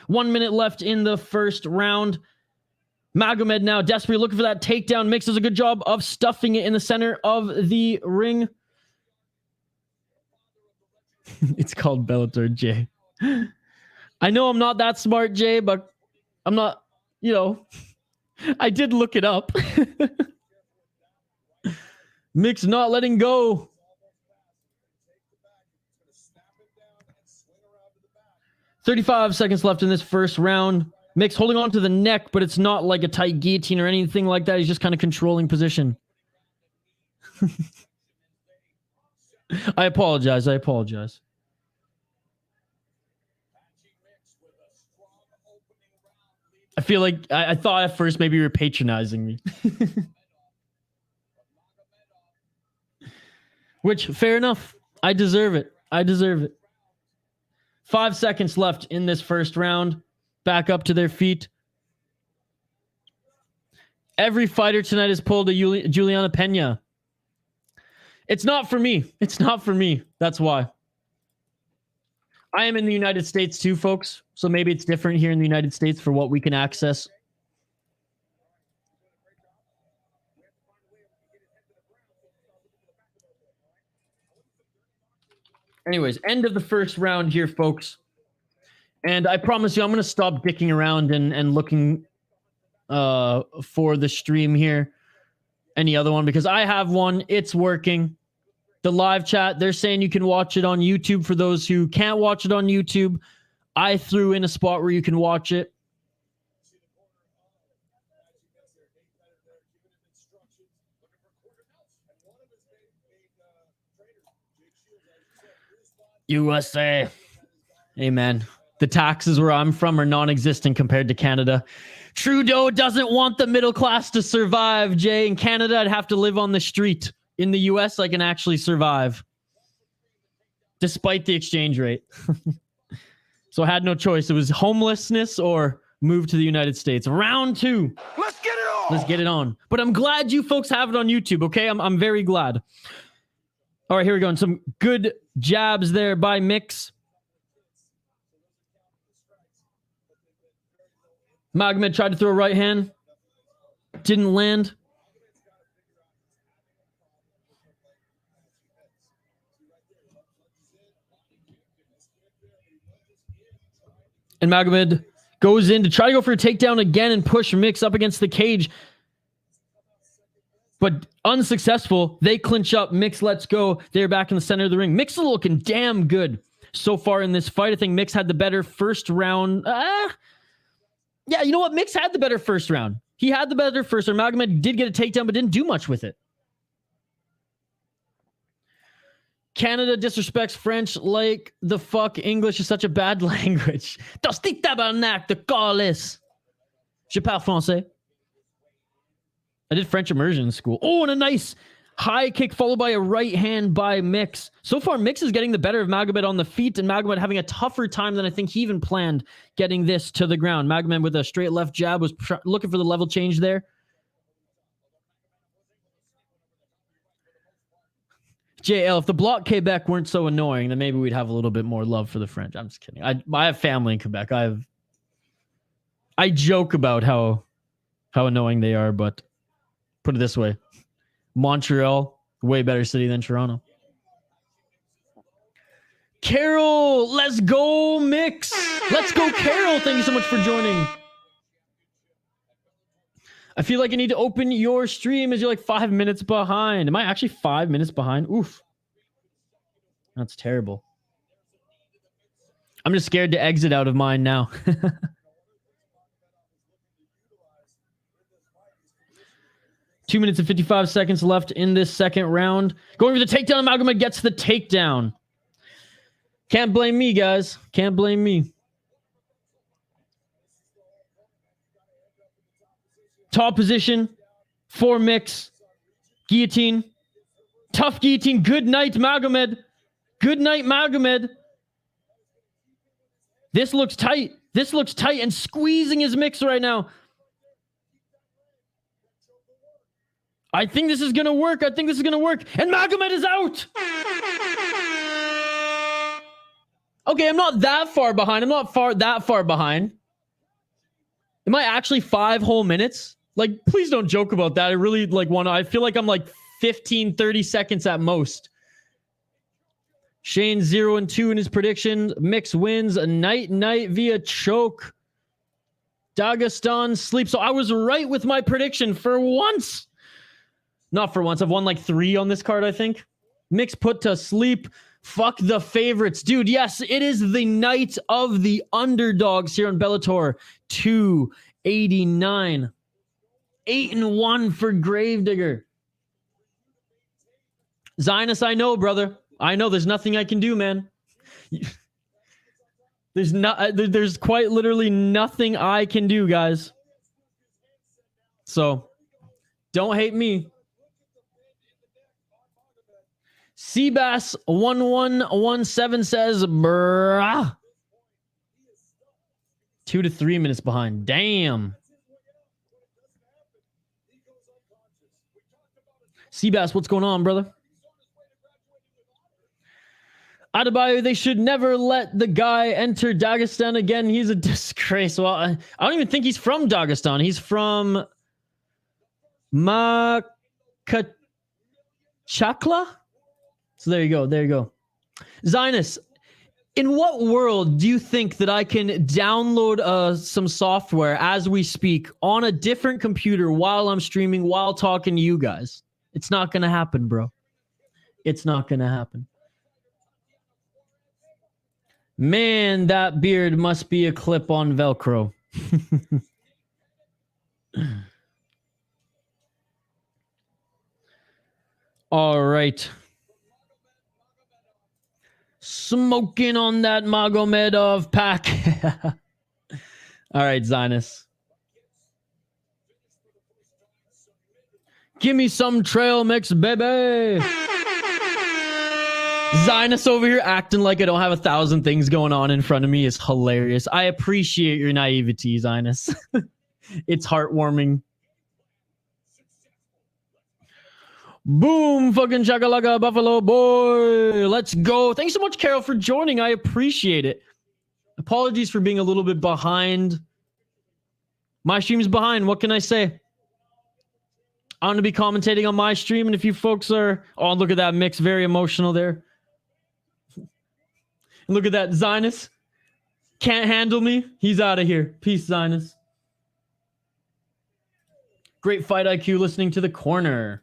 1 minute left in the first round. Magomed now desperately looking for that takedown. Mix does a good job of stuffing it in the center of the ring. It's called Bellator, Jay. I know I'm not that smart, Jay, but I'm not, I did look it up. Mix not letting go. 35 seconds left in this first round. Mix holding on to the neck, but it's not like a tight guillotine or anything like that. He's just kind of controlling position. I apologize. I feel like I thought at first maybe you were patronizing me. Which, fair enough. I deserve it. 5 seconds left in this first round. Back up to their feet. Every fighter tonight has pulled a Juliana Pena. It's not for me. That's why. I am in the United States too, folks. So maybe it's different here in the United States for what we can access. Anyways, end of the first round here, folks. And I promise you, I'm going to stop dicking around and looking for the stream here. Any other one, because I have one. It's working. The live chat, they're saying you can watch it on YouTube. For those who can't watch it on YouTube, I threw in a spot where you can watch it. USA. Amen. The taxes where I'm from are non-existent compared to Canada. Trudeau doesn't want the middle class to survive, Jay. In Canada, I'd have to live on the street. In the US, I can actually survive. Despite the exchange rate. So I had no choice. It was homelessness or move to the United States. Round 2. Let's get it on. But I'm glad you folks have it on YouTube, okay? I'm very glad. All right, here we go. And some good jabs there by Mix. Magomed tried to throw a right hand. Didn't land. And Magomed goes in to try to go for a takedown again and push Mix up against the cage. But unsuccessful. They clinch up. Mix lets go. They're back in the center of the ring. Mix is looking damn good so far in this fight. I think Mix had the better first round. Yeah, you know what? Mix had the better first round. He had the better first round. Magomed did get a takedown, but didn't do much with it. Canada disrespects French like the fuck English is such a bad language. Tosti tabarnak de calice. Je parle français. I did French immersion in school. Oh, and a nice high kick followed by a right hand by Mix. So far, Mix is getting the better of Magomed on the feet, and Magomed having a tougher time than I think he even planned getting this to the ground. Magomed with a straight left jab was looking for the level change there. JL, if the Bloc Quebec weren't so annoying, then maybe we'd have a little bit more love for the French. I'm just kidding. I have family in Quebec. I joke about how annoying they are, but put it this way. Montreal, way better city than Toronto. Carol, let's go, Mix. Let's go, Carol. Thank you so much for joining. I feel like I need to open your stream as you're like 5 minutes behind. Am I actually 5 minutes behind? Oof. That's terrible. I'm just scared to exit out of mine now. 2 minutes and 55 seconds left in this second round. Going for the takedown. Magomed gets the takedown. Can't blame me, guys. Can't blame me. Top position. 4 mix. Guillotine. Tough guillotine. Good night, Magomed. Good night, Magomed. This looks tight. This looks tight and squeezing his mix right now. I think this is going to work. I think this is going to work. And Magomed is out. Okay, I'm not that far behind. I'm not that far behind. Am I actually 5 whole minutes? Like, please don't joke about that. I really I feel like I'm like 15, 30 seconds at most. Shane 0-2 in his prediction. Mix wins a night via choke. Dagestan sleeps. So I was right with my prediction for once. Not for once. I've won like 3 on this card, I think. Mix put to sleep. Fuck the favorites. Dude, yes, it is the night of the underdogs here on Bellator 289. 8-1 for Gravedigger. Zionist, I know, brother. I know there's nothing I can do, man. There's quite literally nothing I can do, guys. So, don't hate me. Seabass 1117 says, bruh. 2 to 3 minutes behind. Damn. Seabass, what's going on, brother? Adebayo, they should never let the guy enter Dagestan again. He's a disgrace. Well, I don't even think he's from Dagestan. He's from Makachakla? So there you go. There you go. Zionist, in what world do you think that I can download some software as we speak on a different computer while I'm streaming, while talking to you guys? It's not going to happen, bro. It's not going to happen. Man, that beard must be a clip on Velcro. All right. Smoking on that Magomedov pack. All right, Zionist. Give me some trail mix, baby. Zionist over here acting like I don't have 1,000 things going on in front of me is hilarious. I appreciate your naivety, Zionist. It's heartwarming. Boom, fucking shakalaka, Buffalo boy. Let's go. Thanks so much, Carol, for joining. I appreciate it. Apologies for being a little bit behind. My stream's behind. What can I say? I'm going to be commentating on my stream, and if you folks are... Oh, look at that mix. Very emotional there. Look at that. Zionist. Can't handle me. He's out of here. Peace, Zionist. Great fight IQ listening to the corner.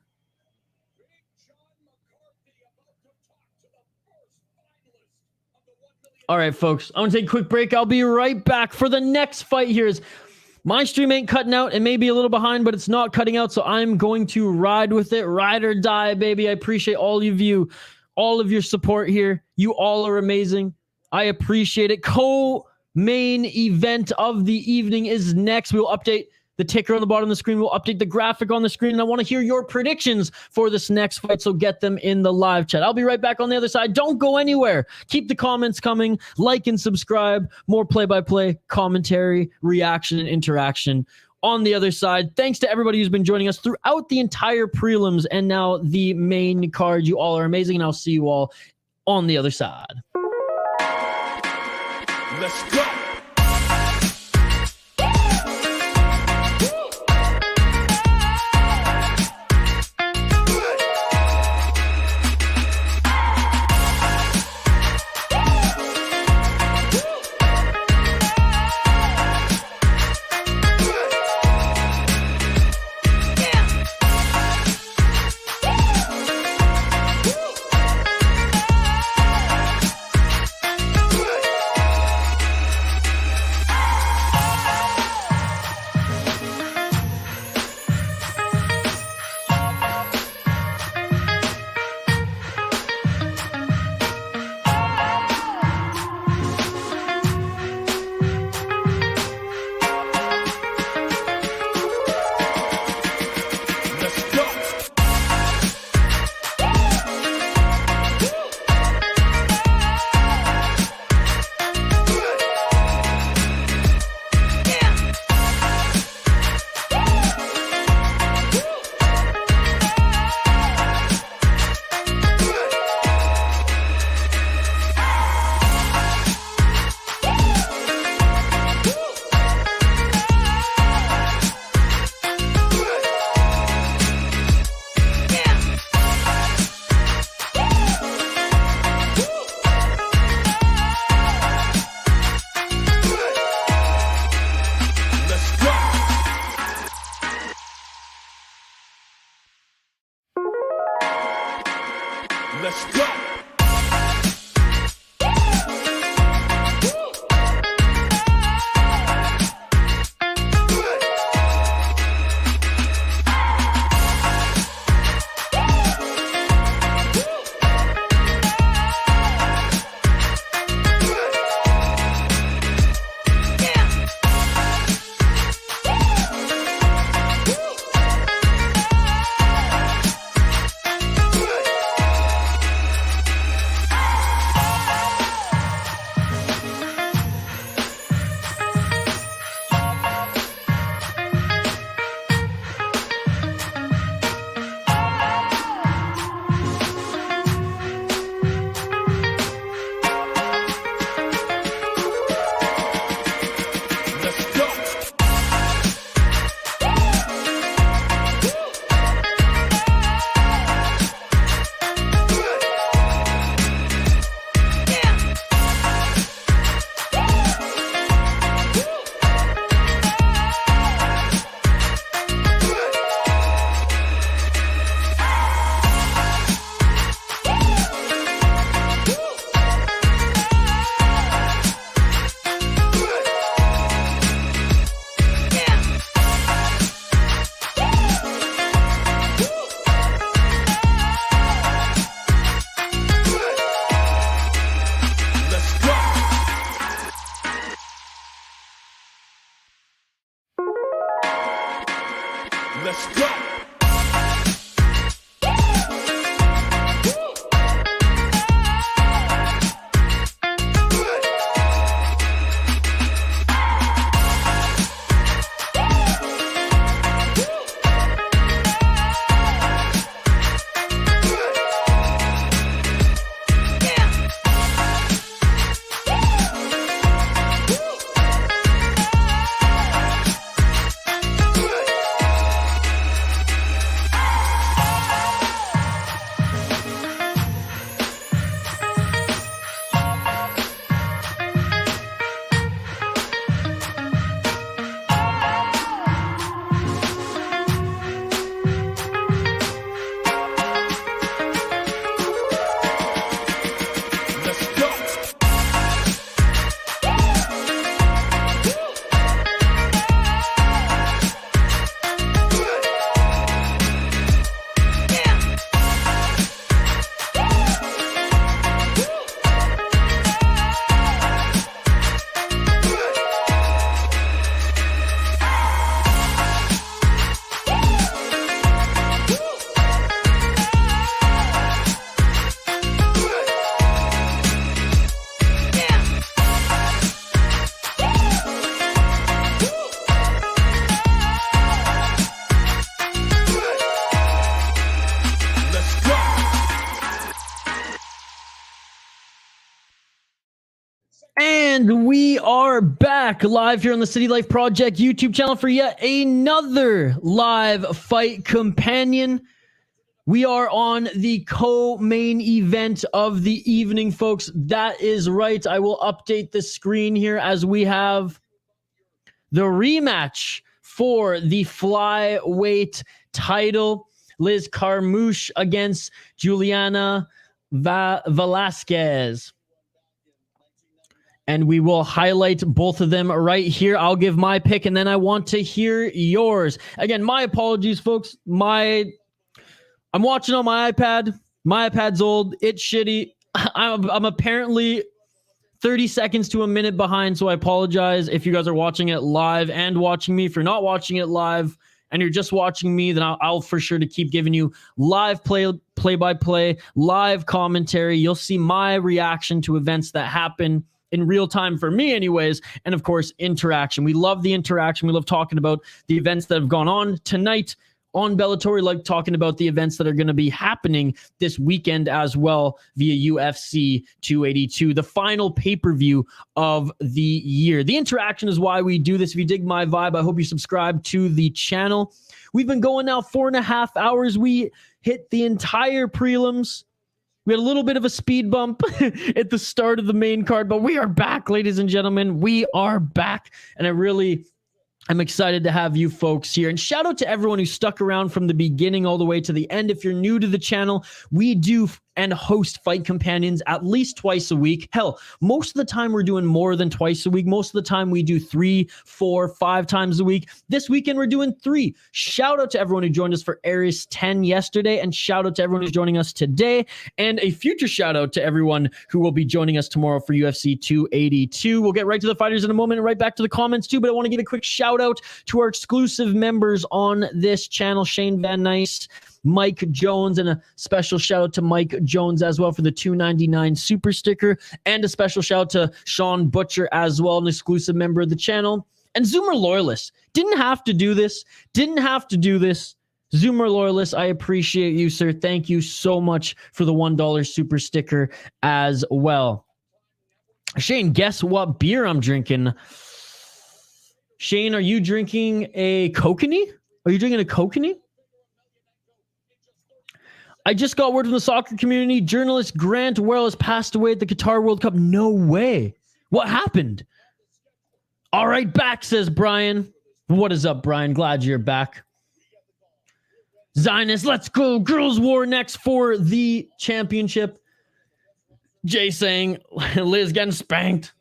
All right, folks. I'm going to take a quick break. I'll be right back for the next fight here. My stream ain't cutting out. It may be a little behind, but it's not cutting out, so I'm going to ride with it. Ride or die, baby. I appreciate all of you, all of your support here. You all are amazing. I appreciate it. Co-main event of the evening is next. We'll update the ticker on the bottom of the screen. We'll update the graphic on the screen, and I want to hear your predictions for this next fight, so get them in the live chat. I'll be right back on the other side. Don't go anywhere. Keep the comments coming. Like and subscribe. More play-by-play, commentary, reaction, and interaction on the other side. Thanks to everybody who's been joining us throughout the entire prelims and now the main card. You all are amazing, and I'll see you all on the other side. Let's go. Let's go. And we are back live here on the City Life Project YouTube channel for yet another live fight companion. We are on the co-main event of the evening, folks. That is right. I will update the screen here as we have the rematch for the flyweight title. Liz Carmouche against Juliana Velasquez. And we will highlight both of them right here. I'll give my pick, and then I want to hear yours. Again, my apologies, folks. I'm watching on my iPad. My iPad's old. It's shitty. I'm apparently 30 seconds to a minute behind, so I apologize if you guys are watching it live and watching me. If you're not watching it live and you're just watching me, then I'll for sure to keep giving you live play-by-play, live commentary. You'll see my reaction to events that happen in real time for me anyways, and of course, interaction. We love the interaction. We love talking about the events that have gone on tonight on Bellator. We like talking about the events that are going to be happening this weekend as well via UFC 282, the final pay-per-view of the year. The interaction is why we do this. If you dig my vibe, I hope you subscribe to the channel. We've been going now 4.5 hours. We hit the entire prelims. We had a little bit of a speed bump at the start of the main card, but we are back, ladies and gentlemen. We are back, and I'm excited to have you folks here. And shout out to everyone who stuck around from the beginning all the way to the end. If you're new to the channel, we do and host fight companions at least twice a week. Hell, most of the time we're doing more than twice a week. Most of the time we do 3, 4, 5 times a week. This weekend we're doing 3. Shout out to everyone who joined us for Aries 10 yesterday, and shout out to everyone who's joining us today, and a future shout out to everyone who will be joining us tomorrow for UFC 282. We'll get right to the fighters in a moment and right back to the comments too, but I want to give a quick shout out to our exclusive members on this channel, Shane Van Nys, Mike Jones, and a special shout out to Mike Jones as well for the $2.99 super sticker, and a special shout out to Sean Butcher as well, an exclusive member of the channel. And Zoomer Loyalist didn't have to do this. Zoomer Loyalist, I appreciate you, sir. Thank you so much for the $1 super sticker as well. Shane, guess what beer I'm drinking? Shane, are you drinking a Kokanee? Are you drinking a Kokanee? I just got word from the soccer community. Journalist Grant Worrell has passed away at the Qatar World Cup. No way. What happened? All right, back, says Brian. What is up, Brian? Glad you're back. Zionist, let's go. Girls War next for the championship. Jay saying, Liz getting spanked.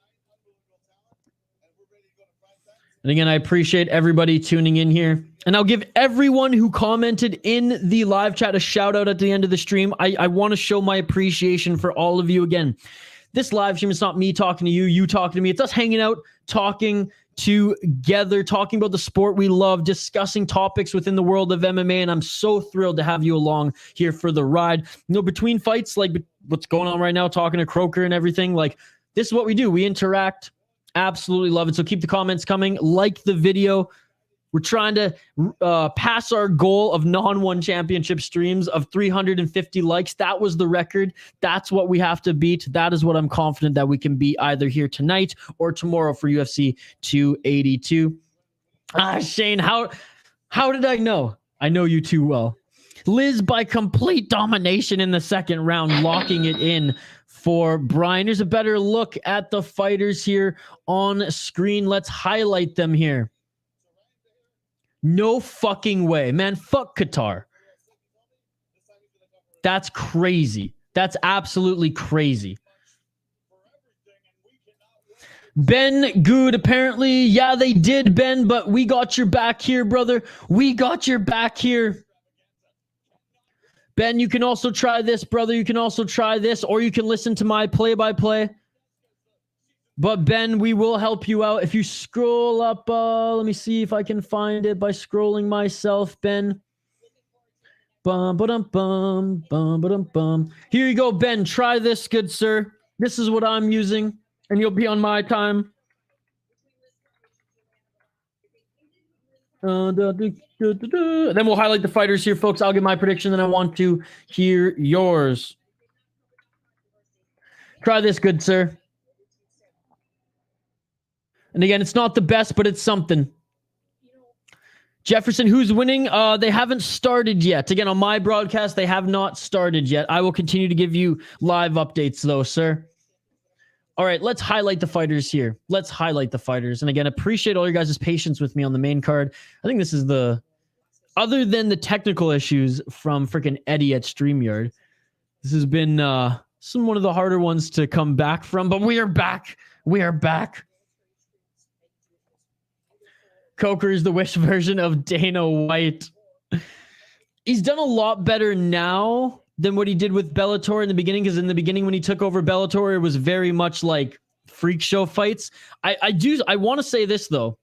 And again, I appreciate everybody tuning in here. And I'll give everyone who commented in the live chat a shout out at the end of the stream. I want to show my appreciation for all of you. Again, this live stream is not me talking to you, you talking to me. It's us hanging out, talking, together, talking about the sport we love, discussing topics within the world of MMA, and I'm so thrilled to have you along here for the ride. You know, between fights, like what's going on right now, talking to Croker and everything, like this is what we do. We interact. Absolutely love it. So keep the comments coming. Like the video. We're trying to pass our goal of non-one championship streams of 350 likes. That was the record. That's what we have to beat. That is what I'm confident that we can beat either here tonight or tomorrow for UFC 282. Shane, how did I know? I know you too well. Liz by complete domination in the second round, locking it in for Brian. Here's a better look at the fighters here on screen. Let's highlight them here. No fucking way, man. Fuck Qatar. That's crazy. That's absolutely crazy. Ben Good, apparently. Yeah, they did, Ben, but we got your back here, brother. We got your back here. Ben, you can also try this, brother. You can also try this, or you can listen to my play-by-play. But Ben, we will help you out. If you scroll up, let me see if I can find it by scrolling myself, Ben. Bum, ba-dum, bum, bum, ba-dum, bum. Here you go, Ben. Try this, good sir. This is what I'm using, and you'll be on my time. Then we'll highlight the fighters here, folks. I'll get my prediction, then I want to hear yours. Try this, good sir. And again, it's not the best, but it's something. Jefferson, who's winning? They haven't started yet. Again, on my broadcast, they have not started yet. I will continue to give you live updates, though, sir. All right, let's highlight the fighters here. Let's highlight the fighters. And again, appreciate all your guys' patience with me on the main card. I think this is the... Other than the technical issues from freaking Eddie at StreamYard, this has been one of the harder ones to come back from, but we are back. We are back. Coker is the Wish version of Dana White. He's done a lot better now than what he did with Bellator in the beginning, because in the beginning when he took over Bellator, it was very much like freak show fights. I want to say this, though.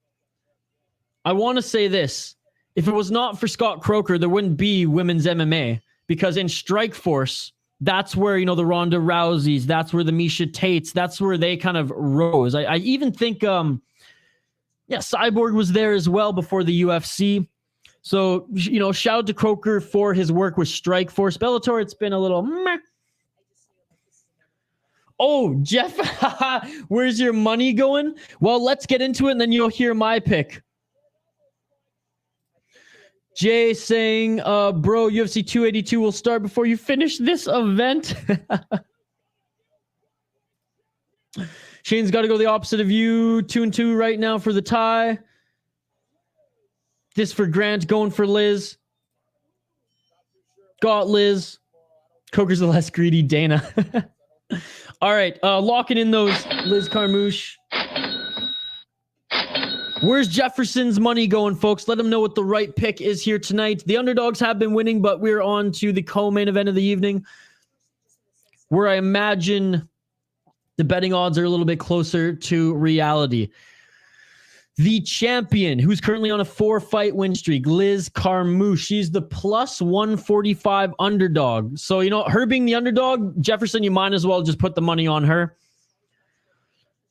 I want to say this. If it was not for Scott Coker, there wouldn't be women's MMA, because in Strikeforce, that's where, you know, the Ronda Rouseys, that's where the Miesha Tates, that's where they kind of rose. I even think... Yeah, Cyborg was there as well before the UFC. So, you know, shout out to Coker for his work with Strikeforce. Bellator, it's been a little meh. Oh, Jeff, where's your money going? Well, let's get into it, and then you'll hear my pick. Jay saying, bro, UFC 282 will start before you finish this event. Shane's got to go the opposite of you. 2-2 right now for the tie. This for Grant, going for Liz. Got Liz. Coker's the less greedy Dana. All right, locking in those Liz Carmouche. Where's Jefferson's money going, folks? Let him know what the right pick is here tonight. The underdogs have been winning, but we're on to the co-main event of the evening, where I imagine... the betting odds are a little bit closer to reality. The champion, who's currently on a 4-fight win streak, Liz Carmouche. She's the plus 145 underdog. So, you know, her being the underdog, Jefferson, you might as well just put the money on her.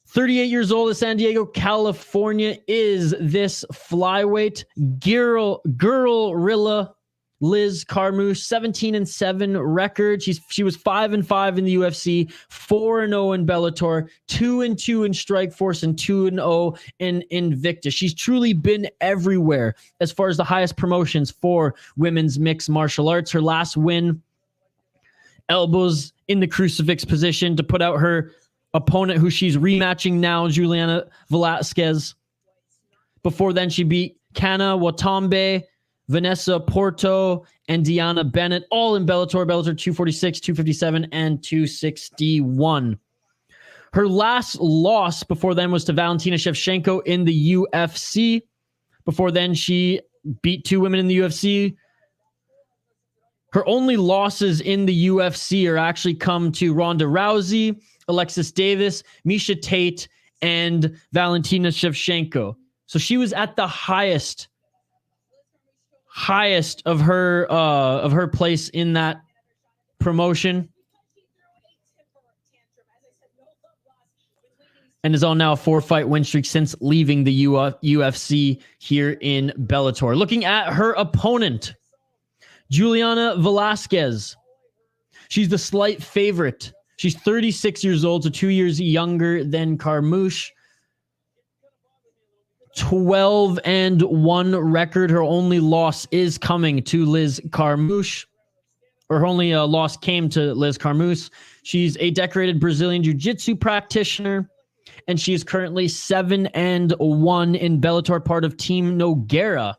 38 years old in San Diego, California, is this flyweight Guerrilla Liz Carmouche, 17-7 record. She was 5-5 in the UFC, 4-0 in Bellator, 2-2 in Strikeforce, and 2-0 in Invicta. She's truly been everywhere as far as the highest promotions for women's mixed martial arts. Her last win, elbows in the crucifix position to put out her opponent, who she's rematching now, Juliana Velasquez. Before then, she beat Kana Watambe, Vanessa Porto, and Deanna Bennett, all in Bellator 246, 257, and 261. Her last loss before then was to Valentina Shevchenko in the UFC. Before then, she beat 2 women in the UFC. Her only losses in the UFC are actually come to Ronda Rousey, Alexis Davis, Miesha Tate, and Valentina Shevchenko. So she was at the highest of her place in that promotion, and is on now a 4-fight win streak since leaving the UFC here in Bellator. Looking at her opponent, Juliana Velasquez. She's the slight favorite. She's 36 years old, so 2 years younger than Carmouche. 12-1 record. Her only loss is coming to Liz Carmouche. Or her only loss came to Liz Carmouche. She's a decorated Brazilian Jiu-Jitsu practitioner, and she is currently 7-1 in Bellator, part of Team Nogueira.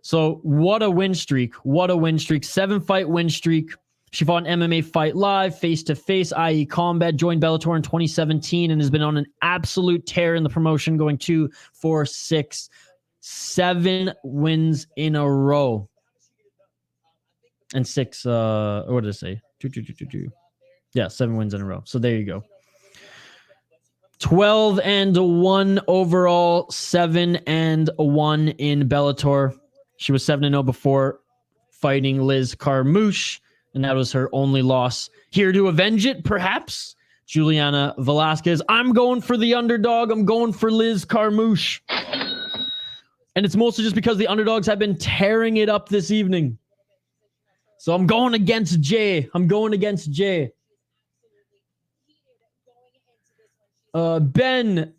So what a win streak. What a win streak. 7-fight win streak. She fought an MMA Fight Live, face-to-face, i.e. combat, joined Bellator in 2017, and has been on an absolute tear in the promotion, going 2, 4, 6, 7 wins in a row. And 6, what did I say? 2. Yeah, 7 wins in a row. So there you go. 12-1 overall, 7-1 in Bellator. She was 7-0 before fighting Liz Carmouche, and that was her only loss. Here to avenge it, perhaps, Juliana Velasquez. I'm going for the underdog. I'm going for Liz Carmouche. And it's mostly just because the underdogs have been tearing it up this evening. So I'm going against Jay. Ben,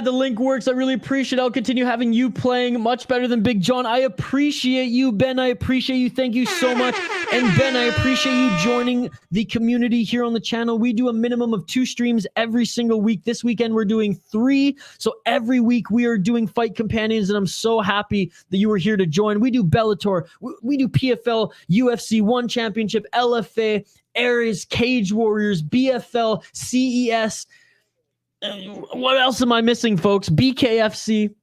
the link works. I really appreciate it. I'll continue having you playing much better than Big John. I appreciate you, Ben. I appreciate you. Thank you so much. And Ben, I appreciate you joining the community here on the channel. We do a minimum of 2 streams every single week. This weekend, we're doing 3. So every week we are doing Fight Companions, and I'm so happy that you were here to join. We do Bellator. We do PFL, UFC 1 Championship, LFA, Aries, Cage Warriors, BFL, CES. What else am I missing, folks? BKFC.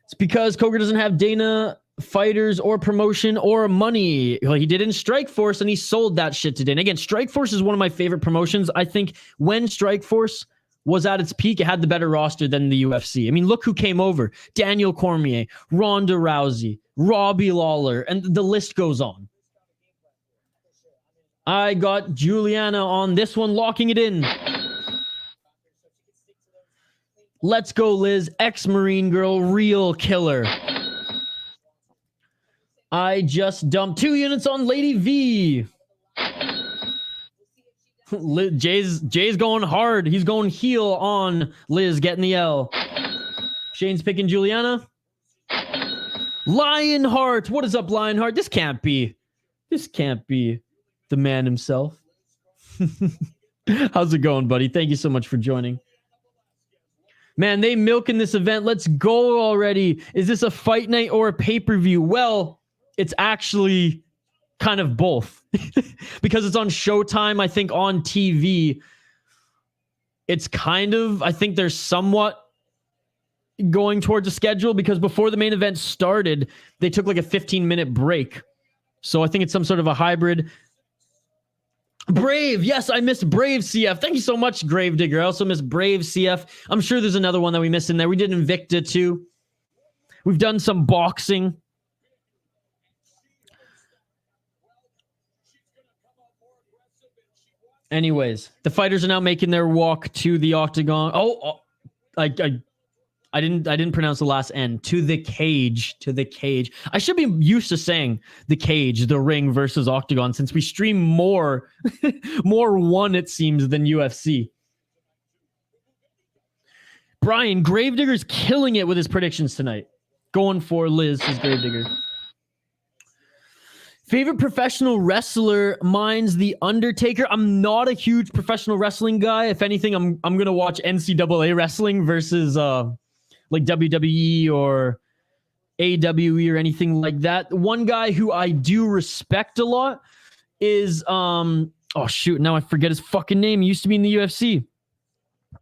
It's because Coker doesn't have Dana fighters or promotion or money. Well, he did in Strikeforce, and he sold that shit to Dana. Again, Strikeforce is one of my favorite promotions. I think when Strikeforce was at its peak, it had the better roster than the UFC. I mean, look who came over. Daniel Cormier, Ronda Rousey, Robbie Lawler, and the list goes on. I got Juliana on this one, locking it in. Let's go, Liz. Ex-Marine girl, real killer. I just dumped 2 units on Lady V. Jay's going hard. He's going heel on Liz, getting the L. Shane's picking Juliana. Lionheart. What is up, Lionheart? This can't be the man himself. How's it going, buddy? Thank you so much for joining. Man, they milking this event. Let's go already. Is this a fight night or a pay-per-view? Well, it's actually kind of both. Because it's on Showtime, I think on TV. It's kind of, I think they're somewhat going towards a schedule, because before the main event started, they took like a 15-minute break. So I think it's some sort of a hybrid. Brave. Yes, I missed Brave CF. Thank you so much, Gravedigger. I also missed Brave CF. I'm sure there's another one that we missed in there. We did Invicta too. We've done some boxing. Anyways, the fighters are now making their walk to the octagon. I didn't pronounce the last N. To the cage. I should be used to saying the cage, the ring versus octagon, since we stream more one, it seems, than UFC. Brian, Gravedigger's killing it with his predictions tonight. Going for Liz, his Gravedigger. Favorite professional wrestler, mine's The Undertaker. I'm not a huge professional wrestling guy. If anything, I'm going to watch NCAA wrestling versus like WWE or AWE or anything like that. One guy who I do respect a lot is oh shoot, now I forget his fucking name. He used to be in the UFC.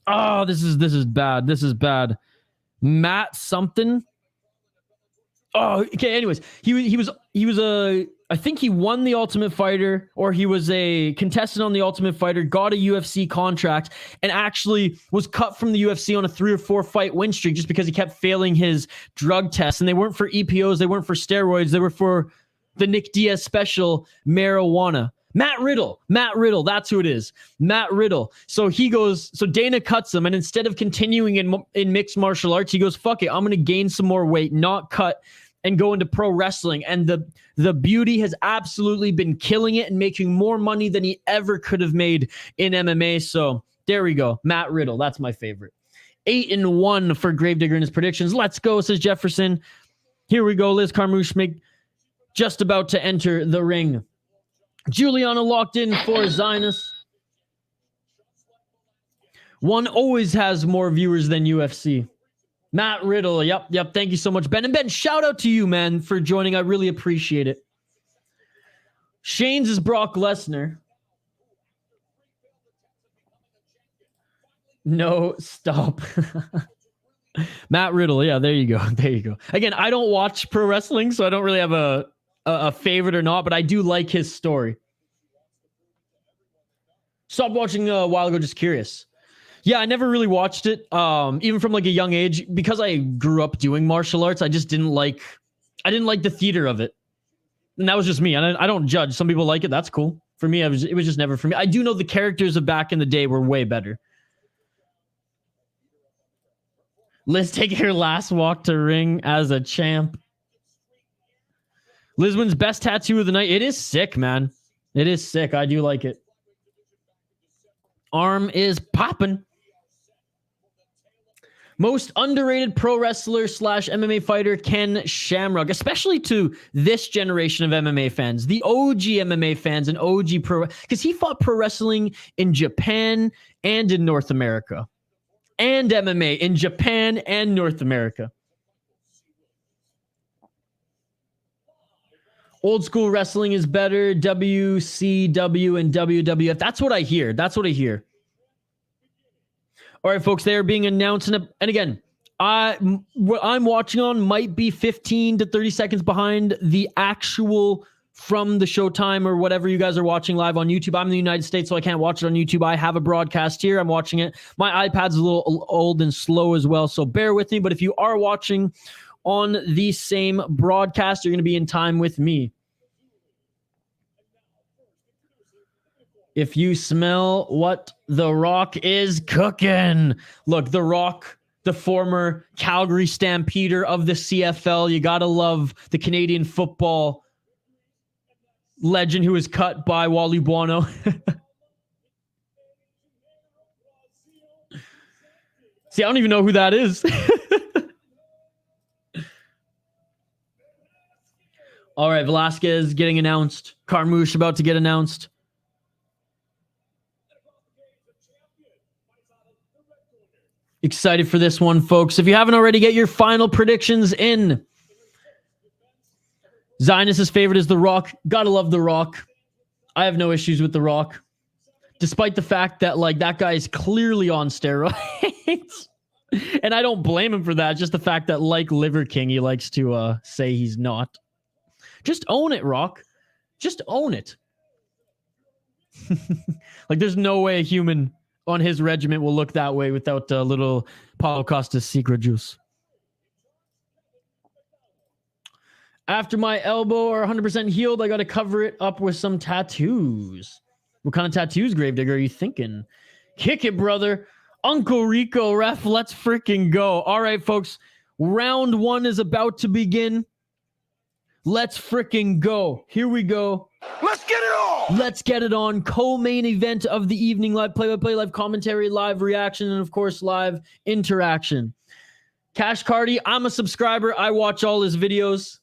Oh, this is bad. This is bad. Matt something. Oh, okay. Anyways, he was I think he won the Ultimate Fighter, or he was a contestant on the Ultimate Fighter, got a UFC contract, and actually was cut from the UFC on a 3 or 4 fight win streak just because he kept failing his drug tests. And they weren't for EPOs, they weren't for steroids, they were for the Nick Diaz special, marijuana. Matt Riddle, that's who it is. Matt Riddle. So he goes, so Dana cuts him, and instead of continuing in mixed martial arts, he goes, fuck it, I'm going to gain some more weight, not cut, and go into pro wrestling. And the beauty has absolutely been killing it and making more money than he ever could have made in MMA. So there we go. Matt Riddle. That's my favorite. 8-1 for Gravedigger in his predictions. Let's go, says Jefferson. Here we go. Liz Carmouche just about to enter the ring. Juliana locked in for Zionist. One always has more viewers than UFC. Matt Riddle. Yep. Thank you so much, Ben. And Ben, shout out to you, man, for joining. I really appreciate it. Shane's is Brock Lesnar. No, stop. Matt Riddle. Yeah, there you go. Again, I don't watch pro wrestling, so I don't really have a favorite or not, but I do like his story. Stopped watching a while ago, just curious. Yeah, I never really watched it, even from like a young age, because I grew up doing martial arts. I just didn't like the theater of it, and that was just me. And I don't judge. Some people like it. That's cool. For me, it was just never for me. I do know the characters of back in the day were way better. Liz taking her last walk to ring as a champ. Liz wins best tattoo of the night. It is sick, man. It is sick. I do like it. Arm is popping. Most underrated pro wrestler / MMA fighter, Ken Shamrock, especially to this generation of MMA fans, the OG MMA fans and OG pro, because he fought pro wrestling in Japan and in North America, and MMA in Japan and North America. Old school wrestling is better. WCW and WWF. That's what I hear. All right, folks, they are being announced. And again, what I'm watching on might be 15 to 30 seconds behind the actual from the Showtime or whatever you guys are watching live on YouTube. I'm in the United States, so I can't watch it on YouTube. I have a broadcast here. I'm watching it. My iPad's a little old and slow as well, so bear with me. But if you are watching on the same broadcast, you're going to be in time with me. If you smell what The Rock is cooking. Look, The Rock, the former Calgary Stampeder of the CFL. You got to love the Canadian football legend who was cut by Wally Buono. See, I don't even know who that is. All right, Velasquez getting announced. Carmouche about to get announced. Excited for this one, folks. If you haven't already, get your final predictions in. Zionist's favorite is The Rock. Gotta love The Rock. I have no issues with The Rock. Despite the fact that, like, that guy is clearly on steroids. And I don't blame him for that. Just the fact that, like Liver King, he likes to say he's not. Just own it, Rock. Just own it. Like, there's no way a human on his regiment will look that way without a little Paulo Costa's secret juice. After my elbow are 100% healed, I got to cover it up with some tattoos. What kind of tattoos, Gravedigger, are you thinking? Kick it, brother. Uncle Rico, ref, let's freaking go. All right, folks. Round 1 is about to begin. Let's freaking go. Here we go. Let's get it on! Let's get it on. Co-main event of the evening. Live play-by-play, live commentary, live reaction, and of course, live interaction. Cash Cardi, I'm a subscriber. I watch all his videos.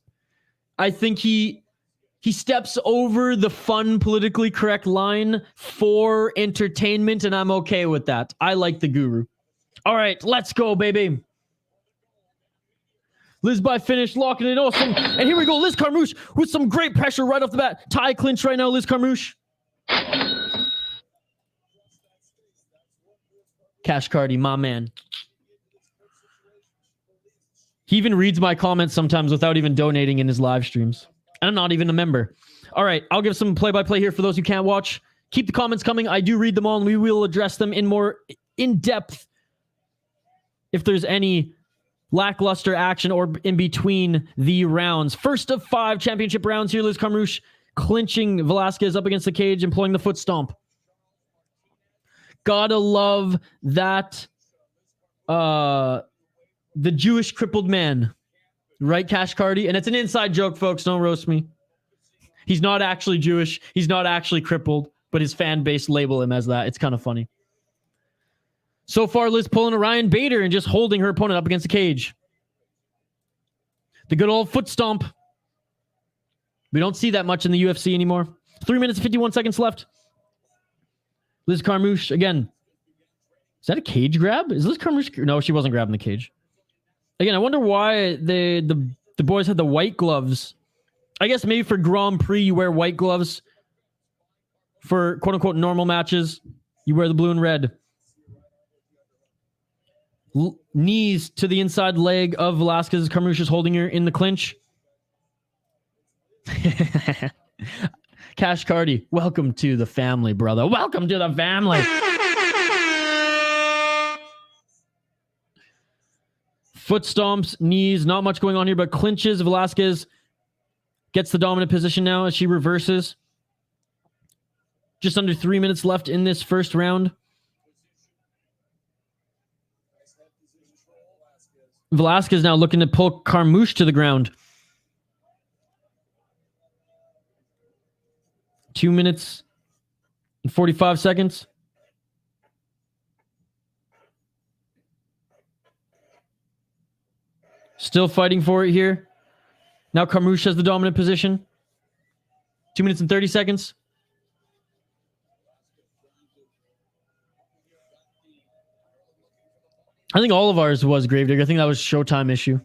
I think he steps over the fun, politically correct line for entertainment, and I'm okay with that. I like the guru. All right, let's go, baby. Liz by finish, locking it awesome. And here we go, Liz Carmouche with some great pressure right off the bat. Tie clinch right now, Liz Carmouche. Cash Cardi, my man. He even reads my comments sometimes without even donating in his live streams. And I'm not even a member. All right, I'll give some play-by-play here for those who can't watch. Keep the comments coming. I do read them all, and we will address them in more in-depth if there's any lackluster action or in between the rounds. First of 5 championship rounds here. Liz Carmouche clinching Velasquez up against the cage, employing the foot stomp. Gotta love that. The Jewish crippled man. Right, Cash Cardi? And it's an inside joke, folks. Don't roast me. He's not actually Jewish. He's not actually crippled, but his fan base label him as that. It's kind of funny. So far, Liz pulling a Ryan Bader and just holding her opponent up against the cage. The good old foot stomp. We don't see that much in the UFC anymore. 3 minutes and 51 seconds left. Liz Carmouche, again. Is that a cage grab? Is Liz Carmouche? No, she wasn't grabbing the cage. Again, I wonder why the boys had the white gloves. I guess maybe for Grand Prix, you wear white gloves. For quote-unquote normal matches, you wear the blue and red. Knees to the inside leg of Velasquez. Carmouche is holding her in the clinch. Cash Cardi, welcome to the family, brother. Welcome to the family. Foot stomps, knees, not much going on here, but clinches. Velasquez gets the dominant position now as she reverses. Just under 3 minutes left in this first round. Velasquez now looking to pull Carmouche to the ground. 2 minutes and 45 seconds. Still fighting for it here. Now Carmouche has the dominant position. 2 minutes and 30 seconds. I think all of ours was Gravedigger. I think that was Showtime issue.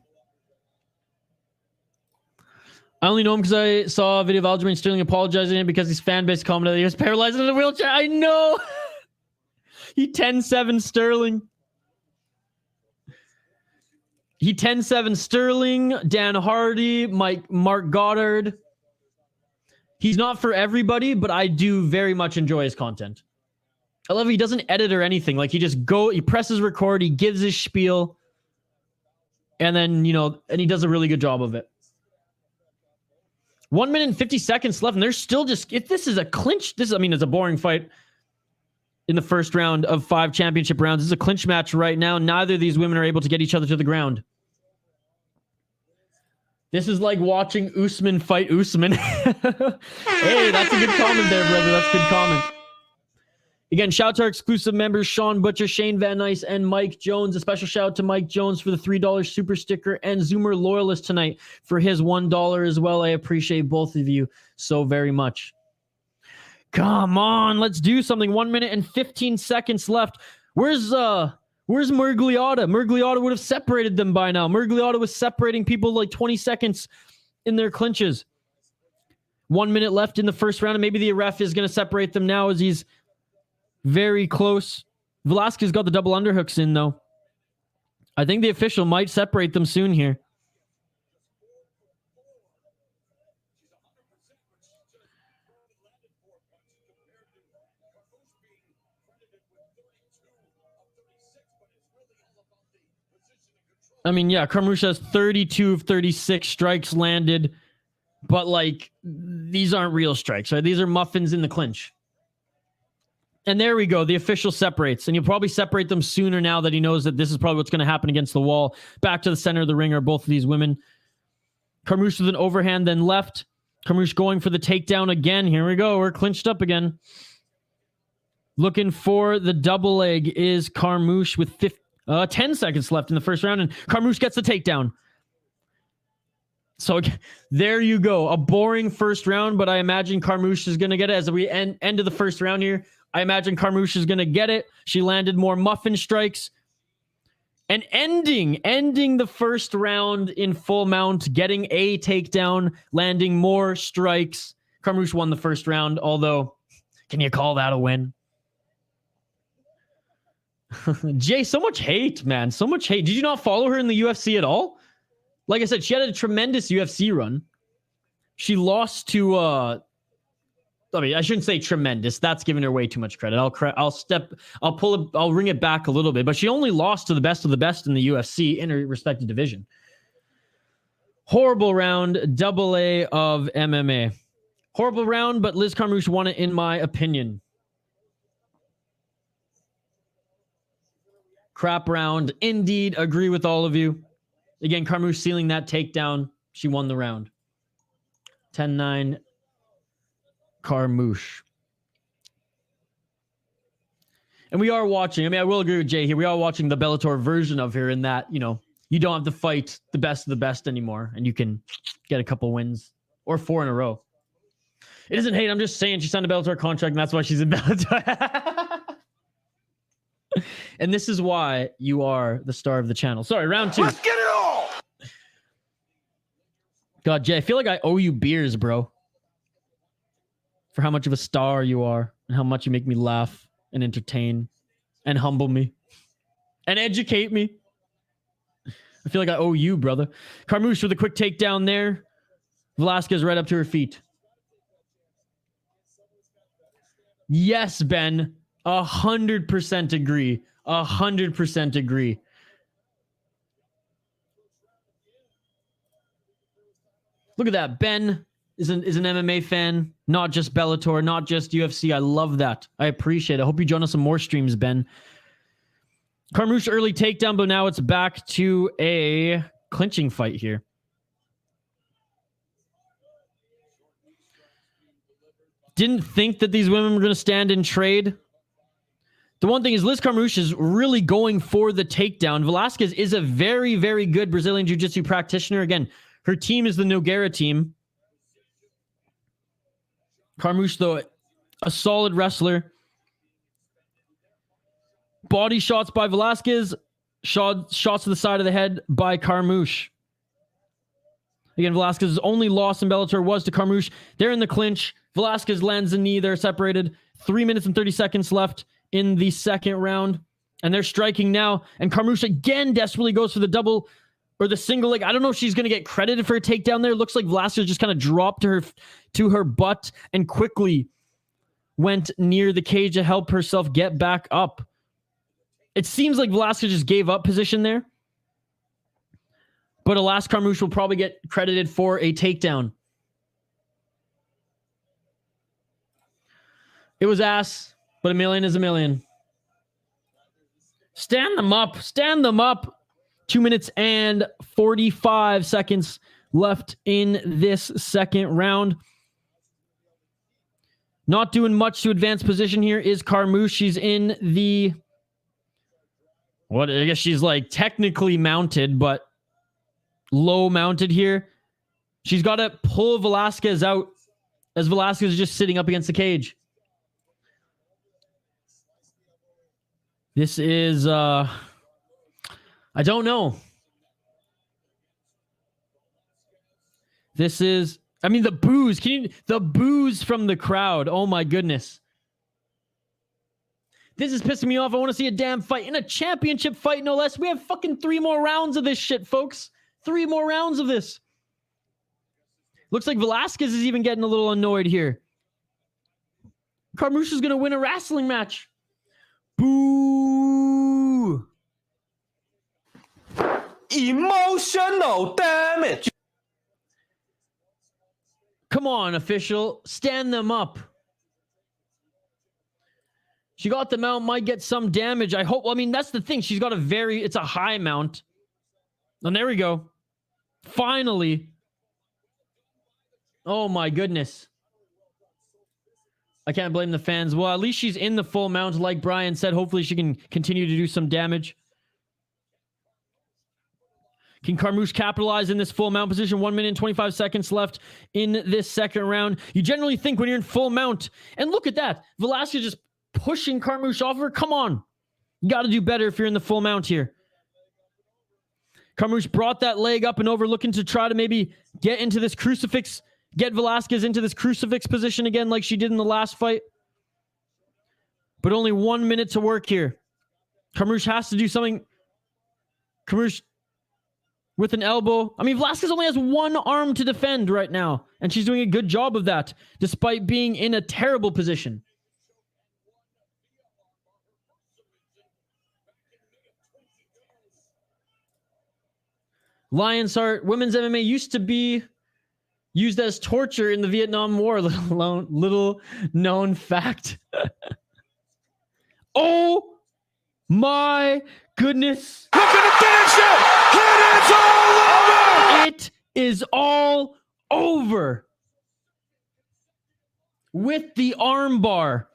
I only know him because I saw a video of Aljamain Sterling apologizing to him because his fan base commented that he was paralyzed in a wheelchair. I know. He 10-7 Sterling. He 10-7 Sterling, Dan Hardy, Mark Goddard. He's not for everybody, but I do very much enjoy his content. I love he doesn't edit or anything. Like he presses record, he gives his spiel, and then, and he does a really good job of it. 1 minute and 50 seconds left, and they're still just, if this is a clinch, it's a boring fight in the first round of 5 championship rounds. This is a clinch match right now. Neither of these women are able to get each other to the ground. This is like watching Usman fight Usman. Hey, that's a good comment there, brother. That's a good comment. Again, shout out to our exclusive members, Sean Butcher, Shane Van Nice, and Mike Jones. A special shout out to Mike Jones for the $3 super sticker, and Zoomer Loyalist tonight for his $1 as well. I appreciate both of you so very much. Come on, let's do something. 1 minute and 15 seconds left. Where's Murgliata? Murgliata would have separated them by now. Murgliata was separating people like 20 seconds in their clinches. 1 minute left in the first round, and maybe the ref is going to separate them now as he's very close. Velasquez got the double underhooks in, though. I think the official might separate them soon here. Carmouche has 32 of 36 strikes landed, but these aren't real strikes, right? These are muffins in the clinch. And there we go. The official separates. And you'll probably separate them sooner now that he knows that this is probably what's going to happen against the wall. Back to the center of the ring are both of these women. Carmouche with an overhand, then left. Carmouche going for the takedown again. Here we go. We're clinched up again. Looking for the double leg is Carmouche with 10 seconds left in the first round. And Carmouche gets the takedown. So there you go. A boring first round, but I imagine Carmouche is going to get it as we end of the first round here. I imagine Carmouche is going to get it. She landed more muffin strikes. And ending the first round in full mount, getting a takedown, landing more strikes. Carmouche won the first round, although, can you call that a win? Jay, so much hate, man. So much hate. Did you not follow her in the UFC at all? Like I said, she had a tremendous UFC run. She lost to I mean, I shouldn't say tremendous. That's giving her way too much credit. I'll ring it back a little bit, but she only lost to the best of the best in the UFC in her respective division. Horrible round, AA of MMA. Horrible round, but Liz Carmouche won it in my opinion. Crap round. Indeed, agree with all of you. Again, Carmouche sealing that takedown. She won the round. 10-9. Carmouche. And we are watching, I mean, I will agree with Jay here. We are watching the Bellator version of her in that, you know, you don't have to fight the best of the best anymore. And you can get a couple wins or 4 in a row. It isn't hate. I'm just saying she signed a Bellator contract and that's why she's in Bellator. And this is why you are the star of the channel. Sorry, round 2. Let's get it all! God, Jay, I feel like I owe you beers, bro. For how much of a star you are and how much you make me laugh and entertain and humble me and educate me. I feel like I owe you, brother. Carmouche with a quick takedown there. Velasquez right up to her feet. Yes, Ben. 100% agree. 100% agree. Look at that. Ben is an MMA fan, not just Bellator, not just UFC. I love that. I appreciate it. I hope you join us on more streams, Ben. Carmouche early takedown, but now it's back to a clinching fight here. Didn't think that these women were going to stand and trade. The one thing is Liz Carmouche is really going for the takedown. Velasquez is a very, very good Brazilian Jiu-Jitsu practitioner. Again, her team is the Nogueira team. Carmouche, though, a solid wrestler. Body shots by Velasquez. Shots to the side of the head by Carmouche. Again, Velasquez's only loss in Bellator was to Carmouche. They're in the clinch. Velasquez lands a knee. They're separated. 3 minutes and 30 seconds left in the second round. And they're striking now. And Carmouche again desperately goes for the double or the single leg. I don't know if she's going to get credited for a takedown there. Looks like Velasquez just kind of dropped to her butt and quickly went near the cage to help herself get back up. It seems like Velasquez just gave up position there. But alas, Carmouche will probably get credited for a takedown. It was ass, but a million is a million. Stand them up. Stand them up. 2 minutes and 45 seconds left in this second round. Not doing much to advance position here is Carmouche. She's in the... What? I guess she's like technically mounted, but low mounted here. She's got to pull Velasquez out as Velasquez is just sitting up against the cage. This is, I don't know. This is, I mean, the boos. The boos from the crowd. Oh my goodness. This is pissing me off. I want to see a damn fight in a championship fight, no less. We have fucking 3 more rounds of this shit, folks. 3 more rounds of this. Looks like Velasquez is even getting a little annoyed here. Carmouche is going to win a wrestling match. Boo! Emotional damage. Come on, official. Stand them up. She got the mount, might get some damage. I hope. I mean, that's the thing. She's got it's a high mount. And there we go. Finally. Oh my goodness. I can't blame the fans. Well, at least she's in the full mount, like Brian said. Hopefully she can continue to do some damage. Can Carmouche capitalize in this full mount position? 1 minute and 25 seconds left in this second round. You generally think when you're in full mount, and look at that. Velasquez just pushing Carmouche off her. Come on. You got to do better if you're in the full mount here. Carmouche brought that leg up and over, looking to try to maybe get into this crucifix, get Velasquez into this crucifix position again like she did in the last fight. But only 1 minute to work here. Carmouche has to do something. Carmouche with an elbow. I mean, Velasquez only has one arm to defend right now, and she's doing a good job of that, despite being in a terrible position. Lion's Heart, women's MMA used to be used as torture in the Vietnam War. Little known fact. Oh my goodness. Look at the finish it! It is all over. With the armbar.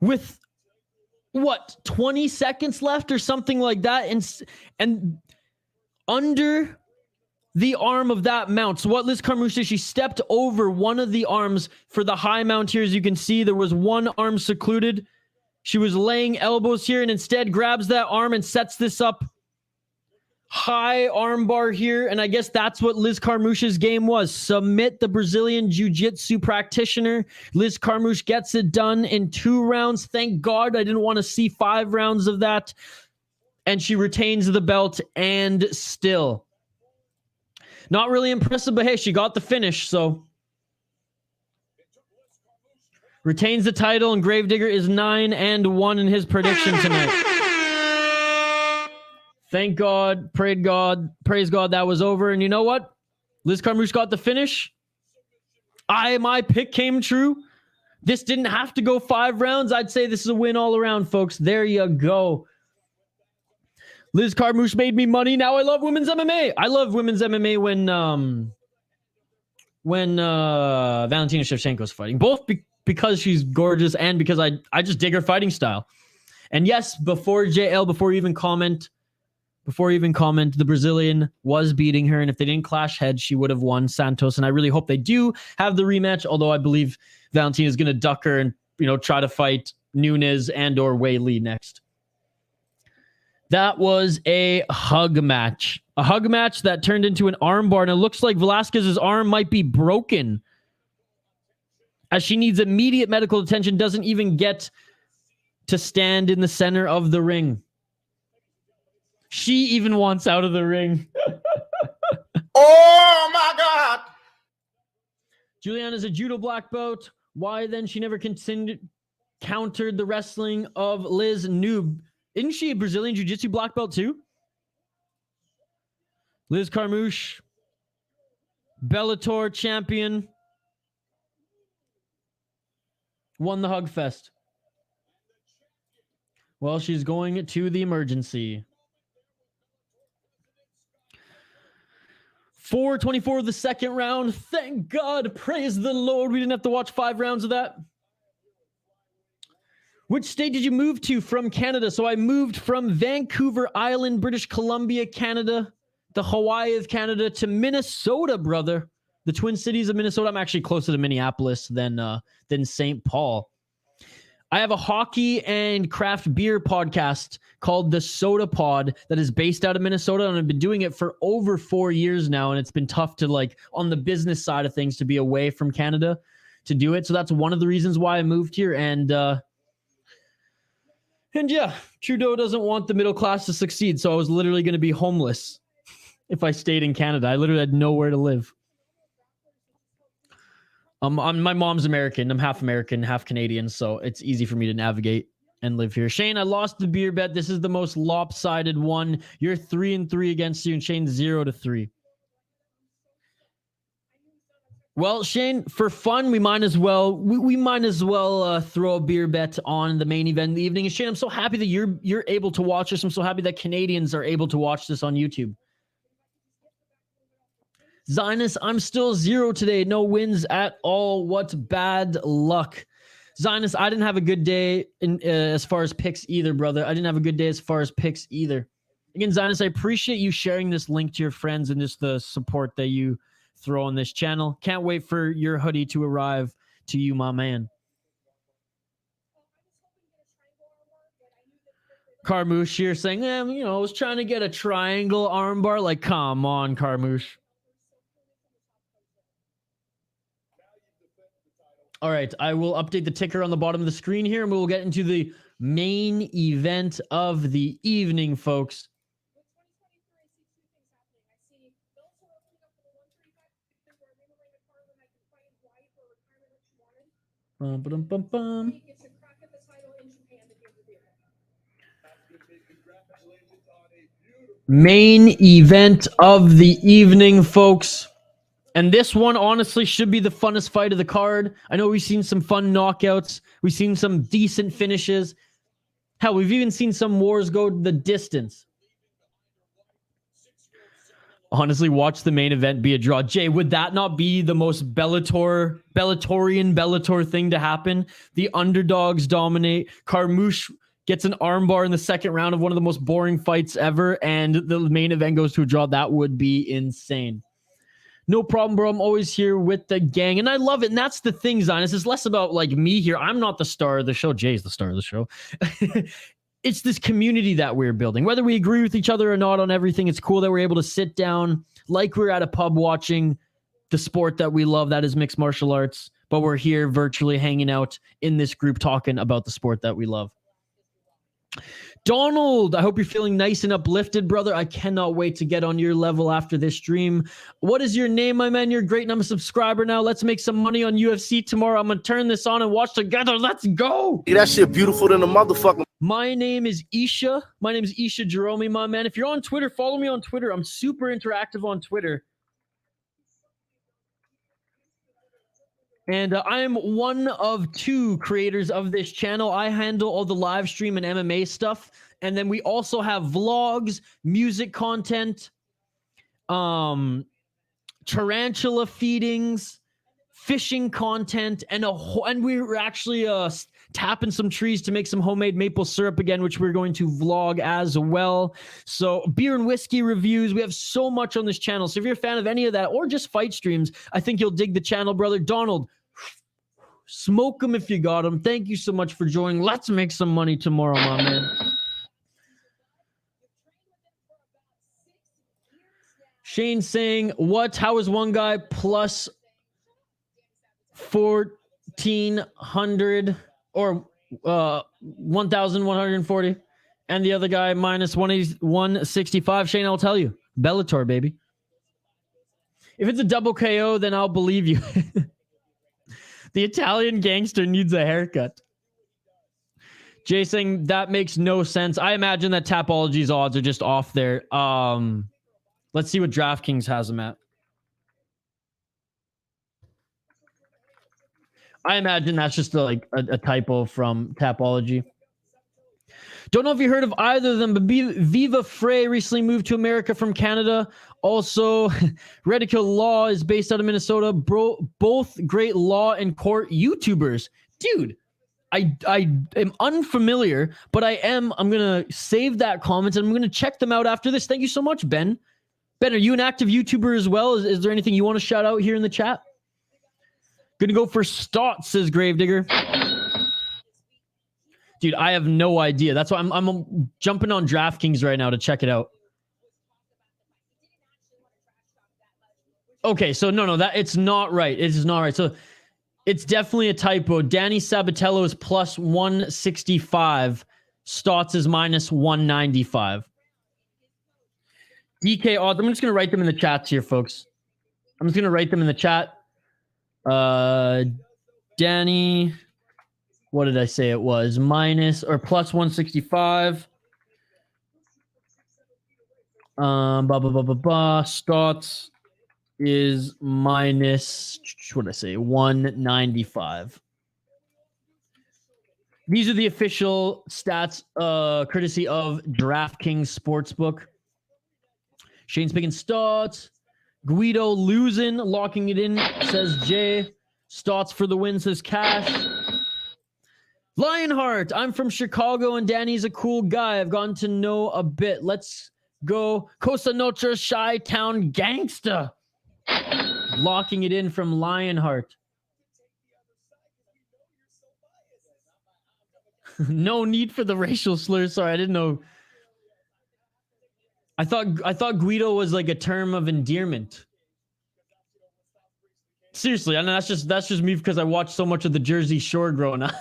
With what, 20 seconds left or something like that? And under the arm of that mount. So what Liz Carmouche did, she stepped over one of the arms for the high mount here. As you can see, there was one arm secluded. She was laying elbows here and instead grabs that arm and sets this up. High arm bar here. And I guess that's what Liz Carmouche's game was. Submit the Brazilian Jiu-Jitsu practitioner. Liz Carmouche gets it done in 2 rounds. Thank God I didn't want to see 5 rounds of that. And she retains the belt and still. Not really impressive, but hey, she got the finish, so. Retains the title, and Gravedigger is 9-1 in his prediction tonight. Thank God, praise God that was over. And you know what? Liz Carmouche got the finish. My pick came true. This didn't have to go 5 rounds. I'd say this is a win all around, folks. There you go. Liz Carmouche made me money. Now I love women's MMA. I love women's MMA when Valentina Shevchenko's fighting. Both because she's gorgeous and because I just dig her fighting style. And yes, before JL, before you even comment, the Brazilian was beating her. And if they didn't clash heads, she would have won Santos. And I really hope they do have the rematch. Although I believe Valentina is going to duck her and, try to fight Nunes and or Wei Li next. That was a hug match. A hug match that turned into an armbar. And it looks like Velasquez's arm might be broken, as she needs immediate medical attention, doesn't even get to stand in the center of the ring. She even wants out of the ring. Oh my God! Juliana's a judo black belt. Why then she never countered the wrestling of Liz Noob? Isn't she a Brazilian Jiu-Jitsu black belt too? Liz Carmouche, Bellator champion, won the Hug Fest. Well, she's going to the emergency. 4:24 of the second round. Thank God. Praise the Lord. We didn't have to watch 5 rounds of that. Which state did you move to from Canada? So I moved from Vancouver Island, British Columbia, Canada, the Hawaii of Canada, to Minnesota, brother. The Twin Cities of Minnesota. I'm actually closer to Minneapolis than St. Paul. I have a hockey and craft beer podcast called The Soda Pod that is based out of Minnesota, and I've been doing it for over 4 years now, and it's been tough to, on the business side of things, to be away from Canada to do it. So that's one of the reasons why I moved here. And yeah, Trudeau doesn't want the middle class to succeed, so I was literally going to be homeless if I stayed in Canada. I literally had nowhere to live. My mom's American. I'm half American, half Canadian, so it's easy for me to navigate and live here. Shane, I lost the beer bet. This is the most lopsided one. You're 3-3 against you, and Shane's 0-3. Well, Shane, for fun, we might as well throw a beer bet on the main event of the evening. And Shane, I'm so happy that you're able to watch this. I'm so happy that Canadians are able to watch this on YouTube. Zionist, I'm still 0 today. No wins at all. What bad luck. Zionist, I didn't have a good day as far as picks either, brother. I didn't have a good day as far as picks either. Again, Zionist, I appreciate you sharing this link to your friends and just the support that you throw on this channel. Can't wait for your hoodie to arrive to you, my man. Carmouche here saying, I was trying to get a triangle armbar. Like, come on, Carmouche. All right, I will update the ticker on the bottom of the screen here, and we will get into the main event of the evening, folks. Bum, ba-dum, bum, bum. Main event of the evening, folks. And this one, honestly, should be the funnest fight of the card. I know we've seen some fun knockouts. We've seen some decent finishes. Hell, we've even seen some wars go the distance. Honestly, watch the main event be a draw. Jay, would that not be the most Bellatorian thing to happen? The underdogs dominate. Carmouche gets an armbar in the second round of one of the most boring fights ever, and the main event goes to a draw. That would be insane. No problem, bro. I'm always here with the gang, and I love it. And that's the thing, Zionist. It's less about like me here. I'm not the star of the show. Jay's the star of the show. It's this community that we're building. Whether we agree with each other or not on everything, it's cool that we're able to sit down like we're at a pub watching the sport that we love, that is mixed martial arts, but we're here virtually hanging out in this group talking about the sport that we love. Donald, I hope you're feeling nice and uplifted, brother. I cannot wait to get on your level after this stream. What is your name, my man? You're great, and I'm a subscriber now. Let's make some money on UFC tomorrow. I'm going to turn this on and watch together. Let's go. Yeah, that shit beautiful than a motherfucker. My name is Isha. My name is Isha Jerome, my man. If you're on Twitter, follow me on Twitter. I'm super interactive on Twitter. And I am one of two creators of this channel. I handle all the live stream and MMA stuff. And then we also have vlogs, music content, tarantula feedings, fishing content, and we were actually tapping some trees to make some homemade maple syrup again, which we're going to vlog as well. So beer and whiskey reviews. We have so much on this channel. So if you're a fan of any of that or just fight streams, I think you'll dig the channel, brother. Donald, smoke them if you got them. Thank you so much for joining. Let's make some money tomorrow, my man. Shane saying, what? How is one guy plus 1,400 or 1,140 and the other guy minus 165? Shane, I'll tell you. Bellator, baby. If it's a double KO, then I'll believe you. The Italian gangster needs a haircut. Jay saying, that makes no sense. I imagine that Tapology's odds are just off there. Let's see what DraftKings has them at. I imagine that's just a typo from Tapology. Don't know if you heard of either of them, but Viva Frey recently moved to America from Canada. Also, Radical Law is based out of Minnesota. Both great law and court YouTubers. Dude, I am unfamiliar, but I'm going to save that comment and I'm going to check them out after this. Thank you so much, Ben. Ben, are you an active YouTuber as well? Is there anything you want to shout out here in the chat? Gonna go for Stots, says Gravedigger. Dude, I have no idea. That's why I'm jumping on DraftKings right now to check it out. Okay, so no, that it's not right. It is not right. So it's definitely a typo. Danny Sabatello is plus 165. Stots is minus 195. DK odds. I'm just gonna write them in the chats here, folks. I'm just gonna write them in the chat. Danny, what did I say it was? Minus or plus 165. Stots is minus, what did I say? 195. These are the official stats, courtesy of DraftKings Sportsbook. Shane's picking Stots. Guido losing, locking it in, says Jay. Stots for the win, says Cash. Lionheart, I'm from Chicago and Danny's a cool guy. I've gotten to know a bit. Let's go. Costa Nostra, Chi-Town Gangsta. Locking it in from Lionheart. No need for the racial slur. Sorry, I didn't know. I thought Guido was like a term of endearment. Seriously, I know that's just me because I watched so much of the Jersey Shore growing up.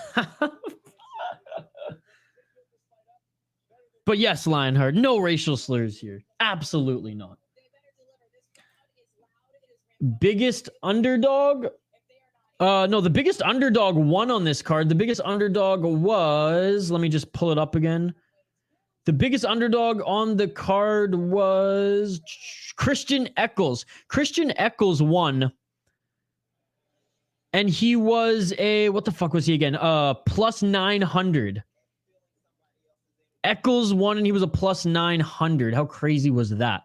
But yes, Lionheart, no racial slurs here. Absolutely not. Biggest underdog? No, the biggest underdog won on this card. The biggest underdog was, let me just pull it up again. The biggest underdog on the card was Christian Eccles. Christian Eccles won. And he was a, what the fuck was he again? Plus 900. Eccles won and he was a plus 900. How crazy was that?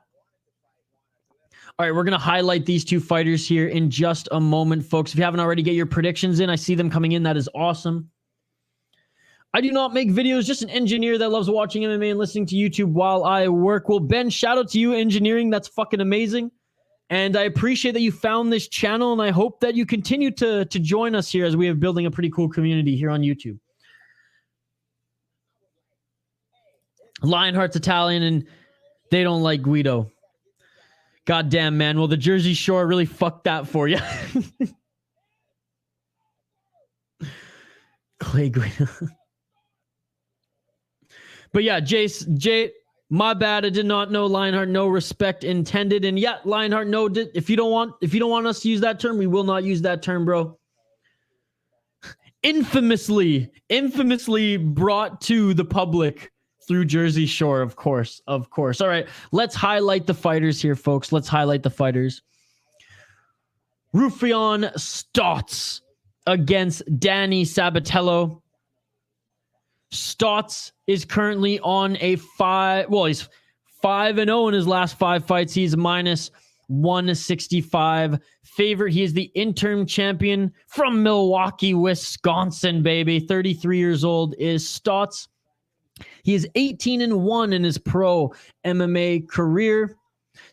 All right, we're going to highlight these two fighters here in just a moment, folks. If you haven't already, get your predictions in. I see them coming in. That is awesome. I do not make videos, just an engineer that loves watching MMA and listening to YouTube while I work. Well, Ben, shout out to you, engineering. That's fucking amazing. And I appreciate that you found this channel, and I hope that you continue to join us here as we are building a pretty cool community here on YouTube. Lionheart's Italian, and they don't like Guido. Goddamn, man. Well, the Jersey Shore really fucked that for you. Clay Guido. But yeah, Jay, my bad. I did not know Lionheart. No respect intended. And yeah, Lionheart, no. If you don't want us to use that term, we will not use that term, bro. Infamously brought to the public through Jersey Shore, of course. All right, let's highlight the fighters here, folks. Let's highlight the fighters. Raufeon Stots against Downey Sabatello. Stots is currently on a he's 5-0 in his last 5 fights. He's minus 165 favorite. He is the interim champion from Milwaukee, Wisconsin, baby. 33 years old is Stots. He is 18-1 in his pro MMA career,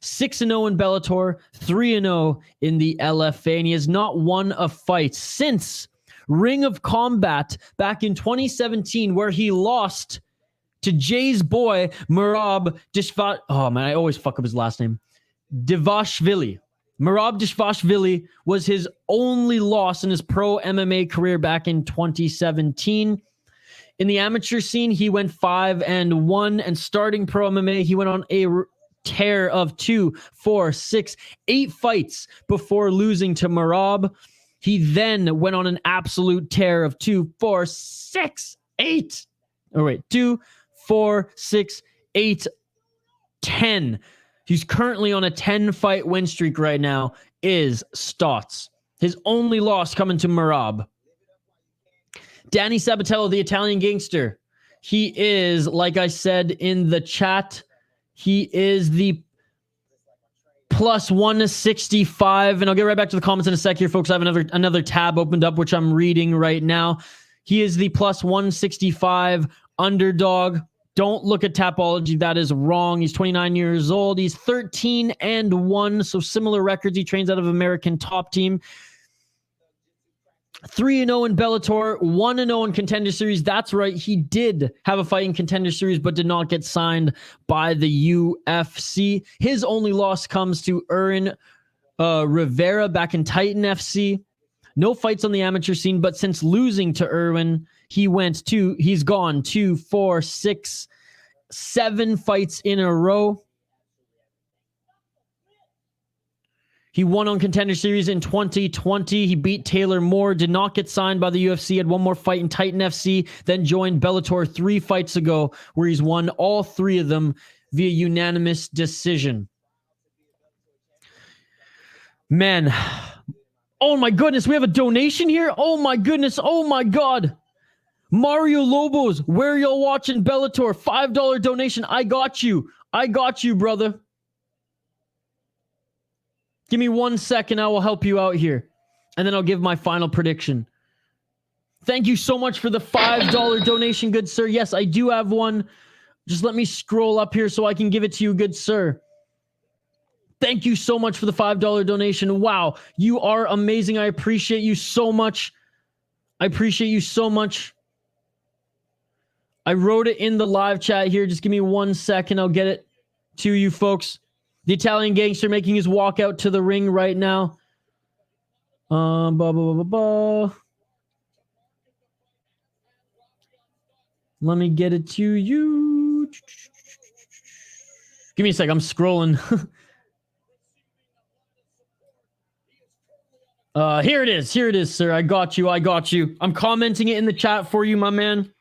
6-0 in Bellator, 3-0 in the LFA, and he has not won a fight since Ring of Combat back in 2017, where he lost to Jay's boy, Merab Dishvat. Oh man, I always fuck up his last name. Divashvili. Merab Dishvashvili was his only loss in his pro MMA career back in 2017. In the amateur scene, he went 5-1, and starting pro MMA, he went on a tear of 2, 4, 6, 8 fights before losing to Merab. He then went on an absolute tear of 2, 4, 6, 8. Oh, wait, 2, 4, 6, 8, 10. He's currently on a 10-fight win streak right now, is Stots. His only loss coming to Merab. Downey Sabatello, the Italian gangster. He is, like I said in the chat, he is the plus 165. And I'll get right back to the comments in a sec here, folks. I have another tab opened up, which I'm reading right now. He is the plus 165 underdog. Don't look at Tapology. That is wrong. He's 29 years old. He's 13-1, so similar records. He trains out of American Top Team. 3-0 in Bellator, 1-0 in Contender Series. That's right. He did have a fight in Contender Series, but did not get signed by the UFC. His only loss comes to Erwin Rivera back in Titan FC. No fights on the amateur scene, but since losing to Erwin, he's gone 2, 4, 6, 7 fights in a row. He won on Contender Series in 2020. He beat Taylor Moore, did not get signed by the UFC, had one more fight in Titan FC, then joined Bellator 3 fights ago, where he's won all 3 of them via unanimous decision. Man. Oh my goodness, we have a donation here? Oh my goodness, oh my God. Mario Lobos, where are y'all watching Bellator? $5 donation. I got you, brother. Give me 1 second. I will help you out here. And then I'll give my final prediction. Thank you so much for the $5 donation, good sir. Yes, I do have one. Just let me scroll up here so I can give it to you, good sir. Thank you so much for the $5 donation. Wow, you are amazing. I appreciate you so much. I wrote it in the live chat here. Just give me 1 second. I'll get it to you folks. The Italian gangster making his walk out to the ring right now. Let me get it to you. Give me a sec. I'm scrolling. Here it is. Here it is, sir. I got you. I got you. I'm commenting it in the chat for you, my man.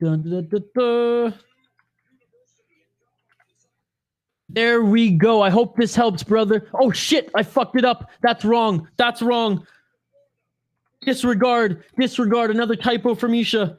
Dun, dun, dun, dun. There we go. I hope this helps, brother. Oh, shit. I fucked it up. That's wrong. That's wrong. Disregard. Disregard. Another typo from Isha.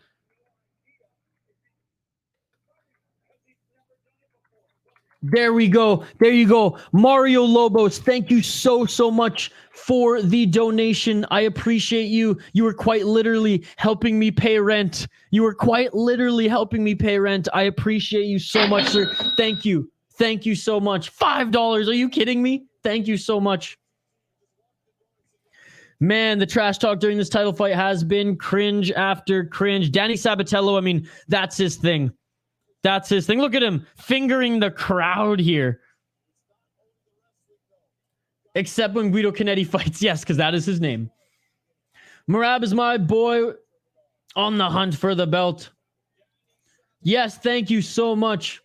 There we go. There you go. Mario Lobos, thank you so much for the donation. I appreciate you. You were quite literally helping me pay rent. You were quite literally helping me pay rent. I appreciate you so much, sir. Thank you. Thank you so much. $5. Are you kidding me? Thank you so much. Man, the trash talk during this title fight has been cringe after cringe. Danny Sabatello, I mean, that's his thing. That's his thing. Look at him fingering the crowd here. Except when Guido Canetti fights. Yes, because that is his name. Marab is my boy on the hunt for the belt. Yes, thank you so much.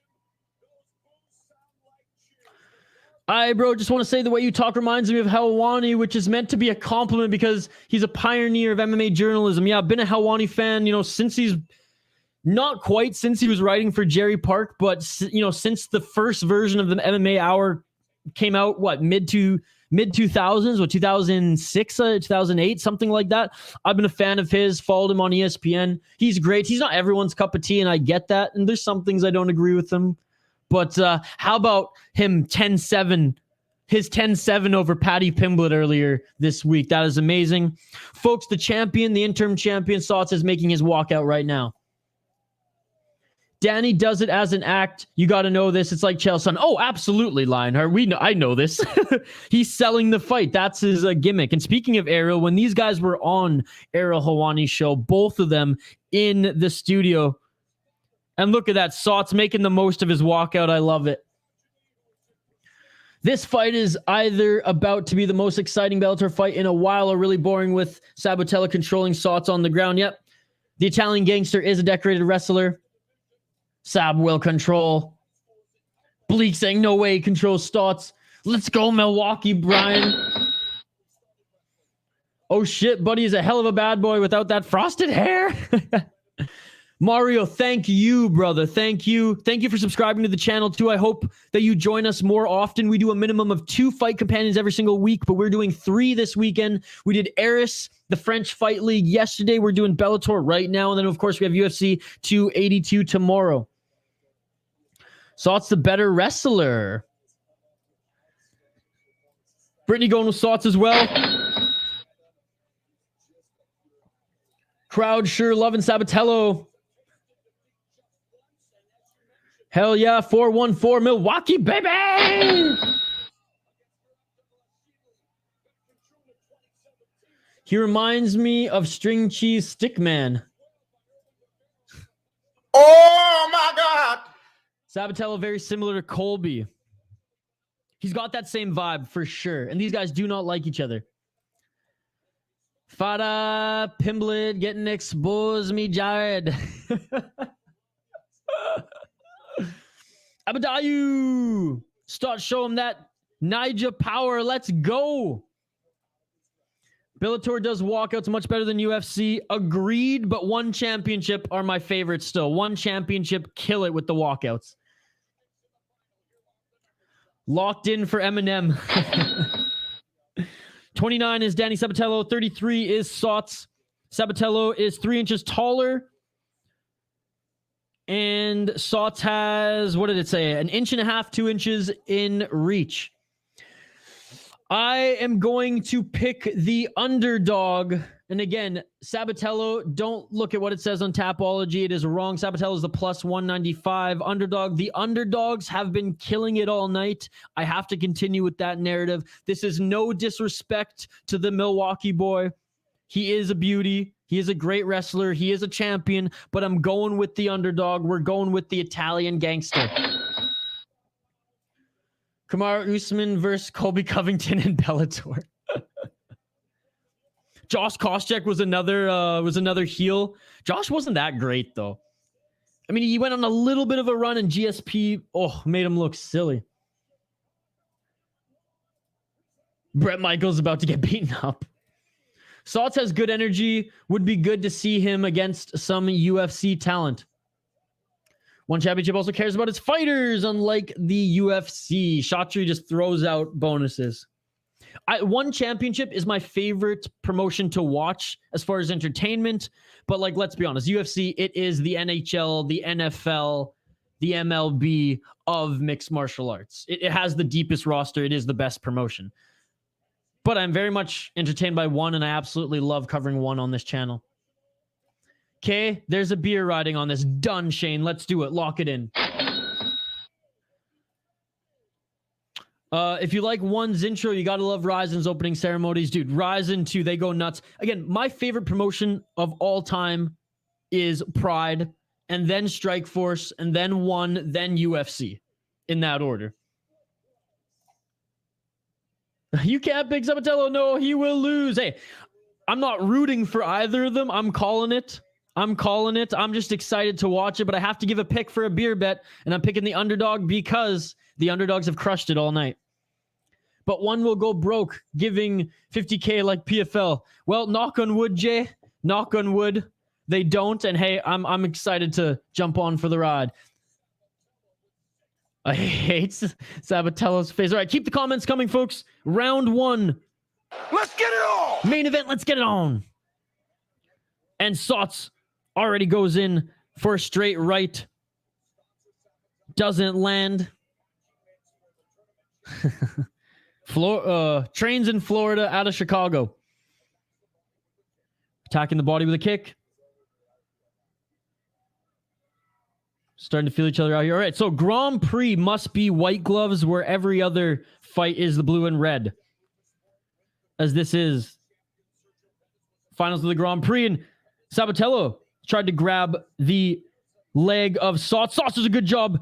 Bro, just want to say the way you talk reminds me of Helwani, which is meant to be a compliment because he's a pioneer of MMA journalism. Yeah, I've been a Helwani fan, since he's... Not quite since he was writing for Jerry Park, but since the first version of the MMA Hour came out, mid 2000s, 2006, 2008, something like that. I've been a fan of his, followed him on ESPN. He's great. He's not everyone's cup of tea, and I get that. And there's some things I don't agree with him. But how about him 10-7? His 10-7 over Paddy Pimblett earlier this week. That is amazing. Folks, the champion, the interim champion, Stots is making his walkout right now. Danny does it as an act. You got to know this. It's like Chael Oh, absolutely, Lionheart. I know this. He's selling the fight. That's his gimmick. And speaking of Ariel, when these guys were on Ariel Helwani's show, both of them in the studio, and look at that, Stots making the most of his walkout. I love it. This fight is either about to be the most exciting Bellator fight in a while or really boring with Sabatello controlling Stots on the ground. Yep. The Italian gangster is a decorated wrestler. Sab will control. Bleak saying, no way, he controls Stots. Let's go, Milwaukee, Brian. Oh, shit, buddy is a hell of a bad boy without that frosted hair. Mario, thank you, brother. Thank you. Thank you for subscribing to the channel, too. I hope that you join us more often. We do a minimum of 2 fight companions every single week, but we're doing 3 this weekend. We did Eris, the French Fight League, yesterday. We're doing Bellator right now. And then, of course, we have UFC 282 tomorrow. Stots the better wrestler. Brittany going with Stots as well. Crowd sure loving Sabatello. Hell yeah, 414 Milwaukee, baby! He reminds me of String Cheese Stickman. Oh my God! Sabatello very similar to Colby. He's got that same vibe for sure. And these guys do not like each other. Fada Pimblett getting exposed, me Jared. Abadayu. Start show him that Niger power. Let's go. Bellator does walkouts much better than UFC. Agreed, but one championship are my favorites still. One championship, kill it with the walkouts. Locked in for Eminem. 29 is Danny Sabatello. 33 is Stots. Sabatello is 3 inches taller. And Stots has, what did it say? 1.5 inches, 2 inches in reach. I am going to pick the underdog. And again, Sabatello, don't look at what it says on Tapology. It is wrong. Sabatello is the plus 195 underdog. The underdogs have been killing it all night. I have to continue with that narrative. This is no disrespect to the Milwaukee boy. He is a beauty. He is a great wrestler. He is a champion. But I'm going with the underdog. We're going with the Italian gangster. Kamaru Usman versus Colby Covington in Bellator. Josh Koscheck was another heel. Josh wasn't that great though. I mean, he went on a little bit of a run and GSP made him look silly. Brett Michaels about to get beaten up. Stots has good energy. Would be good to see him against some UFC talent. One Championship also cares about its fighters, unlike the UFC. Chatri just throws out bonuses. One Championship is my favorite promotion to watch as far as entertainment. But like, let's be honest, UFC, it is the NHL, the NFL, the MLB of mixed martial arts. It has the deepest roster. It is the best promotion. But I'm very much entertained by one, and I absolutely love covering one on this channel. Okay, there's a beer riding on this. Done, Shane. Let's do it. Lock it in. If you like One's intro, you gotta love Ryzen's opening ceremonies. Dude, Ryzen 2, they go nuts. Again, my favorite promotion of all time is Pride, and then Strikeforce, and then One, then UFC. In that order. You can't pick Sabatello. No, he will lose. Hey, I'm not rooting for either of them. I'm calling it. I'm just excited to watch it, but I have to give a pick for a beer bet, and I'm picking the underdog because the underdogs have crushed it all night. But one will go broke, giving 50K like PFL. Well, knock on wood, Jay. Knock on wood. They don't, and hey, I'm excited to jump on for the ride. I hate Sabatello's face. All right, keep the comments coming, folks. Round one. Let's get it on! Main event, let's get it on. And Stots already goes in for a straight right. Doesn't land. Trains in Florida out of Chicago. Attacking the body with a kick. Starting to feel each other out here. All right, so Grand Prix must be white gloves where every other fight is the blue and red. As this is finals of the Grand Prix. And Sabatello tried to grab the leg of Stots. Stots does a good job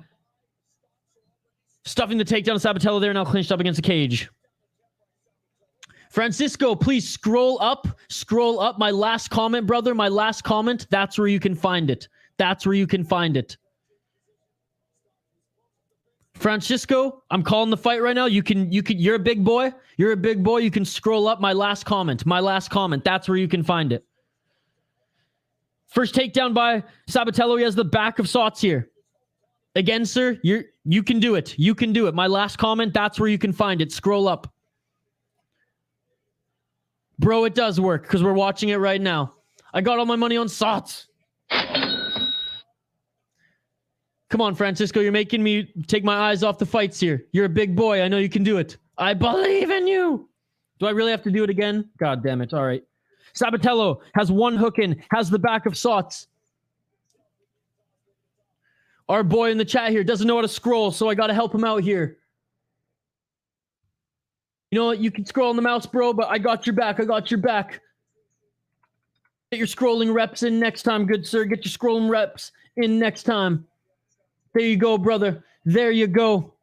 stuffing the takedown of Sabatello there, now clinched up against the cage. Francisco, please scroll up. Scroll up. My last comment, brother. My last comment. That's where you can find it. That's where you can find it. Francisco, I'm calling the fight right now. You're a big boy. You're a big boy. You can scroll up. My last comment. My last comment. That's where you can find it. First takedown by Sabatello. He has the back of Stots here. Again, sir, you can do it. You can do it. My last comment, that's where you can find it. Scroll up. Bro, it does work because we're watching it right now. I got all my money on Stots. Come on, Francisco. You're making me take my eyes off the fights here. You're a big boy. I know you can do it. I believe in you. Do I really have to do it again? God damn it. All right. Sabatello has one hook in, has the back of Stots. Our boy in the chat here doesn't know how to scroll, so I got to help him out here. You know what? You can scroll on the mouse, bro, but I got your back. I got your back. Get your scrolling reps in next time, good sir. Get your scrolling reps in next time. There you go, brother. There you go.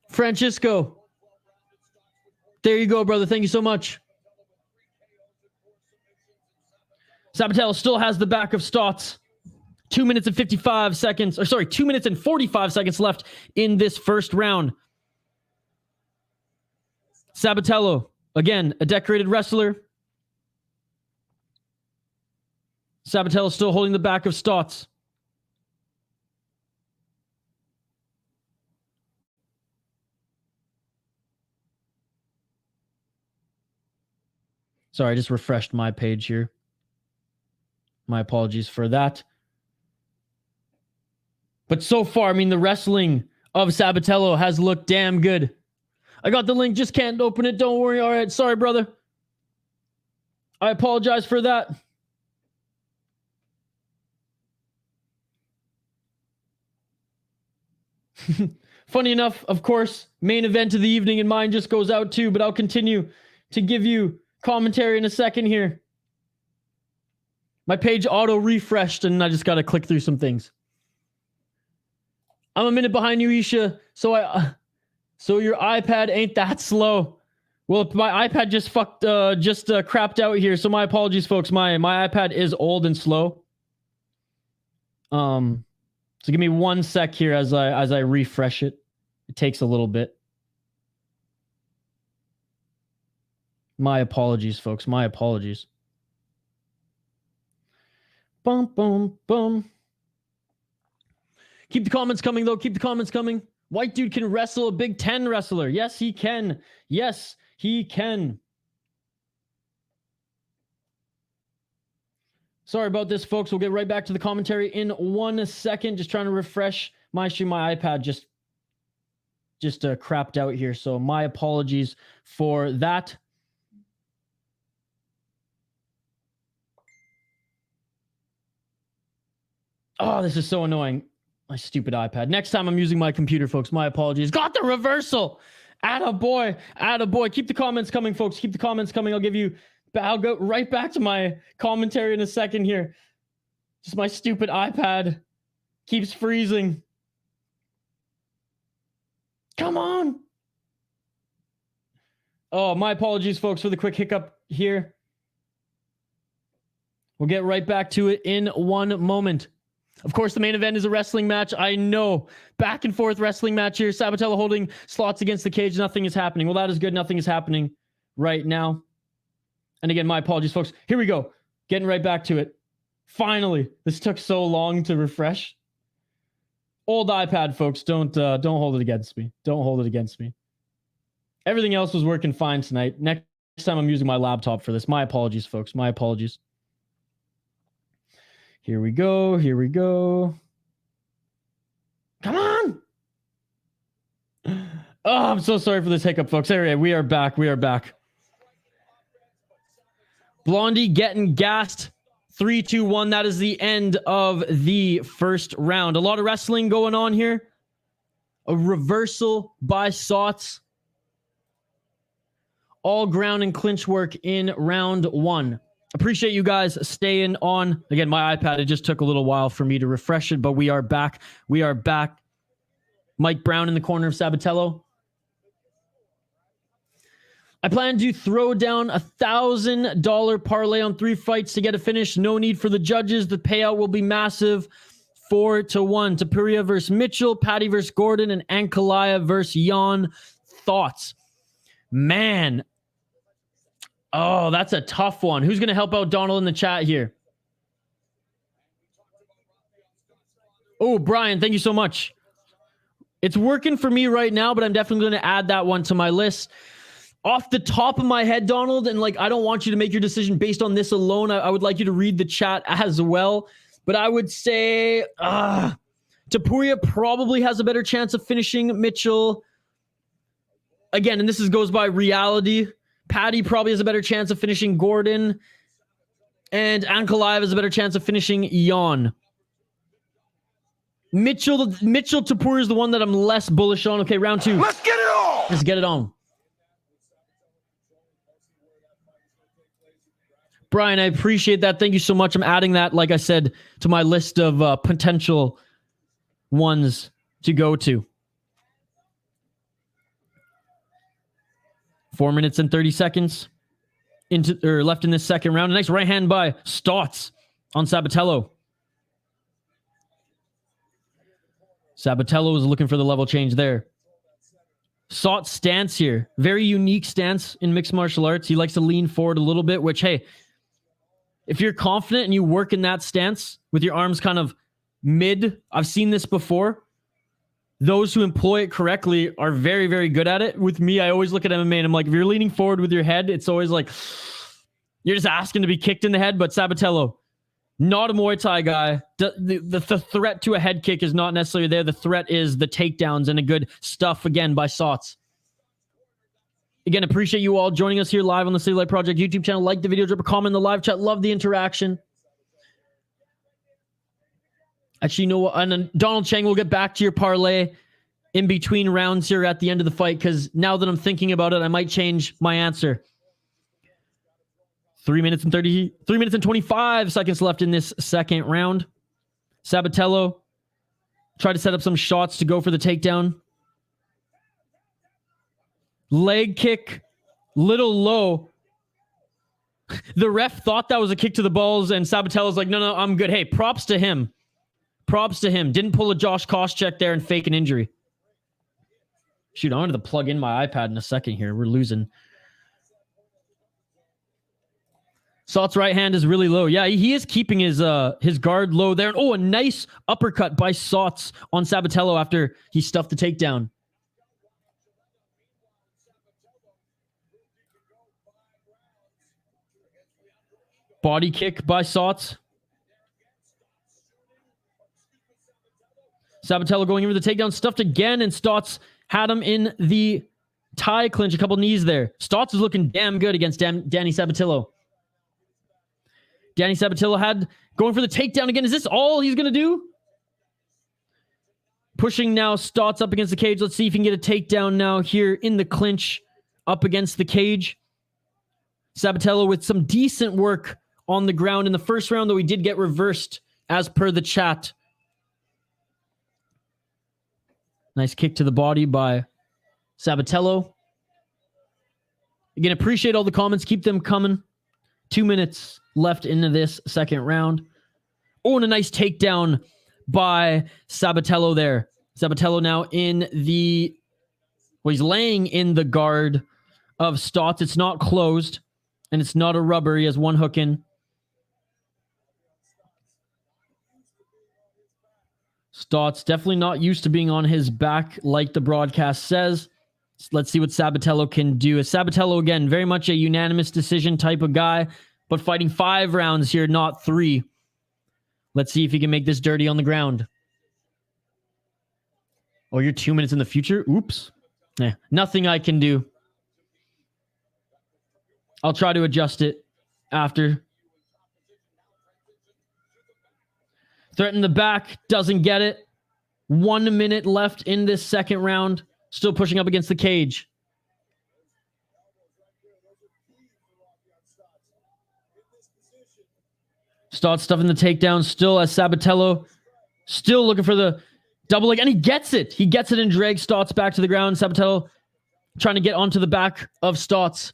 Francisco. There you go, brother. Thank you so much. Sabatello still has the back of Stots. 2 minutes and 55 seconds. Or sorry, 2 minutes and 45 seconds left in this first round. Sabatello, again, a decorated wrestler. Sabatello still holding the back of Stots. Sorry, I just refreshed my page here. My apologies for that. But so far, I mean, the wrestling of Sabatello has looked damn good. I got the link, just can't open it. Don't worry. All right, sorry, brother. I apologize for that. Funny enough, of course, main event of the evening, and mine just goes out too, but I'll continue to give you commentary in a second here. My page auto-refreshed, and I just got to click through some things. I'm a minute behind you, Isha, so your iPad ain't that slow. Well, my iPad just crapped out here, so my apologies, folks. My iPad is old and slow. So give me 1 sec here as I refresh it. It takes a little bit. My apologies, folks. My apologies. Boom, boom, boom. Keep the comments coming, though. Keep the comments coming. White dude can wrestle a Big Ten wrestler. Yes, he can. Yes, he can. Sorry about this, folks. We'll get right back to the commentary in 1 second. Just trying to refresh my stream. My iPad just crapped out here. So my apologies for that. Oh, this is so annoying. My stupid iPad. Next time I'm using my computer, folks. My apologies. Got the reversal. Attaboy. Attaboy. Keep the comments coming, folks. Keep the comments coming. I'll go right back to my commentary in a second here. Just my stupid iPad keeps freezing. Come on. Oh, my apologies, folks, for the quick hiccup here. We'll get right back to it in 1 moment. Of course, the main event is a wrestling match. I know. Back and forth wrestling match here. Sabatello holding Slots against the cage. Nothing is happening. Well, that is good. Nothing is happening right now. And again, my apologies, folks. Here we go. Getting right back to it. Finally. This took so long to refresh. Old iPad, folks. Don't hold it against me. Don't hold it against me. Everything else was working fine tonight. Next time I'm using my laptop for this. My apologies, folks. My apologies. Here we go. Here we go. Come on. Oh, I'm so sorry for this hiccup, folks. Anyway, we are back. We are back. Blondie getting gassed. 3-2-1. That is the end of the first round. A lot of wrestling going on here. A reversal by Stots. All ground and clinch work in round 1. Appreciate you guys staying on. Again, my iPad, it just took a little while for me to refresh it, but we are back. We are back. Mike Brown in the corner of Sabatello. I plan to throw down $1,000 parlay on 3 fights to get a finish. No need for the judges. The payout will be massive. 4-1. Tapuria versus Mitchell, Patty versus Gordon, and Ankalaev versus Jan. Thoughts? Man. Oh, that's a tough one. Who's going to help out Donald in the chat here? Oh, Brian, thank you so much. It's working for me right now, but I'm definitely going to add that one to my list. Off the top of my head, Donald, and I don't want you to make your decision based on this alone. I would like you to read the chat as well. But I would say Tapuria probably has a better chance of finishing Mitchell. Again, and this goes by reality. Patty probably has a better chance of finishing Gordon. And Ankalaev has a better chance of finishing Jan. Mitchell Tapuria is the one that I'm less bullish on. Okay, round 2. Let's get it on! Let's get it on. Brian, I appreciate that. Thank you so much. I'm adding that, like I said, to my list of potential ones to go to. 4 minutes and 30 seconds left in this second round. Nice right hand by Stots on Sabatello. Sabatello is looking for the level change there. Stots' stance here. Very unique stance in mixed martial arts. He likes to lean forward a little bit, which, hey, if you're confident and you work in that stance with your arms kind of mid, I've seen this before. Those who employ it correctly are very, very good at it. With me, I always look at MMA and I'm like, if you're leaning forward with your head, it's always like, you're just asking to be kicked in the head. But Sabatello, not a Muay Thai guy. The threat to a head kick is not necessarily there. The threat is the takedowns and a good stuff, again, by Stots. Again, appreciate you all joining us here live on the City Light Project YouTube channel. Like the video, drop a comment in the live chat. Love the interaction. Actually, you know what? And then Donald Chang, we'll get back to your parlay in between rounds here at the end of the fight, because now that I'm thinking about it, I might change my answer. 3 minutes and 25 seconds left in this second round. Sabatello tried to set up some shots to go for the takedown. Leg kick, little low. The ref thought that was a kick to the balls, and Sabatello's like, no, I'm good. Hey, props to him. Props to him. Didn't pull a Josh Koscheck there and fake an injury. Shoot, I'm going to plug in my iPad in a second here. We're losing. Stots' right hand is really low. Yeah, he is keeping his guard low there. Oh, a nice uppercut by Stots on Sabatello after he stuffed the takedown. Body kick by Stots. Sabatello going in with the takedown, stuffed again, and Stots had him in the tie clinch, a couple knees there. Stots is looking damn good against Danny Sabatello. Danny Sabatello had going for the takedown again. Is this all he's going to do? Pushing now Stots up against the cage. Let's see if he can get a takedown now here in the clinch up against the cage. Sabatello with some decent work on the ground in the first round, though he did get reversed as per the chat. Nice kick to the body by Sabatello. Again, appreciate all the comments. Keep them coming. 2 minutes left into this second round. Oh, and a nice takedown by Sabatello there. Sabatello now in the... Well, he's laying in the guard of Stots. It's not closed, and it's not a rubber. He has one hook in. Stots definitely not used to being on his back like the broadcast says. Let's see what Sabatello can do. Sabatello, again, very much a unanimous decision type of guy, but fighting 5 rounds here, not 3. Let's see if he can make this dirty on the ground. Oh, you're 2 minutes in the future? Oops. Nothing I can do. I'll try to adjust it after. Threaten the back, doesn't get it. 1 minute left in this second round. Still pushing up against the cage. Stots stuffing the takedown still as Sabatello still looking for the double leg, and he gets it. He gets it and drags Stots back to the ground. Sabatello trying to get onto the back of Stots.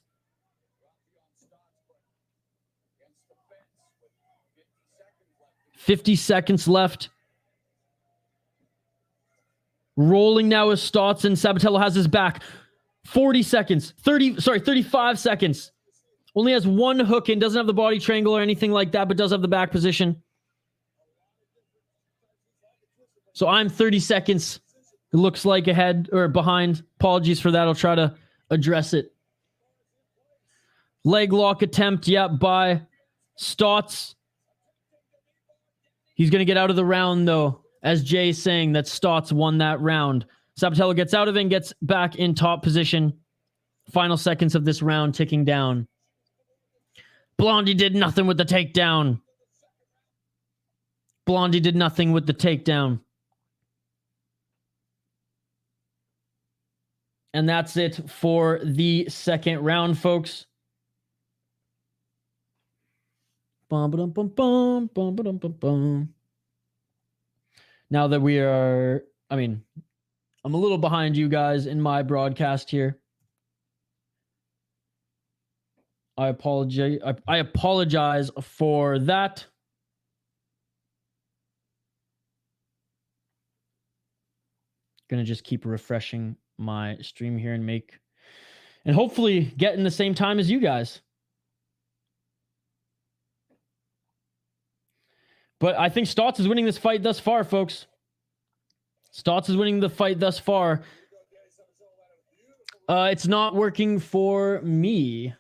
$50 seconds left. Rolling now with Stots, and Sabatello has his back. 40 seconds. 35 seconds. Only has one hook in, doesn't have the body triangle or anything like that, but does have the back position. So I'm 30 seconds, it looks like, ahead or behind. Apologies for that. I'll try to address it. Leg lock attempt, by Stots. He's going to get out of the round, though, as Jay's saying that Stots won that round. Sabatello gets out of it and gets back in top position. Final seconds of this round ticking down. Blondie did nothing with the takedown. Blondie did nothing with the takedown. And that's it for the second round, folks. Bum, ba-dum, bum, bum, bum, ba-dum, bum, bum. Now that we are, I'm a little behind you guys in my broadcast here. I apologize for that. Gonna just keep refreshing my stream here and hopefully get in the same time as you guys. But I think Stots is winning this fight thus far, folks. Stots is winning the fight thus far. It's not working for me.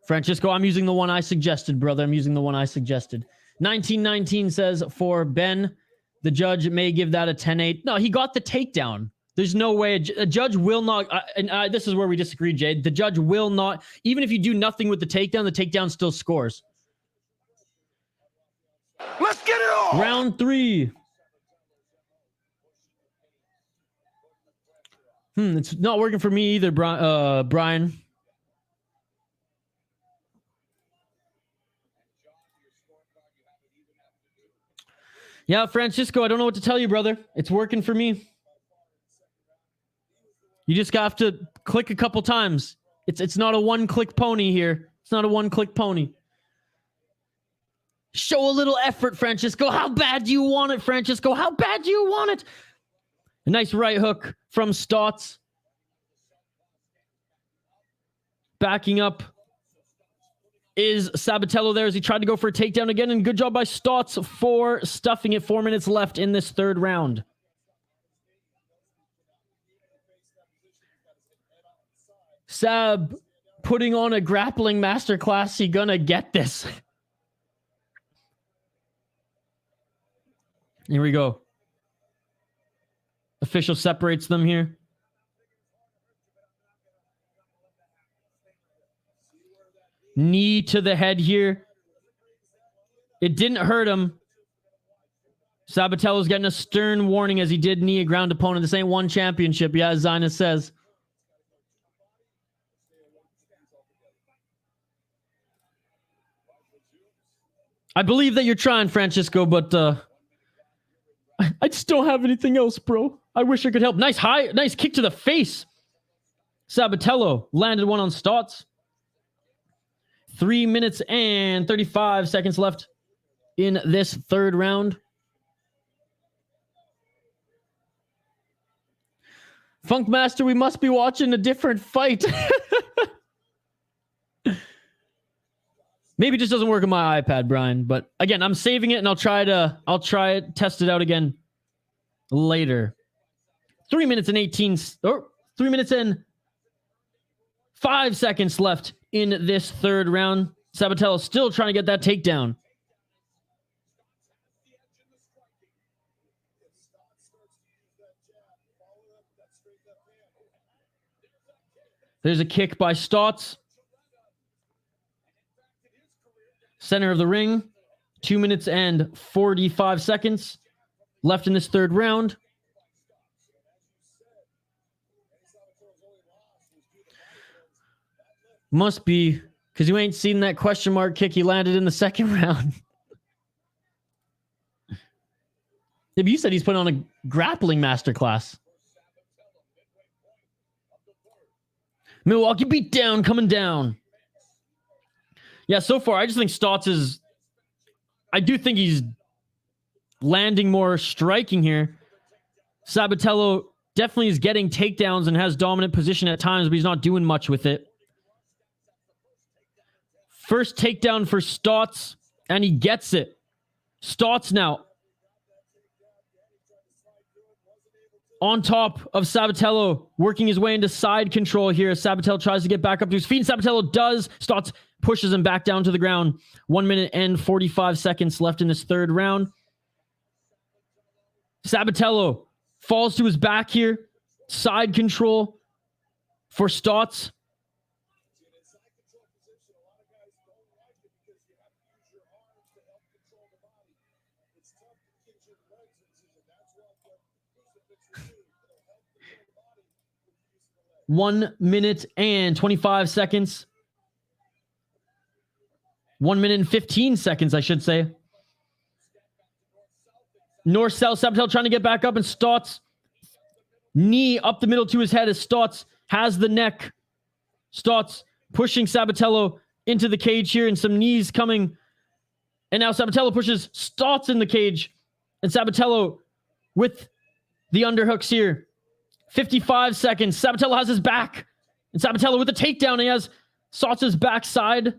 Francisco, I'm using the one I suggested, brother. I'm using the one I suggested. 1919 says for Ben, the judge may give that a 10-8. No, he got the takedown. There's no way a judge will not. This is where we disagree, Jade. The judge will not. Even if you do nothing with the takedown still scores. Let's get it on! Round 3. It's not working for me either, Brian. Yeah, Francisco, I don't know what to tell you, brother. It's working for me. You just have to click a couple times. It's not a one-click pony here. It's not a one-click pony. Show a little effort, Francisco. How bad do you want it, Francisco? How bad do you want it? A nice right hook from Stots. Backing up is Sabatello there as he tried to go for a takedown again, and good job by Stots for stuffing it. 4 minutes left in this third round. Sab putting on a grappling masterclass. He gonna get this. Here we go. Official separates them here. Knee to the head here. It didn't hurt him. Sabatello's getting a stern warning as he did knee a ground opponent. This ain't one championship, yeah, as Zina says. I believe that you're trying, Francisco, but I just don't have anything else, bro. I wish I could help. Nice kick to the face. Sabatello landed one on Stots. 3 minutes and 35 seconds left in this third round. Funkmaster, we must be watching a different fight. Maybe it just doesn't work on my iPad, Brian. But again, I'm saving it and I'll try it, test it out again later. 3 minutes and 3 minutes and 5 seconds left in this third round. Sabatello still trying to get that takedown. There's a kick by Stots. Center of the ring. 2 minutes and 45 seconds left in this third round. Must be because you ain't seen that question mark kick he landed in the second round. Yeah, but you said he's putting on a grappling masterclass. Milwaukee beat down, coming down. Yeah, so far, I just think Stots is... I do think he's landing more striking here. Sabatello definitely is getting takedowns and has dominant position at times, but he's not doing much with it. First takedown for Stots, and he gets it. Stots now on top of Sabatello, working his way into side control here as Sabatello tries to get back up to his feet. Sabatello does. Stots pushes him back down to the ground. 1 minute and 45 seconds left in this third round. Sabatello falls to his back here. Side control for Stots. One minute and 25 seconds. 1 minute and 15 seconds, I should say. North-south, Sabatello trying to get back up, and Stots knee up the middle to his head as Stots has the neck. Stots pushing Sabatello into the cage here, and some knees coming. And now Sabatello pushes Stots in the cage, and Sabatello with the underhooks here. 55 seconds. Sabatello has his back. And Sabatello with the takedown. He has Stots' backside.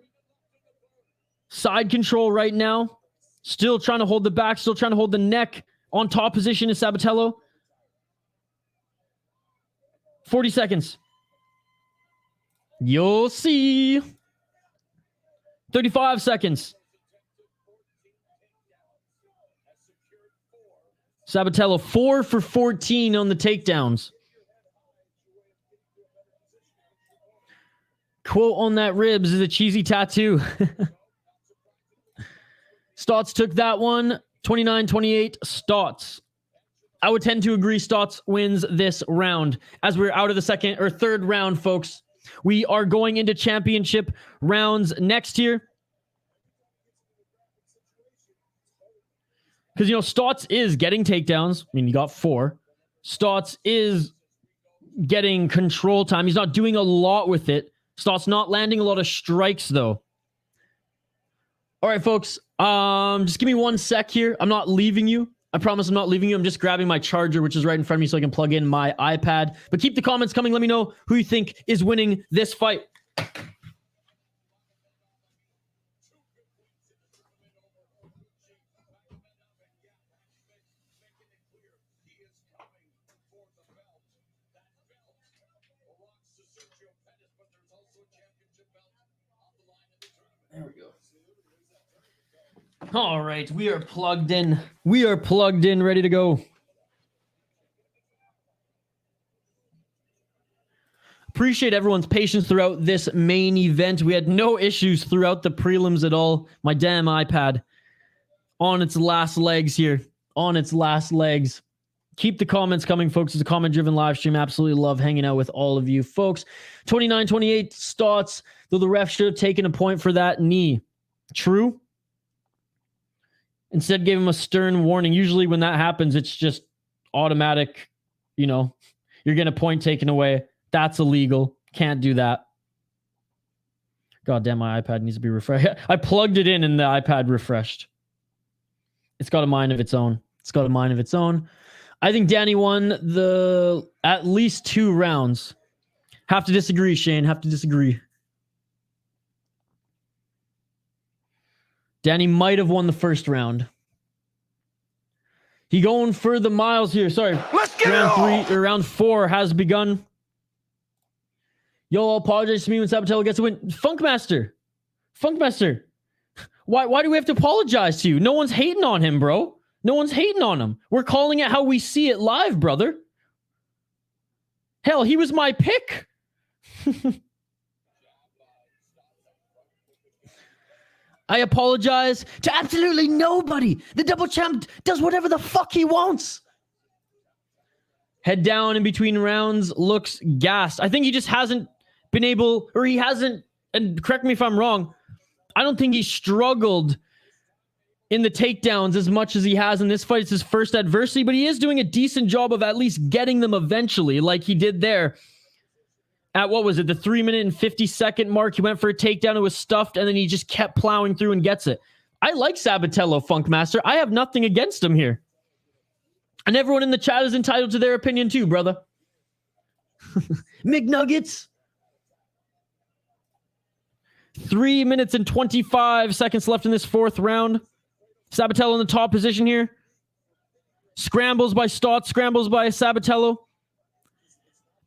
Side control right now. Still trying to hold the back. Still trying to hold the neck. On top position is Sabatello. 40 seconds. You'll see. 35 seconds. Sabatello 4 for 14 on the takedowns. Quote on that ribs is a cheesy tattoo. Stots took that one. 29-28 Stots. I would tend to agree Stots wins this round. As we're out of the second or third round, folks, we are going into championship rounds next year. Because, you know, Stots is getting takedowns. I mean, he got 4. Stots is getting control time. He's not doing a lot with it. Stots not landing a lot of strikes, though. All right, folks. Just give me 1 sec here. I'm not leaving you. I promise I'm not leaving you. I'm just grabbing my charger, which is right in front of me, so I can plug in my iPad. But keep the comments coming. Let me know who you think is winning this fight. There we go. All right, we are plugged in. We are plugged in, ready to go. Appreciate everyone's patience throughout this main event. We had no issues throughout the prelims at all. My damn iPad on its last legs here. On its last legs. Keep the comments coming, folks. It's a comment-driven live stream. Absolutely love hanging out with all of you, folks. 29-28 Stots, though the ref should have taken a point for that knee. True. Instead, gave him a stern warning. Usually when that happens, it's just automatic, you know, you're getting a point taken away. That's illegal. Can't do that. God damn, my iPad needs to be refreshed. I plugged it in and the iPad refreshed. It's got a mind of its own. It's got a mind of its own. I think Danny won the at least 2 rounds. Have to disagree, Shane. Have to disagree. Danny might have won the first round. He going for the miles here. Sorry. Let's get round 3 or round 4 has begun. Yo, apologize to me when Sabatello gets a win. Funkmaster. Funkmaster. Why do we have to apologize to you? No one's hating on him, bro. No one's hating on him. We're calling it how we see it live, brother. Hell, he was my pick. I apologize to absolutely nobody. The double champ does whatever the fuck he wants. Head down in between rounds, looks gassed. I think he just hasn't been able, or he hasn't, and correct me if I'm wrong, I don't think he struggled in the takedowns as much as he has in this fight. It's his first adversity, but he is doing a decent job of at least getting them eventually, like he did there. At what was it, the 3-minute and 50-second mark, he went for a takedown, it was stuffed, and then he just kept plowing through and gets it. I like Sabatello, Funkmaster. I have nothing against him here. And everyone in the chat is entitled to their opinion too, brother. McNuggets. 3 minutes and 25 seconds left in this 4th round. Sabatello in the top position here. Scrambles by Stots, scrambles by Sabatello.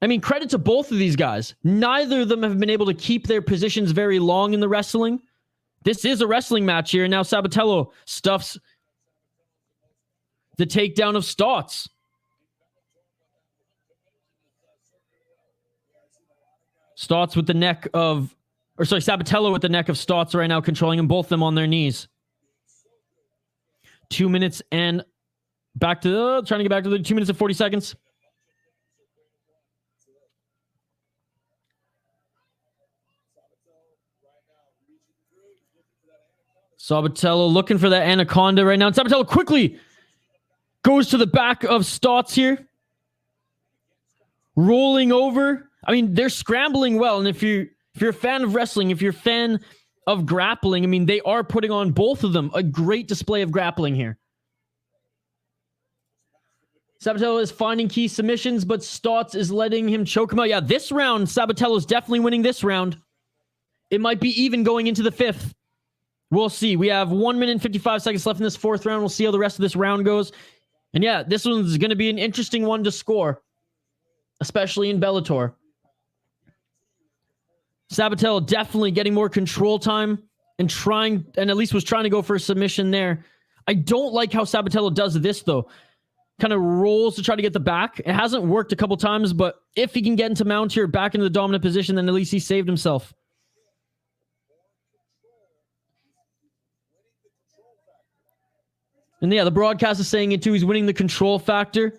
I mean, credit to both of these guys. Neither of them have been able to keep their positions very long in the wrestling. This is a wrestling match here. Now Sabatello stuffs the takedown of Stots. Stots with the neck of, or sorry, Sabatello with the neck of Stots right now, controlling them, both of them on their knees. 2 minutes and back to the, trying to get back to the 2 minutes and 40 seconds. Sabatello looking for that anaconda right now. And Sabatello quickly goes to the back of Stots here. Rolling over. I mean, they're scrambling well. And if you're a fan of wrestling, if you're a fan of grappling, I mean, they are putting on, both of them, a great display of grappling here. Sabatello is finding key submissions, but Stots is letting him choke him out. Yeah, this round, Sabatello is definitely winning this round. It might be even going into the 5th. We'll see. We have 1 minute and 55 seconds left in this 4th round. We'll see how the rest of this round goes. And yeah, this one's going to be an interesting one to score, especially in Bellator. Sabatello definitely getting more control time and trying, and at least was trying to go for a submission there. I don't like how Sabatello does this, though. Kind of rolls to try to get the back. It hasn't worked a couple times, but if he can get into mount here, back into the dominant position, then at least he saved himself. And yeah, the broadcast is saying it too. He's winning the control factor.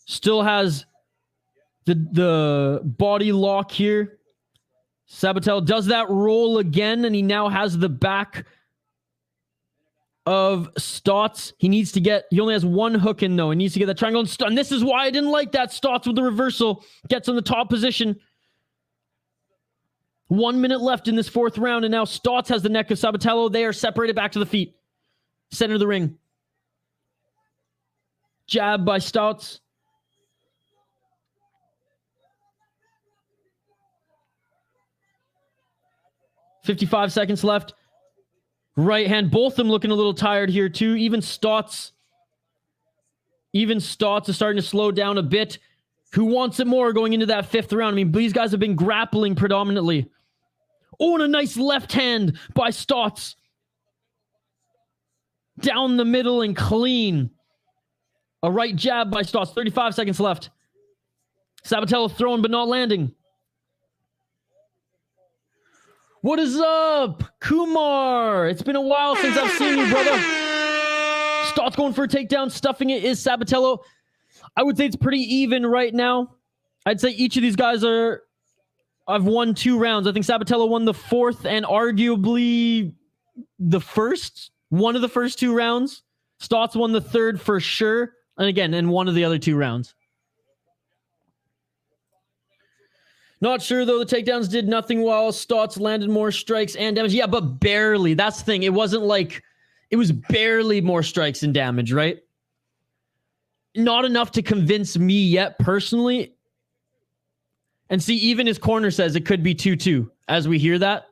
Still has the body lock here. Sabatello does that roll again, and he now has the back of Stots. He needs to get, he only has one hook in though. He needs to get that triangle. And this is why I didn't like that. Stots with the reversal. Gets in the top position. 1 minute left in this fourth round, and now Stots has the neck of Sabatello. They are separated back to the feet. Center of the ring. Jab by Stots. .55 seconds left. Right hand. Both of them looking a little tired here too. Even Stots is starting to slow down a bit. Who wants it more going into that fifth round? I mean, these guys have been grappling predominantly. Oh, and a nice left hand by Stots. Down the middle and clean. A right jab by Stots. 35 seconds left. Sabatello throwing but not landing. What is up, Kumar? It's been a while since I've seen you, brother. Stots going for a takedown. Stuffing it is Sabatello. I would say it's pretty even right now. I'd say each of these guys I've won 2 rounds. I think Sabatello won the fourth and arguably the first. One of the first 2 rounds. Stots won the third for sure. And again, in one of the other 2 rounds. Not sure, though. The takedowns did nothing while Stots landed more strikes and damage. Yeah, but barely. That's the thing. It wasn't like... It was barely more strikes and damage, right? Not enough to convince me yet, personally. And see, even his corner says it could be 2-2 as we hear that.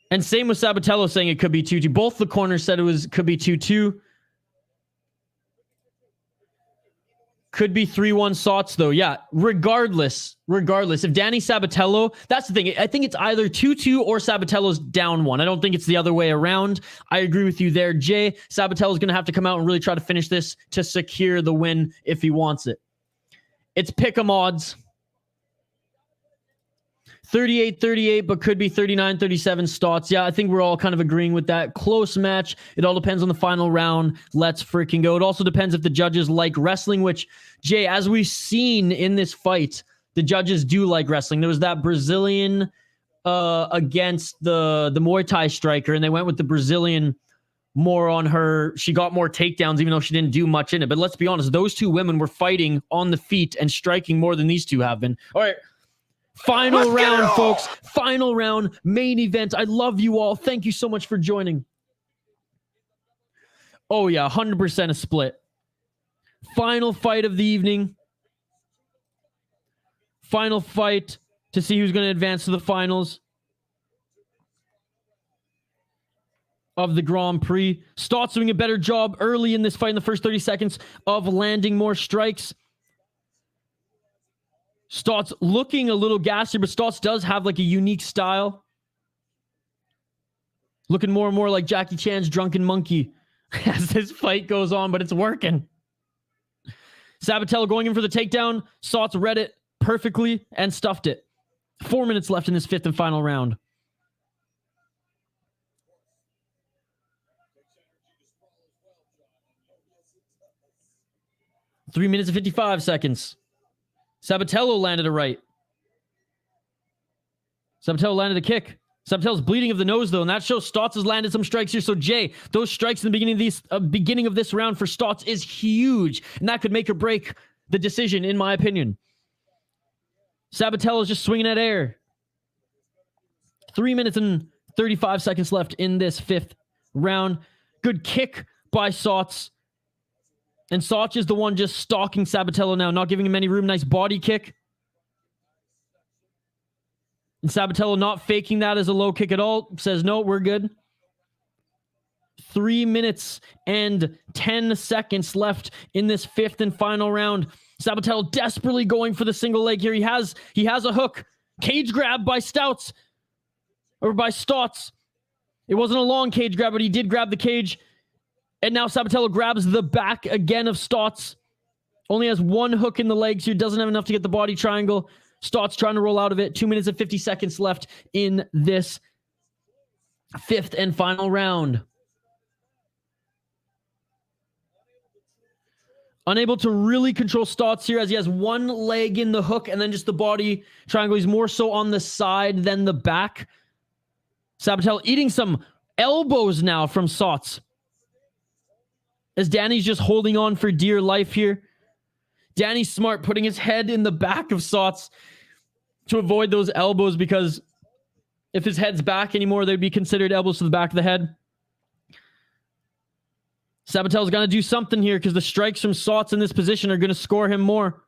And same with Sabatello saying it could be 2-2. Both the corners said could be 2-2. Could be 3-1 Stots, though. Yeah, regardless. If Danny Sabatello, that's the thing. I think it's either 2-2 or Sabatello's down 1. I don't think it's the other way around. I agree with you there, Jay. Sabatello's going to have to come out and really try to finish this to secure the win if he wants it. It's pick'em odds. 38-38, but could be 39-37 Stots. Yeah, I think we're all kind of agreeing with that. Close match. It all depends on the final round. Let's freaking go. It also depends if the judges like wrestling, which, Jay, as we've seen in this fight, the judges do like wrestling. There was that Brazilian against the Muay Thai striker, and they went with the Brazilian more on her. She got more takedowns, even though she didn't do much in it. But let's be honest, those 2 women were fighting on the feet and striking more than these 2 have been. All right. Final round, folks. Final round, main event. I love you all. Thank you so much for joining. Oh, yeah, 100% a split. Final fight of the evening. Final fight to see who's going to advance to the finals of the Grand Prix. Stots doing a better job early in this fight in the first 30 seconds of landing more strikes. Stots looking a little gassy, but Stots does have like a unique style. Looking more and more like Jackie Chan's Drunken Monkey as this fight goes on, but it's working. Sabatello going in for the takedown. Stots read it perfectly and stuffed it. 4 minutes left in this fifth and final round. Three minutes and 55 seconds. Sabatello landed a right. Sabatello landed a kick. Sabatello's bleeding of the nose, though, and that shows Stots has landed some strikes here. So, Jay, those strikes in the beginning of this round for Stots is huge, and that could make or break the decision, in my opinion. Sabatello's just swinging at air. 3 minutes and 35 seconds left in this fifth round. Good kick by Stots. And Stots is the one just stalking Sabatello now, not giving him any room. Nice body kick. And Sabatello not faking that as a low kick at all. Says, no, we're good. 3 minutes and 10 seconds left in this fifth and final round. Sabatello desperately going for the single leg here. He has a hook. Cage grab by Stots. Or by Stots. It wasn't a long cage grab, but he did grab the cage. And now Sabatello grabs the back again of Stots. Only has one hook in the legs here. Doesn't have enough to get the body triangle. Stots trying to roll out of it. 2 minutes and 50 seconds left in this fifth and final round. Unable to really control Stots here as he has one leg in the hook and then just the body triangle. He's more so on the side than the back. Sabatello eating some elbows now from Stots. As Danny's just holding on for dear life here. Danny's smart, putting his head in the back of Stots. to avoid those elbows, because if his head's back anymore, they'd be considered elbows to the back of the head. Sabatello's got to do something here because the strikes from Stots in this position are going to score him more.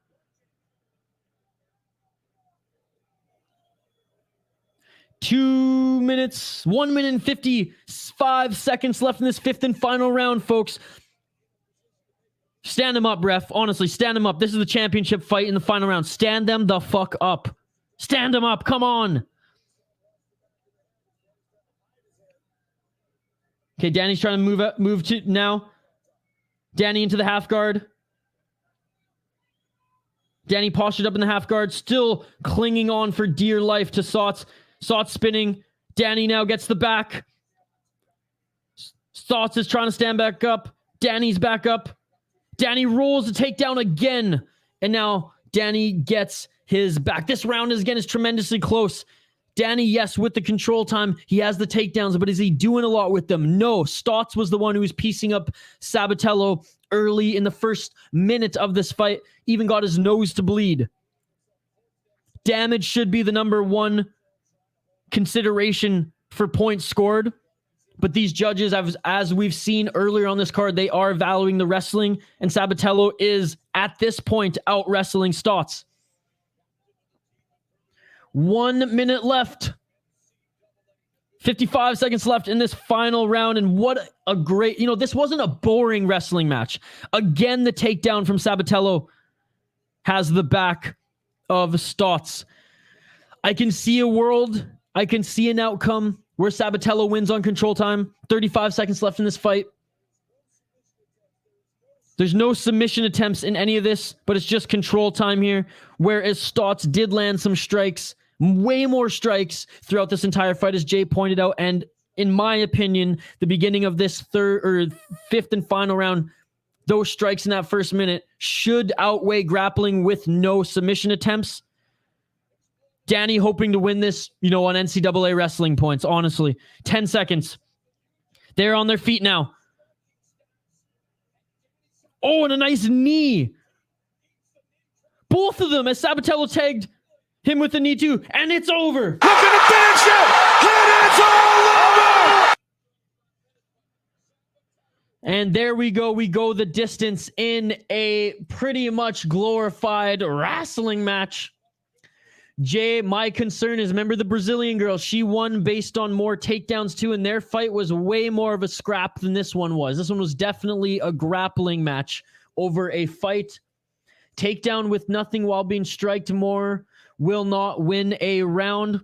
One minute and 55 seconds left in this fifth and final round, folks. Stand him up, ref. Honestly, stand him up. This is the championship fight in the final round. Stand them the fuck up. Stand him up. Come on. Okay, Danny's trying to move to now. Danny into the half guard. Danny postured up in the half guard, still clinging on for dear life to Stots. Stots spinning. Danny now gets the back. Stots is trying to stand back up. Danny's back up. Danny rolls the takedown again. And now Danny gets his back. This round is tremendously close. Danny, yes, with the control time, he has the takedowns, but is he doing a lot with them? No. Stots was the one who was piecing up Sabatello early in the first minute of this fight, even got his nose to bleed. Damage should be the number one consideration for points scored, but these judges, as we've seen earlier on this card, they are valuing the wrestling, and Sabatello is, at this point, out wrestling Stots. 1 minute left. 55 seconds left in this final round, and what a great, this wasn't a boring wrestling match. Again, the takedown from Sabatello has the back of Stots. I can see a world, I can see an outcome where Sabatello wins on control time. 35 seconds left in this fight. There's no submission attempts in any of this, but it's just control time here, whereas Stots did land some strikes, way more strikes throughout this entire fight, as Jay pointed out. And in my opinion, the beginning of this fifth and final round, those strikes in that first minute should outweigh grappling with no submission attempts. Danny hoping to win this, on NCAA wrestling points, honestly. 10 seconds. They're on their feet now. Oh, and a nice knee. Both of them, as Sabatello tagged him with the knee too, and it's over. Looking to finish it, and it's all over. And there we go. We go the distance in a pretty much glorified wrestling match. Jay, my concern is, remember the Brazilian girl? She won based on more takedowns too, and their fight was way more of a scrap than this one was. This one was definitely a grappling match over a fight. Takedown with nothing while being striked more will not win a round.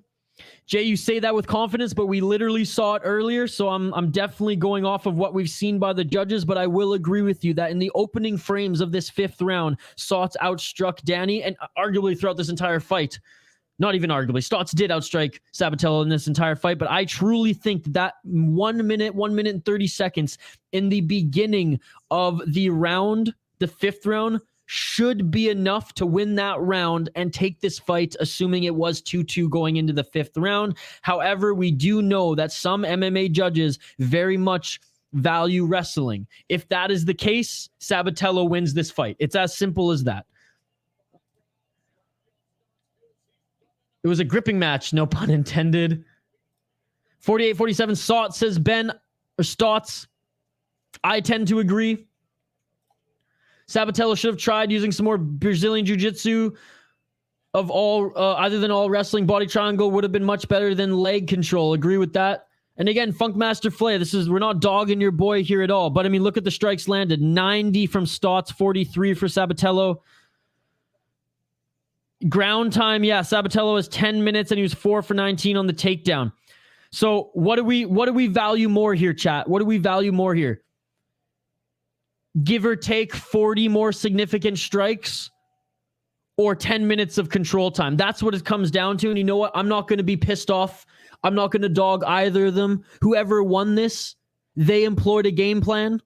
Jay, you say that with confidence, but we literally saw it earlier, so I'm definitely going off of what we've seen by the judges, but I will agree with you that in the opening frames of this fifth round, Stots outstruck Danny, and arguably throughout this entire fight. Not even arguably. Stots did outstrike Sabatello in this entire fight, but I truly think that 1 minute and 30 seconds in the beginning of the round, the fifth round, should be enough to win that round and take this fight, assuming it was 2-2 going into the fifth round. However, we do know that some MMA judges very much value wrestling. If that is the case, Sabatello wins this fight. It's as simple as that. It was a gripping match, no pun intended. 48-47, Stots, says Ben, or Stots. I tend to agree. Sabatello should have tried using some more Brazilian Jiu-Jitsu of all, other than all wrestling. Body triangle would have been much better than leg control. Agree with that. And again, Funkmaster Flay, we're not dogging your boy here at all. But I mean, look at the strikes landed. 90 from Stots, 43 for Sabatello. Ground time, yeah, Sabatello has 10 minutes and he was 4 for 19 on the takedown. So what do we value more here, chat? What do we value more here? Give or take 40 more significant strikes or 10 minutes of control time. That's what it comes down to. And you know what? I'm not going to be pissed off. I'm not going to dog either of them. Whoever won this, they employed a game plan.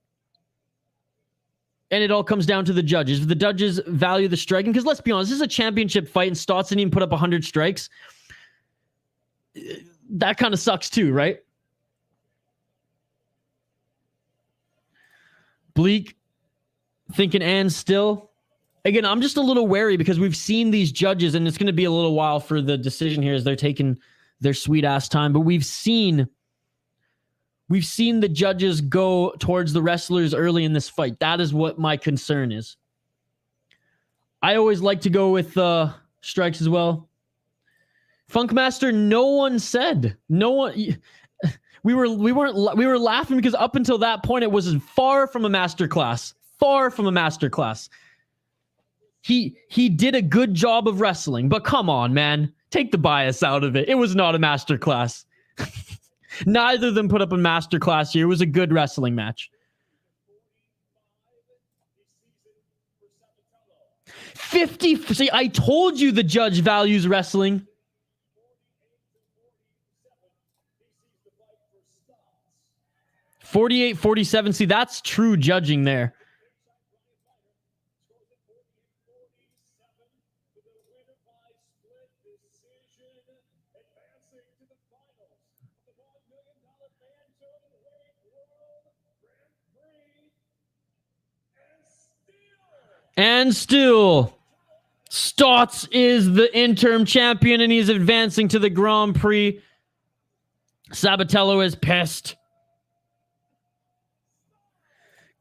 And it all comes down to the judges. If the judges value the striking, because let's be honest, this is a championship fight and Stots didn't even put up 100 strikes. That kind of sucks too, right? Bleak thinking and still. Again, I'm just a little wary because we've seen these judges, and it's going to be a little while for the decision here as they're taking their sweet ass time. But we've seen the judges go towards the wrestlers early in this fight. That is what my concern is. I always like to go with strikes as well. Funkmaster, no one said. No one. We were laughing because up until that point it was far from a masterclass. Far from a masterclass. He did a good job of wrestling, but come on, man. Take the bias out of it. It was not a masterclass. Neither of them put up a masterclass here. It was a good wrestling match. 50. See, I told you the judge values wrestling. 48-47. See, that's true judging there. And still, Stots is the interim champion, and he's advancing to the Grand Prix. Sabatello is pissed.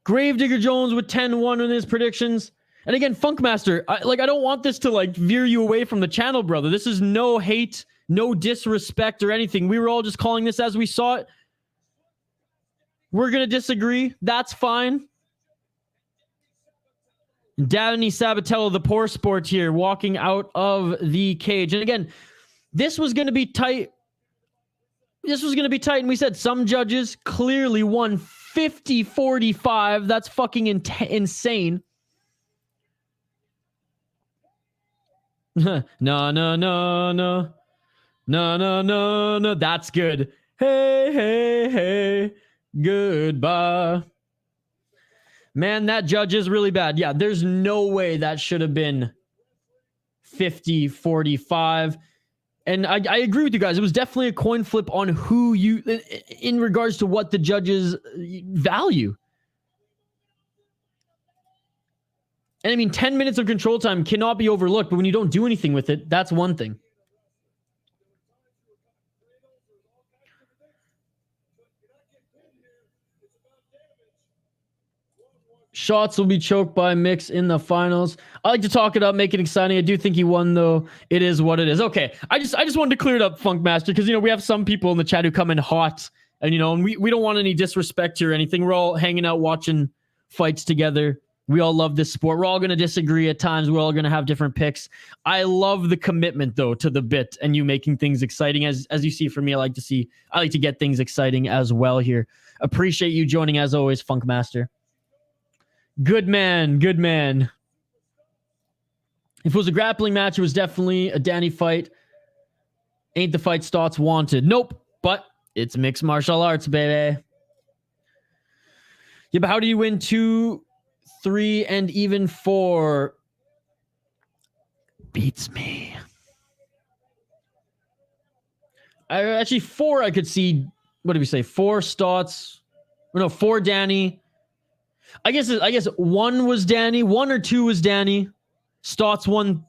Gravedigger Jones with 10-1 in his predictions. And again, Funkmaster, I don't want this to veer you away from the channel, brother. This is no hate, no disrespect or anything. We were all just calling this as we saw it. We're going to disagree. That's fine. Downey Sabatello, the poor sport here, walking out of the cage. And again, this was going to be tight. And we said some judges clearly won 50-45. That's fucking insane. No. That's good. Hey. Goodbye. Man, that judge is really bad. Yeah, there's no way that should have been 50-45. And I agree with you guys. It was definitely a coin flip on who you, in regards to what the judges value. And I mean, 10 minutes of control time cannot be overlooked, but when you don't do anything with it, that's one thing. Shots will be choked by Mix in the finals. I like to talk it up, make it exciting. I do think he won, though. It is what it is. Okay, I just wanted to clear it up, Funkmaster, because we have some people in the chat who come in hot, and and we don't want any disrespect here or anything. We're all hanging out watching fights together. We all love this sport. We're all going to disagree at times. We're all going to have different picks. I love the commitment, though, to the bit and you making things exciting. As you see from me, I like to get things exciting as well here. Appreciate you joining as always, Funkmaster. Good man. If it was a grappling match, it was definitely a Danny fight. Ain't the fight Stots wanted. Nope, but it's mixed martial arts, baby. Yeah, but how do you win 2, 3, and even 4? Beats me. Actually, 4 I could see. What did we say? 4 Stots. No, 4 Danny. I guess 1 was Danny. 1 or 2 was Danny. Stots won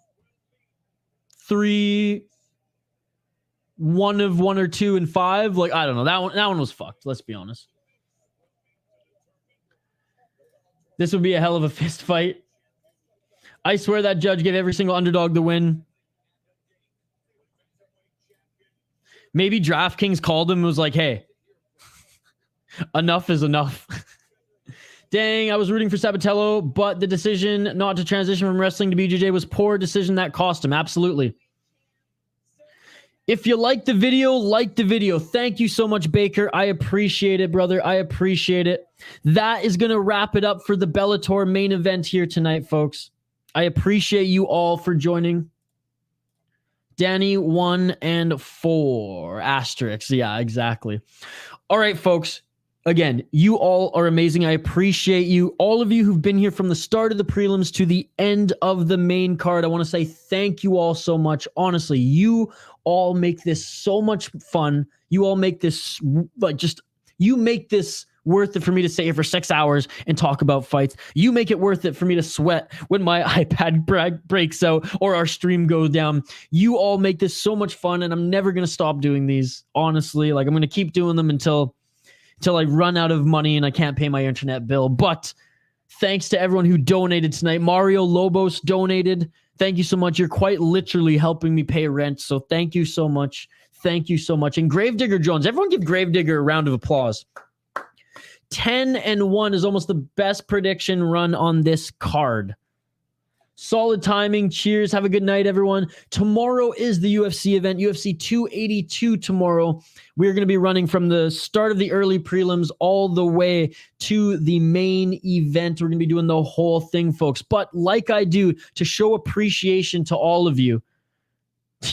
3. 1 of 1 or 2 and 5. I don't know. That one was fucked. Let's be honest. This would be a hell of a fist fight. I swear that judge gave every single underdog the win. Maybe DraftKings called him and was like, hey, enough is enough. Dang, I was rooting for Sabatello, but the decision not to transition from wrestling to BJJ was poor decision that cost him. Absolutely. If you like the video, like the video. Thank you so much, Baker. I appreciate it, brother. I appreciate it. That is going to wrap it up for the Bellator main event here tonight, folks. I appreciate you all for joining. Danny 1 and 4 asterisks. Yeah, exactly. All right, folks. Again, you all are amazing. I appreciate you. All of you who've been here from the start of the prelims to the end of the main card. I want to say thank you all so much. Honestly, you all make this so much fun. You all make this you make this worth it for me to sit here for 6 hours and talk about fights. You make it worth it for me to sweat when my iPad breaks out or our stream goes down. You all make this so much fun, and I'm never going to stop doing these. Honestly, like I'm going to keep doing them until I run out of money and I can't pay my internet bill. But thanks to everyone who donated tonight. Mario Lobos donated. Thank you so much. You're quite literally helping me pay rent. So thank you so much. Thank you so much. And Gravedigger Jones, everyone give Gravedigger a round of applause. 10-1 is almost the best prediction run on this card. Solid timing. Cheers. Have a good night, everyone. Tomorrow is the UFC event, UFC 282 tomorrow. We're going to be running from the start of the early prelims all the way to the main event. We're going to be doing the whole thing, folks. But like I do, to show appreciation to all of you,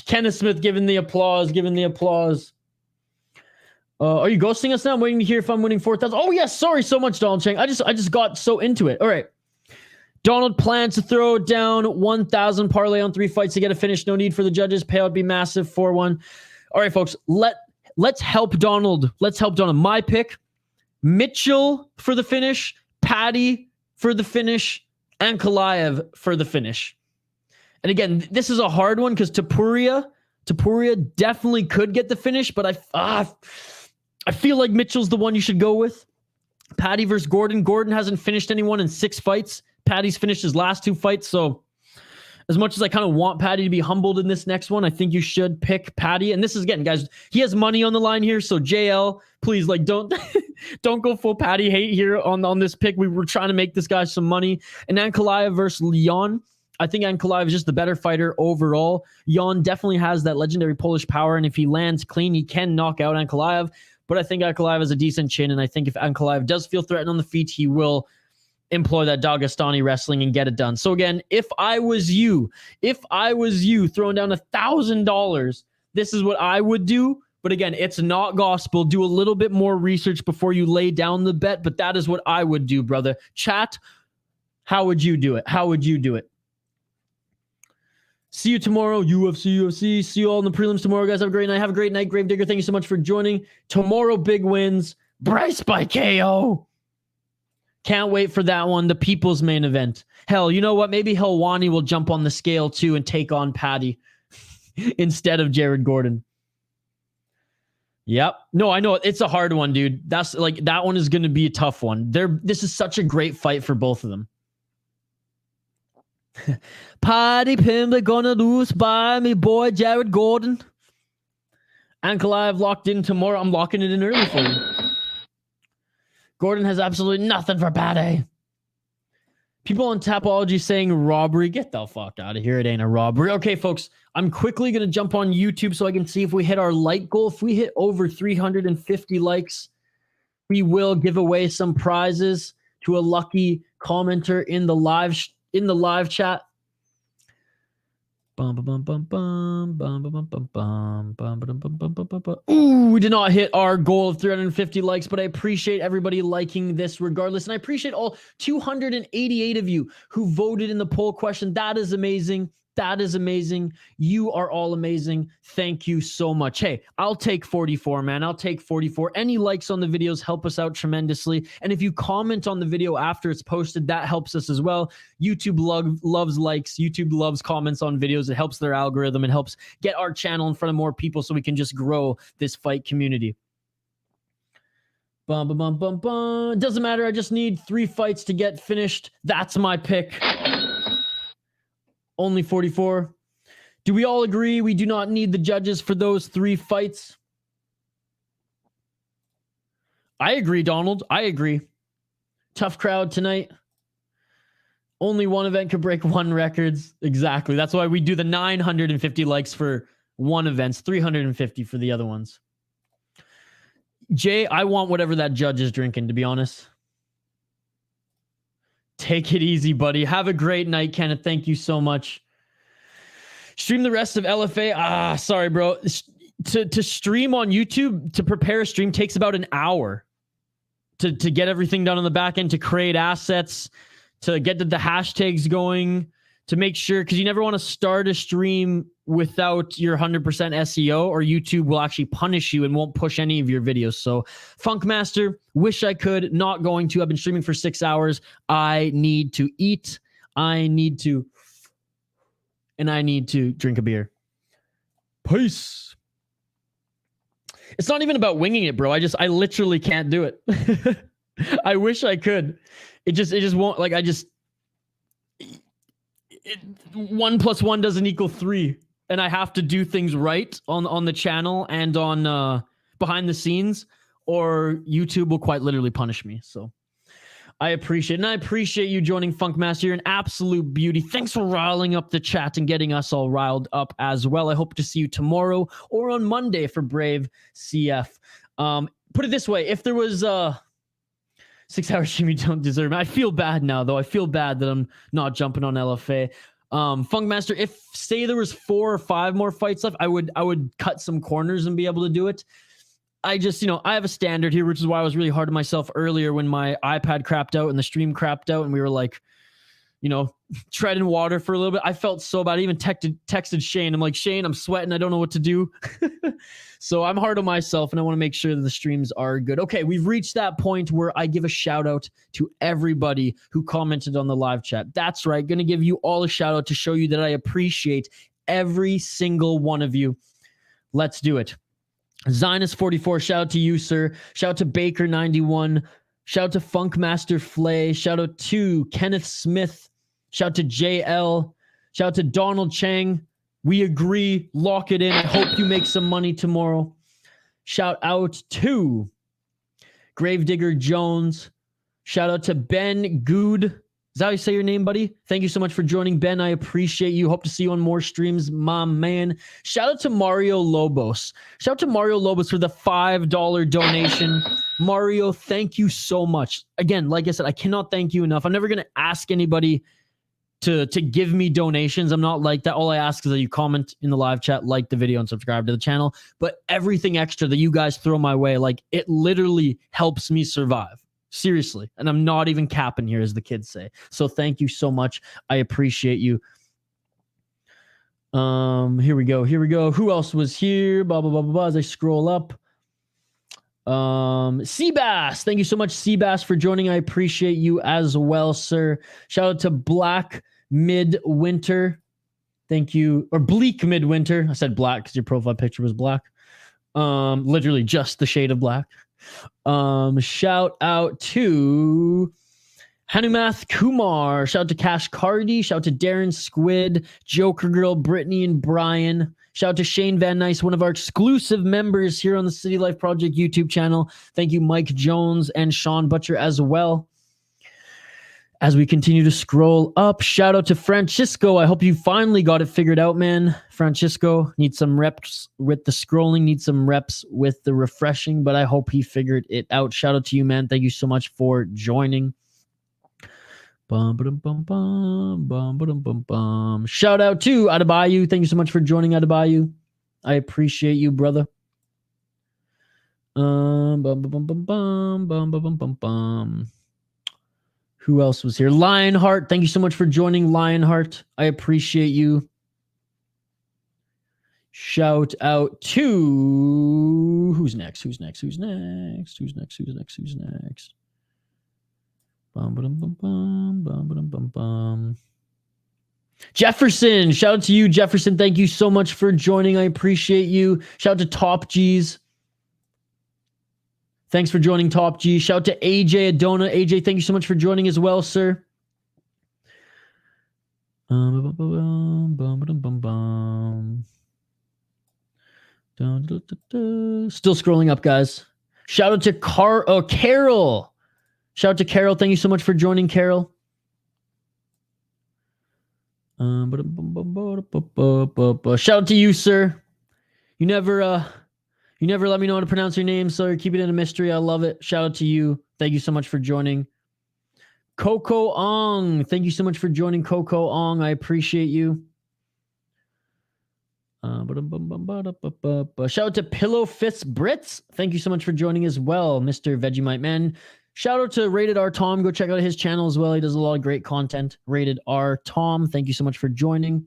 Kenneth Smith giving the applause, Are you ghosting us now? I'm waiting to hear if I'm winning 4,000. Oh, yes. Sorry so much, Donald Chang. I just got so into it. All right. Donald plans to throw down 1,000 parlay on 3 fights to get a finish. No need for the judges. Payout be massive. 4-1. All right, folks. Let's help Donald. My pick, Mitchell for the finish, Patty for the finish, and Kalaev for the finish. And again, this is a hard one because Topuria definitely could get the finish, but I feel like Mitchell's the one you should go with. Patty versus Gordon. Gordon hasn't finished anyone in 6 fights. Patty's finished his last 2 fights, so as much as I kind of want Patty to be humbled in this next one, I think you should pick Patty. And this is, again, guys, he has money on the line here, so JL, please, like, don't go full Patty hate here on this pick. We were trying to make this guy some money. And Ankalaev versus Leon. I think Ankalaev is just the better fighter overall. Jan definitely has that legendary Polish power, and if he lands clean, he can knock out Ankalaev. But I think Ankalaev has a decent chin, and I think if Ankalaev does feel threatened on the feet, he will employ that Dagestani wrestling and get it done. So again, if I was you throwing down $1,000, this is what I would do. But again, it's not gospel. Do a little bit more research before you lay down the bet, but that is what I would do, brother. Chat, how would you do it? See you tomorrow, UFC. See you all in the prelims tomorrow, guys. Have a great night. Gravedigger, thank you so much for joining. Tomorrow, big wins. Bryce by KO. Can't wait for that one. The people's main event. Hell, you know what? Maybe Helwani will jump on the scale too and take on Patty instead of Jared Gordon. Yep. No, I know. It's a hard one, dude. That's like, that one is going to be a tough one. This is such a great fight for both of them. Patty Pimblett gonna lose by me boy Jared Gordon. Ankalaev locked in tomorrow. I'm locking it in early for you. Gordon has absolutely nothing for Patty. People on Tapology saying robbery. Get the fuck out of here. It ain't a robbery. Okay, folks. I'm quickly going to jump on YouTube so I can see if we hit our like goal. If we hit over 350 likes, we will give away some prizes to a lucky commenter in the live chat. Ooh, we did not hit our goal of 350 likes, but I appreciate everybody liking this regardless. And I appreciate all 288 of you who voted in the poll question. That is amazing. That is amazing. You are all amazing. Thank you so much. Hey, I'll take 44, man. I'll take 44. Any likes on the videos help us out tremendously. And if you comment on the video after it's posted, that helps us as well. YouTube loves likes. YouTube loves comments on videos. It helps their algorithm. It helps get our channel in front of more people so we can just grow this fight community. Doesn't matter. I just need 3 fights to get finished. That's my pick. Only 44. Do we all agree we do not need the judges for those 3 fights? I agree, Donald. I agree. Tough crowd tonight. Only one event could break 1 records. Exactly. That's why we do the 950 likes for one event, 350 for the other ones. Jay, I want whatever that judge is drinking, to be honest. Take it easy, buddy. Have a great night, Kenneth. Thank you so much. Stream the rest of LFA. Sorry, bro. To stream on YouTube, to prepare a stream takes about an hour to get everything done on the back end, to create assets, to get the hashtags going, to make sure, because you never want to start a stream without your 100% SEO, or YouTube will actually punish you and won't push any of your videos. So Funkmaster, wish I could, not going to. I've been streaming for 6 hours. I need to eat. I need to drink a beer. Peace. It's not even about winging it, bro. I literally can't do it. I wish I could. It just won't, like, 1 + 1 doesn't equal 3. And I have to do things right on the channel and on behind the scenes, or YouTube will quite literally punish me. So I appreciate it. And I appreciate you joining Funkmaster. You're an absolute beauty. Thanks for riling up the chat and getting us all riled up as well. I hope to see you tomorrow or on Monday for Brave CF. Put it this way, if there was 6 hours stream, you don't deserve it. I feel bad now, though. I feel bad that I'm not jumping on LFA. Funkmaster, if say there was 4 or 5 more fights left, I would cut some corners and be able to do it. I just, I have a standard here, which is why I was really hard on myself earlier when my iPad crapped out and the stream crapped out and we were like, treading water for a little bit. I felt so bad. I even texted Shane. I'm like, Shane, I'm sweating. I don't know what to do. So I'm hard on myself and I want to make sure that the streams are good. Okay, we've reached that point where I give a shout out to everybody who commented on the live chat. That's right. Going to give you all a shout out to show you that I appreciate every single one of you. Let's do it. Zionist44, shout out to you, sir. Shout out to Baker91. Shout out to Funkmaster Flay. Shout out to Kenneth Smith. Shout out to JL. Shout out to Donald Chang. We agree. Lock it in. I hope you make some money tomorrow. Shout out to Gravedigger Jones. Shout out to Ben Good. Is that how you say your name, buddy? Thank you so much for joining, Ben. I appreciate you. Hope to see you on more streams, my man. Shout out to Mario Lobos. Shout out to Mario Lobos for the $5 donation. Mario, thank you so much. Again, like I said, I cannot thank you enough. I'm never going to ask anybody to give me donations. I'm not like that. All I ask is that you comment in the live chat, like the video, and subscribe to the channel. But everything extra that you guys throw my way, like, it literally helps me survive. Seriously. And I'm not even capping here, as the kids say. So thank you so much. I appreciate you. Here we go. Who else was here? Blah, blah, blah, blah, blah. As I scroll up. Seabass. Thank you so much, Seabass, for joining. I appreciate you as well, sir. Shout out to Black Midwinter. Thank you. Or Bleak Midwinter. I said black because your profile picture was black. Literally just the shade of black. Shout out to Hanumath Kumar. Shout out to Cash Cardi. Shout out to Darren Squid, Joker Girl, Brittany, and Brian. Shout out to Shane Van Nice, one of our exclusive members here on the City Life Project YouTube channel. Thank you, Mike Jones and Sean Butcher as well. As we continue to scroll up, shout out to Francisco. I hope you finally got it figured out, man. Francisco, needs some reps with the scrolling, needs some reps with the refreshing, but I hope he figured it out. Shout out to you, man. Thank you so much for joining. Shout out to Adebayo. Thank you so much for joining, Adebayo. I appreciate you, brother. Who else was here? Lionheart. Thank you so much for joining, Lionheart. I appreciate you. Shout out to who's next? Jefferson. Shout out to you, Jefferson. Thank you so much for joining. I appreciate you. Shout out to Top G's. Thanks for joining, Top G. Shout out to AJ Adona. AJ, thank you so much for joining as well, sir. Still scrolling up, guys. Shout out to Carol. Shout out to Carol. Thank you so much for joining, Carol. Shout out to you, sir. You never let me know how to pronounce your name, so keep it in a mystery. I love it. Shout out to you. Thank you so much for joining. Coco Ong. Thank you so much for joining, Coco Ong. I appreciate you. Shout out to Pillow Fists Brits. Thank you so much for joining as well, Mr. Vegemite Man. Shout out to Rated R Tom. Go check out his channel as well. He does a lot of great content. Rated R Tom. Thank you so much for joining.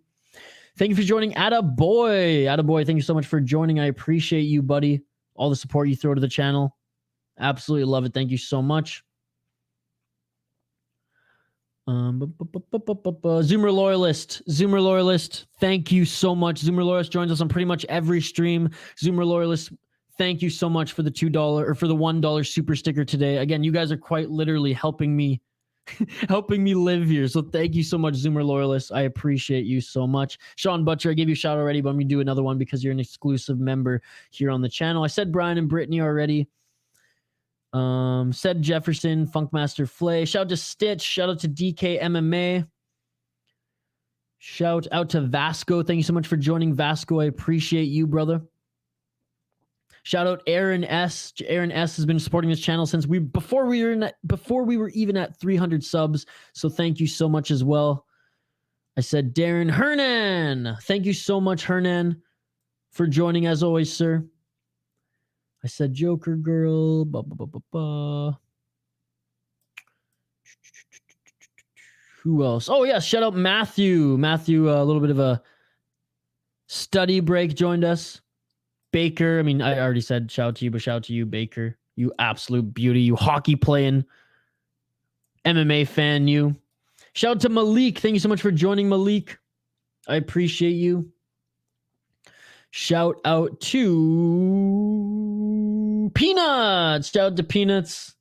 Thank you for joining. Attaboy, thank you so much for joining. I appreciate you, buddy. All the support you throw to the channel. Absolutely love it. Thank you so much. Zoomer Loyalist, thank you so much. Zoomer Loyalist joins us on pretty much every stream. Zoomer Loyalist, thank you so much for the $2 or for the $1 super sticker today. Again, you guys are quite literally helping me live here. So thank you so much, Zoomer Loyalist. I appreciate you so much. Sean Butcher, I gave you a shout already, but I'm gonna do another one because you're an exclusive member here on the channel. I said Brian and Brittany already. Said Jefferson, Funkmaster Flay. Shout out to Stitch. Shout out to DK MMA. Shout out to Vasco. Thank you so much for joining, Vasco. I appreciate you, brother. Shout out Aaron S. Aaron S has been supporting this channel since before we were even at 300 subs. So thank you so much as well. I said Darren Hernan. Thank you so much, Hernan, for joining as always, sir. I said Joker Girl. Who else? Oh, yeah. Shout out Matthew. Matthew, a little bit of a study break, joined us. Baker. I mean, I already said shout out to you, but shout out to you, Baker. You absolute beauty. You hockey playing MMA fan, you. Shout out to Malik. Thank you so much for joining, Malik. I appreciate you. Shout out to Peanuts. Shout out to Peanuts.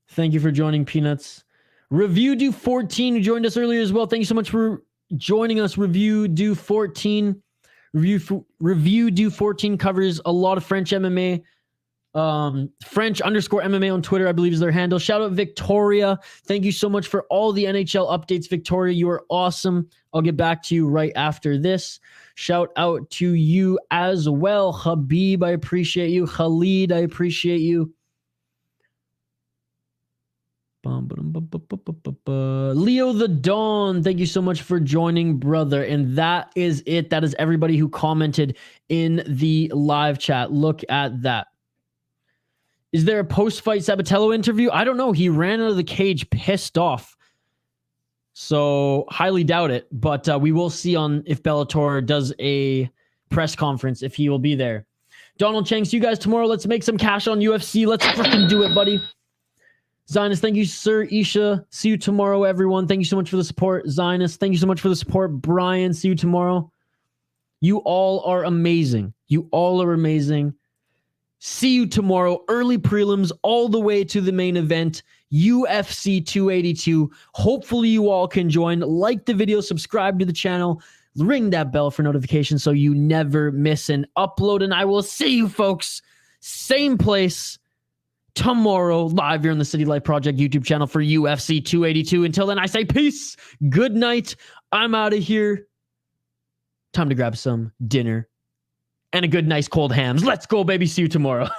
Thank you for joining, Peanuts. Review Do 14, who joined us earlier as well. Thank you so much for joining us. Review Do 14. Review Do 14 covers a lot of French MMA. French_MMA on Twitter, I believe, is their handle. Shout out Victoria. Thank you so much for all the NHL updates, Victoria. You are awesome. I'll get back to you right after this. Shout out to you as well, Habib. I appreciate you. Khalid, I appreciate you. Leo the Dawn, thank you so much for joining, brother. And that is it. That is everybody who commented in the live chat. Look at that. Is there a post-fight Sabatello interview? I don't know. He ran out of the cage pissed off. So highly doubt it. But we will see on if Bellator does a press conference, if he will be there. Donald Chang, see you guys tomorrow. Let's make some cash on UFC. Let's freaking do it, buddy. Zionist, thank you, sir. Isha, see you tomorrow, everyone. Thank you so much for the support. Zionist, thank you so much for the support. Brian, see you tomorrow. You all are amazing. You all are amazing. See you tomorrow. Early prelims all the way to the main event, UFC 282. Hopefully you all can join. Like the video, subscribe to the channel, ring that bell for notifications so you never miss an upload. And I will see you folks, same place, tomorrow, live here on the City Life Project YouTube channel for UFC 282. Until then, I say peace. Good night. I'm out of here. Time to grab some dinner and a good, nice cold hams. Let's go, baby. See you tomorrow.